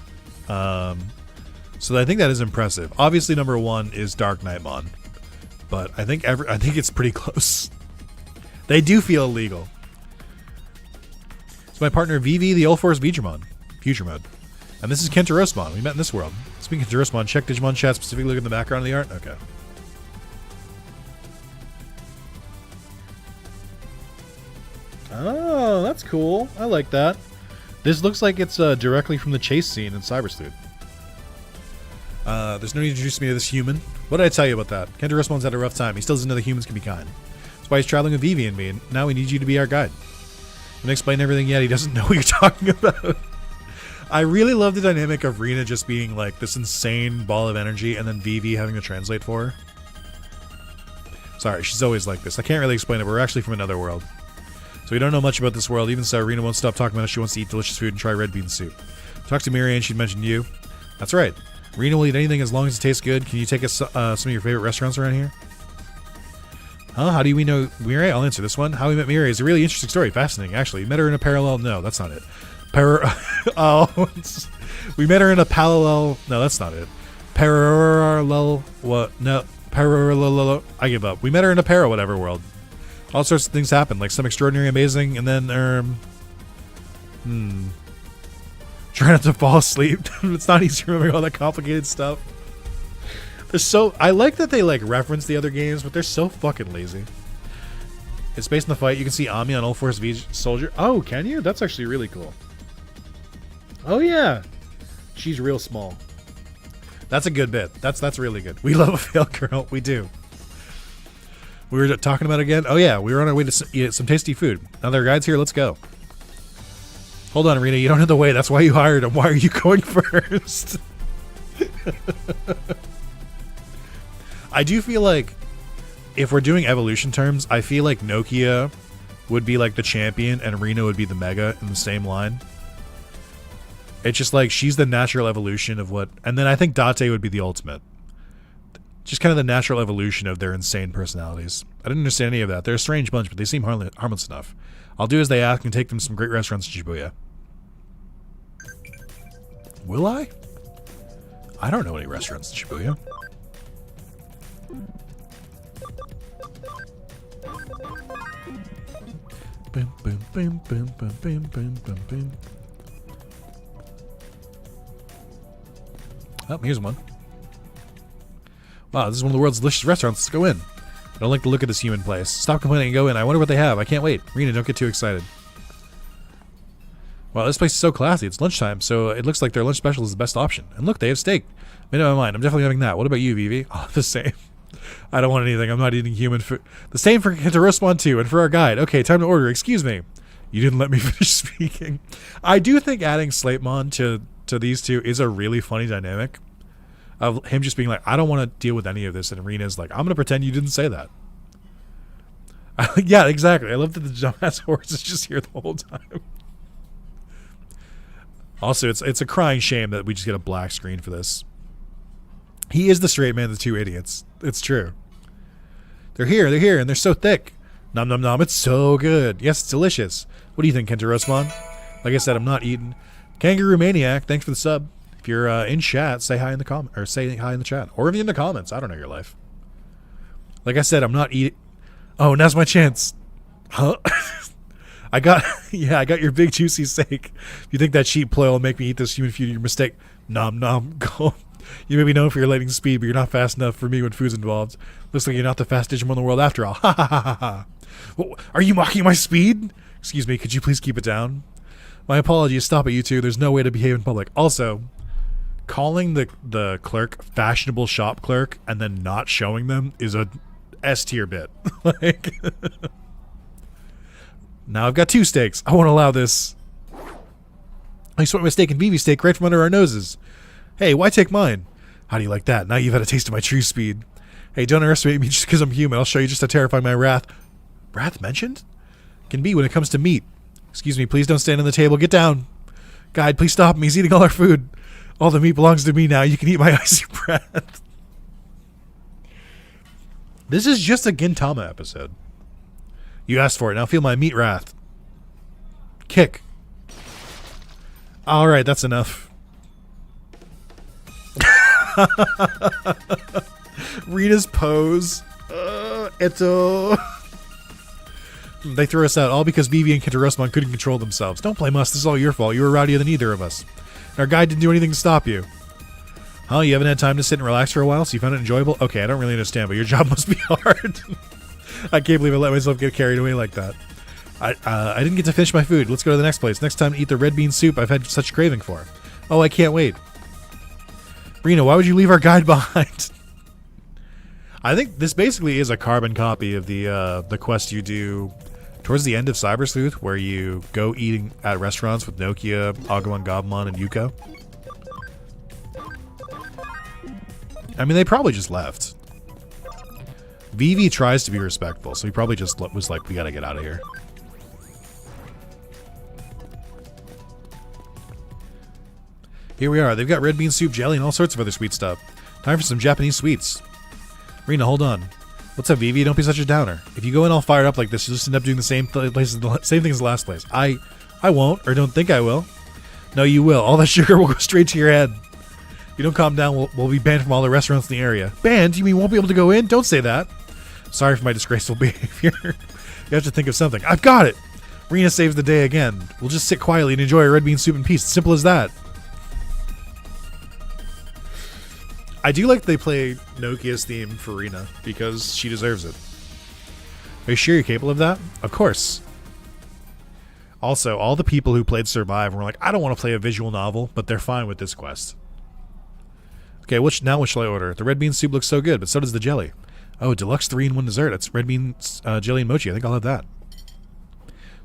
A: So I think that is impressive. Obviously, number 1 is Dark Knightmon, but I think it's pretty close. They do feel illegal. It's my partner VV, the All Force Vigimon, Future Mode, and this is Kentarosmon. We met in this world. Speaking of Kentarosmon, check Digimon chat specifically. Look at the background of the art. Okay. Oh, that's cool. I like that. This looks like it's directly from the chase scene in Cyber Sleuth. There's no need to introduce me to this human. What did I tell you about that? Kentarosmon's had a rough time. He still doesn't know that humans can be kind. That's why he's traveling with Vivi and me, and now we need you to be our guide. I'm gonna explain everything yet. He doesn't know what you're talking about. I really love the dynamic of Rina just being like this insane ball of energy and then Vivi having to translate for her. Sorry, she's always like this. I can't really explain it, but we're actually from another world. So we don't know much about this world. Even so, Rina won't stop talking about how she wants to eat delicious food and try red bean soup. Talk to Miri and she'd mentioned you. That's right. Rina will eat anything as long as it tastes good. Can you take us some of your favorite restaurants around here? Huh? How do we know Miri? I'll answer this one. How we met Miri is a really interesting story. Fascinating, actually. We met her in a parallel... No, that's not it. We met her in a parallel... No, that's not it. Parallel... What? No. Parallel... I give up. We met her in a whatever world. All sorts of things happen, like some extraordinary amazing, and then, try not to fall asleep. It's not easy to remember all that complicated stuff. I like that they, like, reference the other games, but they're so fucking lazy. It's based on the fight. You can see Ami on All Force V Soldier. Oh, can you? That's actually really cool. Oh, yeah. She's real small. That's a good bit. That's really good. We love a failed girl. We do. We were talking about it again? Oh, yeah. We were on our way to eat some tasty food. Now there are guides here. Let's go. Hold on, Arena. You don't know the way. That's why you hired him. Why are you going first? I do feel like if we're doing evolution terms, I feel like Nokia would be like the champion and Rena would be the mega in the same line. It's just like she's the natural evolution of what... And then I think Date would be the ultimate. Just kind of the natural evolution of their insane personalities. I didn't understand any of that. They're a strange bunch, but they seem harmless enough. I'll do as they ask and take them to some great restaurants in Shibuya. Will I? I don't know any restaurants in Shibuya. Boom, boom, boom, boom, boom, boom, boom, boom, boom. Oh, here's one. Wow, this is one of the world's delicious restaurants. Let's go in. I don't like the look of this human place. Stop complaining and go in. I wonder what they have. I can't wait. Rena, don't get too excited. Wow, this place is so classy. It's lunchtime, so it looks like their lunch special is the best option. And look, they have steak. Made up my mind. I'm definitely having that. What about you, Vivi? Oh, the same. I don't want anything. I'm not eating human food. The same for Kentarosmon too, and for our guide. Okay, time to order. Excuse me. You didn't let me finish speaking. I do think adding Slatemon to these two is a really funny dynamic. Of him just being like, I don't want to deal with any of this, and Rena's like, I'm going to pretend you didn't say that. Yeah, exactly. I love that the dumbass horse is just here the whole time. Also, it's a crying shame that we just get a black screen for this. He is the straight man of the two idiots. It's true. They're here, and they're so thick. Nom nom nom, it's so good. Yes, it's delicious. What do you think, Kentarosmon? Like I said, I'm not eating. Kangaroo Maniac, thanks for the sub. If you're in chat, say hi in the comment, or say hi in the chat, or if you're in the comments. I don't know your life. Like I said, I'm not eating. Oh, now's my chance. Huh? I got your big juicy steak. If you think that cheap ploy will make me eat this human food, your mistake. Nom nom. Go. You may be known for your lightning speed, but you're not fast enough for me when food's involved. Looks like you're not the fastest Digimon in the world after all. Ha ha ha ha ha. Well, are you mocking my speed? Excuse me, could you please keep it down? My apologies. Stop it, you two. There's no way to behave in public. Also, calling the clerk fashionable shop clerk and then not showing them is a S tier bit. Like, now I've got two steaks. I won't allow this. I sweat my steak and Vivi steak right from under our noses. Hey, why take mine? How do you like that? Now you've had a taste of my true speed. Hey, don't underestimate me just because I'm human. I'll show you just how terrifying my wrath mentioned? Can be when it comes to meat. Excuse me, please don't stand on the table. Get down. Guide, please stop him. He's eating all our food. All the meat belongs to me now. You can eat my icy breath. This is just a Gintama episode. You asked for it. Now feel my meat wrath. Kick. Alright, that's enough. Rita's pose. Eto. They threw us out all because Vivi and Kintarosmon couldn't control themselves. Don't blame us. This is all your fault. You were rowdier than either of us. Our guide didn't do anything to stop you. Huh? You haven't had time to sit and relax for a while, so you found it enjoyable? Okay, I don't really understand, but your job must be hard. I can't believe I let myself get carried away like that. I didn't get to finish my food. Let's go to the next place. Next time to eat the red bean soup I've had such craving for. Oh, I can't wait. Rena, why would you leave our guide behind? I think this basically is a carbon copy of the quest you do towards the end of Cyber Sleuth, where you go eating at restaurants with Nokia, Agumon, Gabumon, and Yuko. I mean, they probably just left. Vivi tries to be respectful, so he probably just was like, we gotta get out of here. Here we are. They've got red bean soup, jelly, and all sorts of other sweet stuff. Time for some Japanese sweets. Rena, hold on. What's up, Vivi? Don't be such a downer. If you go in all fired up like this, you'll just end up doing the same thing as the last place. I won't, or don't think I will. No, you will. All that sugar will go straight to your head. If you don't calm down, we'll be banned from all the restaurants in the area. Banned? You mean won't be able to go in? Don't say that. Sorry for my disgraceful behavior. You have to think of something. I've got it! Rena saves the day again. We'll just sit quietly and enjoy our red bean soup in peace. Simple as that. I do like they play Nokia's theme for Rena, because she deserves it. Are you sure you're capable of that? Of course. Also, all the people who played Survive were like, I don't want to play a visual novel, but they're fine with this quest. Okay, now what shall I order? The red bean soup looks so good, but so does the jelly. Oh, deluxe 3-in-1 dessert. It's red bean, jelly, and mochi. I think I'll have that.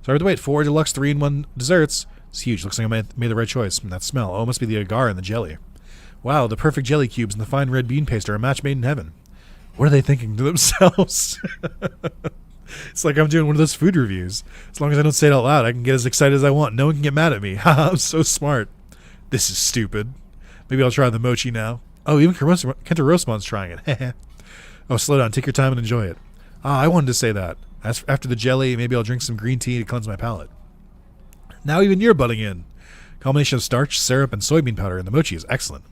A: So I have to wait. 4 deluxe 3-in-1 desserts. It's huge. Looks like I made the right choice. And that smell. Oh, it must be the agar and the jelly. Wow, the perfect jelly cubes and the fine red bean paste are a match made in heaven. What are they thinking to themselves? It's like I'm doing one of those food reviews. As long as I don't say it out loud, I can get as excited as I want. No one can get mad at me. Haha, I'm so smart. This is stupid. Maybe I'll try the mochi now. Oh, even Kintarosmon's trying it. Oh, slow down. Take your time and enjoy it. Ah, I wanted to say that. After the jelly, maybe I'll drink some green tea to cleanse my palate. Now even you're butting in. Combination of starch, syrup, and soybean powder, and the mochi is excellent.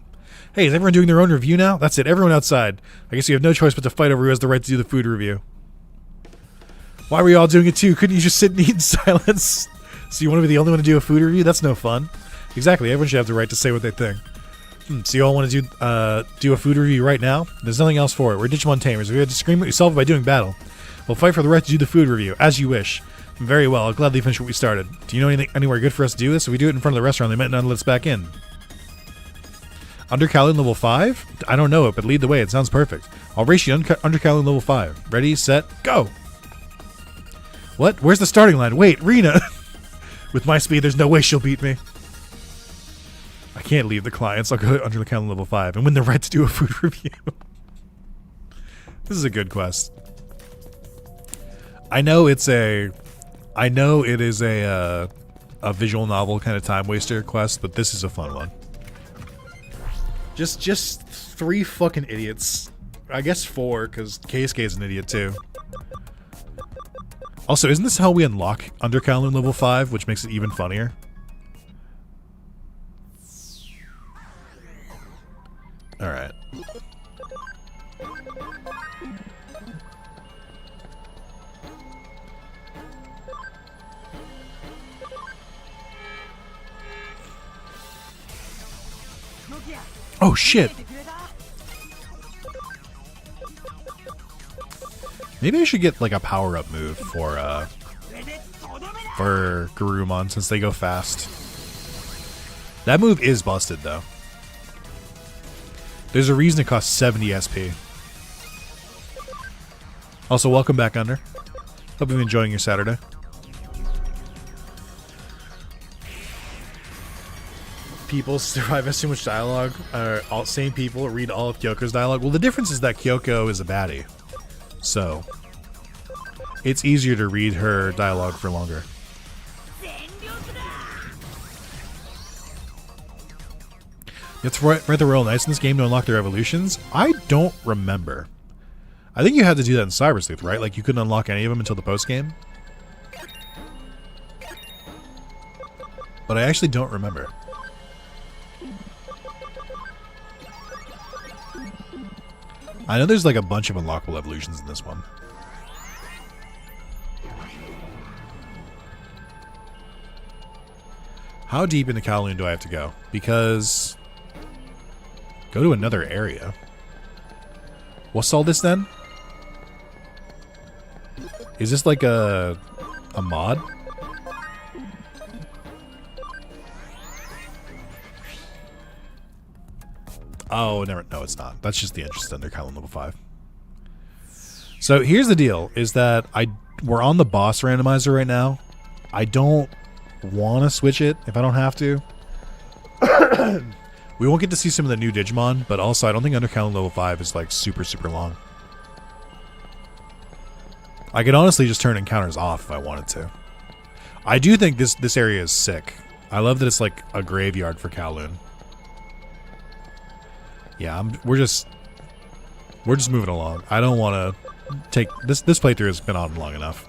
A: Hey, is everyone doing their own review now? That's it. Everyone outside. I guess you have no choice but to fight over who has the right to do the food review. Why were you all doing it too? Couldn't you just sit and eat in silence? So you want to be the only one to do a food review? That's no fun. Exactly. Everyone should have the right to say what they think. So you all want to do a food review right now? There's nothing else for it. We're Digimon Tamers. We had to scream at yourself by doing battle. We'll fight for the right to do the food review, as you wish. Very well. I'll gladly finish what we started. Do you know anywhere good for us to do this? If we do it in front of the restaurant, they might not let us back in. Undercalon level 5? I don't know it, but lead the way. It sounds perfect. I'll race you Undercalon level 5. Ready, set, go! What? Where's the starting line? Wait, Rena! With my speed, there's no way she'll beat me. I can't leave the clients. I'll go to Undercalon level 5 and win the right to do a food review. This is a good quest. I know it is a visual novel kind of time waster quest, but this is a fun one. Just 3 fucking idiots. I guess 4, because KSK is an idiot too. Also, isn't this how we unlock Undercalon level 5, which makes it even funnier? Alright. Oh shit! Maybe I should get like a power-up move for Garurumon since they go fast. That move is busted though. There's a reason it costs 70 SP. Also, welcome back, Under. Hope you're enjoying your Saturday. People survive as too much dialogue. All same people read all of Kyoko's dialogue. Well, the difference is that Kyoko is a baddie, so it's easier to read her dialogue for longer. You have to write the Royal Knights in this game to unlock their evolutions? I don't remember. I think you had to do that in Cyber Sleuth, right? Like, you couldn't unlock any of them until the post-game? but I actually don't remember. I know there's like a bunch of unlockable evolutions in this one. How deep into Kowloon do I have to go? Because... Go to another area. What's all this then? Is this like a mod? Oh, never. No, it's not. That's just the entrance under Kowloon level 5. So here's the deal: is that we're on the boss randomizer right now. I don't want to switch it if I don't have to. We won't get to see some of the new Digimon, but also I don't think under Kowloon level 5 is like super long. I could honestly just turn encounters off if I wanted to. I do think this area is sick. I love that it's like a graveyard for Kowloon. Yeah, we're just moving along. I don't want to take this playthrough has been on long enough.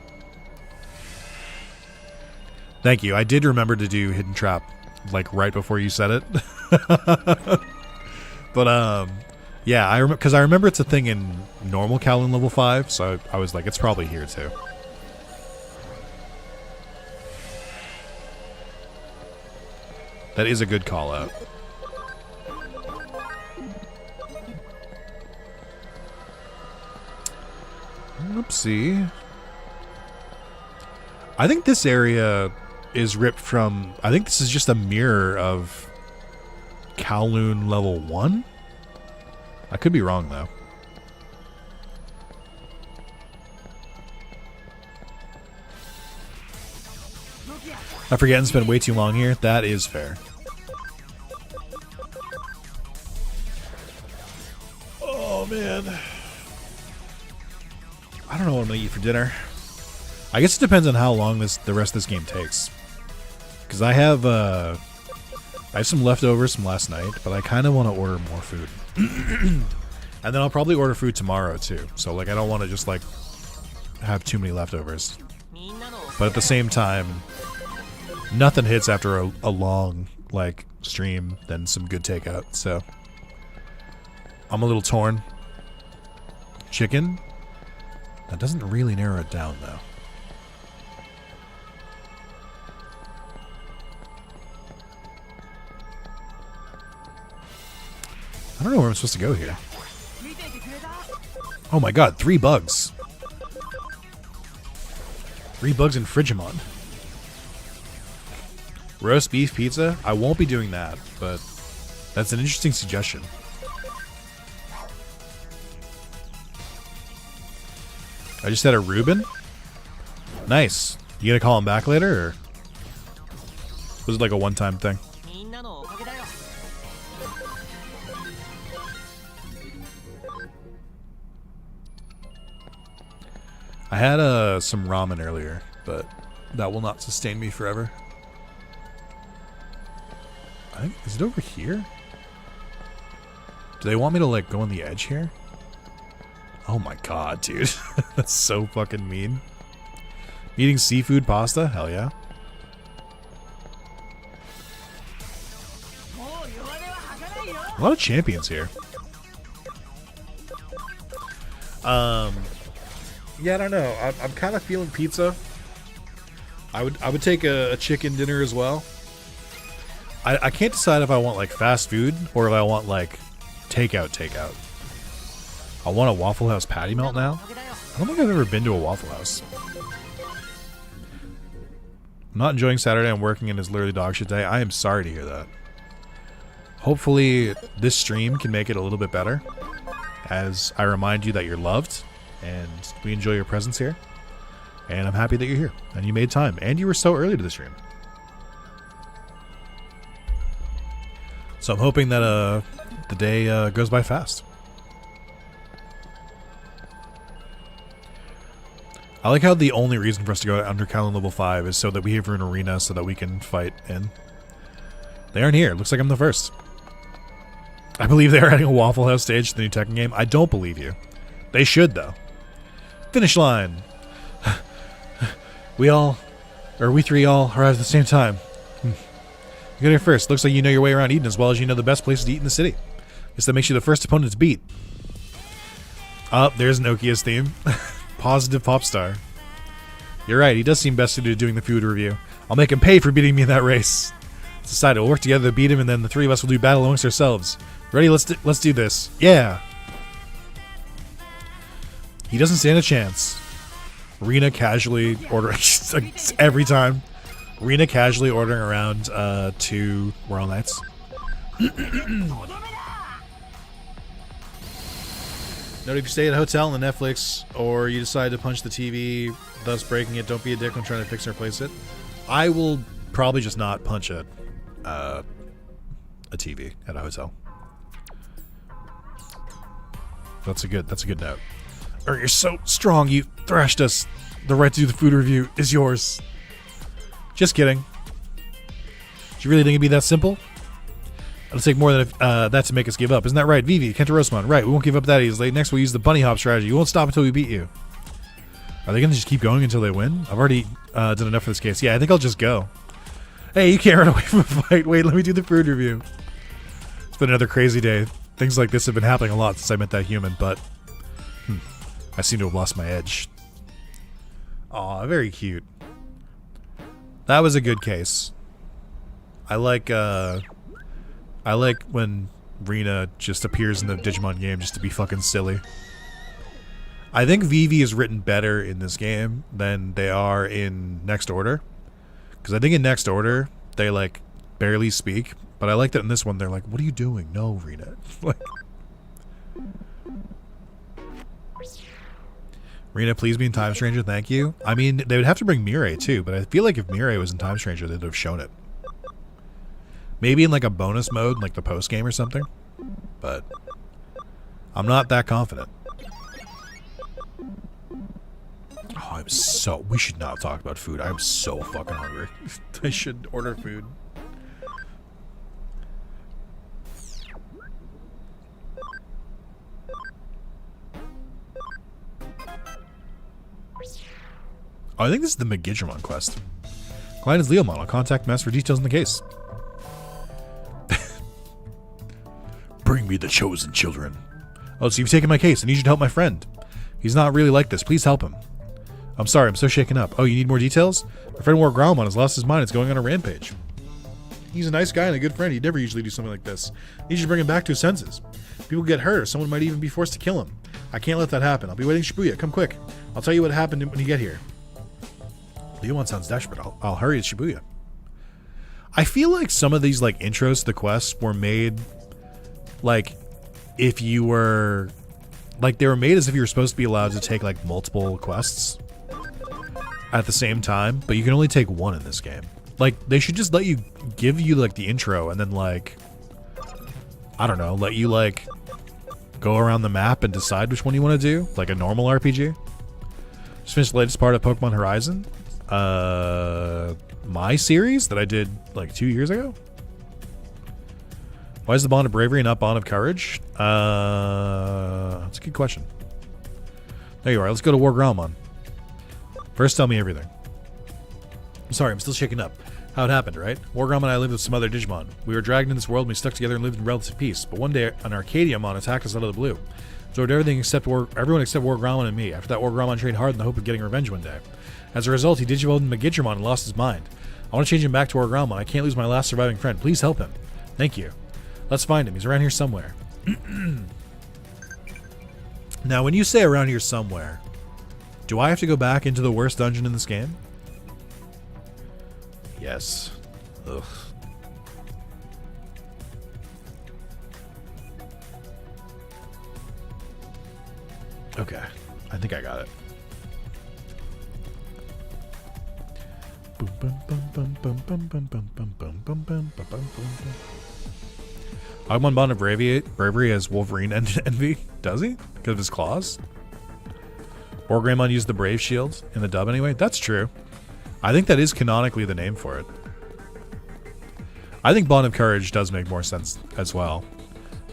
A: Thank you. I did remember to do Hidden Trap like right before you said it. But yeah, because I remember it's a thing in normal Kowloon level 5, so I was like, it's probably here too. That is a good call out. Oopsie. I think this area is ripped from... I think this is just a mirror of Kowloon level 1? I could be wrong, though. I forget and spend way too long here. That is fair. Oh, man. I don't know what I'm going to eat for dinner. I guess it depends on how long the rest of this game takes. Because I have some leftovers from last night, but I kind of want to order more food. And then I'll probably order food tomorrow, too. So, like, I don't want to just, like, have too many leftovers. But at the same time, nothing hits after a long, like, stream than some good takeout. So, I'm a little torn. Chicken? That doesn't really narrow it down, though. I don't know where I'm supposed to go here. Oh my god, 3 bugs. 3 bugs in Frigimon. Roast beef pizza? I won't be doing that, but that's an interesting suggestion. I just had a Reuben. Nice. You gonna call him back later, or was it like a one-time thing? I had some ramen earlier, but that will not sustain me forever. I think, is it over here? Do they want me to like go on the edge here? Oh my god, dude. That's so fucking mean. Eating seafood pasta? Hell yeah. A lot of champions here. Yeah, I don't know. I'm kind of feeling pizza. I would take a chicken dinner as well. I can't decide if I want like fast food or if I want like takeout. I want a Waffle House patty melt now. I don't think I've ever been to a Waffle House. I'm not enjoying Saturday. I'm working and it's literally dog shit day. I am sorry to hear that. Hopefully this stream can make it a little bit better as I remind you that you're loved and we enjoy your presence here. And I'm happy that you're here and you made time and you were so early to the stream. So I'm hoping that the day goes by fast. I like how the only reason for us to go under Kowloon level 5 is so that we have an arena so that we can fight in. They aren't here. Looks like I'm the first. I believe they are adding a Waffle House stage to the new Tekken game. I don't believe you. They should, though. Finish line. We 3 all arrived at the same time. You got here first. Looks like you know your way around Eden as well as you know the best places to eat in the city. Guess that makes you the first opponent to beat. Oh, there's Nokia's theme. Positive pop star. You're right, he does seem best suited to doing the food review. I'll make him pay for beating me in that race. It's decided we'll work together to beat him, and then the three of us will do battle amongst ourselves. Ready? Let's do this. Yeah. He doesn't stand a chance. Rena casually ordering every time. Rena casually ordering around 2 Royal Knights. Note, if you stay at a hotel on the Netflix, or you decide to punch the TV, thus breaking it, don't be a dick when trying to fix and replace it. I will probably just not punch a TV at a hotel. That's a good note. Or you're so strong, you thrashed us. The right to do the food review is yours. Just kidding. Do you really think it'd be that simple? It'll take more than that to make us give up. Isn't that right, Vivi? Kentarosmon. Right, we won't give up that easily. Next, we'll use the bunny hop strategy. We won't stop until we beat you. Are they going to just keep going until they win? I've already done enough for this case. Yeah, I think I'll just go. Hey, you can't run away from a fight. Wait, let me do the food review. It's been another crazy day. Things like this have been happening a lot since I met that human, but I seem to have lost my edge. Aw, very cute. That was a good case. I like when Rena just appears in the Digimon game just to be fucking silly. I think Vivi is written better in this game than they are in Next Order. Because I think in Next Order, they, like, barely speak. But I like that in this one, they're like, what are you doing? No, Rena. Like, Rena, please be in Time Stranger, thank you. I mean, they would have to bring Mirai, too. But I feel like if Mirai was in Time Stranger, they'd have shown it. Maybe in, like, a bonus mode, like the post-game or something. But I'm not that confident. Oh, we should not talk about food. I'm so fucking hungry. I should order food. Oh, I think this is the Digimon quest. Client is Leomon. I'll contact Mass for details in the case. Bring me the chosen children. Oh, so you've taken my case. I need you to help my friend. He's not really like this. Please help him. I'm sorry, I'm so shaken up. Oh, you need more details? My friend War Growlmon has lost his mind. It's going on a rampage. He's a nice guy and a good friend. He'd never usually do something like this. I need you to bring him back to his senses. People get hurt, or someone might even be forced to kill him. I can't let that happen. I'll be waiting Shibuya. Come quick. I'll tell you what happened when you get here. Leomon sounds desperate. I'll hurry to Shibuya. I feel like some of these like intros to the quests were made like if you were like they were made as if you were supposed to be allowed to take like multiple quests at the same time, but you can only take one in this game. Like they should just let you give you like the intro and then like I don't know, let you like go around the map and decide which one you want to do, like a normal RPG. Just finished the latest part of Pokemon Horizon. My series that I did like 2 years ago. Why is the bond of bravery and not bond of courage? That's a good question. There you are. Let's go to War Growlmon. First, tell me everything. I'm sorry, I'm still shaken up. How it happened, right? War Growlmon and I lived with some other Digimon. We were dragged into this world and we stuck together and lived in relative peace. But one day, an Arcadiamon attacked us out of the blue. Absorbed everything except everyone except War Growlmon and me. After that, War Growlmon trained hard in the hope of getting revenge one day. As a result, he Digivolved into Digimon and lost his mind. I want to change him back to War Growlmon. I can't lose my last surviving friend. Please help him. Thank you. Let's find him. He's around here somewhere. Now, when you say around here somewhere, do I have to go back into the worst dungeon in this game? Yes. Ugh. Okay. I think I got it. Agumon Bond of Bravery has Wolverine envy. Does he? Because of his claws? Or Greymon used the Brave Shield in the dub anyway? That's true. I think that is canonically the name for it. I think Bond of Courage does make more sense as well.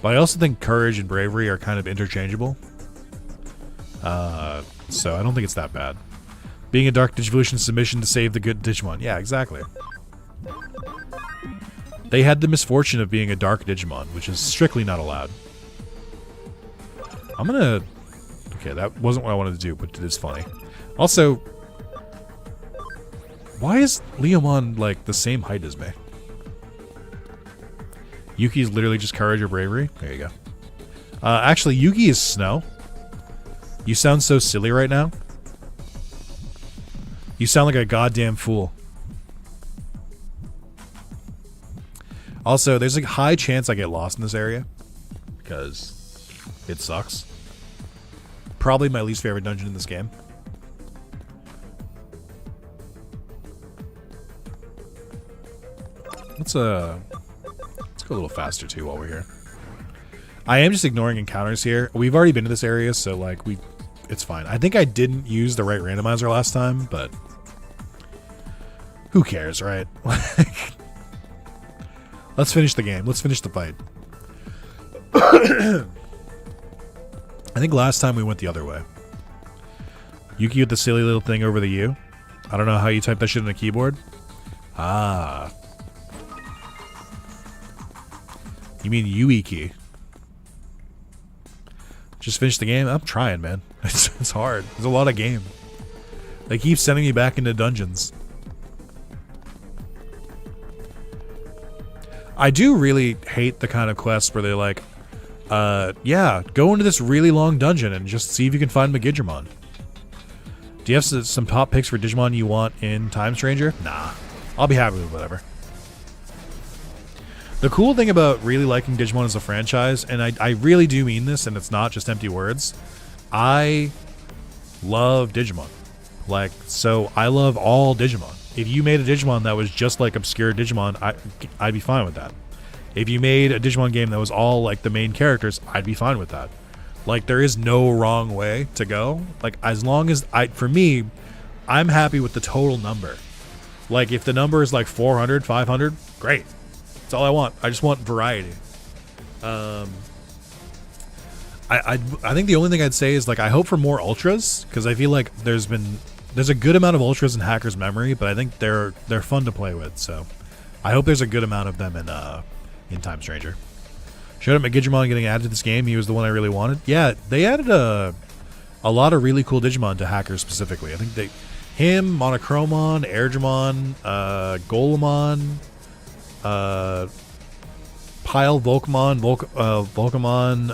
A: But I also think Courage and Bravery are kind of interchangeable. So I don't think it's that bad. Being a Dark Digivolution submission to save the good Digimon. Yeah, exactly. They had the misfortune of being a dark Digimon, which is strictly not allowed. I'm gonna... Okay, that wasn't what I wanted to do, but it is funny. Also, why is Leomon, like, the same height as me? Yuki is literally just courage or bravery. There you go. Actually, Yuki is snow. You sound so silly right now. You sound like a goddamn fool. Also, there's a high chance I get lost in this area because it sucks. Probably my least favorite dungeon in this game. Let's go a little faster too while we're here. I am just ignoring encounters here. We've already been to this area, so like it's fine. I think I didn't use the right randomizer last time, but who cares, right? Let's finish the game. Let's finish the fight. I think last time we went the other way. Yuki with the silly little thing over the U. I don't know how you type that shit on a keyboard. Ah. You mean Yuiki? Just finish the game? I'm trying, man. It's hard. There's a lot of game. They keep sending me back into dungeons. I do really hate the kind of quests where they're like, yeah, go into this really long dungeon and just see if you can find Megidramon. Do you have some top picks for Digimon you want in Time Stranger? Nah. I'll be happy with whatever. The cool thing about really liking Digimon as a franchise, and I really do mean this, and it's not just empty words, I love Digimon. Like, so I love all Digimon. If you made a Digimon that was just like obscure Digimon, I'd be fine with that. If you made a Digimon game that was all like the main characters, I'd be fine with that. Like, there is no wrong way to go. Like, as long as for me, I'm happy with the total number. Like, if the number is like 400, 500, great. That's all I want. I just want variety. I think the only thing I'd say is, like, I hope for more ultras, because I feel like there's a good amount of ultras in Hacker's Memory, but I think they're fun to play with. So I hope there's a good amount of them in Time Stranger. Showed up Megidramon getting added to this game. He was the one I really wanted. Yeah, they added a lot of really cool Digimon to Hackers specifically. I think him, Monochromon, Airdramon, Golemon, Pile, Volcamon, Volcamon.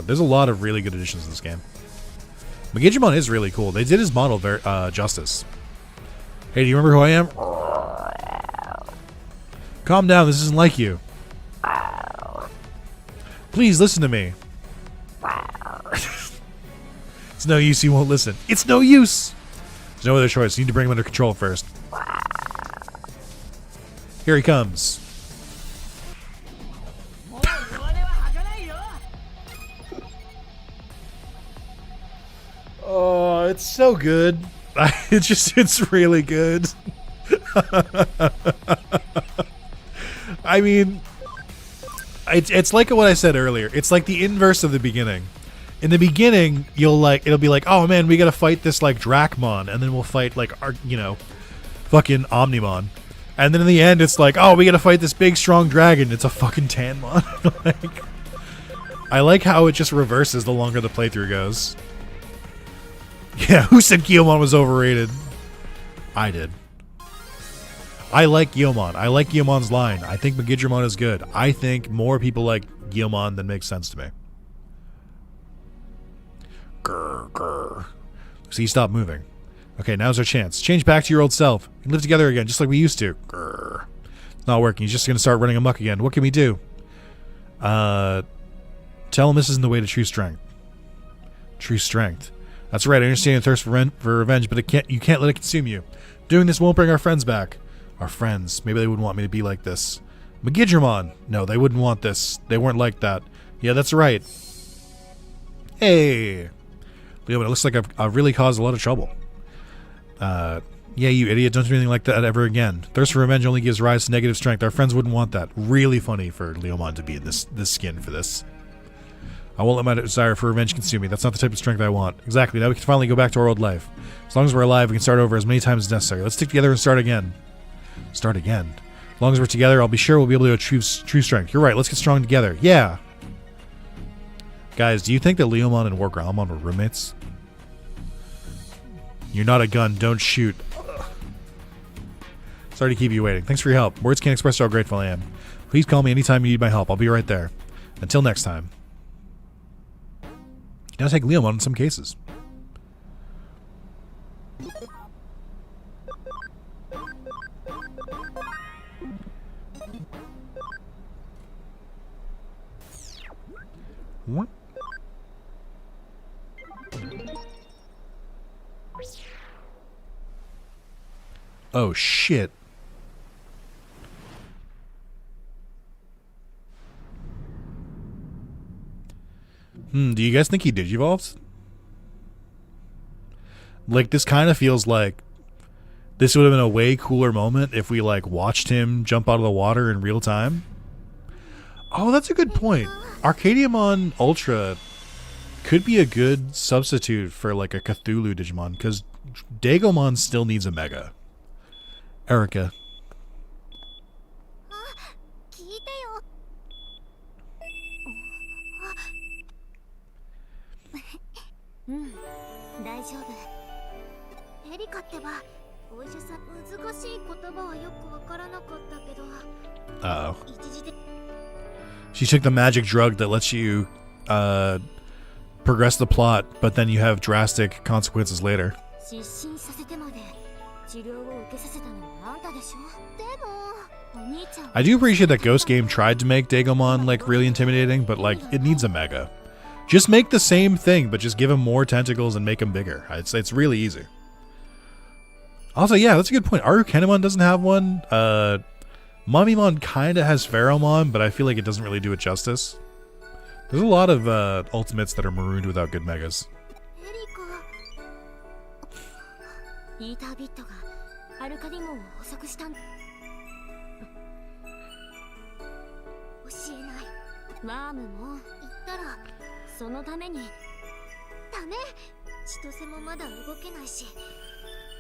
A: There's a lot of really good additions to this game. Megidramon is really cool. They did his model justice. Hey, do you remember who I am? Calm down. This isn't like you. Please listen to me. It's no use. You won't listen. It's no use. There's no other choice. You need to bring him under control first. Here he comes. Oh, it's so good. It's really good. I mean, it's like what I said earlier. It's like the inverse of the beginning. In the beginning, it'll be like, oh man, we gotta fight this like Dracmon, and then we'll fight like fucking Omnimon. And then in the end, it's like, oh, we gotta fight this big, strong dragon. It's a fucking Tanmon. Like, I like how it just reverses the longer the playthrough goes. Yeah, who said Guilmon was overrated? I did. I like Guilmon. I like Guilmon's line. I think Megidramon is good. I think more people like Guilmon than makes sense to me. Grr, grr. See, stop moving. Okay, now's our chance. Change back to your old self and live together again, just like we used to. Grr. It's not working. He's just going to start running amok again. What can we do? Tell him this isn't the way to true strength. True strength. That's right. I understand your thirst for revenge, but you can't let it consume you. Doing this won't bring our friends back. Our friends. Maybe they wouldn't want me to be like this. Megidramon. No, they wouldn't want this. They weren't like that. Yeah, that's right. Hey. Leo, it looks like I've really caused a lot of trouble. Yeah, you idiot. Don't do anything like that ever again. Thirst for revenge only gives rise to negative strength. Our friends wouldn't want that. Really funny for Leomon to be in this skin for this. I won't let my desire for revenge consume me. That's not the type of strength I want. Exactly. Now we can finally go back to our old life. As long as we're alive, we can start over as many times as necessary. Let's stick together and start again. Start again? As long as we're together, I'll be sure we'll be able to achieve true strength. You're right. Let's get strong together. Yeah. Guys, do you think that Leomon and Wargramon were roommates? You're not a gun. Don't shoot. Sorry to keep you waiting. Thanks for your help. Words can't express how grateful I am. Please call me anytime you need my help. I'll be right there. Until next time. You gotta take Leomon in some cases. What? Oh shit. Do you guys think he digivolves? Like, this kind of feels like this would have been a way cooler moment if we, like, watched him jump out of the water in real time. Oh, that's a good point. Arcadiamon Ultra could be a good substitute for, like, a Cthulhu Digimon, because Dagomon still needs a Mega. Erica.
B: 聞いてよ。うん大丈夫。エリカってばお医者さん難しい言葉はよくわからなかったけど。
A: Uh-oh.
B: 一時的
A: She took the magic drug that lets you progress the plot, but then you have drastic consequences later.
B: 失神させてまで治療を受けさせたのはあんたでしょ。でもお兄ちゃん
A: I do appreciate that Ghost Game tried to make Dagomon like really intimidating, but like it needs a Mega. Just make the same thing, but just give him more tentacles and make him bigger. It's really easy. Also, yeah, that's a good point. Arukenimon doesn't have one. Mummymon kind of has Pheromon, but I feel like it doesn't really do it justice. There's a lot of ultimates that are marooned without good Megas.
B: エリカイータービットがアルカディモンを捕捉したん教えないワームも言ったらそのためにダメ千歳もまだ動けないし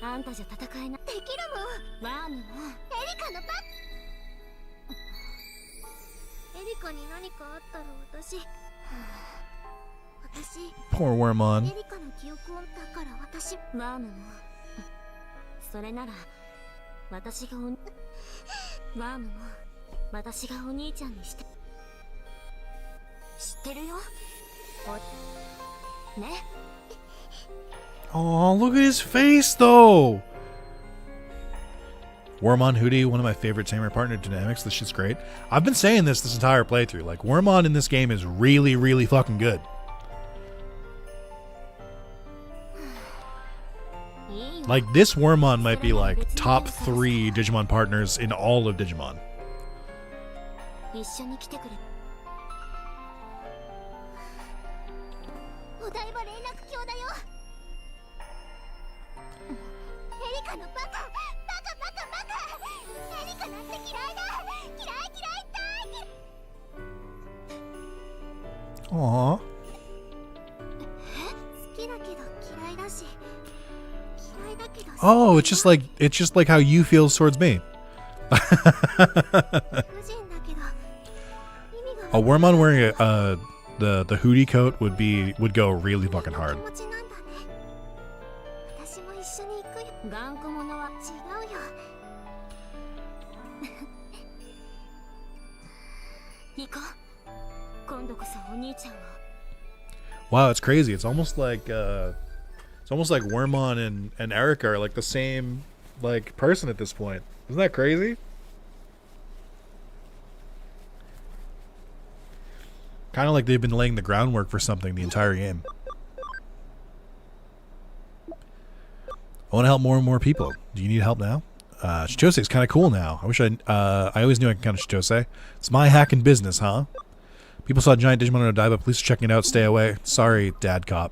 B: あんたじゃ戦えないできるもんワームもエリカのバッエリカに何かあったら私
A: Poor Wormmon.
B: エリカの記憶をだから私ワームもそれなら私がワームも私がお兄ちゃんにして知ってるよね
A: Oh, look at his face, though. Wormmon Hootie, one of my favorite tamer partner dynamics. This shit's great. I've been saying this entire playthrough. Like, Wormmon in this game is really, really fucking good. Like, this Wormmon might be, like, top 3 Digimon partners in all of Digimon.
B: 一緒に来てくれお台場連絡橋だよエリカのバカバカバカバカエリカなんて嫌いだ嫌い嫌い
A: Aww.
B: 好きだけど嫌いだし嫌いだけど
A: Oh, it's just like how you feel towards me.
B: 不人だけど
A: A Wormmon wearing the Hootie coat would go really fucking hard.
B: 気持ちなんだね私も一緒に行くよ頑固者は違うよ行こう今度こそお兄ちゃんを
A: Wow, it's crazy. It's almost like Wormmon and Erica are like the same like person at this point. Isn't that crazy? Kind of like they've been laying the groundwork for something the entire game. I want to help more and more people. Do you need help now? Chitose is kind of cool now. I always knew I could count Chitose. It's my hacking business, huh? People saw a giant Digimon on a dive, but police are checking it out. Stay away. Sorry, Dad Cop.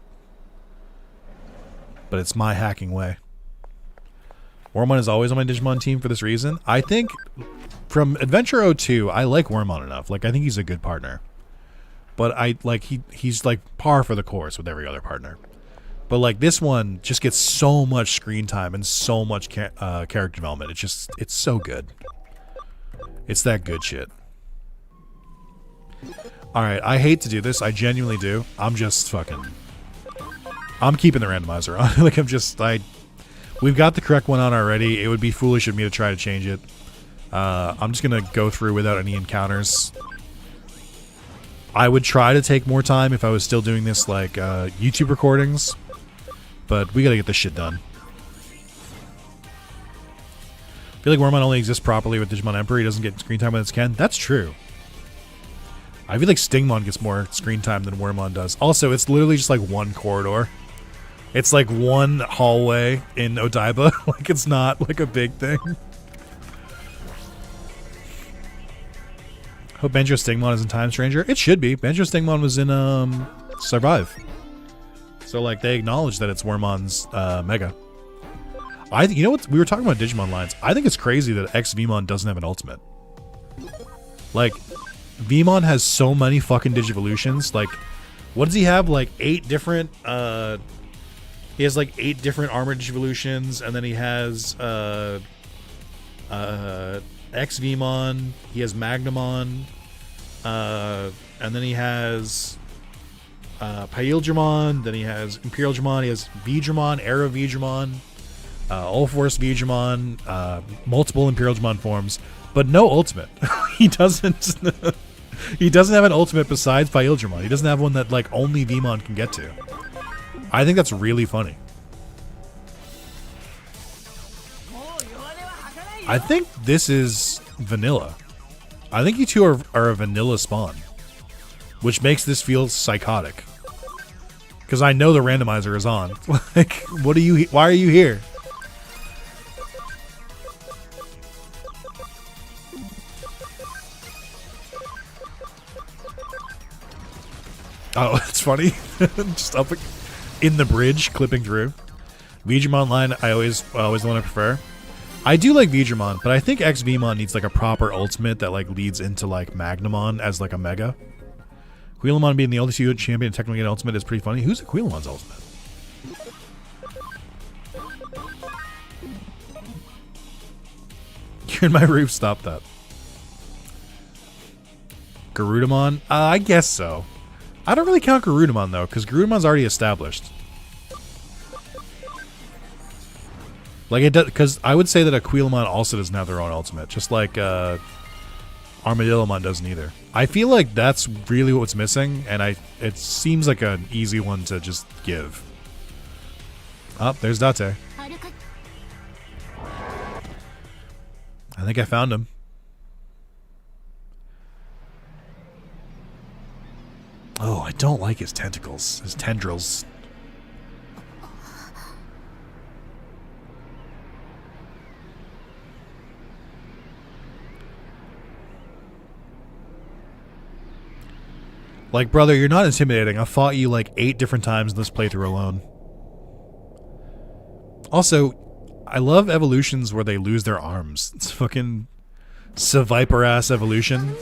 A: But it's my hacking way. Wormmon is always on my Digimon team for this reason. I think from Adventure 02, I like Wormmon enough. Like, I think he's a good partner. But he's like par for the course with every other partner. But like this one just gets so much screen time and so much character development. It's so good. It's that good shit. Alright, I hate to do this. I genuinely do. I'm just fucking... I'm keeping the randomizer on. Like, we've got the correct one on already. It would be foolish of me to try to change it. I'm just gonna go through without any encounters. I would try to take more time if I was still doing this like YouTube recordings, but we gotta get this shit done. I feel like Wormmon only exists properly with Digimon Emperor. He doesn't get screen time when it's Ken. That's true. I feel like Stingmon gets more screen time than Wormmon does. Also, it's literally just like one corridor. It's like one hallway in Odaiba. Like, it's not like a big thing. Hope Benjo Stingmon is in Time Stranger. It should be. Benjo Stingmon was in Survive. So like they acknowledge that it's Wormmon's Mega. You know what? We were talking about Digimon lines. I think it's crazy that X-Vmon doesn't have an ultimate. Like, Vmon has so many fucking Digivolutions. Like, what does he have? Like 8 different he has like 8 different armored Digivolutions, and then he has X-Vmon, he has Magnamon, and then he has Paildramon, then he has Imperial Dramon, he has Vidramon, Aero Vidramon, All-Force Vidramon, multiple Imperial Dramon forms, but no ultimate. He doesn't he doesn't have an ultimate besides Paildramon. He doesn't have one that like only Vmon can get to. I think that's really funny. I think this is vanilla. I think you two are a vanilla spawn, which makes this feel psychotic. Because I know the randomizer is on. Like, what are you? Why are you here? Oh, it's funny. Just up in the bridge, clipping through. Vidramon line, I always the one I prefer. I do like Vidramon, but I think X-Vmon needs like a proper ultimate that like leads into like Magnamon as like a mega. Aquilamon being the only two champion and technically an ultimate is pretty funny. Who's Aquilamon's ultimate? You're in my roof, stop that. Garudamon? I guess so. I don't really count Garudamon though, because Garudamon's already established. Like it does, because I would say that Aquilamon also doesn't have their own ultimate, just like Armadillomon doesn't either. I feel like that's really what's missing, and it seems like an easy one to just give. Oh, there's Date. I think I found him. Oh, I don't like his tentacles, his tendrils. Like, brother, you're not intimidating. I fought you like 8 different times in this playthrough alone. Also, I love evolutions where they lose their arms. It's fucking Seviper-ass evolution.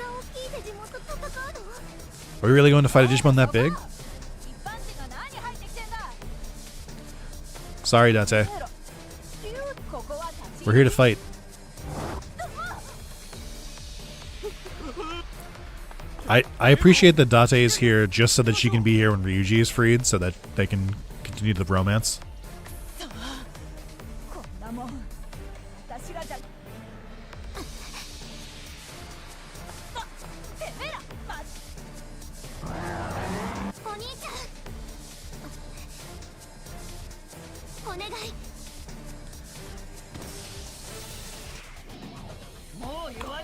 A: Are we really going to fight a Digimon that big? Sorry, Date. We're here to fight. I appreciate that Date is here just so that she can be here when Ryuji is freed, so that they can continue the romance.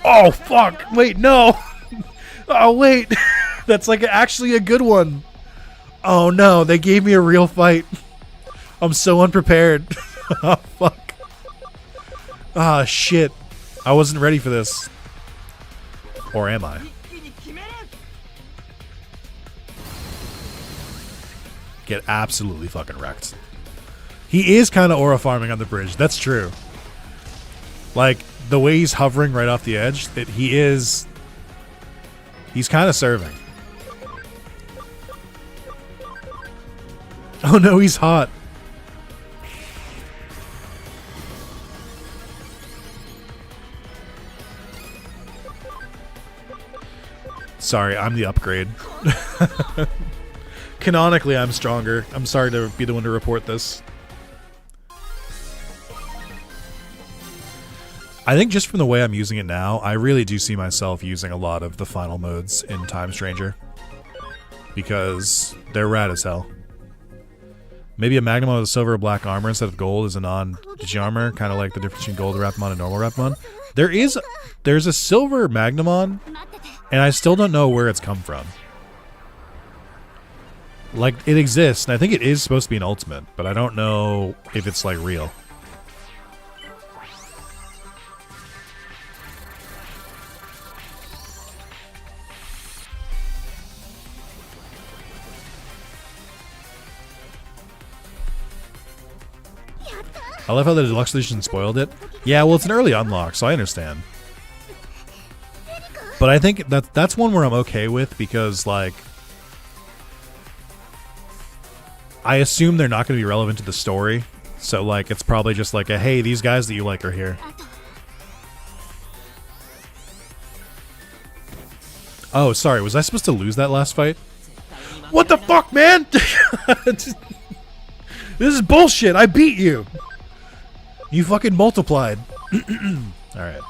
A: Oh fuck! Wait, no! Oh wait! That's like actually a good one! Oh no, they gave me a real fight. I'm so unprepared. Oh fuck. Ah shit. I wasn't ready for this. Or am I? Get absolutely fucking wrecked. He is kind of aura farming on the bridge. That's true. Like, the way he's hovering right off the edge, he's kind of serving. Oh no, he's hot. Sorry, I'm the upgrade. Canonically, I'm stronger. I'm sorry to be the one to report this. I think just from the way I'm using it now, I really do see myself using a lot of the final modes in Time Stranger. Because they're rad as hell. Maybe a Magnamon with a silver or black armor instead of gold is a non-Digi armor, kind of like the difference between gold Rapmon and normal Rapmon. There's a silver Magnamon, and I still don't know where it's come from. Like, it exists, and I think it is supposed to be an ultimate, but I don't know if it's, like, real. I love how the deluxe edition spoiled it. Yeah, well, it's an early unlock, so I understand. But I think that's one where I'm okay with because, like, I assume they're not going to be relevant to the story. So, like, it's probably just like a, hey, these guys that you like are here. Oh, sorry. Was I supposed to lose that last fight? What the fuck, man? This is bullshit. I beat you. You fucking multiplied. Alright.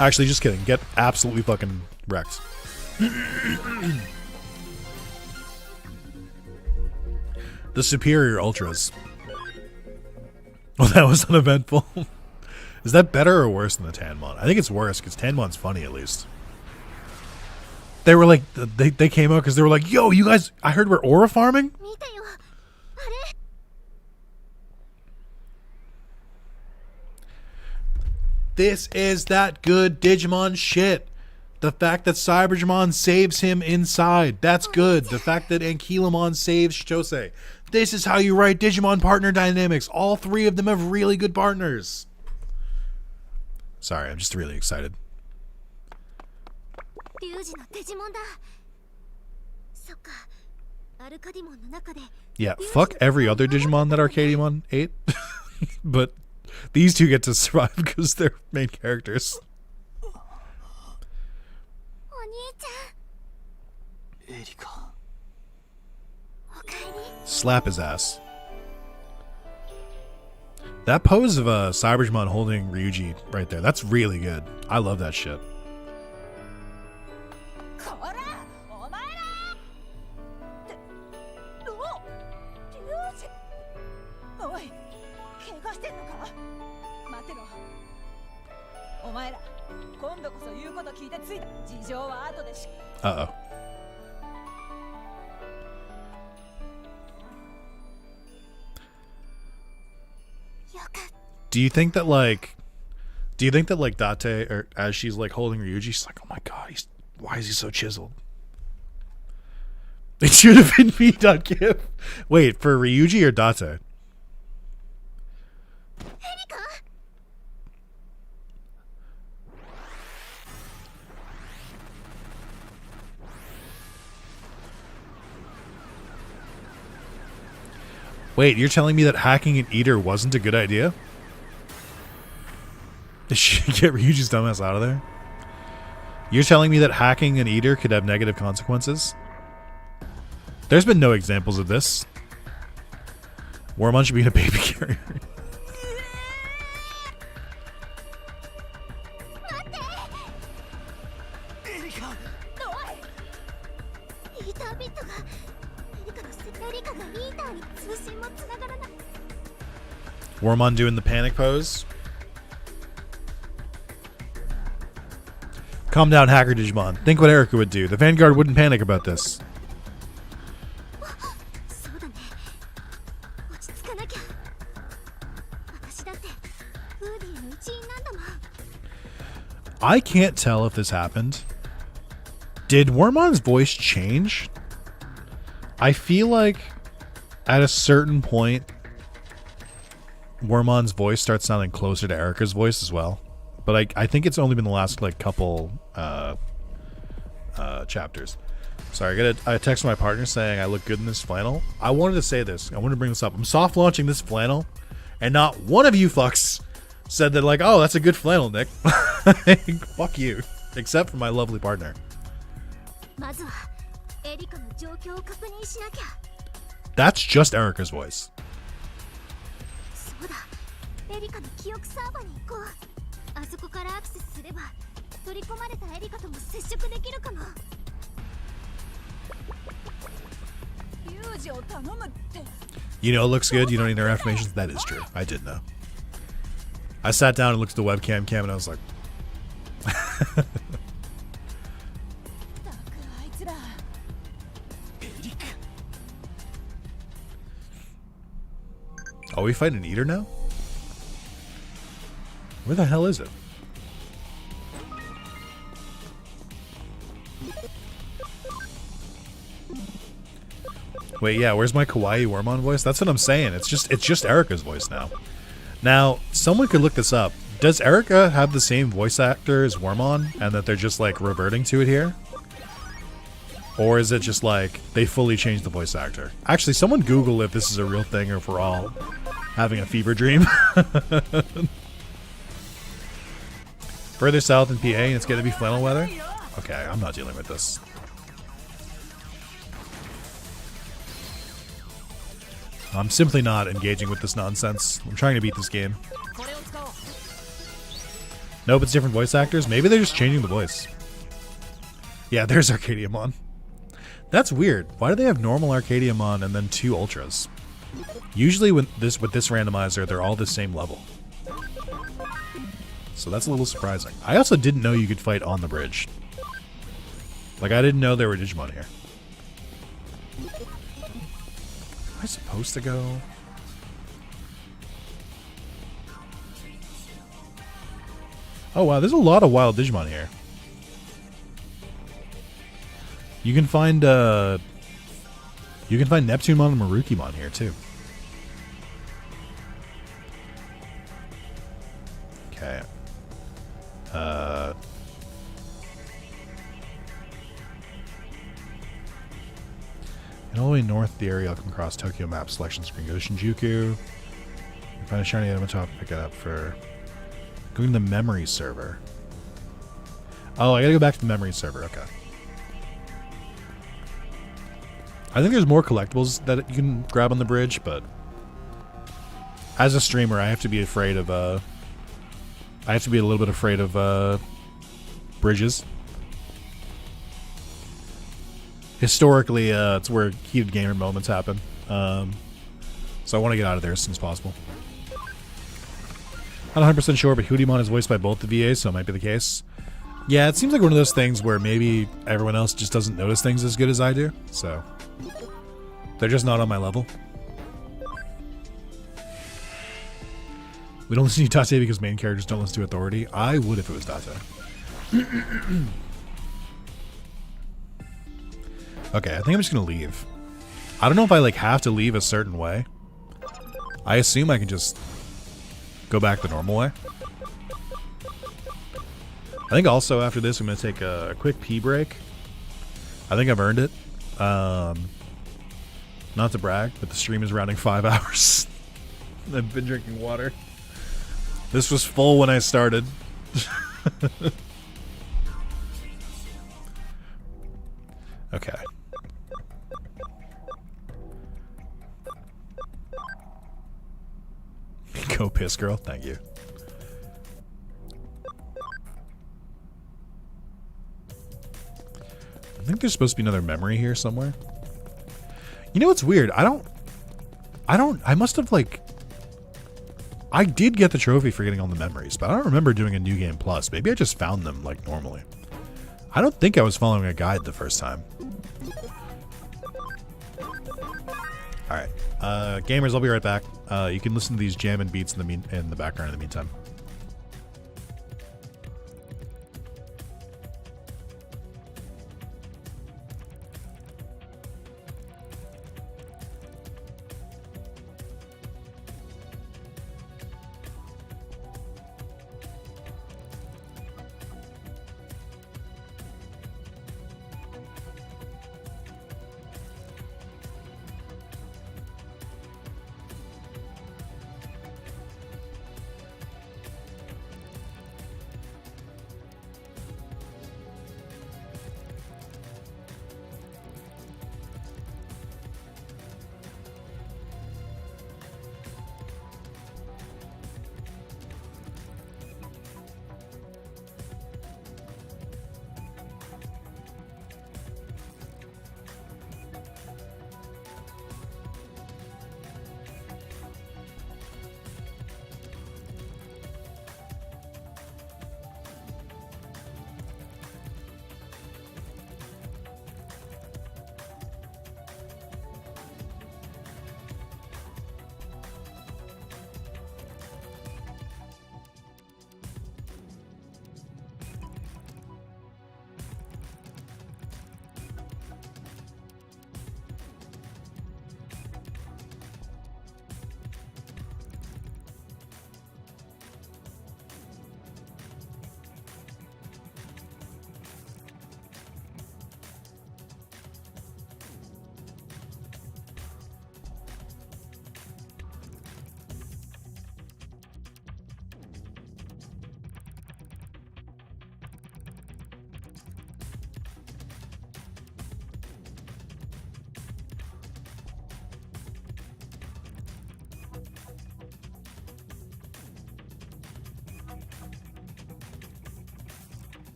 A: Actually, just kidding. Get absolutely fucking wrecked. The superior ultras. Oh, that was uneventful. Is that better or worse than the Tanmon? I think it's worse because Tanmon's funny at least. They were like, they came out because they were like, yo, you guys, I heard we're aura farming? This is that good Digimon shit. The fact that Cyberjamon saves him inside. That's good. The fact that Ankylamon saves Chitose. This is how you write Digimon partner dynamics. All three of them have really good partners. Sorry, I'm just really excited. Yeah, fuck every other Digimon that Arcadiamon ate. But these two get to survive because they're main characters. Slap his ass. That pose of Cyberjamon holding Ryuji right there, that's really good. I love that shit. Uh-oh. Do you think that like Date, or as she's like holding Ryuji, she's like, oh my god, why is he so chiseled? It should have been me, .gif. Wait, for Ryuji or Date? Wait, you're telling me that hacking an eater wasn't a good idea? Did she get Ryuji's dumbass out of there? You're telling me that hacking an eater could have negative consequences? There's been no examples of this. Wormon should be in a baby carrier. Wormon doing the panic pose. Calm down, hacker Digimon. Think what Erica would do. The Vanguard wouldn't panic about this. I can't tell if this happened. Did Wormon's voice change? I feel like at a certain point Wormon's voice starts sounding closer to Erica's voice as well. But I think it's only been the last like couple chapters. Sorry, I got a text from my partner saying I look good in this flannel. I wanted to say this. I wanted to bring this up. I'm soft launching this flannel, and not one of you fucks said that like, oh, that's a good flannel, Nick. Fuck you. Except for my lovely partner.
B: まずはエリカの状況を確認しなきゃ。
A: That's just Erica's voice.
B: そうだ、エリカの記憶サーバーに行こう。あそこからアクセスすれば取り込まれたエリカとも接触できるかも。
C: 有事を頼むって。
A: You know it looks good, you don't need their affirmations? That is true. I did know. I sat down and looked at the webcam cam and I was like... Oh, we fight an eater now? Where the hell is it? Wait, yeah, where's my Kawaii Wormon voice? That's what I'm saying. It's just Erica's voice now. Now, someone could look this up. Does Erica have the same voice actor as Wormon, and that they're just like reverting to it here? Or is it just like they fully changed the voice actor? Actually, someone Google if this is a real thing or if we're all having a fever dream. Further south in PA and it's going to be flannel weather? Okay, I'm not dealing with this. I'm simply not engaging with this nonsense. I'm trying to beat this game. Nope, it's different voice actors. Maybe they're just changing the voice. Yeah, there's Arcadiamon. That's weird. Why do they have normal Arcadiamon and then 2 Ultras? Usually with this randomizer, they're all the same level. So that's a little surprising. I also didn't know you could fight on the bridge. Like, I didn't know there were Digimon here. Am I supposed to go? Oh wow, there's a lot of wild Digimon here. You can find Neptunemon and Marukimon here too. Okay. And all the way north of the area, I'll come across Tokyo map selection screen. Go to Shinjuku. You find a shiny item on top, pick it up for going to the memory server. Oh, I gotta go back to the memory server. Okay. I think there's more collectibles that you can grab on the bridge, but as a streamer, I have to be afraid of I have to be a little bit afraid of bridges. Historically, it's where heated gamer moments happen. So I want to get out of there as soon as possible. Not 100% sure, but Hudimon is voiced by both the VAs, so it might be the case. Yeah, it seems like one of those things where maybe everyone else just doesn't notice things as good as I do, so they're just not on my level. We don't listen to Tate because main characters don't listen to Authority. I would if it was Tate. Okay, I think I'm just gonna leave. I don't know if I like have to leave a certain way. I assume I can just go back the normal way. I think also after this I'm gonna take a quick pee break. I think I've earned it. Not to brag, but the stream is rounding 5 hours. I've been drinking water. This was full when I started. Okay. Go piss, girl. Thank you. I think there's supposed to be another memory here somewhere. You know what's weird? I must have like... I did get the trophy for getting all the memories, but I don't remember doing a New Game Plus. Maybe I just found them like normally. I don't think I was following a guide the first time. Alright. Gamers, I'll be right back. You can listen to these jamming beats in the background in the meantime.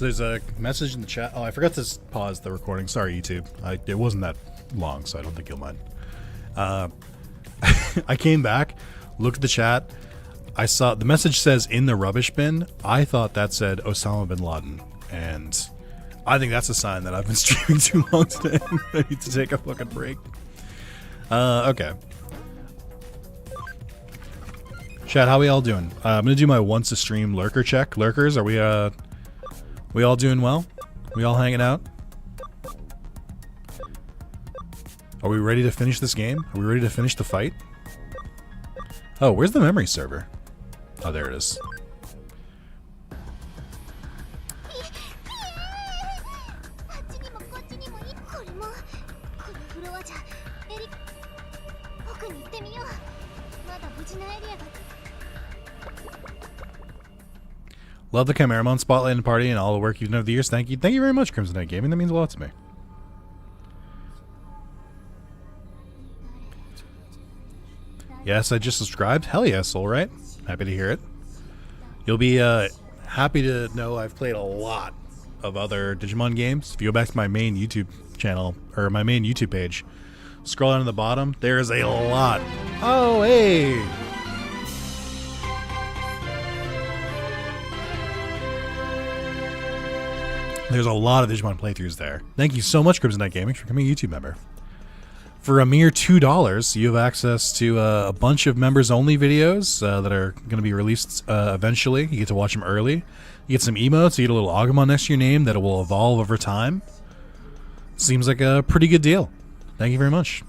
A: So there's a message in the chat. Oh, I forgot to pause the recording. Sorry, YouTube. It wasn't that long, so I don't think you'll mind. I came back, looked at the chat. I saw the message says in the rubbish bin. I thought that said Osama bin Laden, and I think that's a sign that I've been streaming too long today. I need to take a fucking break. Okay. Chat, how we all doing? I'm gonna do my once a stream lurker check. Lurkers, are we all doing well? We all hanging out? Are we ready to finish this game? Are we ready to finish the fight? Oh, where's the memory server? Oh, there it is. Love the Chimeramon spotlight and party and all the work you've done over the years. Thank you. Thank you very much, Crimson Knight Gaming. That means a lot to me. Yes, I just subscribed. Hell yes, alright. Happy to hear it. You'll be happy to know I've played a lot of other Digimon games. If you go back to my main YouTube channel, or my main YouTube page, scroll down to the bottom, there is a lot. Oh, hey! There's a lot of Digimon playthroughs there. Thank you so much, Crimson Knight Gaming, for becoming a YouTube member. For a mere $2, you have access to a bunch of members-only videos that are going to be released eventually. You get to watch them early. You get some emotes. You get a little Agumon next to your name that will evolve over time. Seems like a pretty good deal. Thank you very much.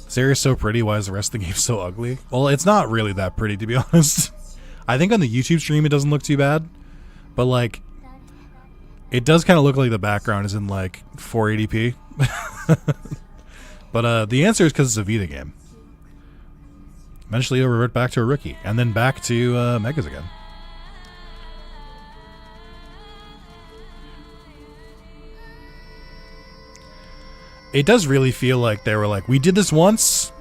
A: This area's so pretty. Why is the rest of the game so ugly? Well, it's not really that pretty, to be honest. I think on the YouTube stream it doesn't look too bad. But, like, it does kind of look like the background is in, like, 480p. But the answer is because it's a Vita game. Eventually it'll revert back to a rookie. And then back to Megas again. It does really feel like they were like, we did this once.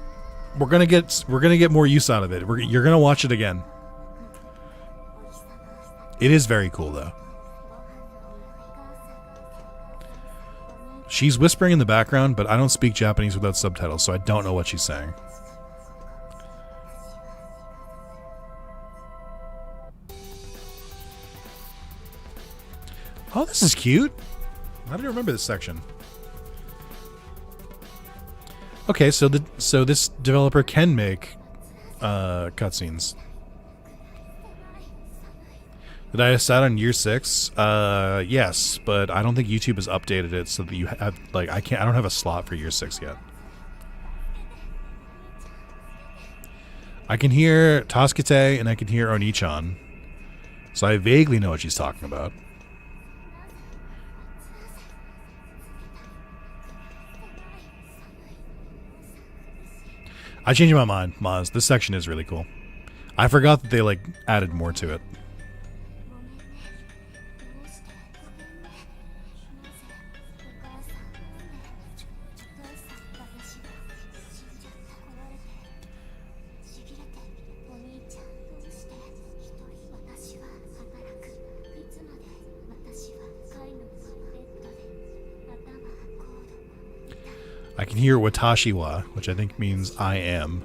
A: We're gonna get more use out of it. You're gonna watch it again. It is very cool though. She's whispering in the background, but I don't speak Japanese without subtitles, so I don't know what she's saying. Oh, this is cute. I don't remember this section. Okay, so this developer can make cutscenes. Did I sat on year 6? Yes, but I don't think YouTube has updated it so that you have, like, I don't have a slot for year 6 yet. I can hear Tasukite and I can hear Onichan, so I vaguely know what she's talking about. I changed my mind, Maz. This section is really cool. I forgot that they, like, added more to it. I can hear Watashi wa, which I think means I am.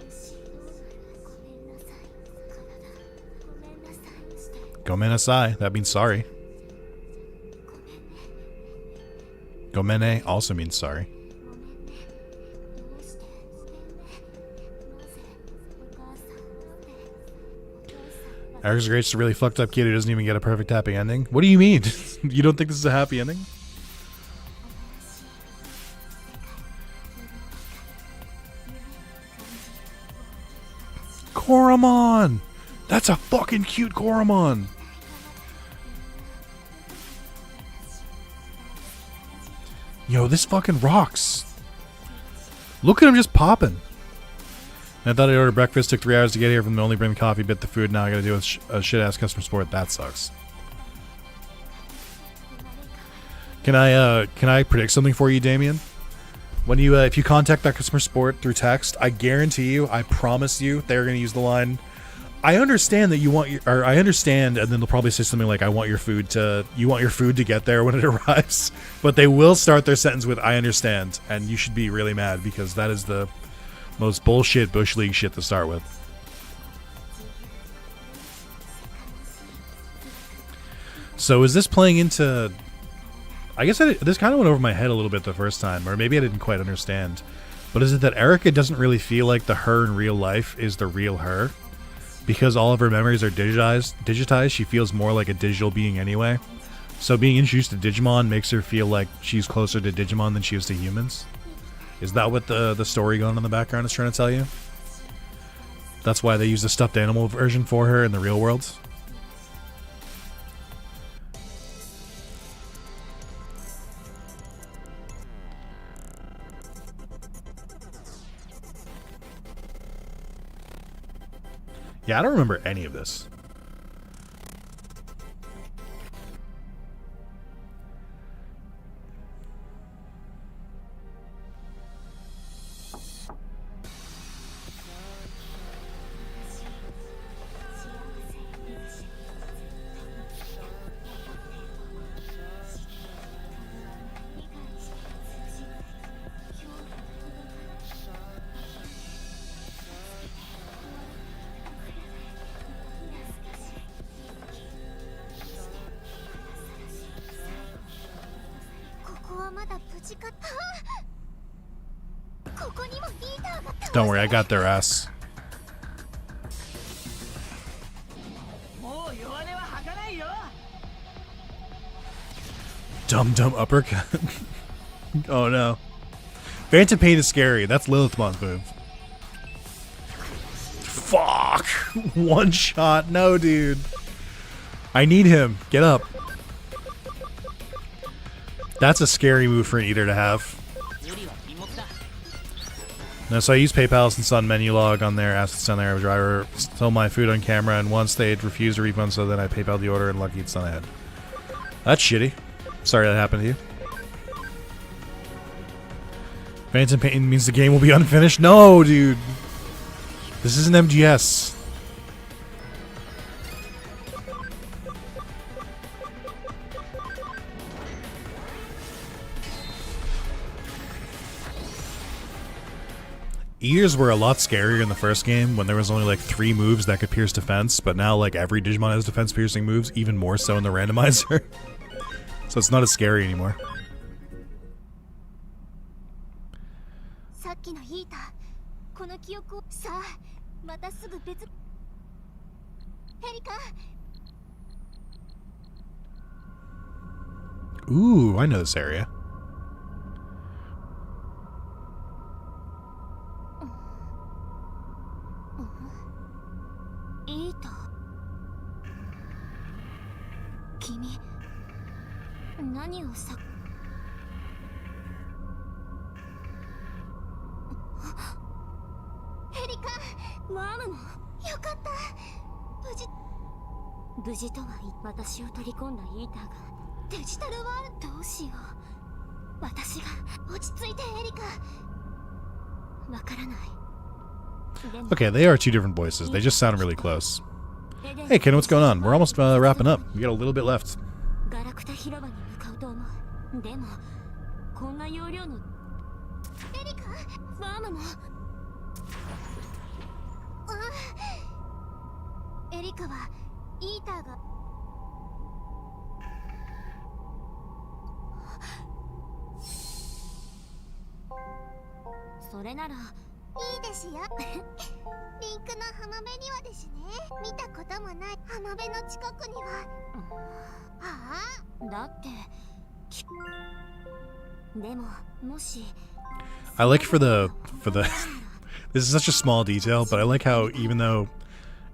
A: Gomenasai, that means sorry. Gomene also means sorry. Eric's Great's a really fucked up kid who doesn't even get a perfect happy ending. What do you mean? You don't think this is a happy ending? Koromon! That's a fucking cute Koromon! Yo, this fucking rocks. Look at him just popping. I thought I'd order breakfast, took 3 hours to get here from the only bring the coffee, bit the food, now I gotta deal with a shit-ass customer support. That sucks. Can I predict something for you, Damien? When you, if you contact that customer support through text, I guarantee you, I promise you, they're gonna use the line, I understand that you want your, or I understand, and then they'll probably say something like, "I want your food to, you want your food to get there when it arrives." But they will start their sentence with, "I understand," and you should be really mad because that is the most bullshit Bush League shit to start with. So is this playing into? I guess this kind of went over my head a little bit the first time, or maybe I didn't quite understand. But is it that Erica doesn't really feel like the her in real life is the real her? Because all of her memories are digitized, she feels more like a digital being anyway. So being introduced to Digimon makes her feel like she's closer to Digimon than she is to humans. Is that what the story going on in the background is trying to tell you? That's why they use the stuffed animal version for her in the real world? Yeah, I don't remember any of this. Don't worry, I got their ass. Dumb uppercut. Oh no. Phantom Pain is scary. That's Lilithmon's move. Fuck. One shot. No, dude. I need him. Get up. That's a scary move for an Eater to have. No, so I used PayPal since on menu log on their assets on their driver, sold my food on camera, and once they'd refused a refund, so then I PayPal the order and lucky it's not ahead. That's shitty. Sorry that happened to you. Phantom Pain means the game will be unfinished? No, dude. This isn't MGS. Eaters were a lot scarier in the first game when there was only like 3 moves that could pierce defense, but now like every Digimon has defense piercing moves, even more so in the randomizer. So it's not as scary anymore. Ooh, I know this area. Okay, they are 2 different voices. They just sound really close. Hey, Ken, what's going on? We're almost wrapping up. We got a little bit left. I like for the this is such a small detail, but I like how even though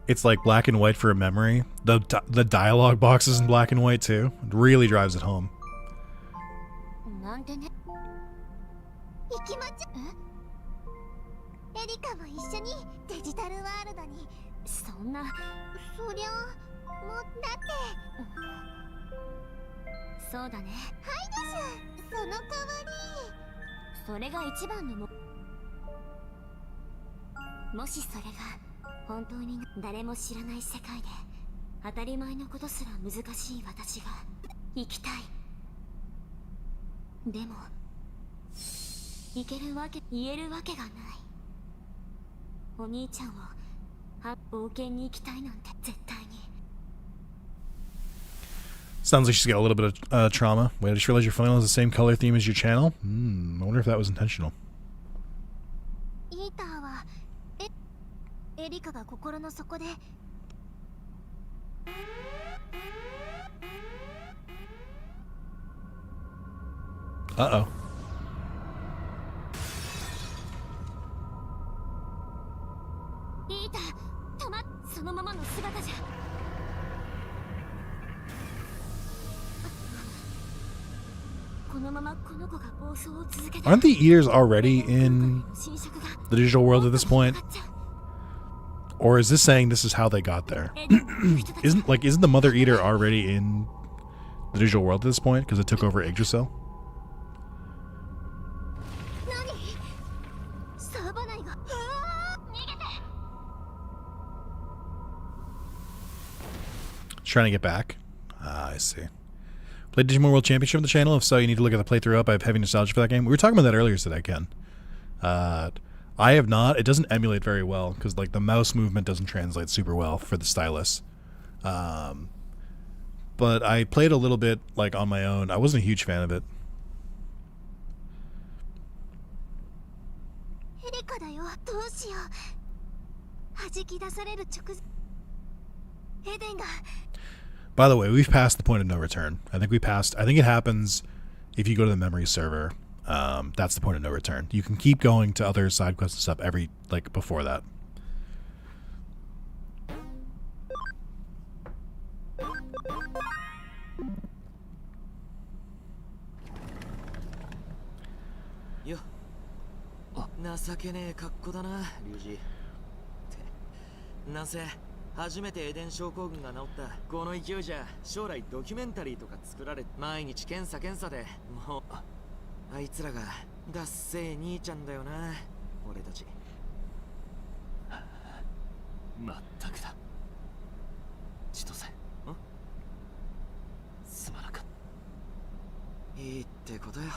A: it's like black and white for a memory, the dialogue box is in black and white too. It really drives it home.
B: 本当に誰も知らない世界で当たり前のことすら難しい私が生きたい。でも行けるわけ言えるわけがない。お兄ちゃんを冒険に行きたいなんて絶対に。
A: Sounds like she's got a little bit of trauma. Wait, I just realized your final is the same color theme as your channel. I wonder if that was intentional.
B: イーターはエリカが心の底で
A: Uh-oh.
B: イーター、止まっ、そのままの姿じゃ。このままこの子が暴走を続けて。
A: Aren't the eaters already in the digital world at this point? Or is this saying this is how they got there? isn't the mother eater already in the digital world at this point because it took over Yggdrasil? Trying to get back. I see. Played Digimon World Championship on the channel? If so, you need to look at the playthrough up. I have heavy nostalgia for that game. We were talking about that earlier today, Ken. I have not. It doesn't emulate very well because like the mouse movement doesn't translate super well for the stylus. But I played a little bit like on my own. I wasn't a huge fan of it. By the way, we've passed the point of no return. I think it happens if you go to the memory server. That's the point of no return. You can keep going to other side quests and stuff before that.
D: Yo. 情けねえ格好だな、リュウジ。なんせ初めてエデン症候群が治ったこの勢いじゃ将来ドキュメンタリーとか作られ毎日検査でもうあいつらがダッセー兄ちゃんだよな俺たち。まったくだ千歳。すまなかった。いいってことよ。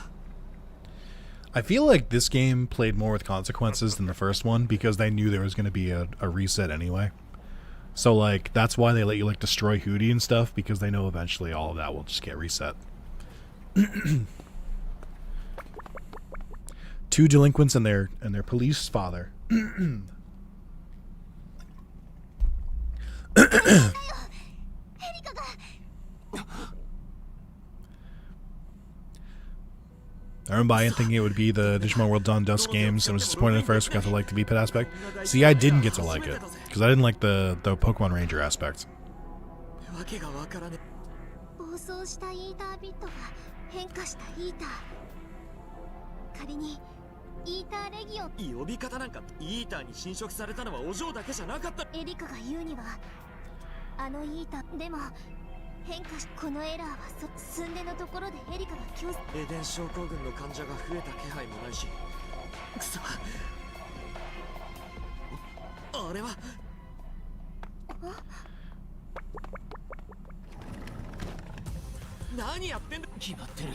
A: I feel like this game played more with consequences than the first one because they knew there was going to be a reset anyway. So, like, that's why they let you, like, destroy Hootie and stuff, because they know eventually all of that will just get reset. Two delinquents and their police father. I remember buying thinking it would be the Digimon World Dawn Dusk games and was disappointed at first because I like the V-Pad aspect. See, I didn't get to like it because I didn't like the Pokemon Ranger aspect.
B: 暴走したイータービットが変化したイーター。仮にイーターレギオン。呼び方なんかイーターに侵食されたのはお嬢だけじゃなかった。エリカが言うにはあのイーターでも。変化しこのエラーは寸出のところでエリカが急エデン症候群の患者が増えた気配もないしくそあれは何やってんだ決まってる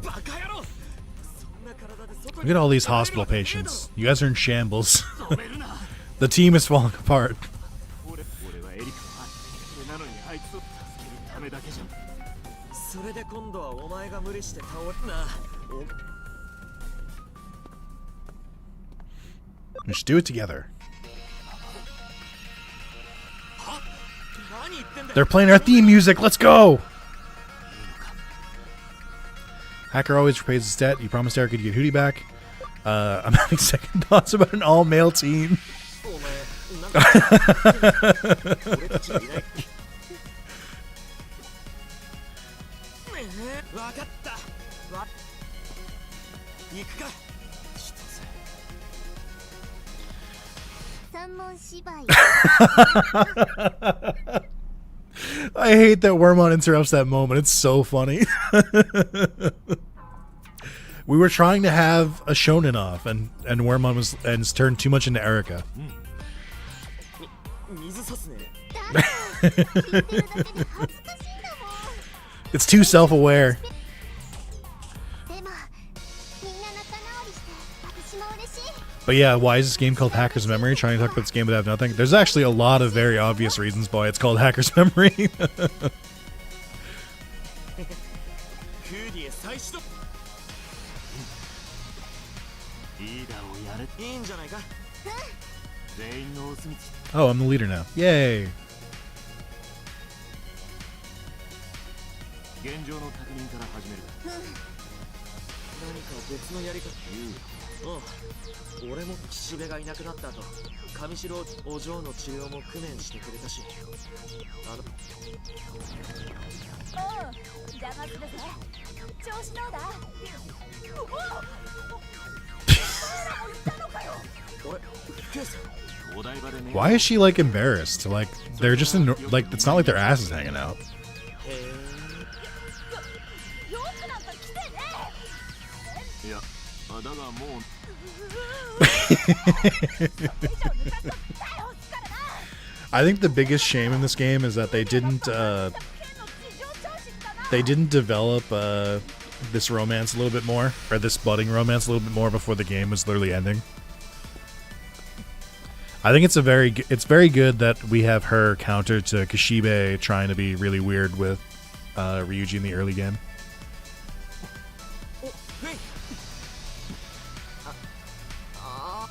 B: バカ野郎
A: Look at all these hospital patients. You guys are in shambles. The team is falling apart. We should do it together. They're playing our theme music. Let's go! Hacker always repays his debt. You promised Erica to get Hootie back. I'm having second thoughts about an all-male team. I hate that Wormon interrupts that moment. It's so funny. We were trying to have a shonen off, and Wormon was turned too much into Erica.
D: 水さすね。
A: It's too self-aware.
B: でもみんな仲直りして私も嬉しい。
A: But yeah, why is this game called Hacker's Memory? Trying to talk about this game but have nothing. There's actually a lot of very obvious reasons why it's called Hacker's Memory.
D: クーディエ最初。リーダーをやれ。いいんじゃないか。全員のお墨付き。
A: Oh, I'm the leader now. Yay!
D: 現状の確認から始める。何か別のやり方。俺も岸辺がいなくなった後、上白お嬢の治療も工面してくれたし。
C: 邪魔するぜ。調子どうだ。
A: Why is she like embarrassed? Like they're just in like it's not like their ass is hanging out.
D: いや、だがもう。
A: I think the biggest shame in this game is that they didn't develop this romance a little bit more, or this budding romance a little bit more before the game was literally ending. I think it's very good that we have her counter to Kishibe trying to be really weird with Ryuji in the early game.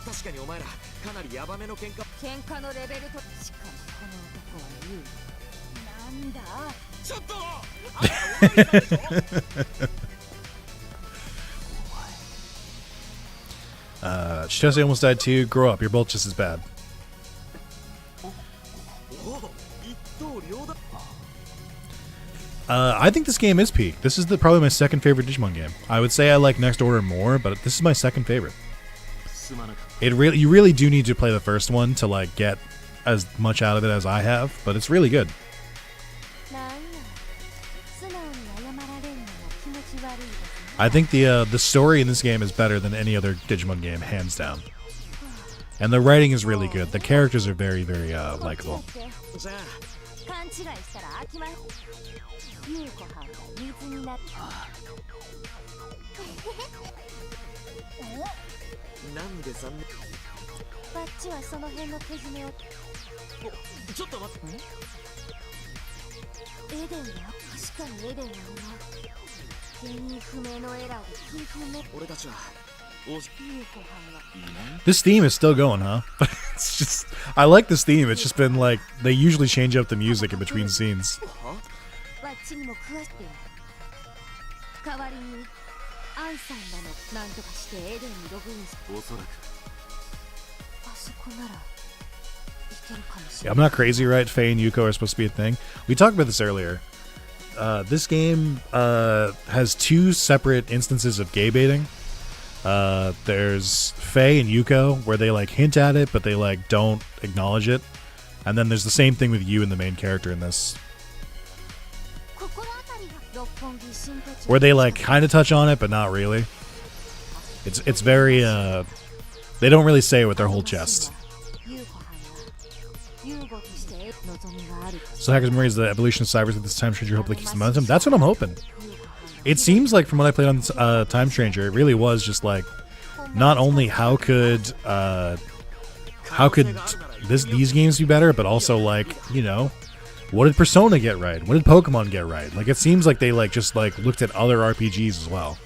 D: 確かにお前らかなりヤバめの喧嘩。
C: 喧嘩のレベルと。しかもこの男は言う。なんだ。
D: ちょっと。
A: Chitose almost died too. Grow up. You're both just as bad. I think this game is peak. This is probably my second favorite Digimon game. I would say I like Next Order more, but this is my second favorite. You really do need to play the first one to like get as much out of it as I have, but it's really good. I think the story in this game is better than any other Digimon game, hands down. And the writing is really good. The characters are very, very likable. This theme is still going, huh? It's just I like this theme. It's just been like they usually change up the music in between scenes. Yeah, I'm not crazy, right? Faye and Yuko are supposed to be a thing. We talked about this earlier. This game has two separate instances of gay baiting. There's Faye and Yuko, where they like hint at it, but they like don't acknowledge it. And then there's the same thing with you and the main character in this, where they like kind of touch on it, but not really. It's very they don't really say it with their whole chest. So Hacker's Memory is the evolution of Cybers at this Time Stranger hopefully keeps the momentum. That's what I'm hoping. It seems like from what I played on Time Stranger, it really was just like not only how could these games be better, but also like, you know, what did Persona get right? What did Pokemon get right? Like it seems like they like just like looked at other RPGs as well.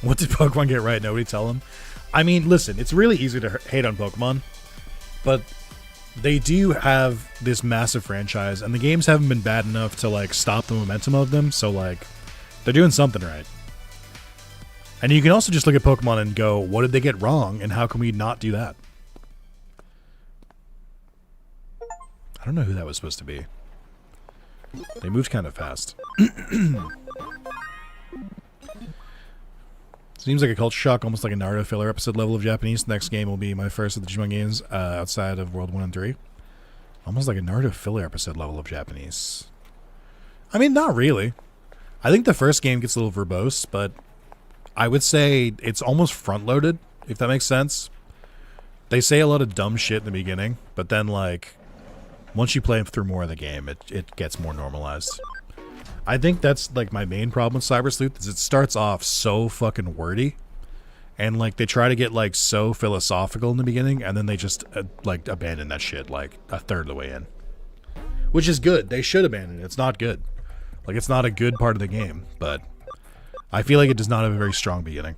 A: What did Pokemon get right? Nobody tell them. I mean, listen, it's really easy to hate on Pokemon, but they do have this massive franchise, and the games haven't been bad enough to like stop the momentum of them, so like they're doing something right. And you can also just look at Pokemon and go, what did they get wrong, and how can we not do that? I don't know who that was supposed to be. They moved kind of fast. Seems like a culture shock, almost like a Naruto filler episode level of Japanese. The next game will be my first of the Digimon games outside of World 1 and 3. Almost like a Naruto filler episode level of Japanese. I mean, not really. I think the first game gets a little verbose, but I would say it's almost front-loaded, if that makes sense. They say a lot of dumb shit in the beginning, but then, like, once you play through more of the game, it gets more normalized. I think that's, like, my main problem with Cyber Sleuth, is it starts off so fucking wordy, and, like, they try to get, like, so philosophical in the beginning, and then they just, like, abandon that shit, like, a third of the way in. Which is good. They should abandon it. It's not good. Like, it's not a good part of the game, but I feel like it does not have a very strong beginning.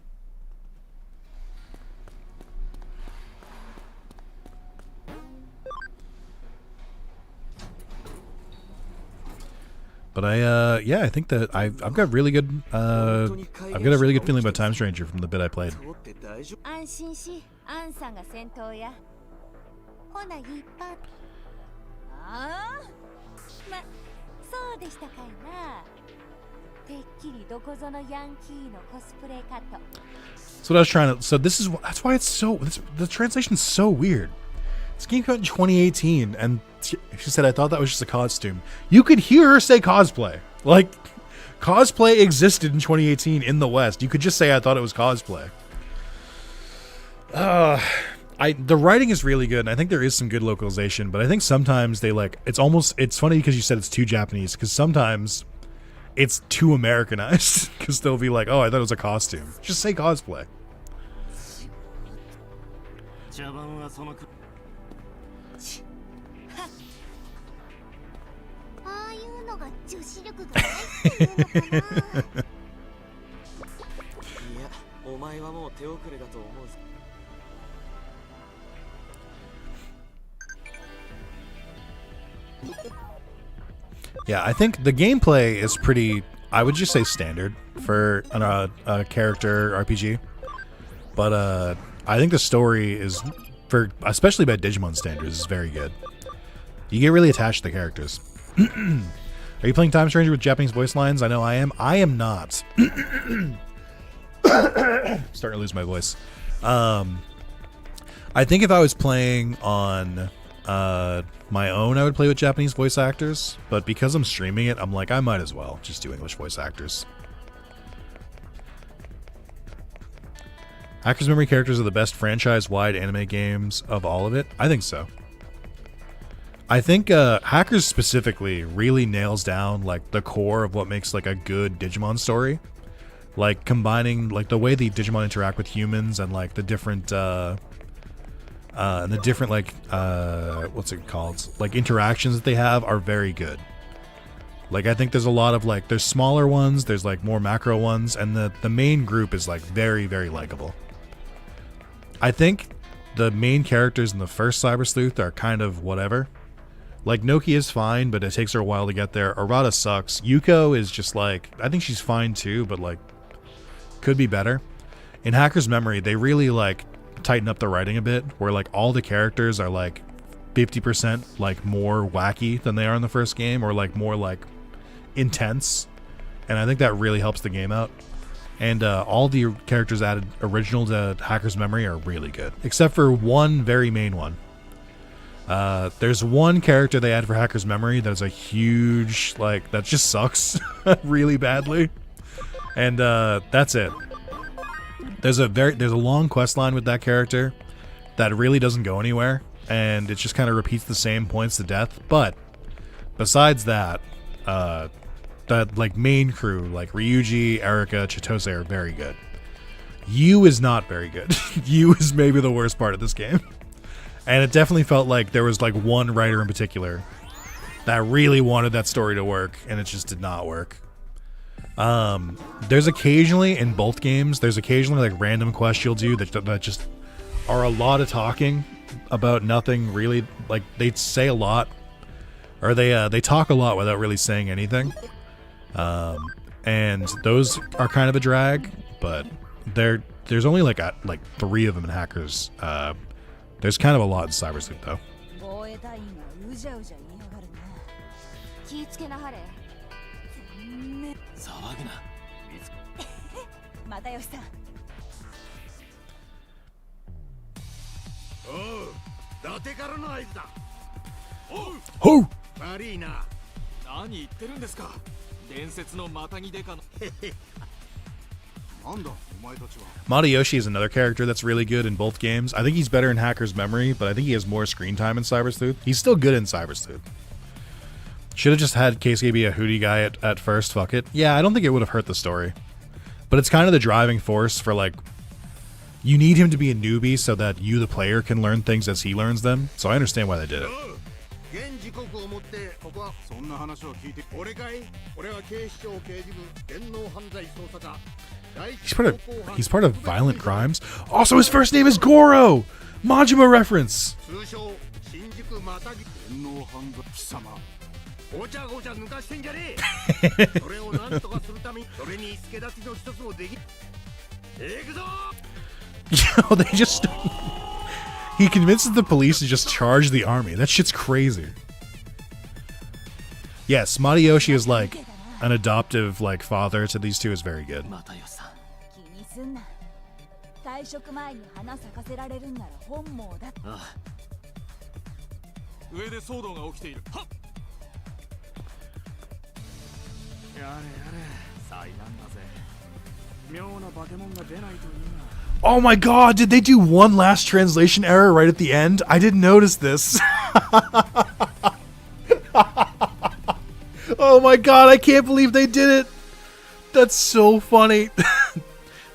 A: But yeah, I think that I've got really good, I've got a really good feeling about Time Stranger from the bit I played.
C: 安心し、アンさんが先頭や。ほな、いっぱい。ああ、ま、そうでしたかいな。てっきりどこぞのヤンキーのコスプレかと。
A: So what I was trying to, so this is, that's why it's so, the translation's so weird. This game came out in 2018, and she said, I thought that was just a costume. You could hear her say cosplay. Like, cosplay existed in 2018 in the West. You could just say, I thought it was cosplay. The writing is really good, and I think there is some good localization, but I think sometimes they, like, it's funny because you said it's too Japanese, because sometimes it's too Americanized, because they'll be like, oh, I thought it was a costume. Just say cosplay.
B: ああいうのが女子力がないっていうのかな。いや、お前はもう手遅れだと思うぞ。
A: Yeah, I think the gameplay is pretty, I would just say standard for a character RPG. But I think the story is, for especially by Digimon standards, is very good. You get really attached to the characters. Are you playing Time Stranger with Japanese voice lines? I know I am. I am not. Starting to lose my voice. I think if I was playing on my own, I would play with Japanese voice actors, but because I'm streaming it, I'm like, I might as well just do English voice actors. Hacker's Memory characters are the best franchise-wide anime games of all of it. I think so. I think Hackers specifically really nails down like the core of what makes like a good Digimon story, like combining like the way the Digimon interact with humans and like the different like what's it called, like interactions that they have are very good. Like I think there's a lot of like there's smaller ones, there's like more macro ones, and the main group is like very, very likable. I think the main characters in the first Cyber Sleuth are kind of whatever. Like Noki is fine, but it takes her a while to get there. Arata sucks. Yuko is just like, I think she's fine too, but like could be better. In Hacker's Memory, they really like tighten up the writing a bit, where like all the characters are like 50% like more wacky than they are in the first game, or like more like intense, and I think that really helps the game out. And all the characters added original to Hacker's Memory are really good, except for one very main one. There's one character they add for Hacker's Memory that is a huge, like, that just sucks really badly, and that's it. There's a long quest line with that character that really doesn't go anywhere, and it just kind of repeats the same points to death. But besides that, that like main crew like Ryuji, Erika, Chitose are very good. Yu is not very good. Yu is maybe the worst part of this game. And it definitely felt like there was like one writer in particular that really wanted that story to work, and it just did not work. There's occasionally in both games, there's occasionally like random quests you'll do that just are a lot of talking about nothing really. Like they say a lot, or they talk a lot without really saying anything. And those are kind of a drag, but there's only like 3 of them in Hackers. There's kind of a lot in Cyber Sleuth though.
C: 気ぃつけなはれ。騒ぐな。又吉さん、
A: Who?
D: 悪いな。何言ってるんですか。伝説のマタギデカの。
A: Matayoshi is another character that's really good in both games. I think he's better in Hacker's Memory, but I think he has more screen time in Cyber Sleuth. He's still good in Cyber Sleuth. Should have just had Keisuke be a Hootie guy at first, fuck it. Yeah, I don't think it would have hurt the story. But it's kind of the driving force for, like, you need him to be a newbie so that you, the player, can learn things as he learns them. So I understand why they did it. He's part of Violent Crimes. Also, his first name is Goro! Majima reference! Yo, they just... He convinces the police to just charge the army. That shit's crazy. Yes, Matayoshi is like an adoptive like father to these two is very good. Oh my god, did they do one last translation error right at the end? I didn't notice this. Oh my god, I can't believe they did it. That's so funny.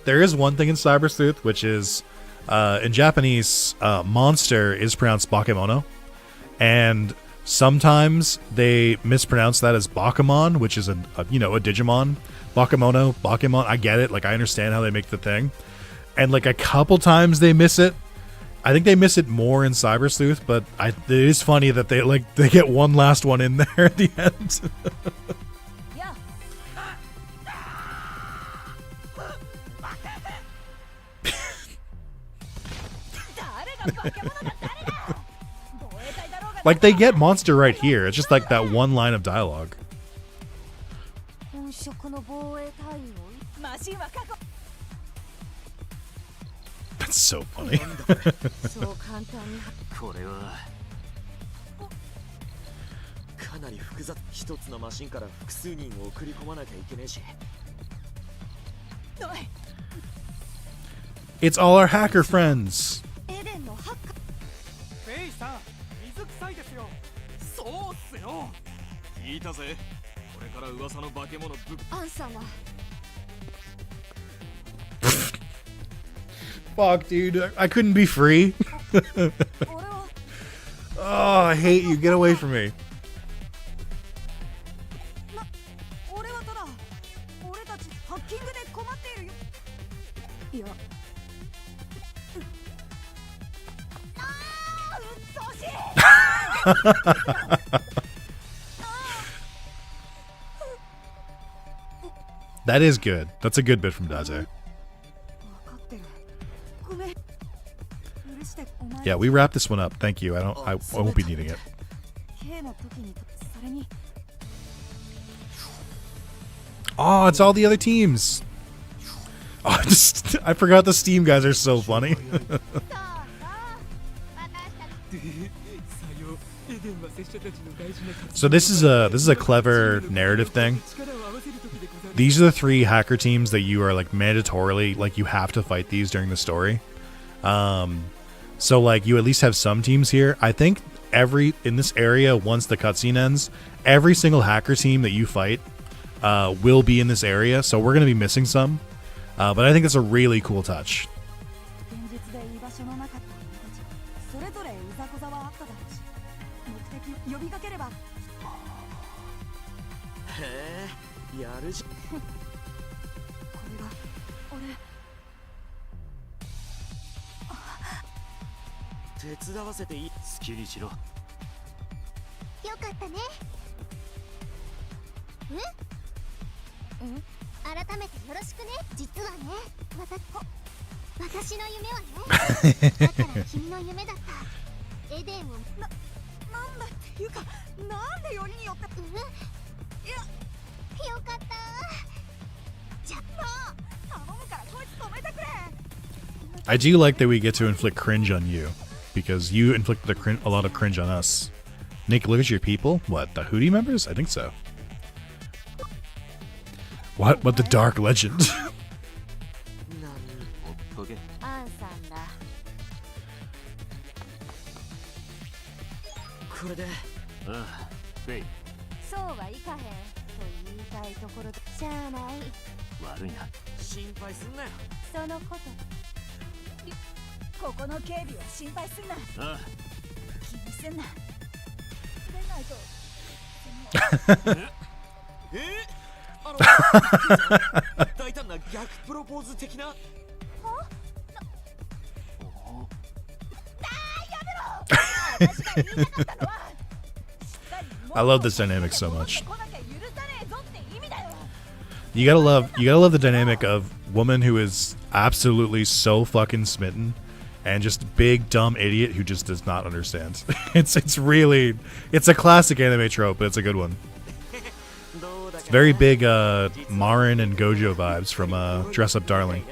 A: There is one thing in Cyber Sleuth, which is, in Japanese, monster is pronounced Bakemono. And sometimes they mispronounce that as Bakamon, which is a Digimon. Bakemono, Bakemon, I get it. Like, I understand how they make the thing. And like a couple times they miss it. I think they miss it more in Cyber Sleuth, but it is funny that they get one last one in there at the end. Like they get monster right here. It's just like that one line of dialogue. That's so funny. It's all our hacker friends. Fuck, dude. I couldn't be free. Oh, I hate you. Get away from me. That is good. That's a good bit from Daze. Yeah, we wrapped this one up. Thank you. I won't be needing it. Oh, it's all the other teams. Oh, I forgot the Steam guys are so funny. So this is a clever narrative thing. These are the three hacker teams that you are like mandatorily like you have to fight these during the story. So like you at least have some teams here. I think in this area, once the cutscene ends, every single hacker team that you fight will be in this area. So we're gonna be missing some, but I think it's a really cool touch. I do like that we get to inflict cringe on you. because you inflicted a lot of cringe on us. Nick, look at your people. What, the Hootie members? I think so. What the dark legend?
C: アンさんだ。
D: これで、ああ、フェイ、
C: そうはいかへんと言いたいところで、しゃあない。
D: 悪いな。心配すんなよ。
C: そのこと。ここの警備は心配すんな。
D: ああ、
C: 気にすんな。出ないと。
D: 大胆な逆プロポーズ的な。
A: I love this dynamic so much. You gotta love the dynamic of woman who is absolutely so fucking smitten and just big dumb idiot who just does not understand. It's a classic anime trope, but it's a good one. It's very big Marin and Gojo vibes from Dress Up Darling.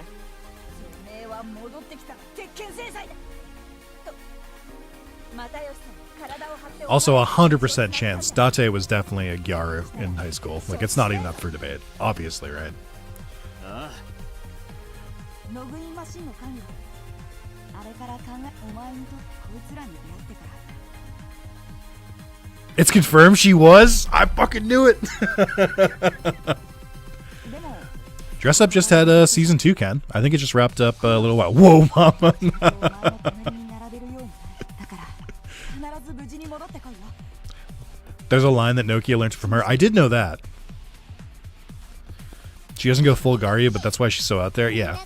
A: Also, 100% chance Date was definitely a Gyaru in high school. Like, it's not even up for debate. Obviously, right? It's confirmed she was? I fucking knew it! Dress Up just had season 2, Ken. I think it just wrapped up a little while. Whoa, mama! There's a line that Nokia learned from her. I did know that. She doesn't go full Garya, but that's why she's so out there. Yeah.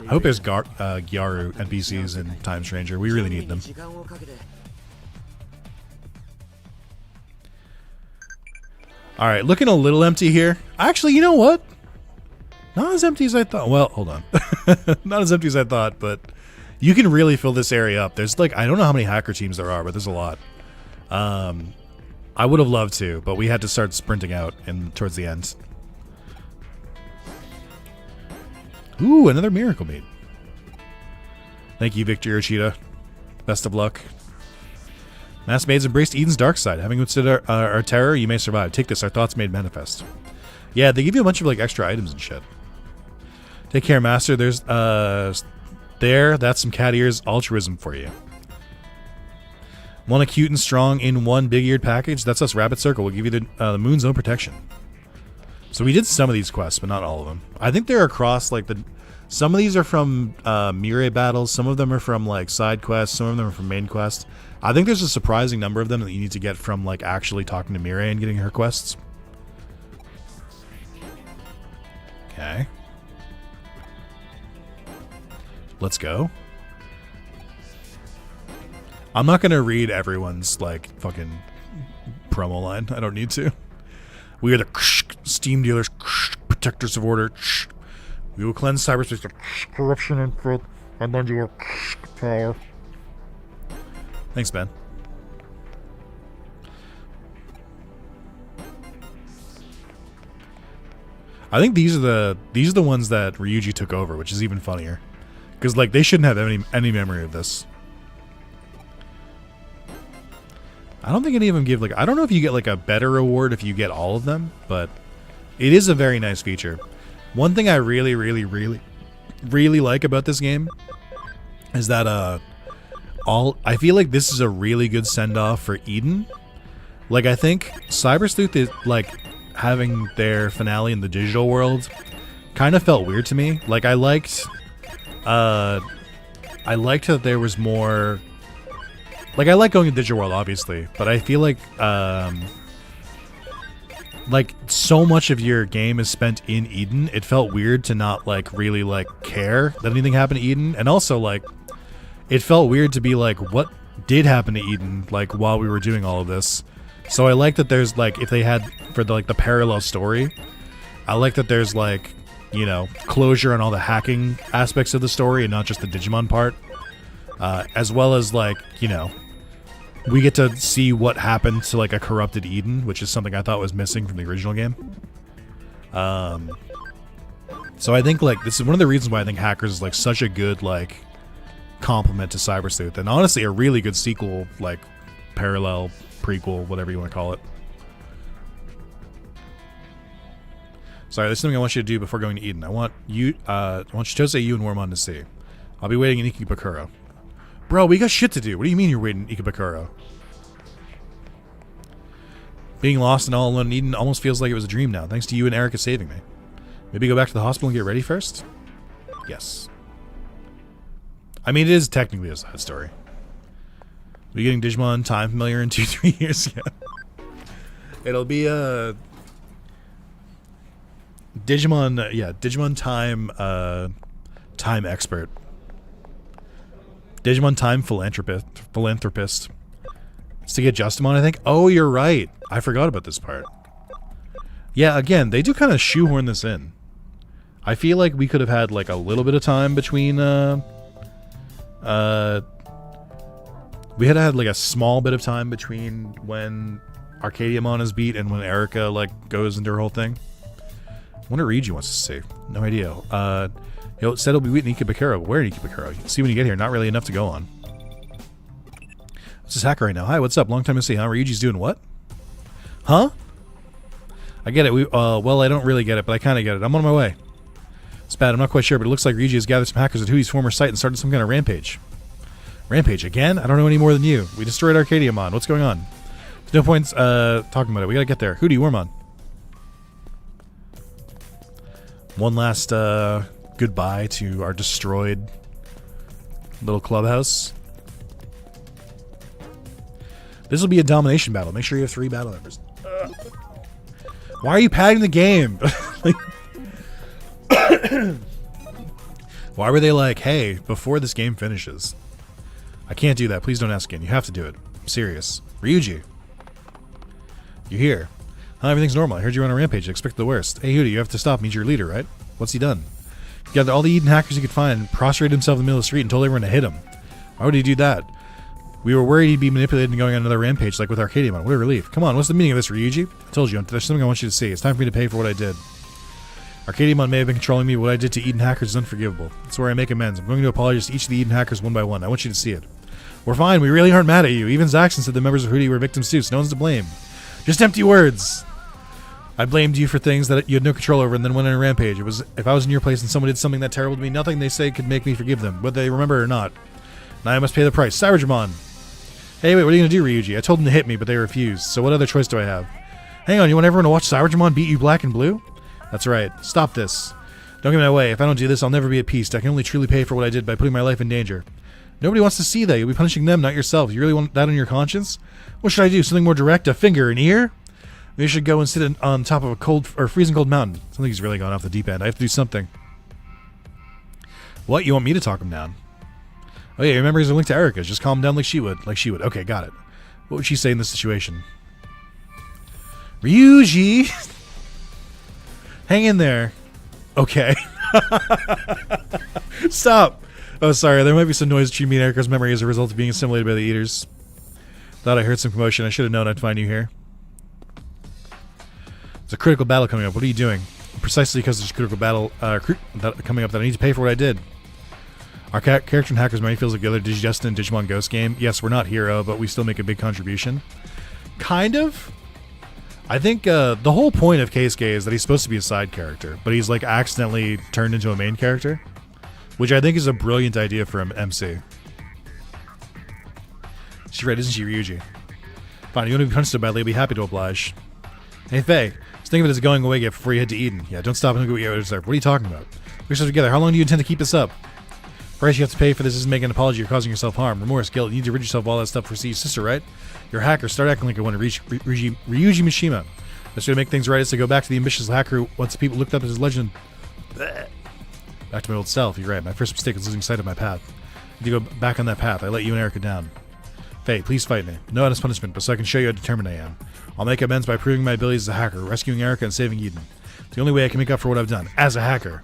A: I hope there's Gyaru NPCs in Time Stranger. We really need them. Alright, looking a little empty here. Actually, you know what? Not as empty as I thought. Well, hold on. Not as empty as I thought, but you can really fill this area up. There's like, I don't know how many hacker teams there are, but there's a lot. I would have loved to, but we had to start sprinting out towards the end. Ooh, another miracle meat. Thank you, Victor Yoshida. Best of luck. Mass Maids embraced Eden's dark side. Having withstood our terror, you may survive. Take this, our thoughts made manifest. Yeah, they give you a bunch of like extra items and shit. Take care, Master. There's that's some cat ears altruism for you. Want a cute and strong in one big-eared package? That's us, Rabbit Circle. We'll give you the Moon's Own protection. So we did some of these quests, but not all of them. I think they're across like some of these are from Mirai battles. Some of them are from like side quests. Some of them are from main quests. I think there's a surprising number of them that you need to get from like actually talking to Mirai and getting her quests. Okay. Let's go. I'm not going to read everyone's, like, fucking promo line. I don't need to. We are the Steam dealers, protectors of order. We will cleanse cyberspace of corruption and filth and lend you our power. Thanks, Ben. I think these are the ones that Ryuji took over, which is even funnier. Because, like, they shouldn't have any memory of this. I don't think any of them give, like... I don't know if you get, like, a better reward if you get all of them, but it is a very nice feature. One thing I really, really, really, really like about this game is that, I feel like this is a really good send-off for Eden. Like, I think Cyber Sleuth is, like, having their finale in the digital world kind of felt weird to me. Like, I liked that there was more... Like, I like going to digital world, obviously, but I feel like so much of your game is spent in Eden. It felt weird to not, like, really, like, care that anything happened to Eden. And also, like, it felt weird to be like, what did happen to Eden, like, while we were doing all of this? So I like that there's, like, if they had, for the, like, the parallel story, I like that there's, like, you know, closure on all the hacking aspects of the story and not just the Digimon part. As well as, like, you know, we get to see what happened to, like, a corrupted Eden, which is something I thought was missing from the original game. So So I think like this is one of the reasons why I think Hackers is like such a good like complement to Cyber Sleuth, and honestly a really good sequel, like parallel, prequel, whatever you want to call it. Sorry, there's something I want you to do before going to Eden. I want Chitose, you, and Wormon to see. I'll be waiting in Ikebukuro. Bro, we got shit to do. What do you mean you're waiting in Ikebukuro? Being lost and all alone in Eden almost feels like it was a dream now, thanks to you and Erica saving me. Maybe go back to the hospital and get ready first? Yes. I mean, it is technically a side story. We're getting Digimon Time familiar in 2-3 years. Yeah. It'll be Digimon, Digimon Time expert. Digimon Time philanthropist. It's to get Justimon, I think. Oh, you're right. I forgot about this part. Yeah, again, they do kind of shoehorn this in. I feel like we could have had like a little bit of time between we had like a small bit of time between when Arcadiamon is beat and when Erica like goes into her whole thing. I wonder what Ryuji wants to say. No idea. He said he'll be beating Ikebukuro. Where in Ikebukuro? You can see when you get here. Not really enough to go on. What's this hacker right now? Hi, what's up? Long time to see, huh? Ryuji's doing what? Huh? I get it. Well, I don't really get it, but I kind of get it. I'm on my way. It's bad. I'm not quite sure, but it looks like Ryuji has gathered some hackers at Hui's former site and started some kind of rampage. Rampage again? I don't know any more than you. We destroyed Arcadiamon. What's going on? There's no point talking about it. We gotta get there. Hootie, Wormon. One last goodbye to our destroyed little clubhouse. This will be a domination battle. Make sure you have 3 battle members. Why are you padding the game? Like, why were they like, hey, before this game finishes? I can't do that. Please don't ask again. You have to do it. I'm serious. Ryuji. You're here. Huh, everything's normal. I heard you were on a rampage. I expect the worst. Hey, Hootie, you have to stop. He's your leader, right? What's he done? He gathered all the Eden hackers he could find and prostrated himself in the middle of the street and told everyone to hit him. Why would he do that? We were worried he'd be manipulated and going on another rampage like with Arcadiamon. What a relief. Come on, what's the meaning of this, Ryuji? I told you, there's something I want you to see. It's time for me to pay for what I did. Arcadiamon may have been controlling me, but what I did to Eden hackers is unforgivable. That's where I make amends. I'm going to apologize to each of the Eden hackers one by one. I want you to see it. We're fine. We really aren't mad at you. Even Zaxxon said the members of Hootie were victims too, so no one's to blame. Just empty words. I blamed you for things that you had no control over and then went on a rampage. It was if I was in your place and someone did something that terrible to me, nothing they say could make me forgive them, whether they remember or not. Now I must pay the price. Cyberjamon. Hey, wait, what are you going to do, Ryuji? I told them to hit me, but they refused. So what other choice do I have? Hang on, you want everyone to watch Cyberjamon beat you black and blue? That's right. Stop this. Don't get in my way. If I don't do this, I'll never be at peace. I can only truly pay for what I did by putting my life in danger. Nobody wants to see that. You'll be punishing them, not yourself. You really want that on your conscience? What should I do? Something more direct? A finger? An ear? Maybe I should go and sit on top of a cold or freezing cold mountain. Something's really gone off the deep end. I have to do something. What? You want me to talk him down? Oh yeah, your memories are linked to Erica's. Just calm down like she would. Like she would. Okay, got it. What would she say in this situation? Ryuji! Hang in there. Okay. Stop! Oh, sorry. There might be some noise between me and Erica's memory as a result of being assimilated by the eaters. Thought I heard some commotion. I should have known I'd find you here. There's a critical battle coming up. What are you doing? Precisely because there's a critical battle coming up that I need to pay for what I did. Our character in Hacker's Memory feels like the other Digidestin and Digimon Ghost game. Yes, we're not hero, but we still make a big contribution. Kind of. I think the whole point of Keisuke is that he's supposed to be a side character, but he's like accidentally turned into a main character, which I think is a brilliant idea for an MC. She's right, isn't she, Ryuji? Fine, you want to be punished so badly, I'll be happy to oblige. Hey, Faye, just think of it as a going away gift before you head to Eden. Yeah, don't stop and go get what are you talking about? We're still together. How long do you intend to keep this up? The price you have to pay for this isn't making an apology or causing yourself harm. Remorse, guilt, you need to rid yourself of all that stuff for see your sister, right? You're a hacker. Start acting like you want to reach Ryuji Mishima. Best way to make things right is to go back to the ambitious hacker who once people looked up as his legend. Blech. Back to my old self. You're right. My first mistake was losing sight of my path. I need to go back on that path. I let you and Erica down. Faye, please fight me. No honest punishment, but so I can show you how determined I am. I'll make amends by proving my abilities as a hacker, rescuing Erica and saving Eden. It's the only way I can make up for what I've done as a hacker.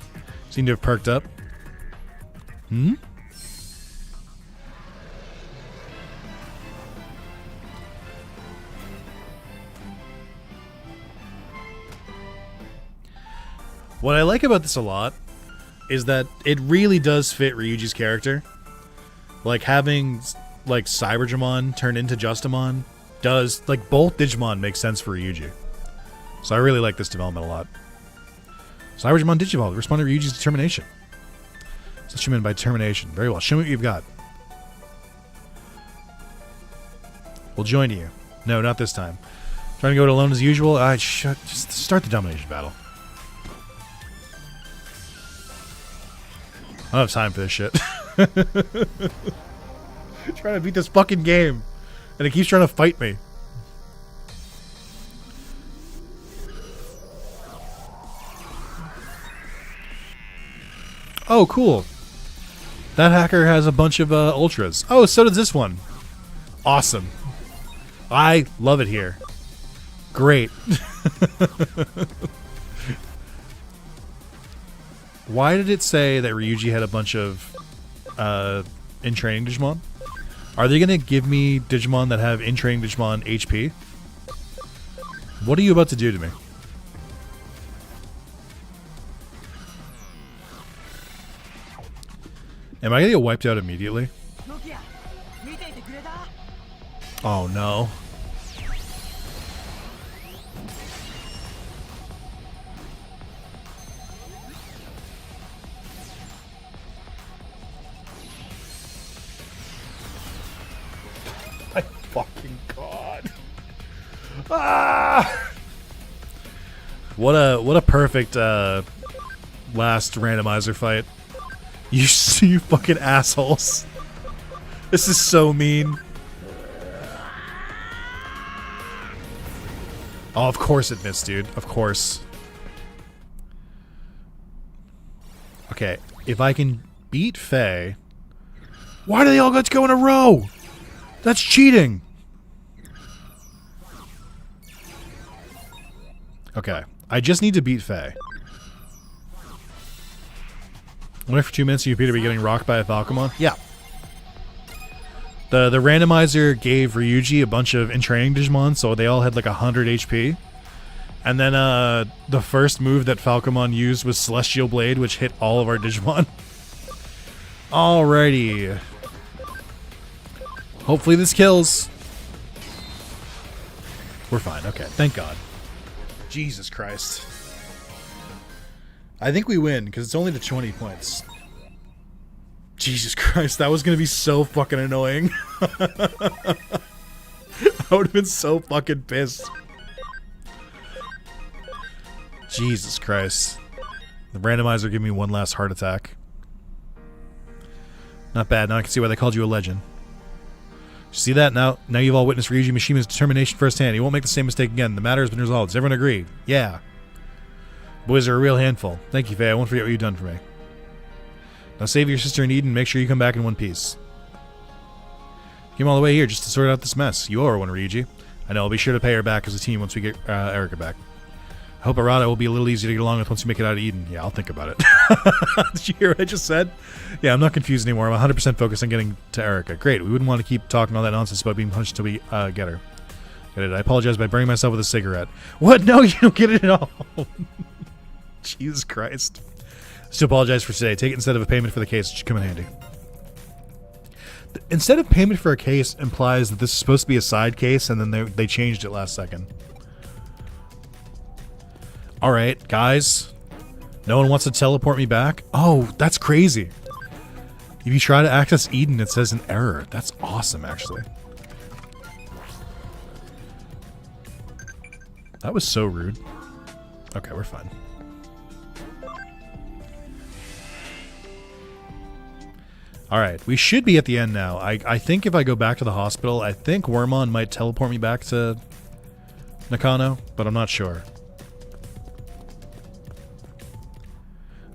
A: Seem to have perked up. Hmm? What I like about this a lot is that it really does fit Ryuji's character. Like, having, like, Cyberjamon turn into Justamon does, like, both Digimon make sense for Ryuji. So I really like this development a lot. Cyberjamon Digivolve, respond to Ryuji's determination. That's what you meant by determination. Very well. Show me what you've got. We'll join you. No, not this time. Trying to go it alone as usual? Just start the domination battle. I don't have time for this shit. Trying to beat this fucking game. And it keeps trying to fight me. Oh, cool. That hacker has a bunch of ultras. Oh, so does this one. Awesome. I love it here. Great. Why did it say that Ryuji had a bunch of in-training Digimon? Are they going to give me Digimon that have in-training Digimon HP? What are you about to do to me? Am I going to get wiped out immediately? Oh no. My fucking god. Ah! What a perfect last randomizer fight. You fucking assholes. This is so mean. Oh, of course it missed, dude. Of course. Okay, if I can beat Faye... Why do they all get to go in a row? That's cheating. Okay, I just need to beat Faye. Wait for 2 minutes and you appear to be getting rocked by a Falcomon? Yeah. The randomizer gave Ryuji a bunch of in-training Digimon, so they all had like 100 HP. And then the first move that Falcomon used was Celestial Blade, which hit all of our Digimon. Alrighty. Hopefully this kills. We're fine. Okay, thank God. Jesus Christ. I think we win, because it's only to 20 points. Jesus Christ, that was going to be so fucking annoying. I would have been so fucking pissed. Jesus Christ. The randomizer gave me one last heart attack. Not bad. Now I can see why they called you a legend. See that? Now you've all witnessed Ryuji Mishima's determination firsthand. He won't make the same mistake again. The matter has been resolved. Does everyone agree? Yeah. Boys are a real handful. Thank you, Faye. I won't forget what you've done for me. Now save your sister in Eden and make sure you come back in one piece. Came all the way here just to sort out this mess. You owe her one, Ryuji. I know. I'll be sure to pay her back as a team once we get Erica back. I hope Arata will be a little easier to get along with once you make it out of Eden. Yeah, I'll think about it. Did you hear what I just said? Yeah, I'm not confused anymore. I'm 100% focused on getting to Erica. Great. We wouldn't want to keep talking all that nonsense about being punished until we get her. Get it? I apologize by burning myself with a cigarette. What? No, you don't get it at all. Jesus Christ. Still apologize for today. Take it instead of a payment for the case. It should come in handy. Instead of payment for a case implies that this is supposed to be a side case, and then they changed it last second. Alright, guys. No one wants to teleport me back? Oh, that's crazy. If you try to access Eden, it says an error. That's awesome, actually. That was so rude. Okay, we're fine. Alright, we should be at the end now. I think if I go back to the hospital, I think Wormon might teleport me back to Nakano, but I'm not sure.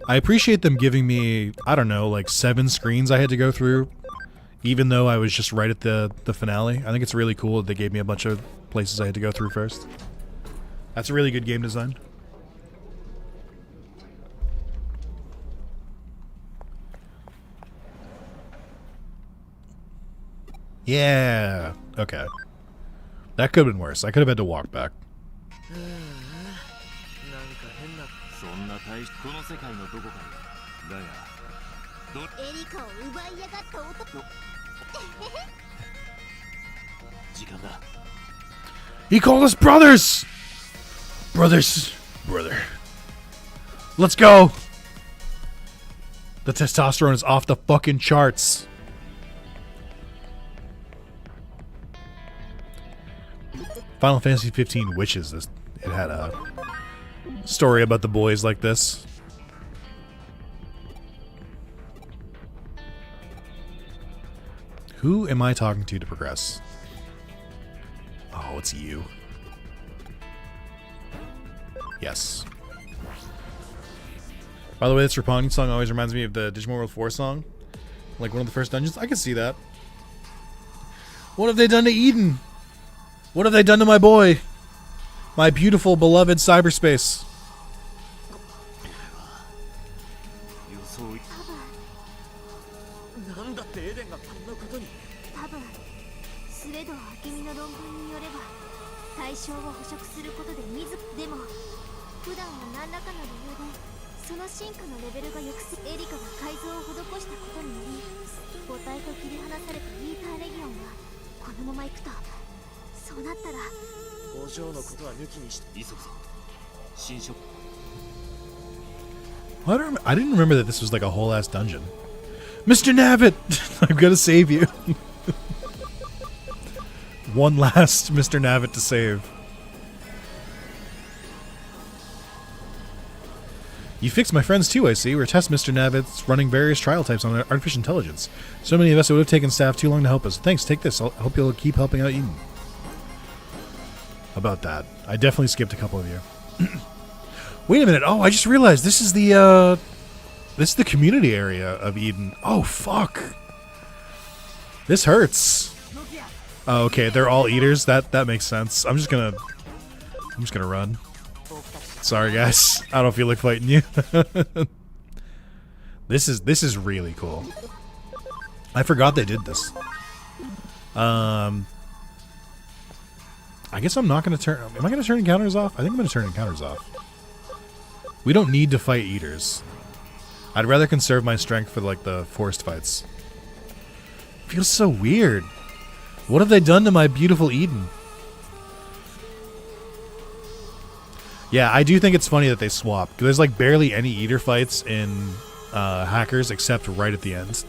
A: I appreciate them giving me, I don't know, like 7 screens I had to go through, even though I was just right at the finale. I think it's really cool that they gave me a bunch of places I had to go through first. That's a really good game design. Yeah. Okay. That could have been worse. I could have had to walk back.
B: エリカを奪いやがった男。
A: He called us brothers! Brothers. Brother. Let's go! The testosterone is off the fucking charts. Final Fantasy 15 Witches. It had a story about the boys like this. Who am I talking to progress? Oh, it's you. Yes. By the way, this Rapani song always reminds me of the Digimon World 4 song. Like one of the first dungeons. I can see that. What have they done to Eden? What have they done to my boy? My beautiful, beloved cyberspace.
D: なんだってエデンがこんなことに。
B: 多分スレド明美の論文によれば対象を捕食することででも普段は何らかの理由でその進化のレベルが抑制。エリカが改造を施したことにより母体と切り離されたイーターレギオンがこのままいくと、そうなったら
D: お嬢のことは抜きにして急ぐぞ。新職。
A: I didn't remember that this was like a whole ass dungeon. Mr. Navit! I'm gonna save you. One last Mr. Navit to save. You fixed my friends too, I see. We're test Mr. Navit's running various trial types on artificial intelligence. So many of us, it would have taken staff too long to help us. Thanks, take this. I hope you'll keep helping out Eden. About that. I definitely skipped a couple of you. Wait a minute. Oh, I just realized this is the community area of Eden. Oh, fuck. This hurts. Oh, okay. They're all eaters. That makes sense. I'm just gonna run. Sorry, guys. I don't feel like fighting you. This is really cool. I forgot they did this. I guess I'm not gonna turn. Am I gonna turn encounters off? I think I'm gonna turn encounters off. We don't need to fight eaters. I'd rather conserve my strength for like the forced fights. Feels so weird. What have they done to my beautiful Eden? Yeah, I do think it's funny that they swapped. There's like barely any eater fights in Hackers except right at the end.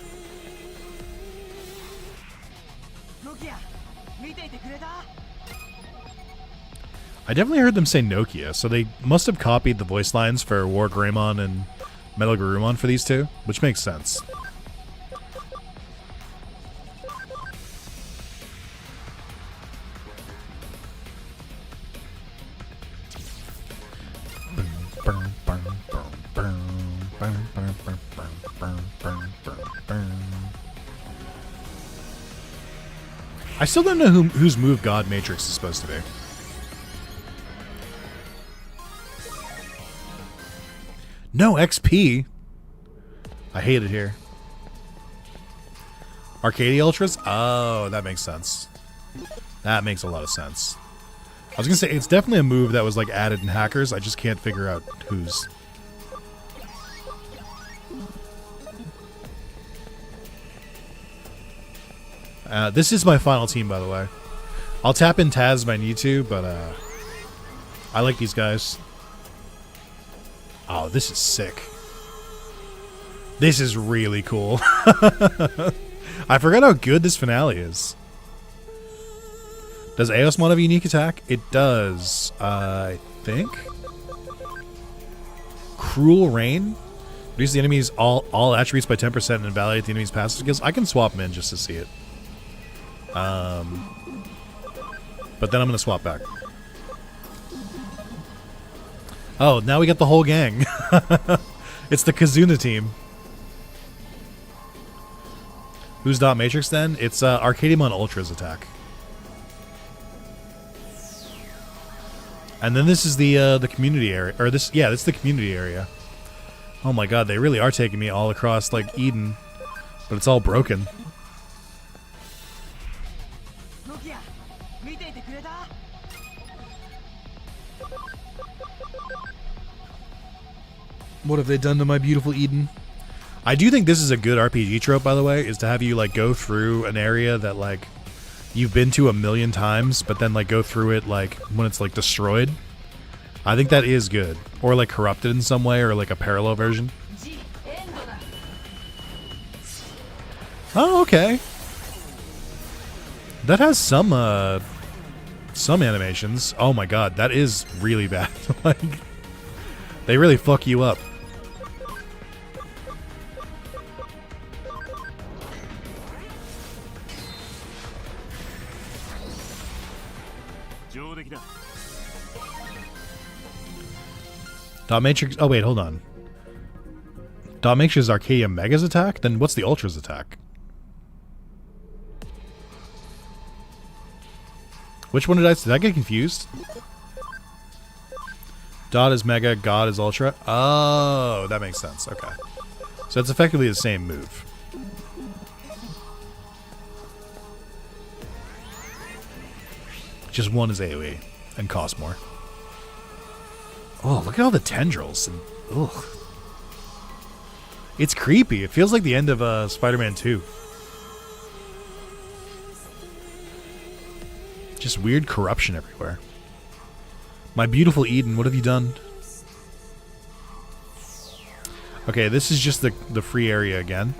A: I definitely heard them say Nokia, so they must have copied the voice lines for War Greymon and Metal Garurumon for these two, which makes sense. I still don't know whose move God Matrix is supposed to be. No XP. I hate it here. Arcadia Ultras? Oh, that makes sense. That makes a lot of sense. I was gonna say, it's definitely a move that was like added in Hackers. I just can't figure out whose. This is my final team, by the way. I'll tap in Taz if I need to, but I like these guys. Oh, this is sick. This is really cool. I forgot how good this finale is. Does Aosmon have a unique attack? It does, I think. Cruel Rain? Reduce the enemy's all attributes by 10% and invalidate the enemy's passive skills. I can swap them in just to see it. But then I'm going to swap back. Oh, now we got the whole gang. It's the Kazuna team. Who's Dot Matrix then? It's Arcadiamon Ultra's attack. And then this is the community area, or this is the community area. Oh my god, they really are taking me all across like Eden, but it's all broken. What have they done to my beautiful Eden? I do think this is a good RPG trope, by the way, is to have you like go through an area that like you've been to 1,000,000 times, but then like go through it like when it's like destroyed. I think that is good, or like corrupted in some way, or like a parallel version. Oh, okay. That has some animations. Oh my god, that is really bad. Like, they really fuck you up. Dot Matrix. Oh wait, hold on. Dot Matrix is Arcadia Mega's attack? Then what's the Ultra's attack? Which one did I get confused? Dot is Mega, God is Ultra. Oh, that makes sense. Okay. So it's effectively the same move. Just one is AoE and costs more. Oh, look at all the tendrils. And, ugh. It's creepy. It feels like the end of Spider-Man 2. Just weird corruption everywhere. My beautiful Eden, what have you done? Okay, this is just the free area again.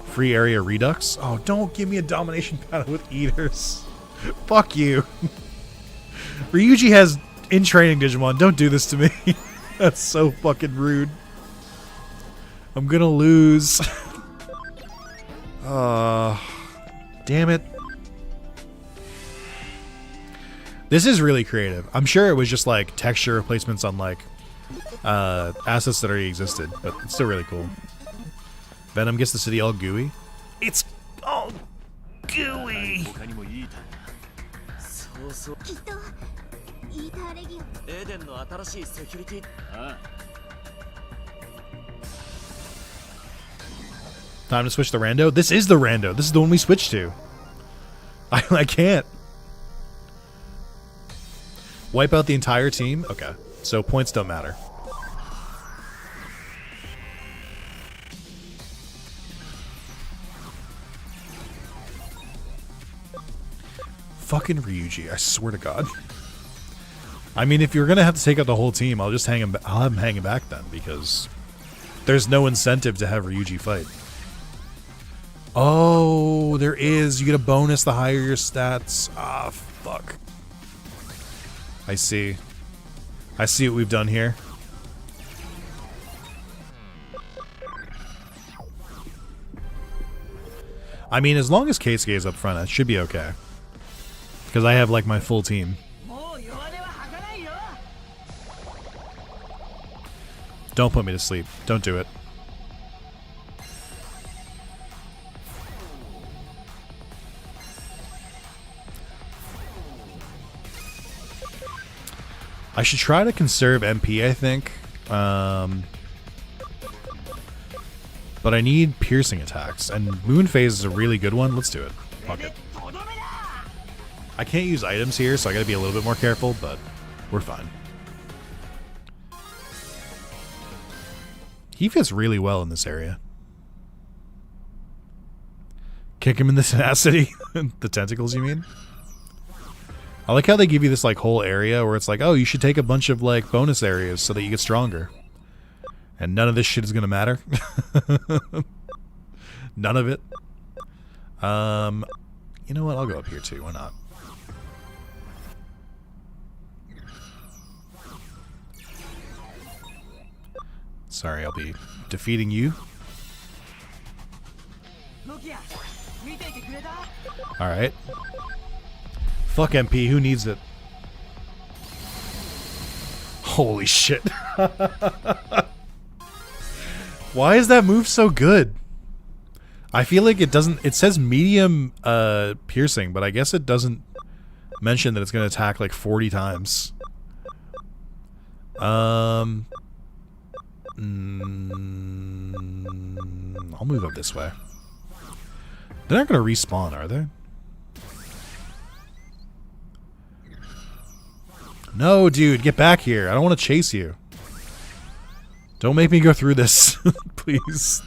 A: Free area redux. Oh, don't give me a domination battle with eaters. Fuck you. Ryuji has in training Digimon. Don't do this to me. That's so fucking rude. I'm gonna lose. Damn it. This is really creative. I'm sure it was just like texture replacements on like assets that already existed, but it's still really cool. Venom gets the city all gooey. It's all gooey. Time to switch the rando. This is the rando. This is the one we switched to. I can't. Wipe out the entire team? Okay. So points don't matter. Fucking Ryuji, I swear to God. I mean, if you're gonna have to take out the whole team, I'll just hang him. I'll have him hanging back then, because there's no incentive to have Ryuji fight. Oh, there is. You get a bonus the higher your stats. Ah, fuck. I see. I see what we've done here. I mean, as long as Keisuke is up front, that should be okay. Because I have, like, my full team. Don't put me to sleep. Don't do it. I should try to conserve MP, I think. But I need piercing attacks. And Moon Phase is a really good one. Let's do it. Fuck it. I can't use items here, so I gotta be a little bit more careful, but we're fine. He fits really well in this area. Kick him in the tenacity. The tentacles, you mean? I like how they give you this like whole area where it's like, oh, you should take a bunch of like bonus areas so that you get stronger. And none of this shit is gonna matter. None of it. You know what? I'll go up here too. Why not? Sorry, I'll be defeating you. Alright. Fuck MP, who needs it? Holy shit. Why is that move so good? I feel like it doesn't... It says medium piercing, but I guess it doesn't mention that it's going to attack like 40 times. I'll move up this way. They're not going to respawn, are they? No, dude, get back here. I don't want to chase you. Don't make me go through this, please.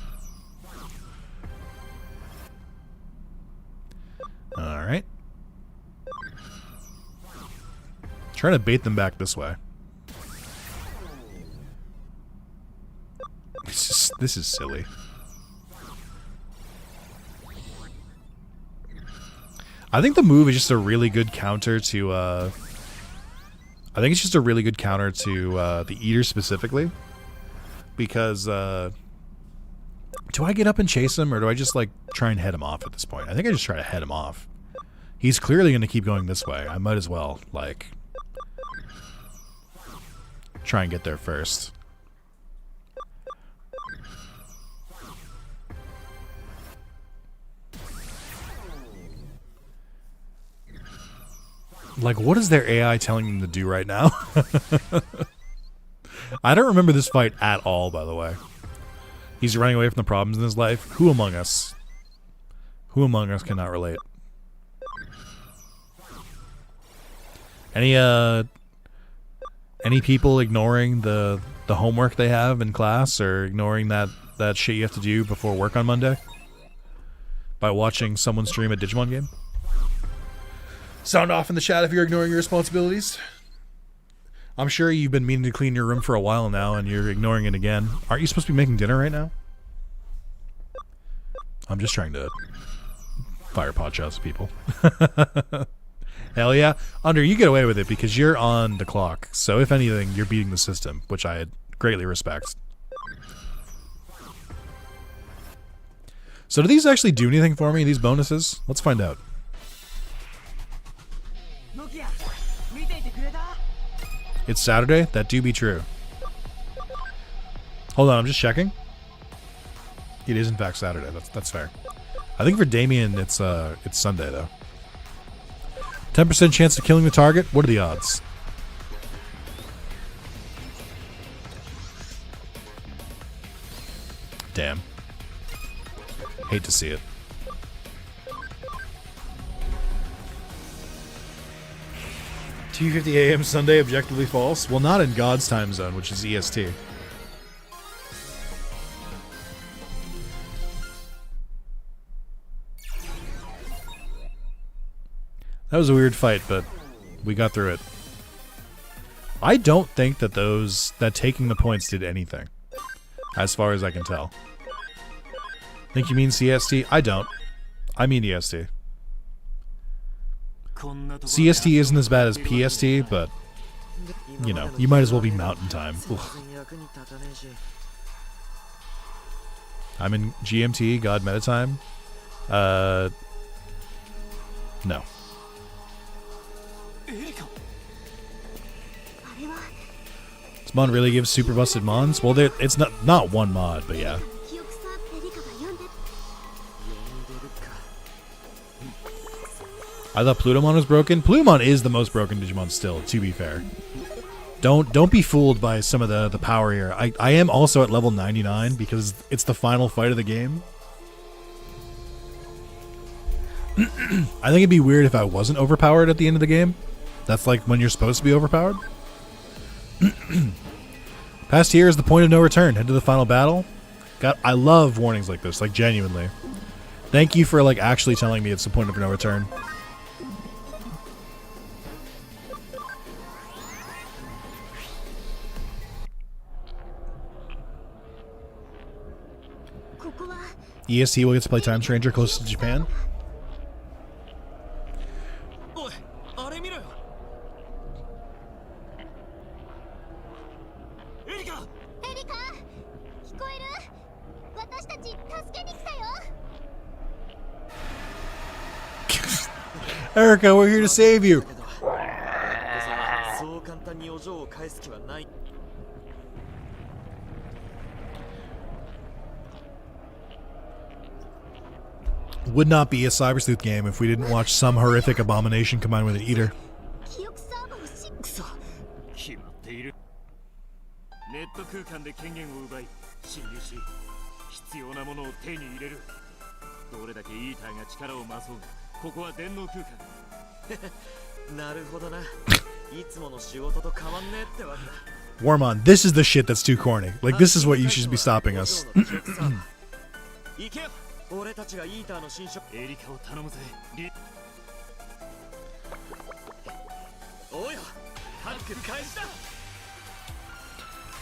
A: Trying to bait them back this way. This is silly. I think the move is just a really good counter to I think it's just a really good counter to the Eater specifically. Because do I get up and chase him, or do I just like try and head him off at this point? I think I just try to head him off. He's clearly going to keep going this way. I might as well like try and get there first. Like, what is their AI telling them to do right now? I don't remember this fight at all, by the way. He's running away from the problems in his life. Who among us? Who among us cannot relate? Any people ignoring the homework they have in class, or ignoring that shit you have to do before work on Monday by watching someone stream a Digimon game? Sound off in the chat if you're ignoring your responsibilities. I'm sure you've been meaning to clean your room for a while now, and you're ignoring it again. Aren't you supposed to be making dinner right now? I'm just trying to fire pot shots at people. Hell yeah. Under, you get away with it because you're on the clock. So if anything, you're beating the system, which I greatly respect. So do these actually do anything for me, these bonuses? Let's find out. It's Saturday? That do be true. Hold on, I'm just checking. It is in fact Saturday. That's fair. I think for Damien it's Sunday though. 10% chance of killing the target? What are the odds? Damn. Hate to see it. $2:50 a.m. Sunday, objectively false? Well, not in God's time zone, which is EST. That was a weird fight, but we got through it. I don't think that taking the points did anything, as far as I can tell. Think you mean CST? I don't. I mean EST. CST isn't as bad as PST, but, you know, you might as well be mountain time. Ugh. I'm in GMT, God Meta Time. No. This mod really gives super busted mons? Well, it's not one mod, but yeah. I thought Plutomon was broken. Plutomon is the most broken Digimon still, to be fair. Don't be fooled by some of the power here. I am also at level 99 because it's the final fight of the game. I think it'd be weird if I wasn't overpowered at the end of the game. That's like when you're supposed to be overpowered. Past here is the point of no return. Head to the final battle. I love warnings like this, like genuinely. Thank you for like actually telling me it's the point of no return. EST will get to play Time Stranger close to Japan. Erica, we're here to save you. Would not be a Cyber Sleuth game if we didn't watch some horrific abomination combined with an Eater. Warmon, this is the shit that's too corny. Like, this is what you should be stopping us.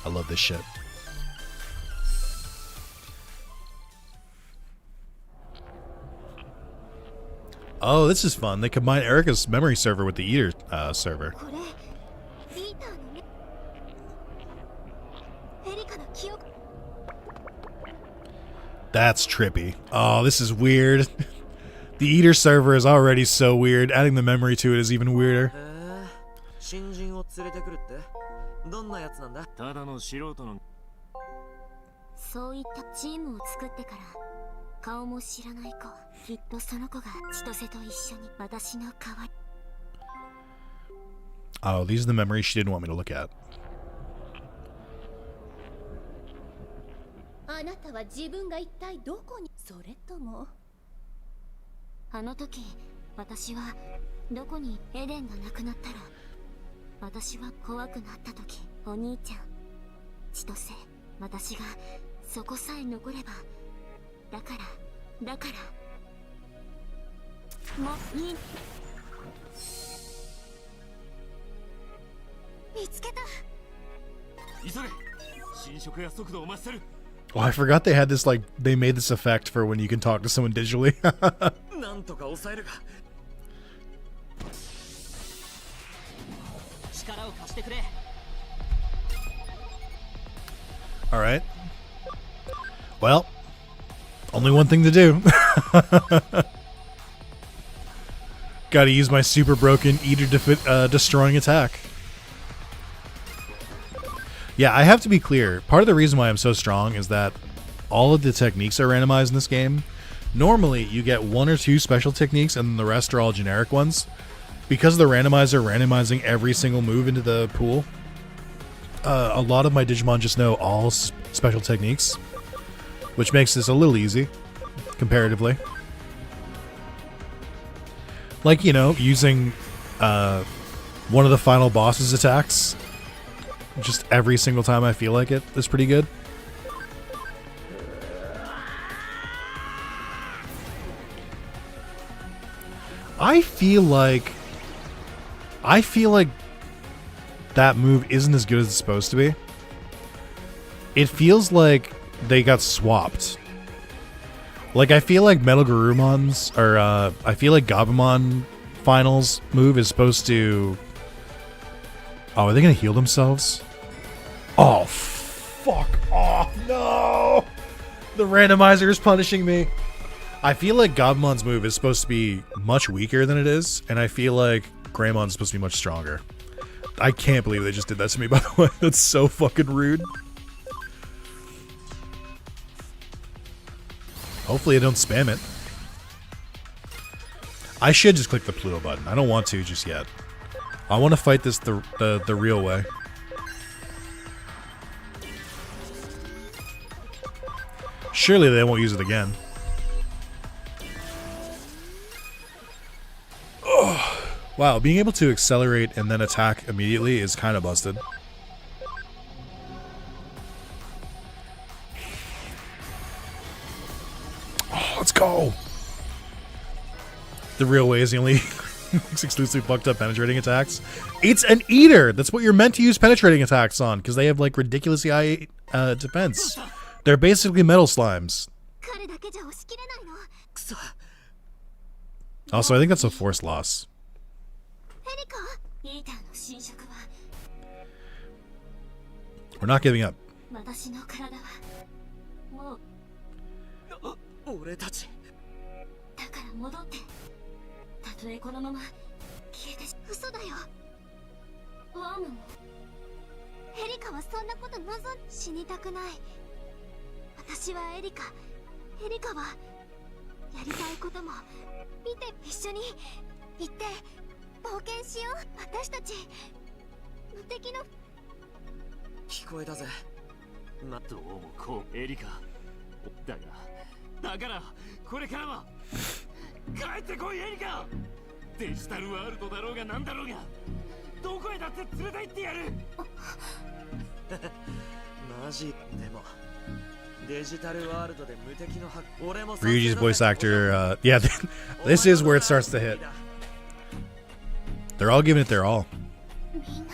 A: I love this shit. Oh, this is fun. They combine Erica's memory server with the Eater server.
B: これリーターのねエリカの記憶
A: That's trippy. Oh, this is weird. The Eater server is already so weird. Adding the memory to it is even weirder.
D: 新人を連れてくるってどんなやつなんだただの素人の
B: そういったチームを作ってから顔も知らない子きっとその子が千歳と一緒に私の代わり
A: Oh, these are the memories she didn't want me to look at.
C: あなたは自分が一体どこにそれとも
B: あの時私はどこにエデンがなくなったら私は怖くなった時お兄ちゃん千歳私がそこさえ残ればだからもういい見つけた
D: 急げ侵食や速度を増せる
A: Oh, I forgot they had this, like, they made this effect for when you can talk to someone digitally.
D: なんとか抑えるが力を貸してくれ
A: Alright. Well, only one thing to do. Gotta use my super broken Eater destroying attack. Yeah, I have to be clear. Part of the reason why I'm so strong is that all of the techniques are randomized in this game. Normally, you get one or two special techniques and the rest are all generic ones. Because the randomizer randomizing every single move into the pool, a lot of my Digimon just know all special techniques, which makes this a little easy, comparatively. Like, you know, using one of the final boss's attacks just every single time I feel like it is pretty good. I feel like that move isn't as good as it's supposed to be. It feels like they got swapped. Like, I feel like Metal Garumon's, or I feel like Gabumon Finals move is supposed to... Oh, are they going to heal themselves? Oh, fuck off. No! The randomizer is punishing me. I feel like Gabumon's move is supposed to be much weaker than it is, and I feel like Greymon's supposed to be much stronger. I can't believe they just did that to me, by the way. That's so fucking rude. Hopefully I don't spam it. I should just click the Pluto button. I don't want to just yet. I want to fight this the real way. Surely they won't use it again. Oh, wow, being able to accelerate and then attack immediately is kind of busted. Oh, let's go! The real way is the only exclusively fucked up penetrating attacks. It's an Eater! That's what you're meant to use penetrating attacks on, because they have like ridiculously high defense. They're basically metal slimes. Also, I think that's a force loss. We're not giving up.
D: 俺たち
B: だから戻ってたとえこのまま消えて嘘だよワームもエリカはそんなこと望ん死にたくない私はエリカはやりたいことも見て一緒に行って冒険しよう私たち無敵の
D: 聞こえたぜどうもこうエリカだからこれからは帰ってこいエリカデジタルワールドだろうがなんだろうがどこへだって連れて行ってやるマジでもデジタルワールドで無敵の俺も
A: Ryuji's voice actor, yeah, this is where it starts to hit. They're all giving it their all.
B: みんな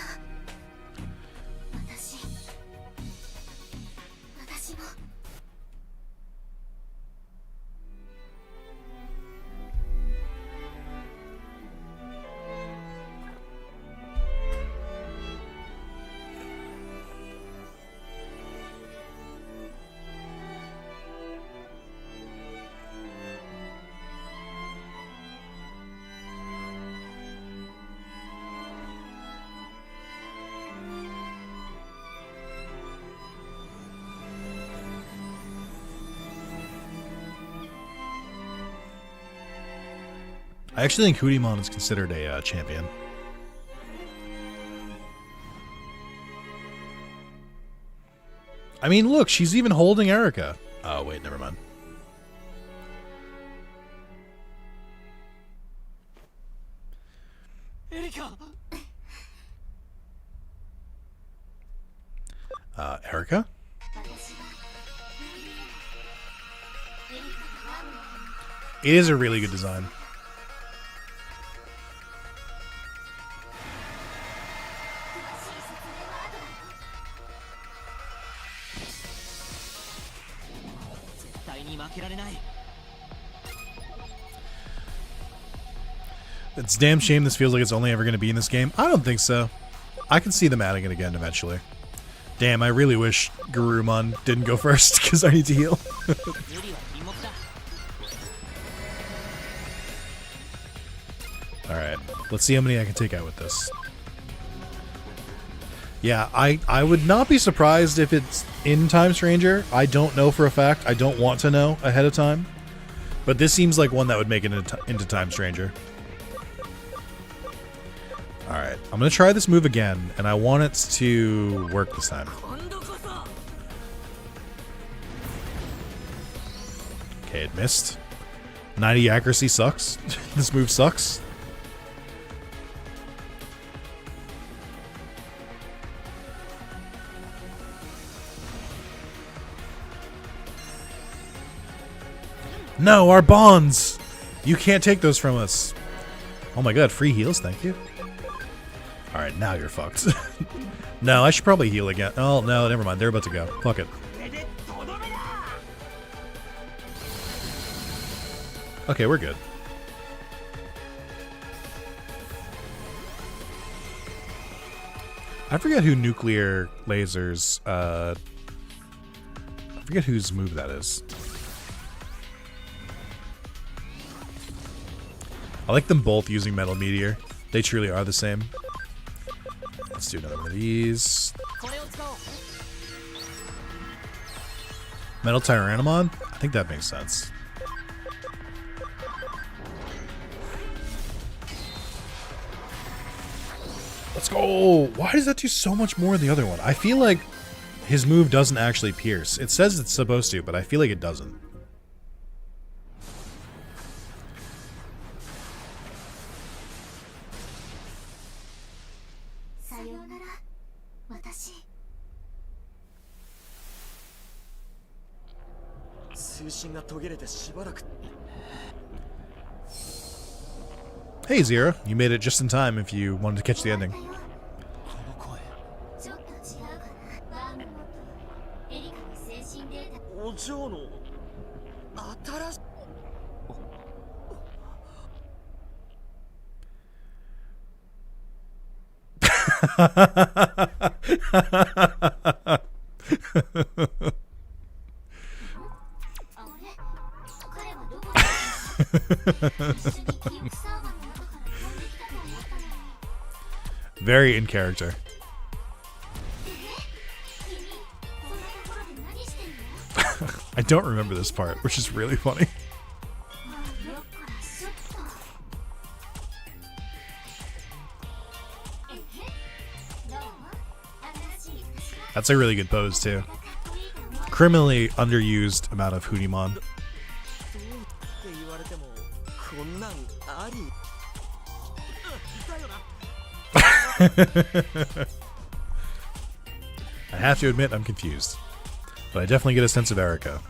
A: I actually think Hudimon is considered a champion. I mean, look, she's even holding Erica. Oh, wait, never mind.
D: Erika.
A: Erica? It is a really good design. It's a damn shame this feels like it's only ever going to be in this game. I don't think so. I can see them adding it again eventually. Damn, I really wish Garurumon didn't go first because I need to heal. Alright, let's see how many I can take out with this. Yeah, I would not be surprised if it's in Time Stranger. I don't know for a fact. I don't want to know ahead of time. But this seems like one that would make it into Time Stranger. Alright, I'm going to try this move again, and I want it to work this time. Okay, it missed. 90 accuracy sucks. This move sucks. No, our bonds! You can't take those from us. Oh my god, free heals, thank you. Alright, now you're fucked. No, I should probably heal again. Oh, no, never mind. They're about to go. Fuck it. Okay, we're good. I forget who nuclear lasers, I forget whose move that is. I like them both using Metal Meteor. They truly are the same. Let's do another one of these. Metal Tyrannomon? I think that makes sense. Let's go! Why does that do so much more than the other one? I feel like his move doesn't actually pierce. It says it's supposed to, but I feel like it doesn't. Hey Zero, you made it just in time if you wanted to catch the ending. Very in character. I don't remember this part, which is really funny. That's a really good pose too. Criminally underused amount of Hudimon. I have to admit I'm confused, but I definitely get a sense of Erica.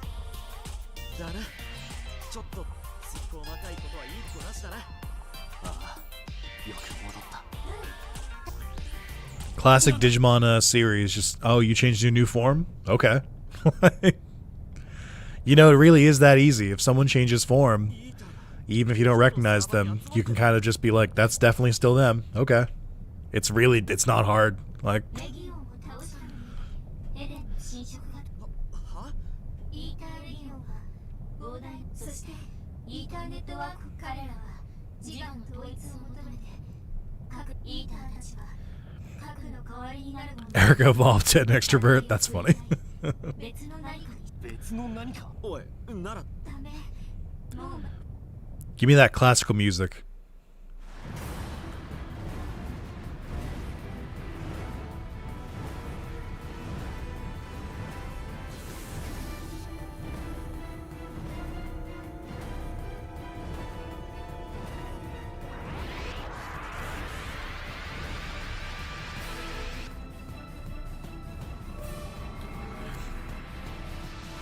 A: Classic Digimon series, just, oh, you changed your new form? Okay. You know, it really is that easy. If someone changes form, even if you don't recognize them, you can kind of just be like, that's definitely still them. Okay. It's really, it's not hard. Like, Erica evolved to an extrovert. That's funny. Give me that classical music.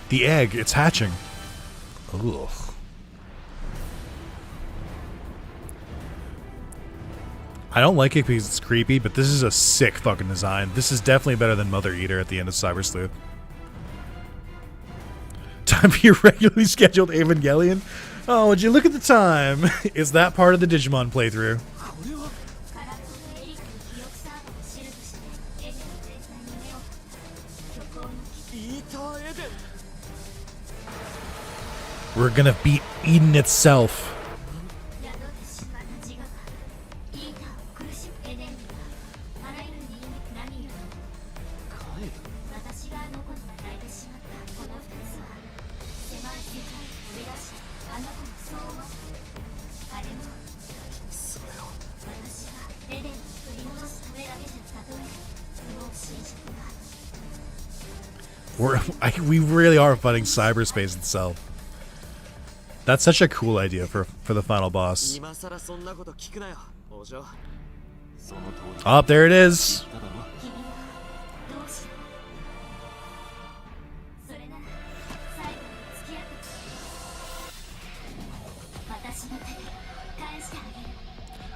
A: The egg, it's hatching. Ugh. I don't like it because it's creepy, but this is a sick fucking design. This is definitely better than Mother Eater at the end of Cyber Sleuth. Time for your regularly scheduled Evangelion? Oh, would you look at the time? Is that part of the Digimon playthrough? We're gonna beat Eden itself. We really are fighting cyberspace itself. That's such a cool idea for the final boss. Oh, there it is.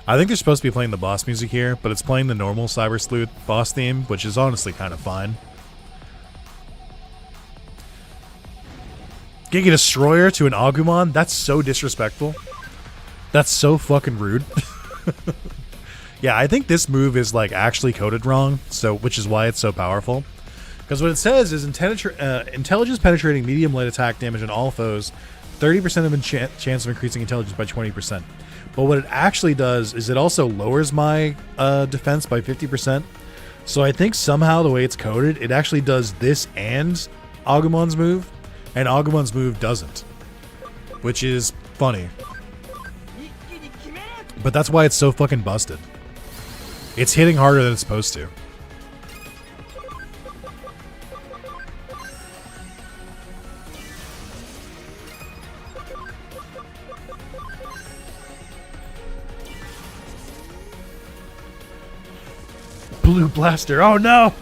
A: I think they're supposed to be playing the boss music here, but it's playing the normal Cyber Sleuth boss theme, which is honestly kind of fine. Giga Destroyer to an Agumon? That's so disrespectful. That's so fucking rude. Yeah, I think this move is like actually coded wrong, so which is why it's so powerful. Because what it says is intelligence penetrating medium light attack damage on all foes, 30% of chance of increasing intelligence by 20%. But what it actually does is it also lowers my defense by 50%. So I think somehow the way it's coded, it actually does this and Agumon's move. And Agumon's move doesn't, which is funny. But that's why it's so fucking busted. It's hitting harder than it's supposed to. Blue Blaster, oh no!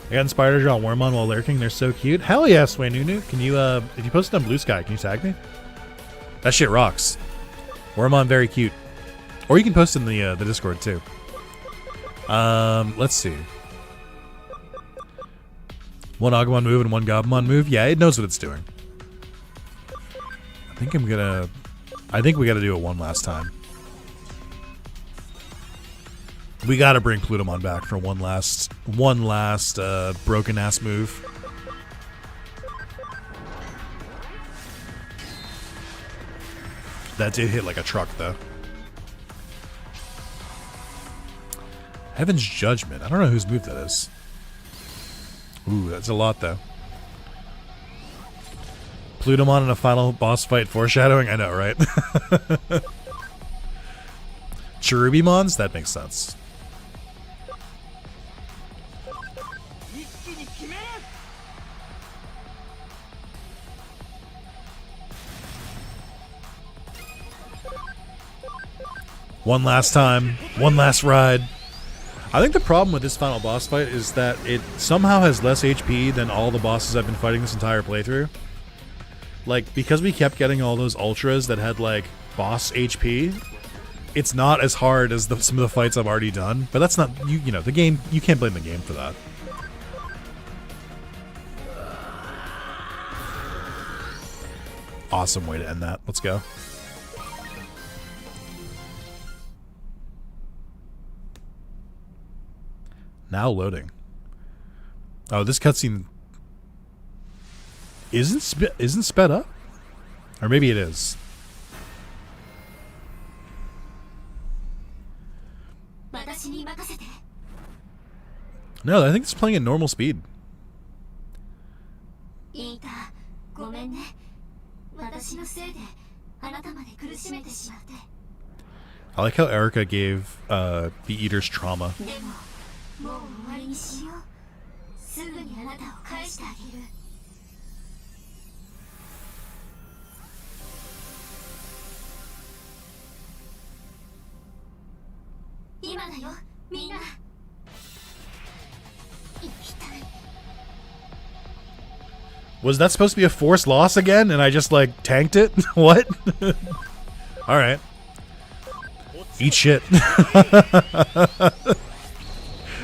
A: I got inspired to draw Wormon while lurking. They're so cute. Hell yeah, Sway-Nunu. Can you, if you post it on Blue Sky, can you tag me? That shit rocks. Wormon, very cute. Or you can post it in the Discord too. Let's see. One Agumon move and one Gabumon move. Yeah, it knows what it's doing. I think we gotta do it one last time. We gotta bring Plutomon back for one last broken ass move. That did hit like a truck though. Heaven's Judgment. I don't know whose move that is. Ooh, that's a lot though. Plutomon in a final boss fight foreshadowing? I know, right? Cherubimons? That makes sense. One last time. One last ride. I think the problem with this final boss fight is that it somehow has less HP than all the bosses I've been fighting this entire playthrough. Like, because we kept getting all those ultras that had, like, boss HP, it's not as hard as some of the fights I've already done. But that's not, you know, the game, you can't blame the game for that. Awesome way to end that. Let's go. Now loading. Oh, this cutscene isn't sped up? Or maybe it is. No, I think it's playing at normal speed. I like how Erica gave the Eaters trauma. Was that supposed to be a forced loss again, and I just, like, tanked it? What? Alright. Eat shit.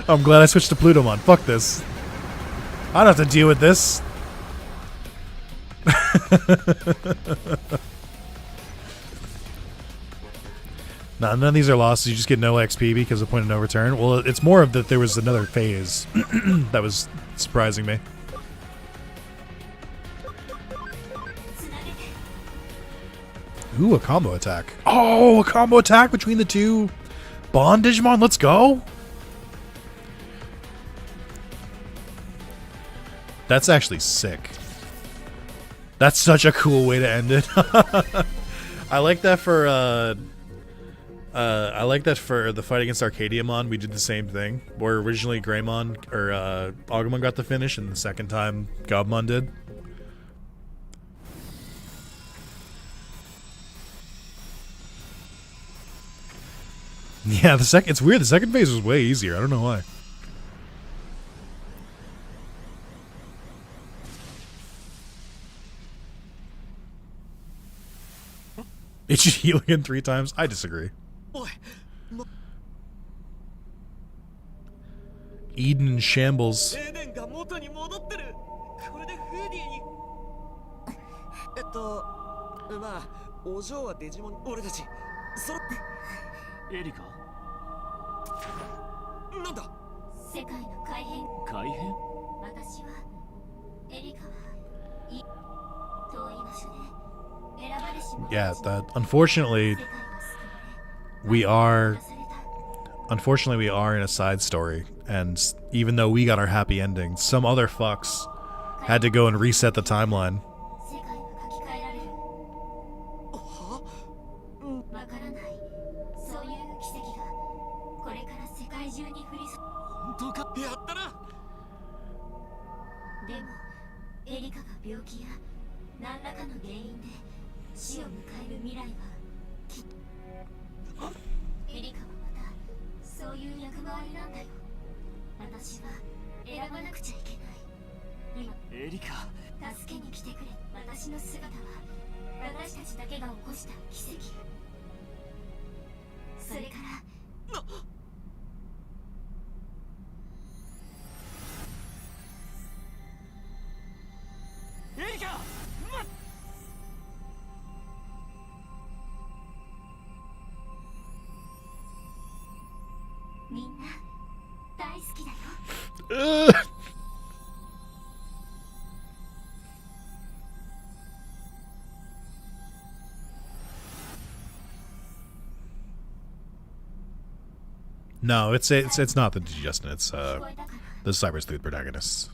A: I'm glad I switched to Plutomon. Fuck this. I don't have to deal with this. Nah, none of these are losses. You just get no XP because of point of no return. Well, it's more of that there was another phase that was surprising me. Ooh, a combo attack. Oh, a combo attack between the two Bond Digimon. Let's go. That's actually sick. That's such a cool way to end it. I like that for the fight against Arcadiamon. We did the same thing. Where originally Greymon or Agumon got the finish, and the second time Gobmon did. Yeah, it's weird. The second phase was way easier. I don't know why. It should heal again 3 times. I disagree. Eden in shambles. Yeah, that unfortunately we are in a side story, and even though we got our happy ending, some other fucks had to go and reset the timeline. No, it's not the Digestin. It's the Cyber Sleuth protagonists,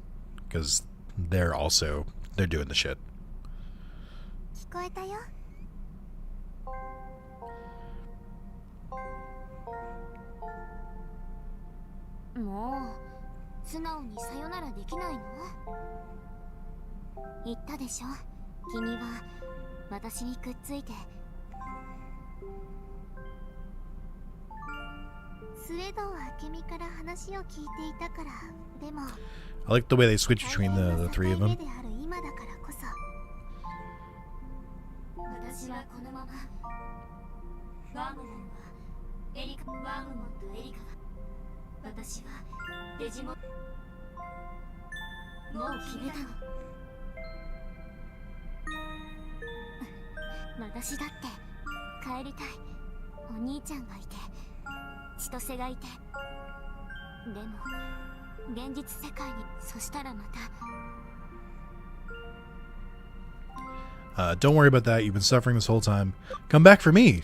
A: because they're doing the shit. I like the way they switch between the 3 of them. Don't worry about that. You've been suffering this whole time. Come back for me.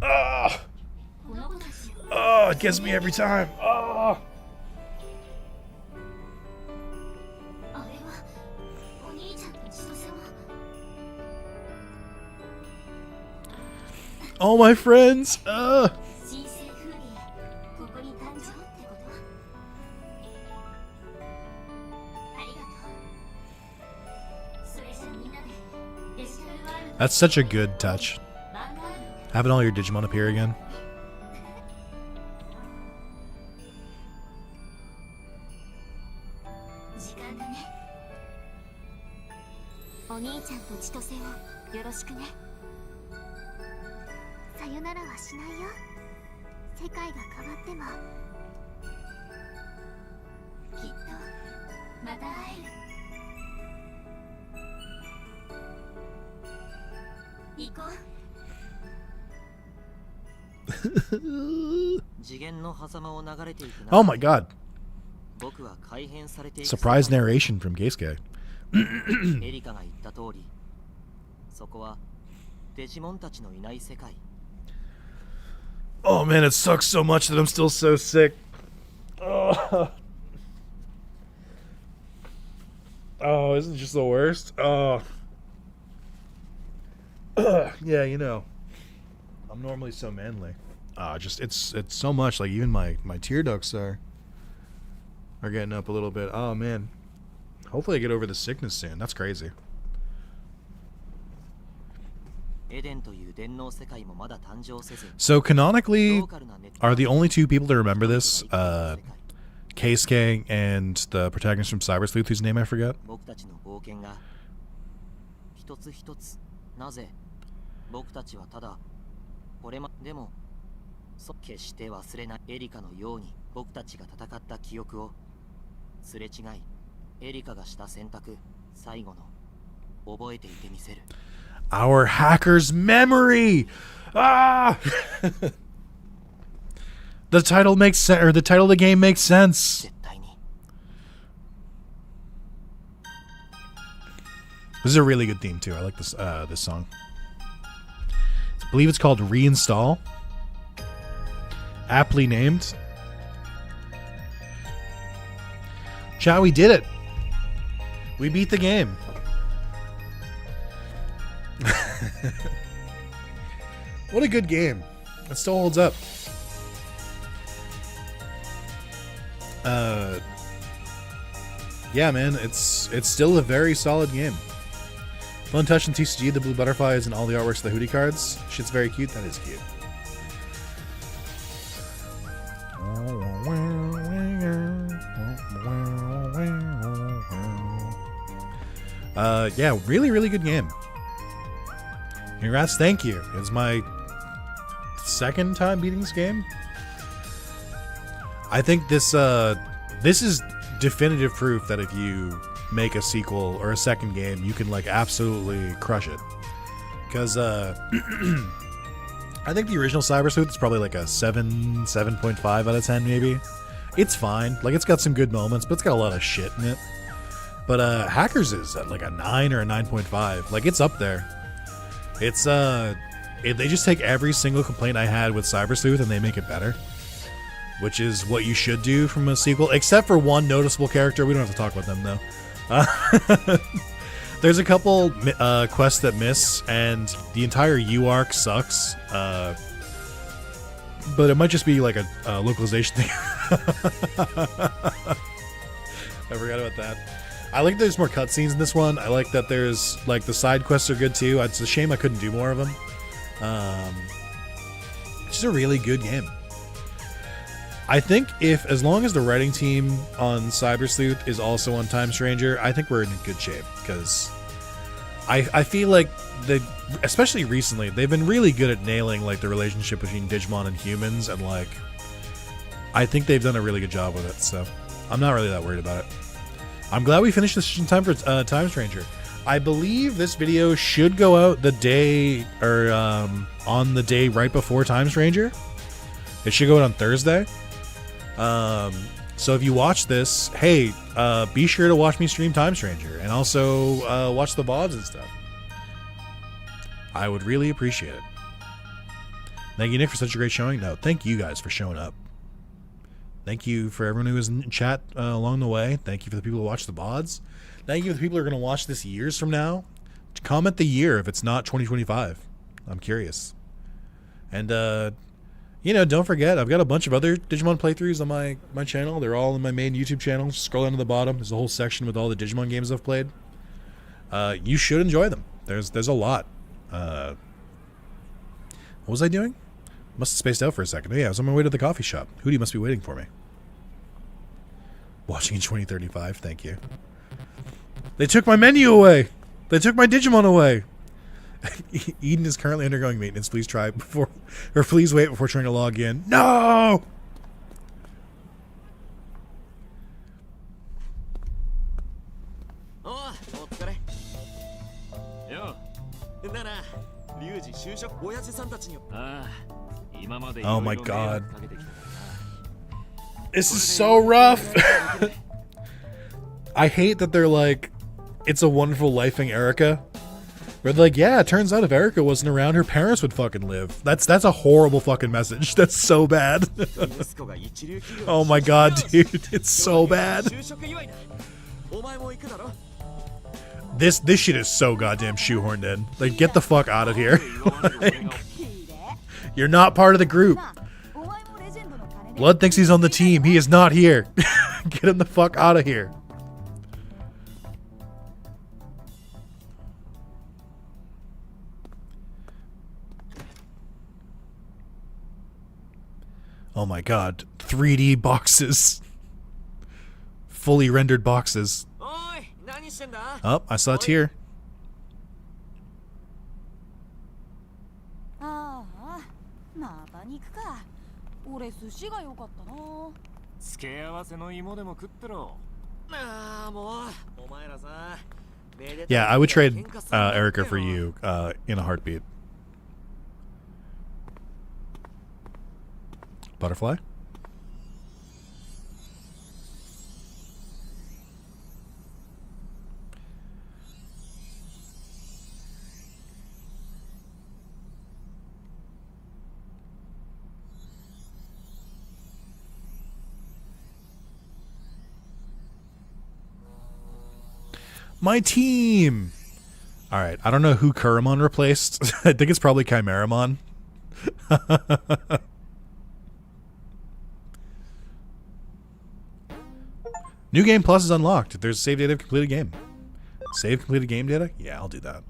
A: Oh,
B: この子たち
A: oh, it gets me every time. Oh.
B: あれはお兄ちゃんと千歳は
A: All my friends.
B: 新生フーリーここに誕生ってことありがとうそれじゃみんなでデジタルワールド
A: That's such a good touch.
B: 漫画ある
A: Having all your Digimon appear again.
B: 時間だねお兄ちゃんと千歳をよろしくねさよならはしないよ世界が変わってもきっとまた会える行こう
D: 次元の狭間を流れていく
A: Oh my god.
D: 僕は改変されていく
A: Surprise narration from Geisuke.
D: エリカが言った通りそこはデジモンたちのいない世界
A: Oh man, it sucks so much that I'm still so sick. Oh, oh isn't it just the worst? Oh. Yeah, you know. I'm normally so manly. Just it's so much, like even my tear ducts are getting up a little bit. Oh man. Hopefully I get over the sickness soon. That's crazy.
D: エデンという電脳世界もまだ誕生せず
A: So canonically,
D: ローカルなネット
A: are the only two people to remember this Keisuke and the protagonist from Cyber Sleuth, whose name I forget?
D: 僕たちの冒険が一つ一つなぜ僕たちはただこれまでも決して忘れないエリカのように僕たちが戦った記憶をすれ違いエリカがした選択最後の覚えていてみせる
A: Our hacker's memory. Ah. The title makes sense, or the title of the game makes sense.
D: 絶対に
A: This is a really good theme too. I like this this song. I believe it's called Reinstall. Aptly named. Chat, we did it. We beat the game. What a good game. It still holds up. Yeah, man, it's still a very solid game. Fun touch in TCG, the blue butterflies and all the artworks of the Hootie cards. Shit's very cute. That is cute. Yeah, really, really good game. Congrats, thank you. It's my second time beating this game. I think this is definitive proof that if you make a sequel or a second game, you can like absolutely crush it. Because I think the original Cyber Sleuth is probably like a 7.5 out of 10 maybe. It's fine. Like it's got some good moments, but it's got a lot of shit in it. But Hackers is at like a 9 or a 9.5. Like it's up there. It's they just take every single complaint I had with Cyber Sleuth and they make it better, which is what you should do from a sequel, except for one noticeable character. We don't have to talk about them though. There's a couple quests that miss, and the entire U arc sucks. But it might just be like a localization thing. I forgot about that. I like that there's more cutscenes in this one. I like that there's like the side quests are good too. It's a shame I couldn't do more of them. It's just a really good game. I think as long as the writing team on Cyber Sleuth is also on Time Stranger, I think we're in good shape, because I feel like especially recently, they've been really good at nailing like the relationship between Digimon and humans, and like I think they've done a really good job with it. So I'm not really that worried about it. I'm glad we finished this in time for Time Stranger. I believe this video should go out the day or on the day right before Time Stranger. It should go out on Thursday. So if you watch this, hey, be sure to watch me stream Time Stranger and also watch the VODs and stuff. I would really appreciate it. Thank you, Nick, for such a great showing. No, thank you guys for showing up. Thank you for everyone who was in chat along the way. Thank you for the people who watch the VODs. Thank you for the people who are going to watch this years from now. Comment the year if it's not 2025. I'm curious. And, you know, don't forget, I've got a bunch of other Digimon playthroughs on my channel. They're all in my main YouTube channel. Scroll down to the bottom. There's a whole section with all the Digimon games I've played. You should enjoy them. There's a lot. What was I doing? Must have spaced out for a second. Oh, yeah, I was on my way to the coffee shop. Hootie must be waiting for me. Watching in 2035. Thank you. They took my menu away. They took my Digimon away. Eden is currently undergoing maintenance. Please try before, or please wait before trying to log in. No! Oh my god. This is so rough. I hate that they're like, It's a Wonderful Life in Erica. Where they're like, yeah, it turns out if Erica wasn't around, her parents would fucking live. That's a horrible fucking message. That's so bad. Oh my god, dude. It's so bad. This shit is so goddamn shoehorned in. Like, get the fuck out of here. Like, you're not part of the group. Blood thinks he's on the team. He is not here. Get him the fuck out of here. Oh my god. 3D boxes. Fully rendered boxes. Oh, I saw a tear. Yeah, I would trade Erica for you in a heartbeat. Butterfly? My team! Alright, I don't know who Kuramon replaced. I think it's probably Chimeramon. New Game Plus is unlocked. There's save data of completed game. Save completed game data? Yeah, I'll do that.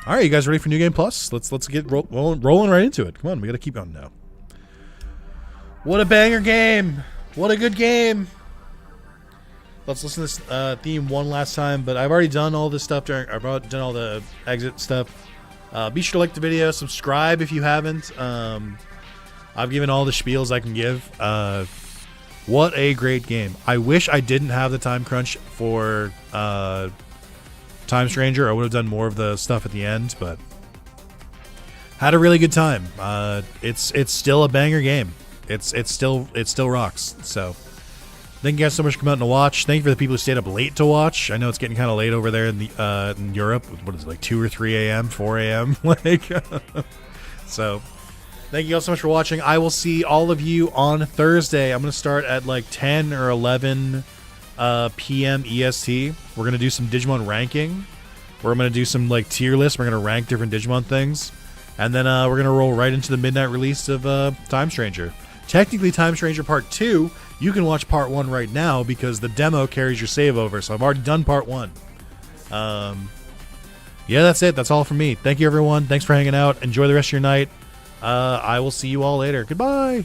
A: Alright, you guys ready for New Game Plus? Let's get rolling right into it. Come on, we gotta keep going now. What a banger game! What a good game! Let's listen to this theme one last time, but I've already done all this stuff I've already done all the exit stuff. Be sure to like the video, subscribe if you haven't. I've given all the spiels I can give. What a great game. I wish I didn't have the time crunch for Time Stranger. I would have done more of the stuff at the end, but had a really good time. It's still a banger game. It still rocks. So thank you guys so much for coming out and watch. Thank you for the people who stayed up late to watch. I know it's getting kind of late over there in the in Europe. What is it, like 2 or 3 a.m., 4 a.m.? Like, so thank you all so much for watching. I will see all of you on Thursday. I'm going to start at like 10 or 11 p.m. EST. We're going to do some Digimon ranking. We're going to do some like tier lists. We're going to rank different Digimon things. And then we're going to roll right into the midnight release of Time Stranger. Technically, Time Stranger Part 2, you can watch Part 1 right now because the demo carries your save over. So I've already done Part 1. Yeah, that's it. That's all from me. Thank you, everyone. Thanks for hanging out. Enjoy the rest of your night. I will see you all later. Goodbye.